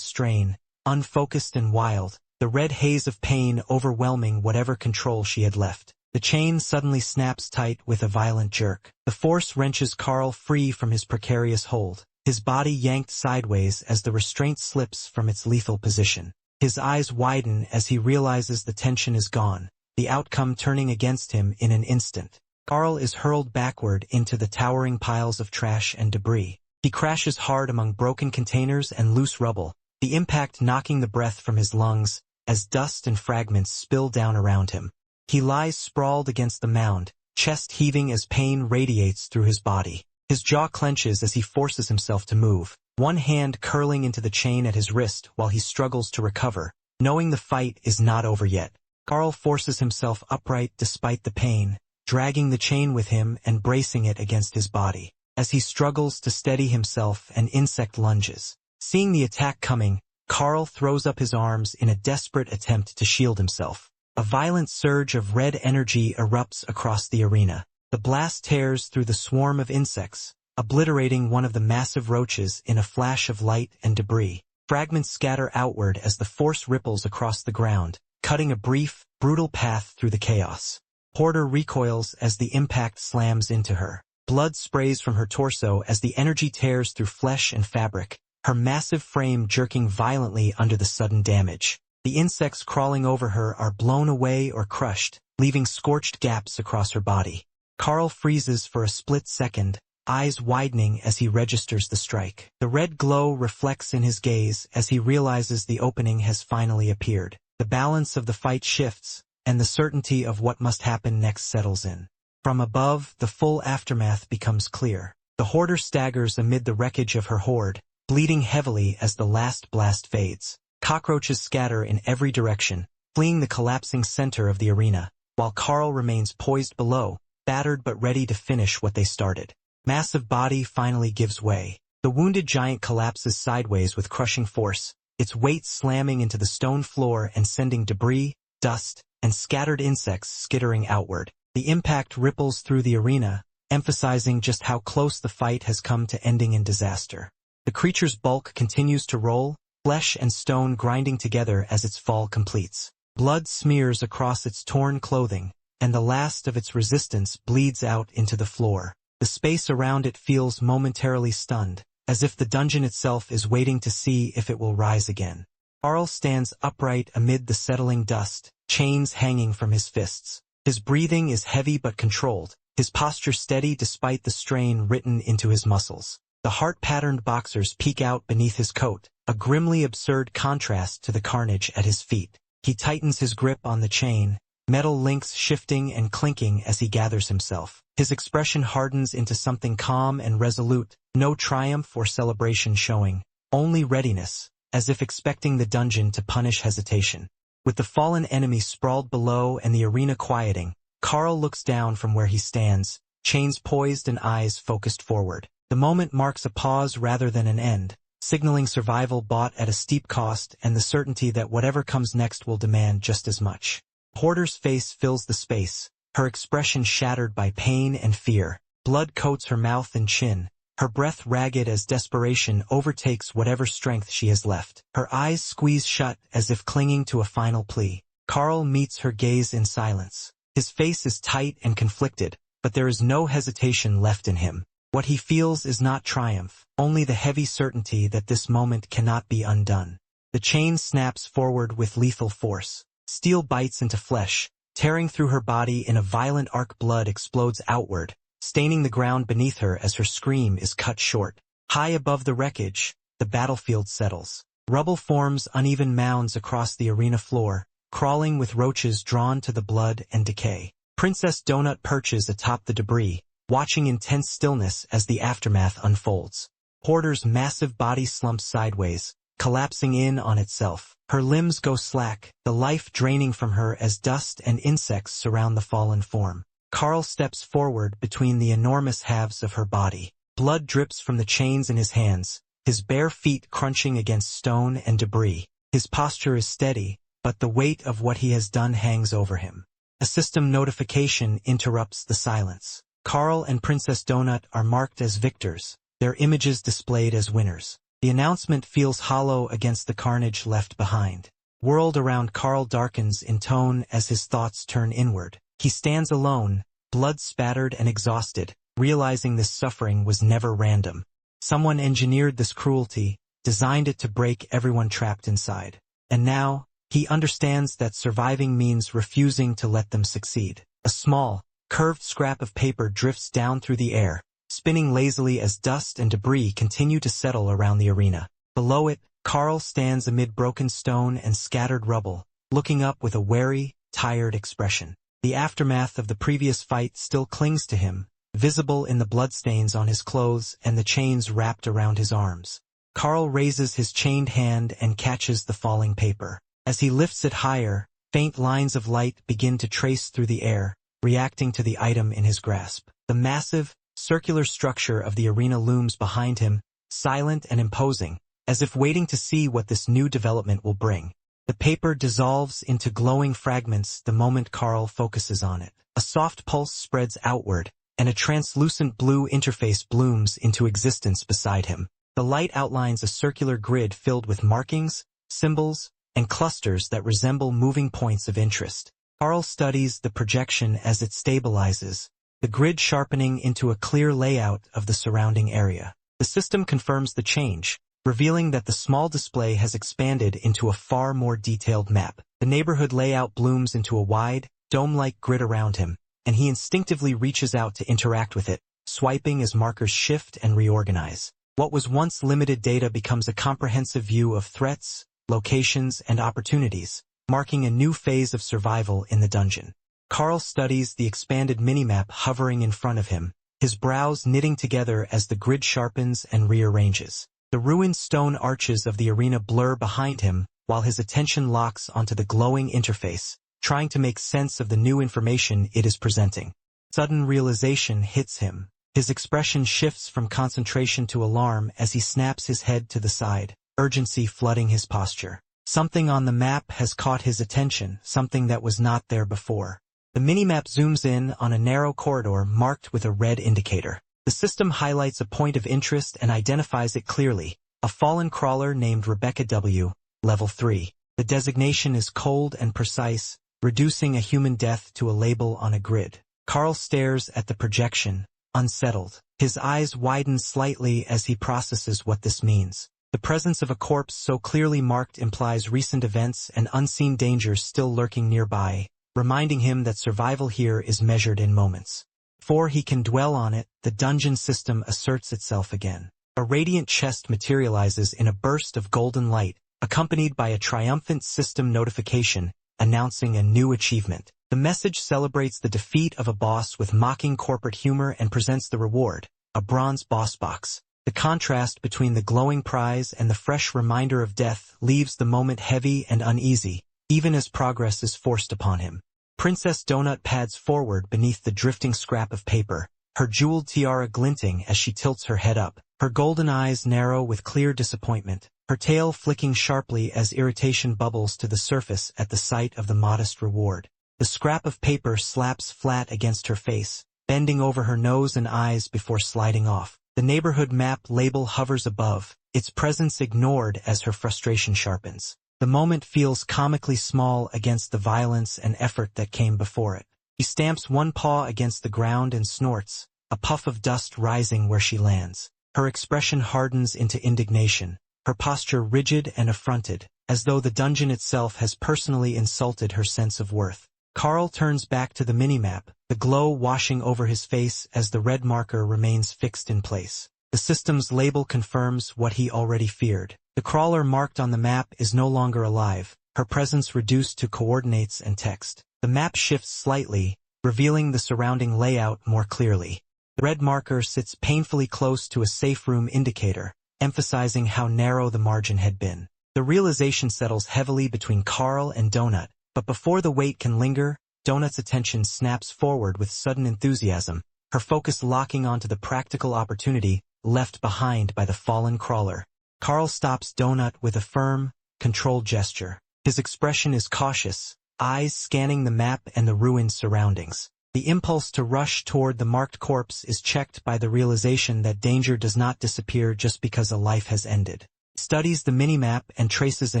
strain, unfocused and wild, the red haze of pain overwhelming whatever control she had left. The chain suddenly snaps tight with a violent jerk. The force wrenches Carl free from his precarious hold, his body yanked sideways as the restraint slips from its lethal position. His eyes widen as he realizes the tension is gone, the outcome turning against him in an instant. Carl is hurled backward into the towering piles of trash and debris. He crashes hard among broken containers and loose rubble, the impact knocking the breath from his lungs as dust and fragments spill down around him. He lies sprawled against the mound, chest heaving as pain radiates through his body. His jaw clenches as he forces himself to move, one hand curling into the chain at his wrist while he struggles to recover, knowing the fight is not over yet. Carl forces himself upright despite the pain, dragging the chain with him and bracing it against his body. As he struggles to steady himself, an insect lunges. Seeing the attack coming, Carl throws up his arms in a desperate attempt to shield himself. A violent surge of red energy erupts across the arena. The blast tears through the swarm of insects, obliterating one of the massive roaches in a flash of light and debris. Fragments scatter outward as the force ripples across the ground, cutting a brief, brutal path through the chaos. Hoarder recoils as the impact slams into her. Blood sprays from her torso as the energy tears through flesh and fabric, her massive frame jerking violently under the sudden damage. The insects crawling over her are blown away or crushed, leaving scorched gaps across her body. Carl freezes for a split second, eyes widening as he registers the strike. The red glow reflects in his gaze as he realizes the opening has finally appeared. The balance of the fight shifts, and the certainty of what must happen next settles in. From above, the full aftermath becomes clear. The hoarder staggers amid the wreckage of her hoard, bleeding heavily as the last blast fades. Cockroaches scatter in every direction, fleeing the collapsing center of the arena, while Carl remains poised below, battered but ready to finish what they started. Massive body finally gives way. The wounded giant collapses sideways with crushing force, its weight slamming into the stone floor and sending debris, dust, and scattered insects skittering outward. The impact ripples through the arena, emphasizing just how close the fight has come to ending in disaster. The creature's bulk continues to roll, flesh and stone grinding together as its fall completes. Blood smears across its torn clothing, and the last of its resistance bleeds out into the floor. The space around it feels momentarily stunned, as if the dungeon itself is waiting to see if it will rise again. Carl stands upright amid the settling dust, chains hanging from his fists. His breathing is heavy but controlled, his posture steady despite the strain written into his muscles. The heart-patterned boxers peek out beneath his coat, a grimly absurd contrast to the carnage at his feet. He tightens his grip on the chain, metal links shifting and clinking as he gathers himself. His expression hardens into something calm and resolute, no triumph or celebration showing, only readiness, as if expecting the dungeon to punish hesitation. With the fallen enemy sprawled below and the arena quieting, Carl looks down from where he stands, chains poised and eyes focused forward. The moment marks a pause rather than an end, signaling survival bought at a steep cost and the certainty that whatever comes next will demand just as much. Porter's face fills the space, her expression shattered by pain and fear. Blood coats her mouth and chin, her breath ragged as desperation overtakes whatever strength she has left. Her eyes squeeze shut as if clinging to a final plea. Carl meets her gaze in silence. His face is tight and conflicted, but there is no hesitation left in him. What he feels is not triumph, only the heavy certainty that this moment cannot be undone. The chain snaps forward with lethal force. Steel bites into flesh, tearing through her body in a violent arc. Blood explodes outward, staining the ground beneath her as her scream is cut short. High above the wreckage, the battlefield settles. Rubble forms uneven mounds across the arena floor, crawling with roaches drawn to the blood and decay. Princess Donut perches atop the debris, watching in tense stillness as the aftermath unfolds. Porter's massive body slumps sideways, collapsing in on itself. Her limbs go slack, the life draining from her as dust and insects surround the fallen form. Carl steps forward between the enormous halves of her body. Blood drips from the chains in his hands, his bare feet crunching against stone and debris. His posture is steady, but the weight of what he has done hangs over him. A system notification interrupts the silence. Carl and Princess Donut are marked as victors, their images displayed as winners. The announcement feels hollow against the carnage left behind. World around Carl darkens in tone as his thoughts turn inward. He stands alone, blood-spattered and exhausted, realizing this suffering was never random. Someone engineered this cruelty, designed it to break everyone trapped inside. And now, he understands that surviving means refusing to let them succeed. A small, curved scrap of paper drifts down through the air, spinning lazily as dust and debris continue to settle around the arena. Below it, Carl stands amid broken stone and scattered rubble, looking up with a wary, tired expression. The aftermath of the previous fight still clings to him, visible in the bloodstains on his clothes and the chains wrapped around his arms. Carl raises his chained hand and catches the falling paper. As he lifts it higher, faint lines of light begin to trace through the air, reacting to the item in his grasp. The massive, circular structure of the arena looms behind him, silent and imposing, as if waiting to see what this new development will bring. The paper dissolves into glowing fragments the moment Carl focuses on it. A soft pulse spreads outward, and a translucent blue interface blooms into existence beside him. The light outlines a circular grid filled with markings, symbols, and clusters that resemble moving points of interest. Carl studies the projection as it stabilizes, the grid sharpening into a clear layout of the surrounding area. The system confirms the change, revealing that the small display has expanded into a far more detailed map. The neighborhood layout blooms into a wide, dome-like grid around him, and he instinctively reaches out to interact with it, swiping as markers shift and reorganize. What was once limited data becomes a comprehensive view of threats, locations, and opportunities, marking a new phase of survival in the dungeon. Carl studies the expanded minimap hovering in front of him, his brows knitting together as the grid sharpens and rearranges. The ruined stone arches of the arena blur behind him, while his attention locks onto the glowing interface, trying to make sense of the new information it is presenting. Sudden realization hits him. His expression shifts from concentration to alarm as he snaps his head to the side, urgency flooding his posture. Something on the map has caught his attention, something that was not there before. The minimap zooms in on a narrow corridor marked with a red indicator. The system highlights a point of interest and identifies it clearly, a fallen crawler named Rebecca W., Level 3. The designation is cold and precise, reducing a human death to a label on a grid. Carl stares at the projection, unsettled. His eyes widen slightly as he processes what this means. The presence of a corpse so clearly marked implies recent events and unseen dangers still lurking nearby, reminding him that survival here is measured in moments. Before he can dwell on it, the dungeon system asserts itself again. A radiant chest materializes in a burst of golden light, accompanied by a triumphant system notification announcing a new achievement. The message celebrates the defeat of a boss with mocking corporate humor and presents the reward, a bronze boss box. The contrast between the glowing prize and the fresh reminder of death leaves the moment heavy and uneasy, even as progress is forced upon him. Princess Donut pads forward beneath the drifting scrap of paper, her jeweled tiara glinting as she tilts her head up. Her golden eyes narrow with clear disappointment, her tail flicking sharply as irritation bubbles to the surface at the sight of the modest reward. The scrap of paper slaps flat against her face, bending over her nose and eyes before sliding off. The neighborhood map label hovers above, its presence ignored as her frustration sharpens. The moment feels comically small against the violence and effort that came before it. She stamps one paw against the ground and snorts, a puff of dust rising where she lands. Her expression hardens into indignation, her posture rigid and affronted, as though the dungeon itself has personally insulted her sense of worth. Carl turns back to the minimap, the glow washing over his face as the red marker remains fixed in place. The system's label confirms what he already feared. The crawler marked on the map is no longer alive, her presence reduced to coordinates and text. The map shifts slightly, revealing the surrounding layout more clearly. The red marker sits painfully close to a safe room indicator, emphasizing how narrow the margin had been. The realization settles heavily between Carl and Donut, but before the weight can linger, Donut's attention snaps forward with sudden enthusiasm, her focus locking onto the practical opportunity left behind by the fallen crawler. Carl stops Donut with a firm, controlled gesture. His expression is cautious, eyes scanning the map and the ruined surroundings. The impulse to rush toward the marked corpse is checked by the realization that danger does not disappear just because a life has ended. He studies the minimap and traces a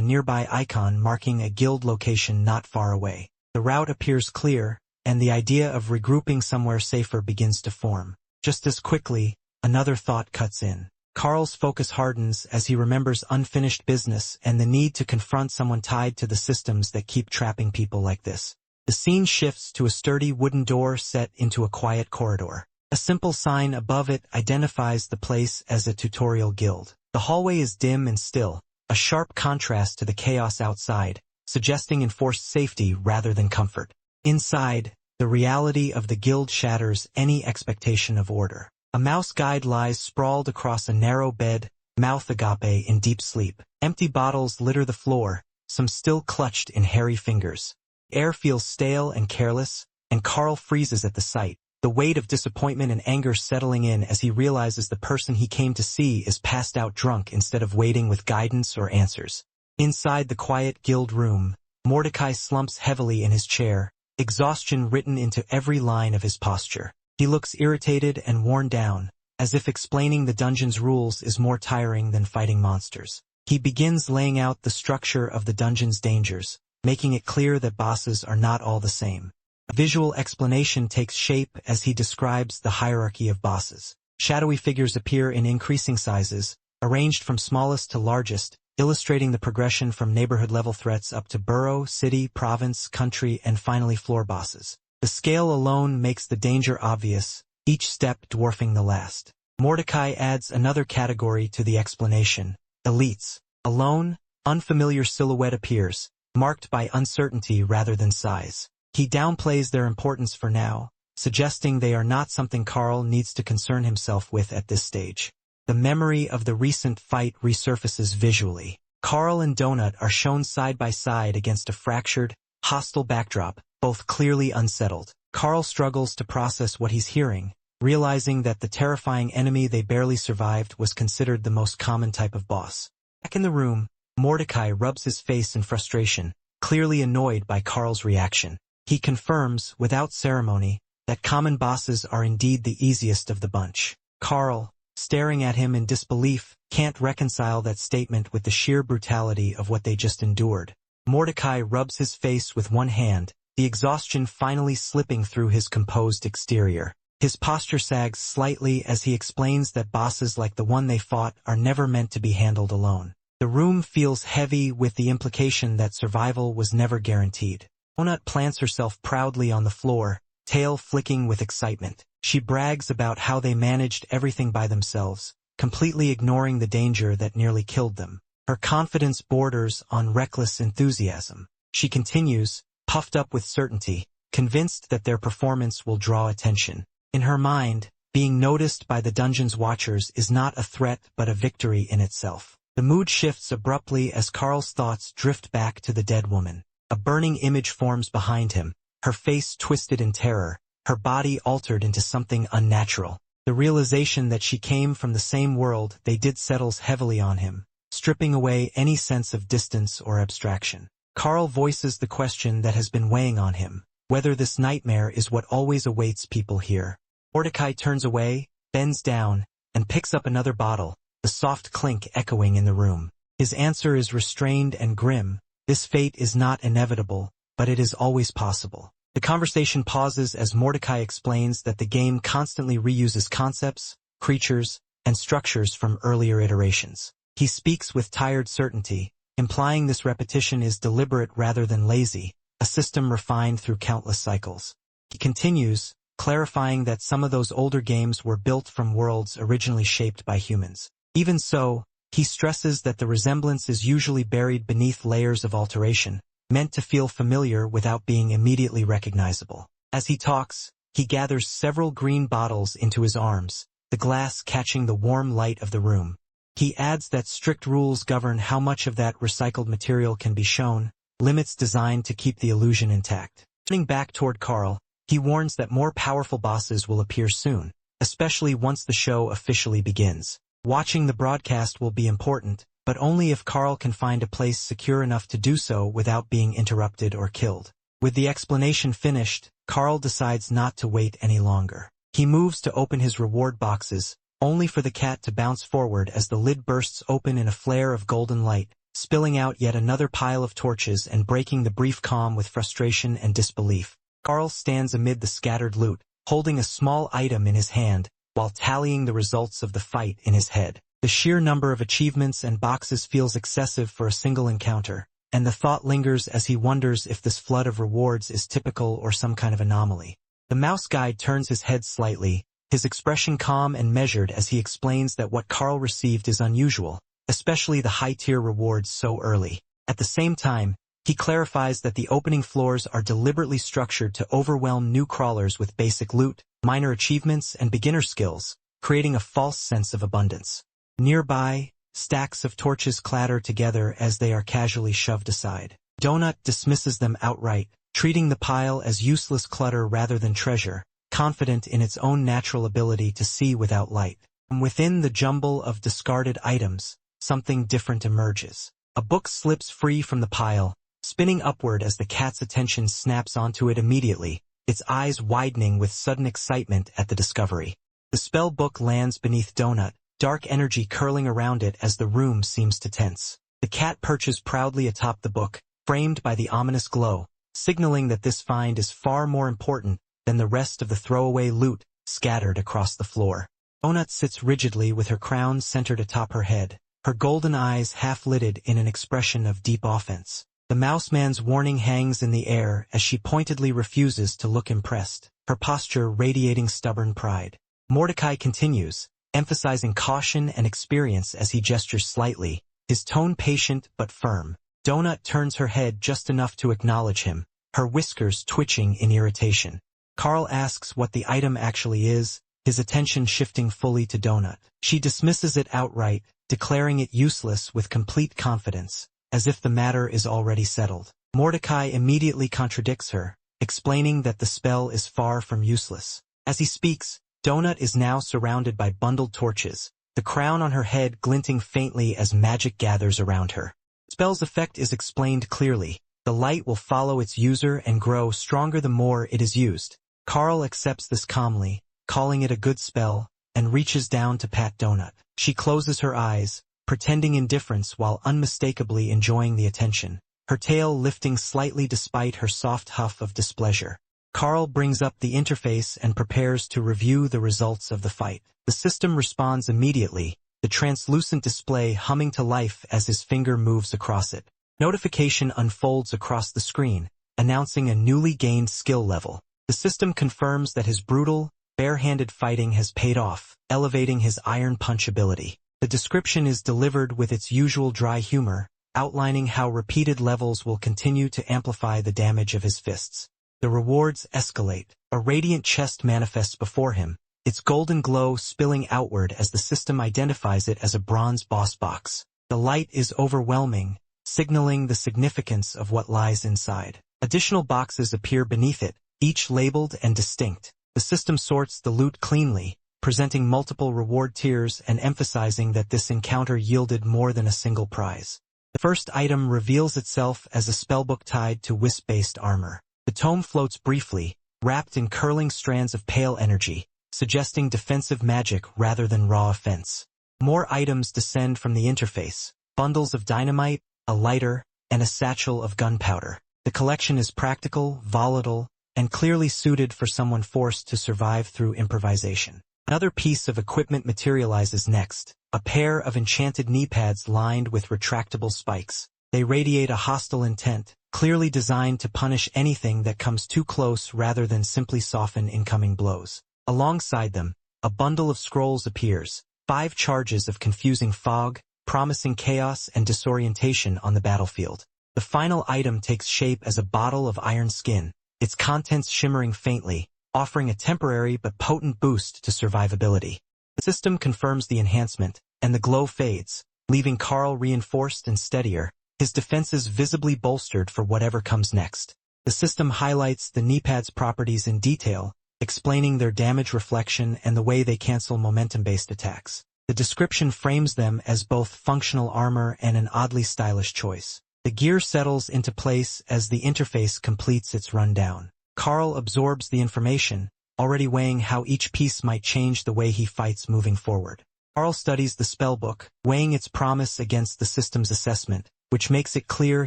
nearby icon marking a guild location not far away. The route appears clear, and the idea of regrouping somewhere safer begins to form. Just as quickly, another thought cuts in. Carl's focus hardens as he remembers unfinished business and the need to confront someone tied to the systems that keep trapping people like this. The scene shifts to a sturdy wooden door set into a quiet corridor. A simple sign above it identifies the place as a tutorial guild. The hallway is dim and still, a sharp contrast to the chaos outside, suggesting enforced safety rather than comfort. Inside, the reality of the guild shatters any expectation of order. A mouse guide lies sprawled across a narrow bed, mouth agape in deep sleep. Empty bottles litter the floor, some still clutched in hairy fingers. Air feels stale and careless, and Carl freezes at the sight, the weight of disappointment and anger settling in as he realizes the person he came to see is passed out drunk instead of waiting with guidance or answers. Inside the quiet guild room, Mordecai slumps heavily in his chair, exhaustion written into every line of his posture. He looks irritated and worn down, as if explaining the dungeon's rules is more tiring than fighting monsters. He begins laying out the structure of the dungeon's dangers, making it clear that bosses are not all the same. A visual explanation takes shape as he describes the hierarchy of bosses. Shadowy figures appear in increasing sizes, arranged from smallest to largest, illustrating the progression from neighborhood-level threats up to borough, city, province, country, and finally floor bosses. The scale alone makes the danger obvious, each step dwarfing the last. Mordecai adds another category to the explanation: elites. A lone, unfamiliar silhouette appears, marked by uncertainty rather than size. He downplays their importance for now, suggesting they are not something Carl needs to concern himself with at this stage. The memory of the recent fight resurfaces visually. Carl and Donut are shown side by side against a fractured, hostile backdrop, both clearly unsettled. Carl struggles to process what he's hearing, realizing that the terrifying enemy they barely survived was considered the most common type of boss. Back in the room, Mordecai rubs his face in frustration, clearly annoyed by Carl's reaction. He confirms, without ceremony, that common bosses are indeed the easiest of the bunch. Carl, staring at him in disbelief, can't reconcile that statement with the sheer brutality of what they just endured. Mordecai rubs his face with one hand, the exhaustion finally slipping through his composed exterior. His posture sags slightly as he explains that bosses like the one they fought are never meant to be handled alone. The room feels heavy with the implication that survival was never guaranteed. Donut plants herself proudly on the floor, tail flicking with excitement. She brags about how they managed everything by themselves, completely ignoring the danger that nearly killed them. Her confidence borders on reckless enthusiasm. She continues, puffed up with certainty, convinced that their performance will draw attention. In her mind, being noticed by the dungeon's watchers is not a threat but a victory in itself. The mood shifts abruptly as Carl's thoughts drift back to the dead woman. A burning image forms behind him, her face twisted in terror, her body altered into something unnatural. The realization that she came from the same world they did settles heavily on him, stripping away any sense of distance or abstraction. Carl voices the question that has been weighing on him, whether this nightmare is what always awaits people here. Mordecai turns away, bends down, and picks up another bottle, the soft clink echoing in the room. His answer is restrained and grim. This fate is not inevitable, but it is always possible. The conversation pauses as Mordecai explains that the game constantly reuses concepts, creatures, and structures from earlier iterations. He speaks with tired certainty, implying this repetition is deliberate rather than lazy, a system refined through countless cycles. He continues, clarifying that some of those older games were built from worlds originally shaped by humans. Even so, he stresses that the resemblance is usually buried beneath layers of alteration, meant to feel familiar without being immediately recognizable. As he talks, he gathers several green bottles into his arms, the glass catching the warm light of the room. He adds that strict rules govern how much of that recycled material can be shown, limits designed to keep the illusion intact. Turning back toward Carl, he warns that more powerful bosses will appear soon, especially once the show officially begins. Watching the broadcast will be important, but only if Carl can find a place secure enough to do so without being interrupted or killed. With the explanation finished, Carl decides not to wait any longer. He moves to open his reward boxes, only for the cat to bounce forward as the lid bursts open in a flare of golden light, spilling out yet another pile of torches and breaking the brief calm with frustration and disbelief. Carl stands amid the scattered loot, holding a small item in his hand, while tallying the results of the fight in his head. The sheer number of achievements and boxes feels excessive for a single encounter, and the thought lingers as he wonders if this flood of rewards is typical or some kind of anomaly. The mouse guide turns his head slightly, his expression calm and measured as he explains that what Carl received is unusual, especially the high-tier rewards so early. At the same time, he clarifies that the opening floors are deliberately structured to overwhelm new crawlers with basic loot, minor achievements, and beginner skills, creating a false sense of abundance. Nearby, stacks of torches clatter together as they are casually shoved aside. Donut dismisses them outright, treating the pile as useless clutter rather than treasure, confident in its own natural ability to see without light. From within the jumble of discarded items, something different emerges. A book slips free from the pile, spinning upward as the cat's attention snaps onto it immediately, its eyes widening with sudden excitement at the discovery. The spell book lands beneath Donut, dark energy curling around it as the room seems to tense. The cat perches proudly atop the book, framed by the ominous glow, signaling that this find is far more important than the rest of the throwaway loot scattered across the floor. Donut sits rigidly with her crown centered atop her head, her golden eyes half-lidded in an expression of deep offense. The Mouseman's warning hangs in the air as she pointedly refuses to look impressed, her posture radiating stubborn pride. Mordecai continues, emphasizing caution and experience as he gestures slightly, his tone patient but firm. Donut turns her head just enough to acknowledge him, her whiskers twitching in irritation. Carl asks what the item actually is, his attention shifting fully to Donut. She dismisses it outright, declaring it useless with complete confidence, as if the matter is already settled. Mordecai immediately contradicts her, explaining that the spell is far from useless. As he speaks, Donut is now surrounded by bundled torches, the crown on her head glinting faintly as magic gathers around her. The spell's effect is explained clearly. The light will follow its user and grow stronger the more it is used. Carl accepts this calmly, calling it a good spell, and reaches down to pat Donut. She closes her eyes, pretending indifference while unmistakably enjoying the attention, her tail lifting slightly despite her soft huff of displeasure. Carl brings up the interface and prepares to review the results of the fight. The system responds immediately, the translucent display humming to life as his finger moves across it. Notification unfolds across the screen, announcing a newly gained skill level. The system confirms that his brutal, bare-handed fighting has paid off, elevating his iron punch ability. The description is delivered with its usual dry humor, outlining how repeated levels will continue to amplify the damage of his fists. The rewards escalate. A radiant chest manifests before him, its golden glow spilling outward as the system identifies it as a bronze boss box. The light is overwhelming, signaling the significance of what lies inside. Additional boxes appear beneath it, each labeled and distinct. The system sorts the loot cleanly, presenting multiple reward tiers and emphasizing that this encounter yielded more than a single prize. The first item reveals itself as a spellbook tied to wisp-based armor. The tome floats briefly, wrapped in curling strands of pale energy, suggesting defensive magic rather than raw offense. More items descend from the interface, bundles of dynamite, a lighter, and a satchel of gunpowder. The collection is practical, volatile, and clearly suited for someone forced to survive through improvisation. Another piece of equipment materializes next, a pair of enchanted knee pads lined with retractable spikes. They radiate a hostile intent, clearly designed to punish anything that comes too close rather than simply soften incoming blows. Alongside them, a bundle of scrolls appears, 5 charges of confusing fog, promising chaos and disorientation on the battlefield. The final item takes shape as a bottle of iron skin, its contents shimmering faintly, offering a temporary but potent boost to survivability. The system confirms the enhancement, and the glow fades, leaving Carl reinforced and steadier, his defenses visibly bolstered for whatever comes next. The system highlights the knee pads' properties in detail, explaining their damage reflection and the way they cancel momentum-based attacks. The description frames them as both functional armor and an oddly stylish choice. The gear settles into place as the interface completes its rundown. Carl absorbs the information, already weighing how each piece might change the way he fights moving forward. Carl studies the spellbook, weighing its promise against the system's assessment, which makes it clear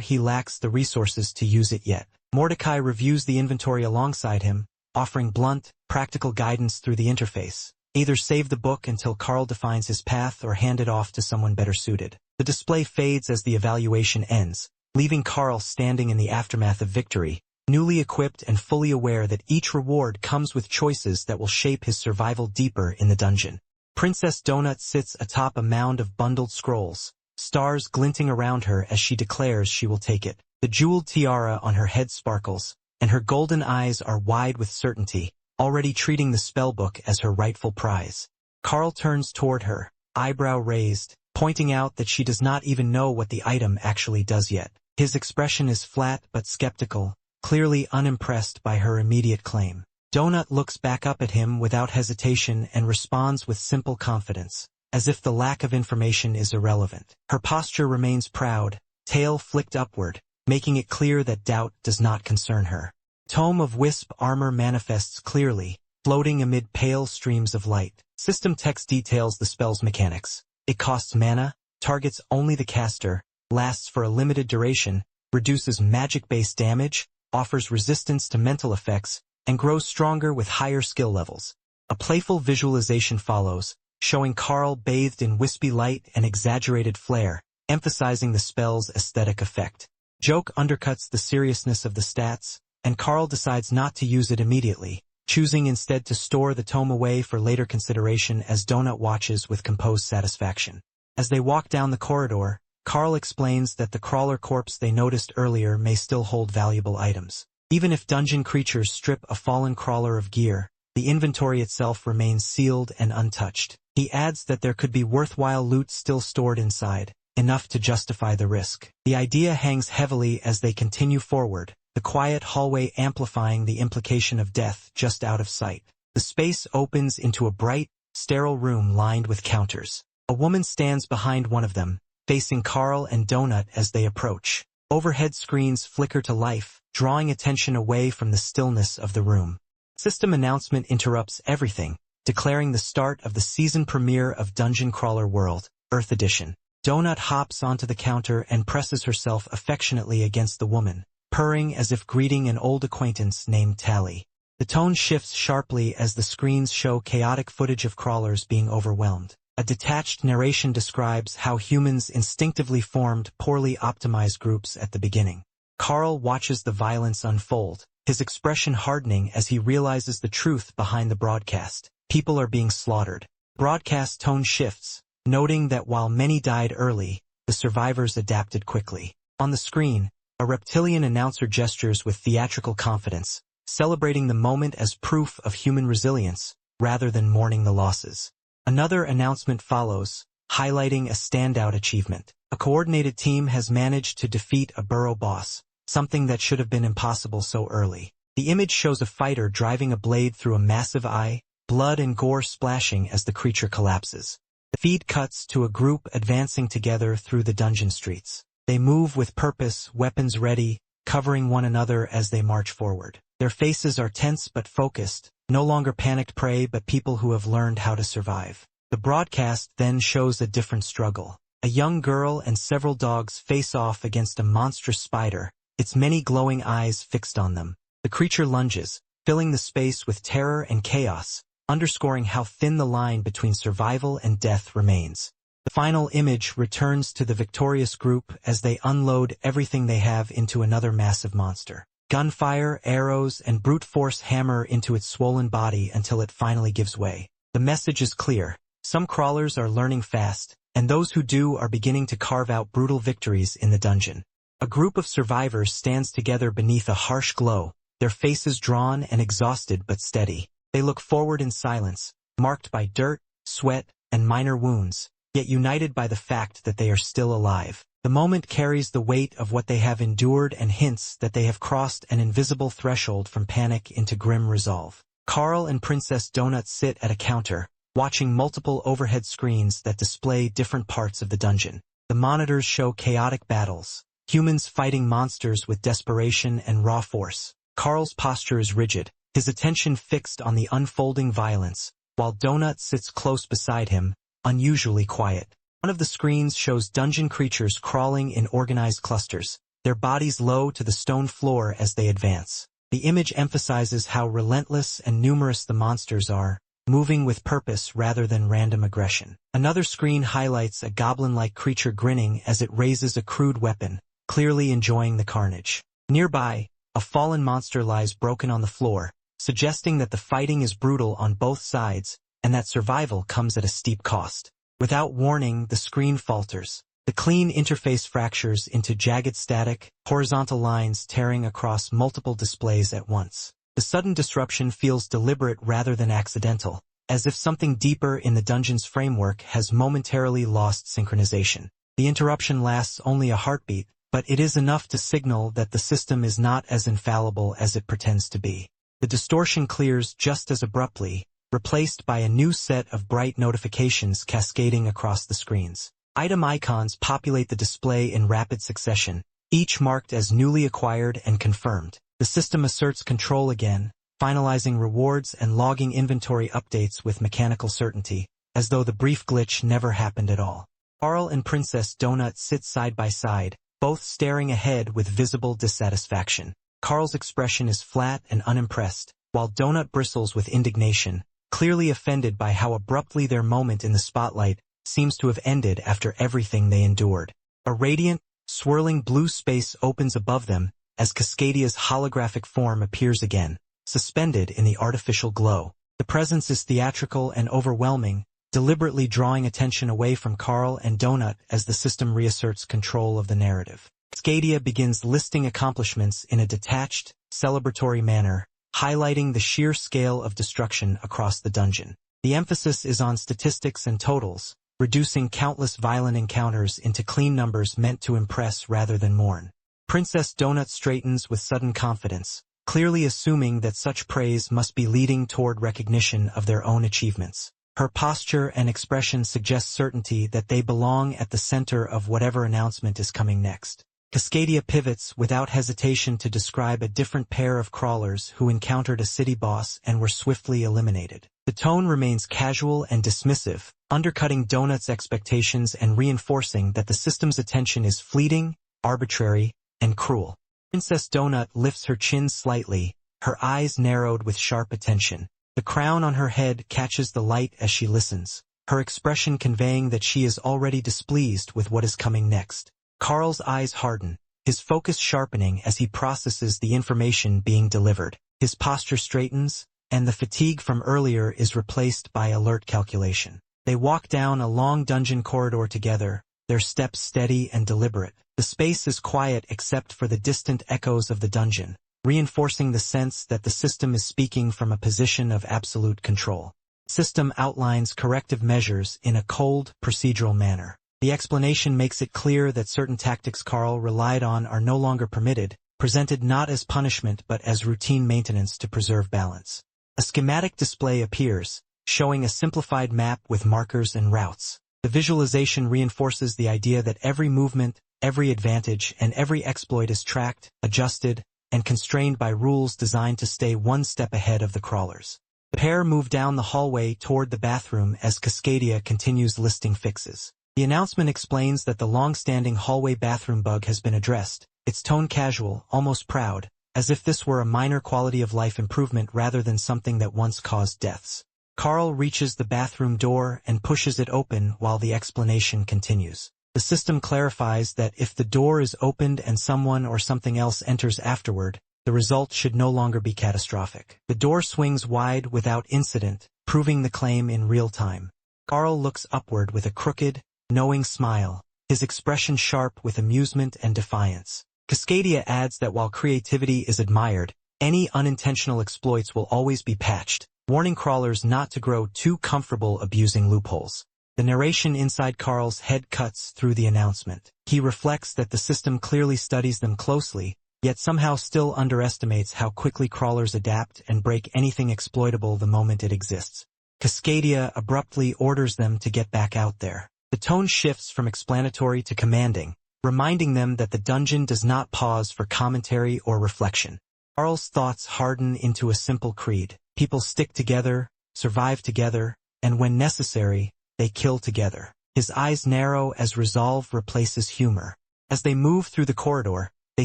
he lacks the resources to use it yet. Mordecai reviews the inventory alongside him, offering blunt, practical guidance through the interface. Either save the book until Carl defines his path or hand it off to someone better suited. The display fades as the evaluation ends, leaving Carl standing in the aftermath of victory, newly equipped and fully aware that each reward comes with choices that will shape his survival deeper in the dungeon. Princess Donut sits atop a mound of bundled scrolls, stars glinting around her as she declares she will take it. The jeweled tiara on her head sparkles, and her golden eyes are wide with certainty, already treating the spellbook as her rightful prize. Carl turns toward her, eyebrow raised, pointing out that she does not even know what the item actually does yet. His expression is flat but skeptical, clearly unimpressed by her immediate claim. Donut looks back up at him without hesitation and responds with simple confidence, as if the lack of information is irrelevant. Her posture remains proud, tail flicked upward, making it clear that doubt does not concern her. Tome of Wisp armor manifests clearly, floating amid pale streams of light. System text details the spell's mechanics. It costs mana, targets only the caster, lasts for a limited duration, reduces magic-based damage, offers resistance to mental effects, and grows stronger with higher skill levels. A playful visualization follows, showing Carl bathed in wispy light and exaggerated flare, emphasizing the spell's aesthetic effect. Joke undercuts the seriousness of the stats, and Carl decides not to use it immediately, choosing instead to store the tome away for later consideration as Donut watches with composed satisfaction. As they walk down the corridor, Carl explains that the crawler corpse they noticed earlier may still hold valuable items. Even if dungeon creatures strip a fallen crawler of gear, the inventory itself remains sealed and untouched. He adds that there could be worthwhile loot still stored inside, enough to justify the risk. The idea hangs heavily as they continue forward, the quiet hallway amplifying the implication of death just out of sight. The space opens into a bright, sterile room lined with counters. A woman stands behind one of them, facing Carl and Donut as they approach. Overhead screens flicker to life, drawing attention away from the stillness of the room. System announcement interrupts everything, declaring the start of the season premiere of Dungeon Crawler World, Earth Edition. Donut hops onto the counter and presses herself affectionately against the woman, purring as if greeting an old acquaintance named Tally. The tone shifts sharply as the screens show chaotic footage of crawlers being overwhelmed. A detached narration describes how humans instinctively formed poorly optimized groups at the beginning. Carl watches the violence unfold, his expression hardening as he realizes the truth behind the broadcast. People are being slaughtered. Broadcast tone shifts, noting that while many died early, the survivors adapted quickly. On the screen, a reptilian announcer gestures with theatrical confidence, celebrating the moment as proof of human resilience, rather than mourning the losses. Another announcement follows, highlighting a standout achievement. A coordinated team has managed to defeat a burrow boss, something that should have been impossible so early. The image shows a fighter driving a blade through a massive eye, blood and gore splashing as the creature collapses. The feed cuts to a group advancing together through the dungeon streets. They move with purpose, weapons ready, covering one another as they march forward. Their faces are tense but focused, no longer panicked prey but people who have learned how to survive. The broadcast then shows a different struggle. A young girl and several dogs face off against a monstrous spider, its many glowing eyes fixed on them. The creature lunges, filling the space with terror and chaos, underscoring how thin the line between survival and death remains. The final image returns to the victorious group as they unload everything they have into another massive monster. Gunfire, arrows, and brute force hammer into its swollen body until it finally gives way. The message is clear. Some crawlers are learning fast, and those who do are beginning to carve out brutal victories in the dungeon. A group of survivors stands together beneath a harsh glow, their faces drawn and exhausted but steady. They look forward in silence, marked by dirt, sweat, and minor wounds, yet united by the fact that they are still alive. The moment carries the weight of what they have endured and hints that they have crossed an invisible threshold from panic into grim resolve. Carl and Princess Donut sit at a counter, watching multiple overhead screens that display different parts of the dungeon. The monitors show chaotic battles, humans fighting monsters with desperation and raw force. Carl's posture is rigid, his attention fixed on the unfolding violence, while Donut sits close beside him, unusually quiet. One of the screens shows dungeon creatures crawling in organized clusters, their bodies low to the stone floor as they advance. The image emphasizes how relentless and numerous the monsters are, moving with purpose rather than random aggression. Another screen highlights a goblin-like creature grinning as it raises a crude weapon, clearly enjoying the carnage. Nearby, a fallen monster lies broken on the floor, suggesting that the fighting is brutal on both sides and that survival comes at a steep cost. Without warning, the screen falters. The clean interface fractures into jagged static, horizontal lines tearing across multiple displays at once. The sudden disruption feels deliberate rather than accidental, as if something deeper in the dungeon's framework has momentarily lost synchronization. The interruption lasts only a heartbeat, but it is enough to signal that the system is not as infallible as it pretends to be. The distortion clears just as abruptly, replaced by a new set of bright notifications cascading across the screens. Item icons populate the display in rapid succession, each marked as newly acquired and confirmed. The system asserts control again, finalizing rewards and logging inventory updates with mechanical certainty, as though the brief glitch never happened at all. Carl and Princess Donut sit side by side, both staring ahead with visible dissatisfaction. Carl's expression is flat and unimpressed, while Donut bristles with indignation, clearly offended by how abruptly their moment in the spotlight seems to have ended after everything they endured. A radiant, swirling blue space opens above them as Cascadia's holographic form appears again, suspended in the artificial glow. The presence is theatrical and overwhelming, deliberately drawing attention away from Carl and Donut as the system reasserts control of the narrative. Cascadia begins listing accomplishments in a detached, celebratory manner, highlighting the sheer scale of destruction across the dungeon. The emphasis is on statistics and totals, reducing countless violent encounters into clean numbers meant to impress rather than mourn. Princess Donut straightens with sudden confidence, clearly assuming that such praise must be leading toward recognition of their own achievements. Her posture and expression suggest certainty that they belong at the center of whatever announcement is coming next. Cascadia pivots without hesitation to describe a different pair of crawlers who encountered a city boss and were swiftly eliminated. The tone remains casual and dismissive, undercutting Donut's expectations and reinforcing that the system's attention is fleeting, arbitrary, and cruel. Princess Donut lifts her chin slightly, her eyes narrowed with sharp attention. The crown on her head catches the light as she listens, her expression conveying that she is already displeased with what is coming next. Carl's eyes harden, his focus sharpening as he processes the information being delivered. His posture straightens, and the fatigue from earlier is replaced by alert calculation. They walk down a long dungeon corridor together, their steps steady and deliberate. The space is quiet except for the distant echoes of the dungeon, reinforcing the sense that the system is speaking from a position of absolute control. System outlines corrective measures in a cold, procedural manner. The explanation makes it clear that certain tactics Carl relied on are no longer permitted, presented not as punishment but as routine maintenance to preserve balance. A schematic display appears, showing a simplified map with markers and routes. The visualization reinforces the idea that every movement, every advantage, and every exploit is tracked, adjusted, and constrained by rules designed to stay one step ahead of the crawlers. The pair move down the hallway toward the bathroom as Cascadia continues listing fixes. The announcement explains that the long-standing hallway bathroom bug has been addressed, its tone casual, almost proud, as if this were a minor quality-of-life improvement rather than something that once caused deaths. Carl reaches the bathroom door and pushes it open while the explanation continues. The system clarifies that if the door is opened and someone or something else enters afterward, the result should no longer be catastrophic. The door swings wide without incident, proving the claim in real time. Carl looks upward with a crooked, knowing smile, his expression sharp with amusement and defiance. Cascadia adds that while creativity is admired, any unintentional exploits will always be patched, warning crawlers not to grow too comfortable abusing loopholes. The narration inside Carl's head cuts through the announcement. He reflects that the system clearly studies them closely, yet somehow still underestimates how quickly crawlers adapt and break anything exploitable the moment it exists. Cascadia abruptly orders them to get back out there. The tone shifts from explanatory to commanding, reminding them that the dungeon does not pause for commentary or reflection. Carl's thoughts harden into a simple creed. People stick together, survive together, and when necessary, they kill together. His eyes narrow as resolve replaces humor. As they move through the corridor, they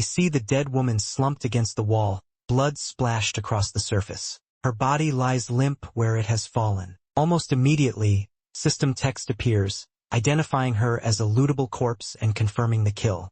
see the dead woman slumped against the wall, blood splashed across the surface. Her body lies limp where it has fallen. Almost immediately, system text appears, identifying her as a lootable corpse and confirming the kill.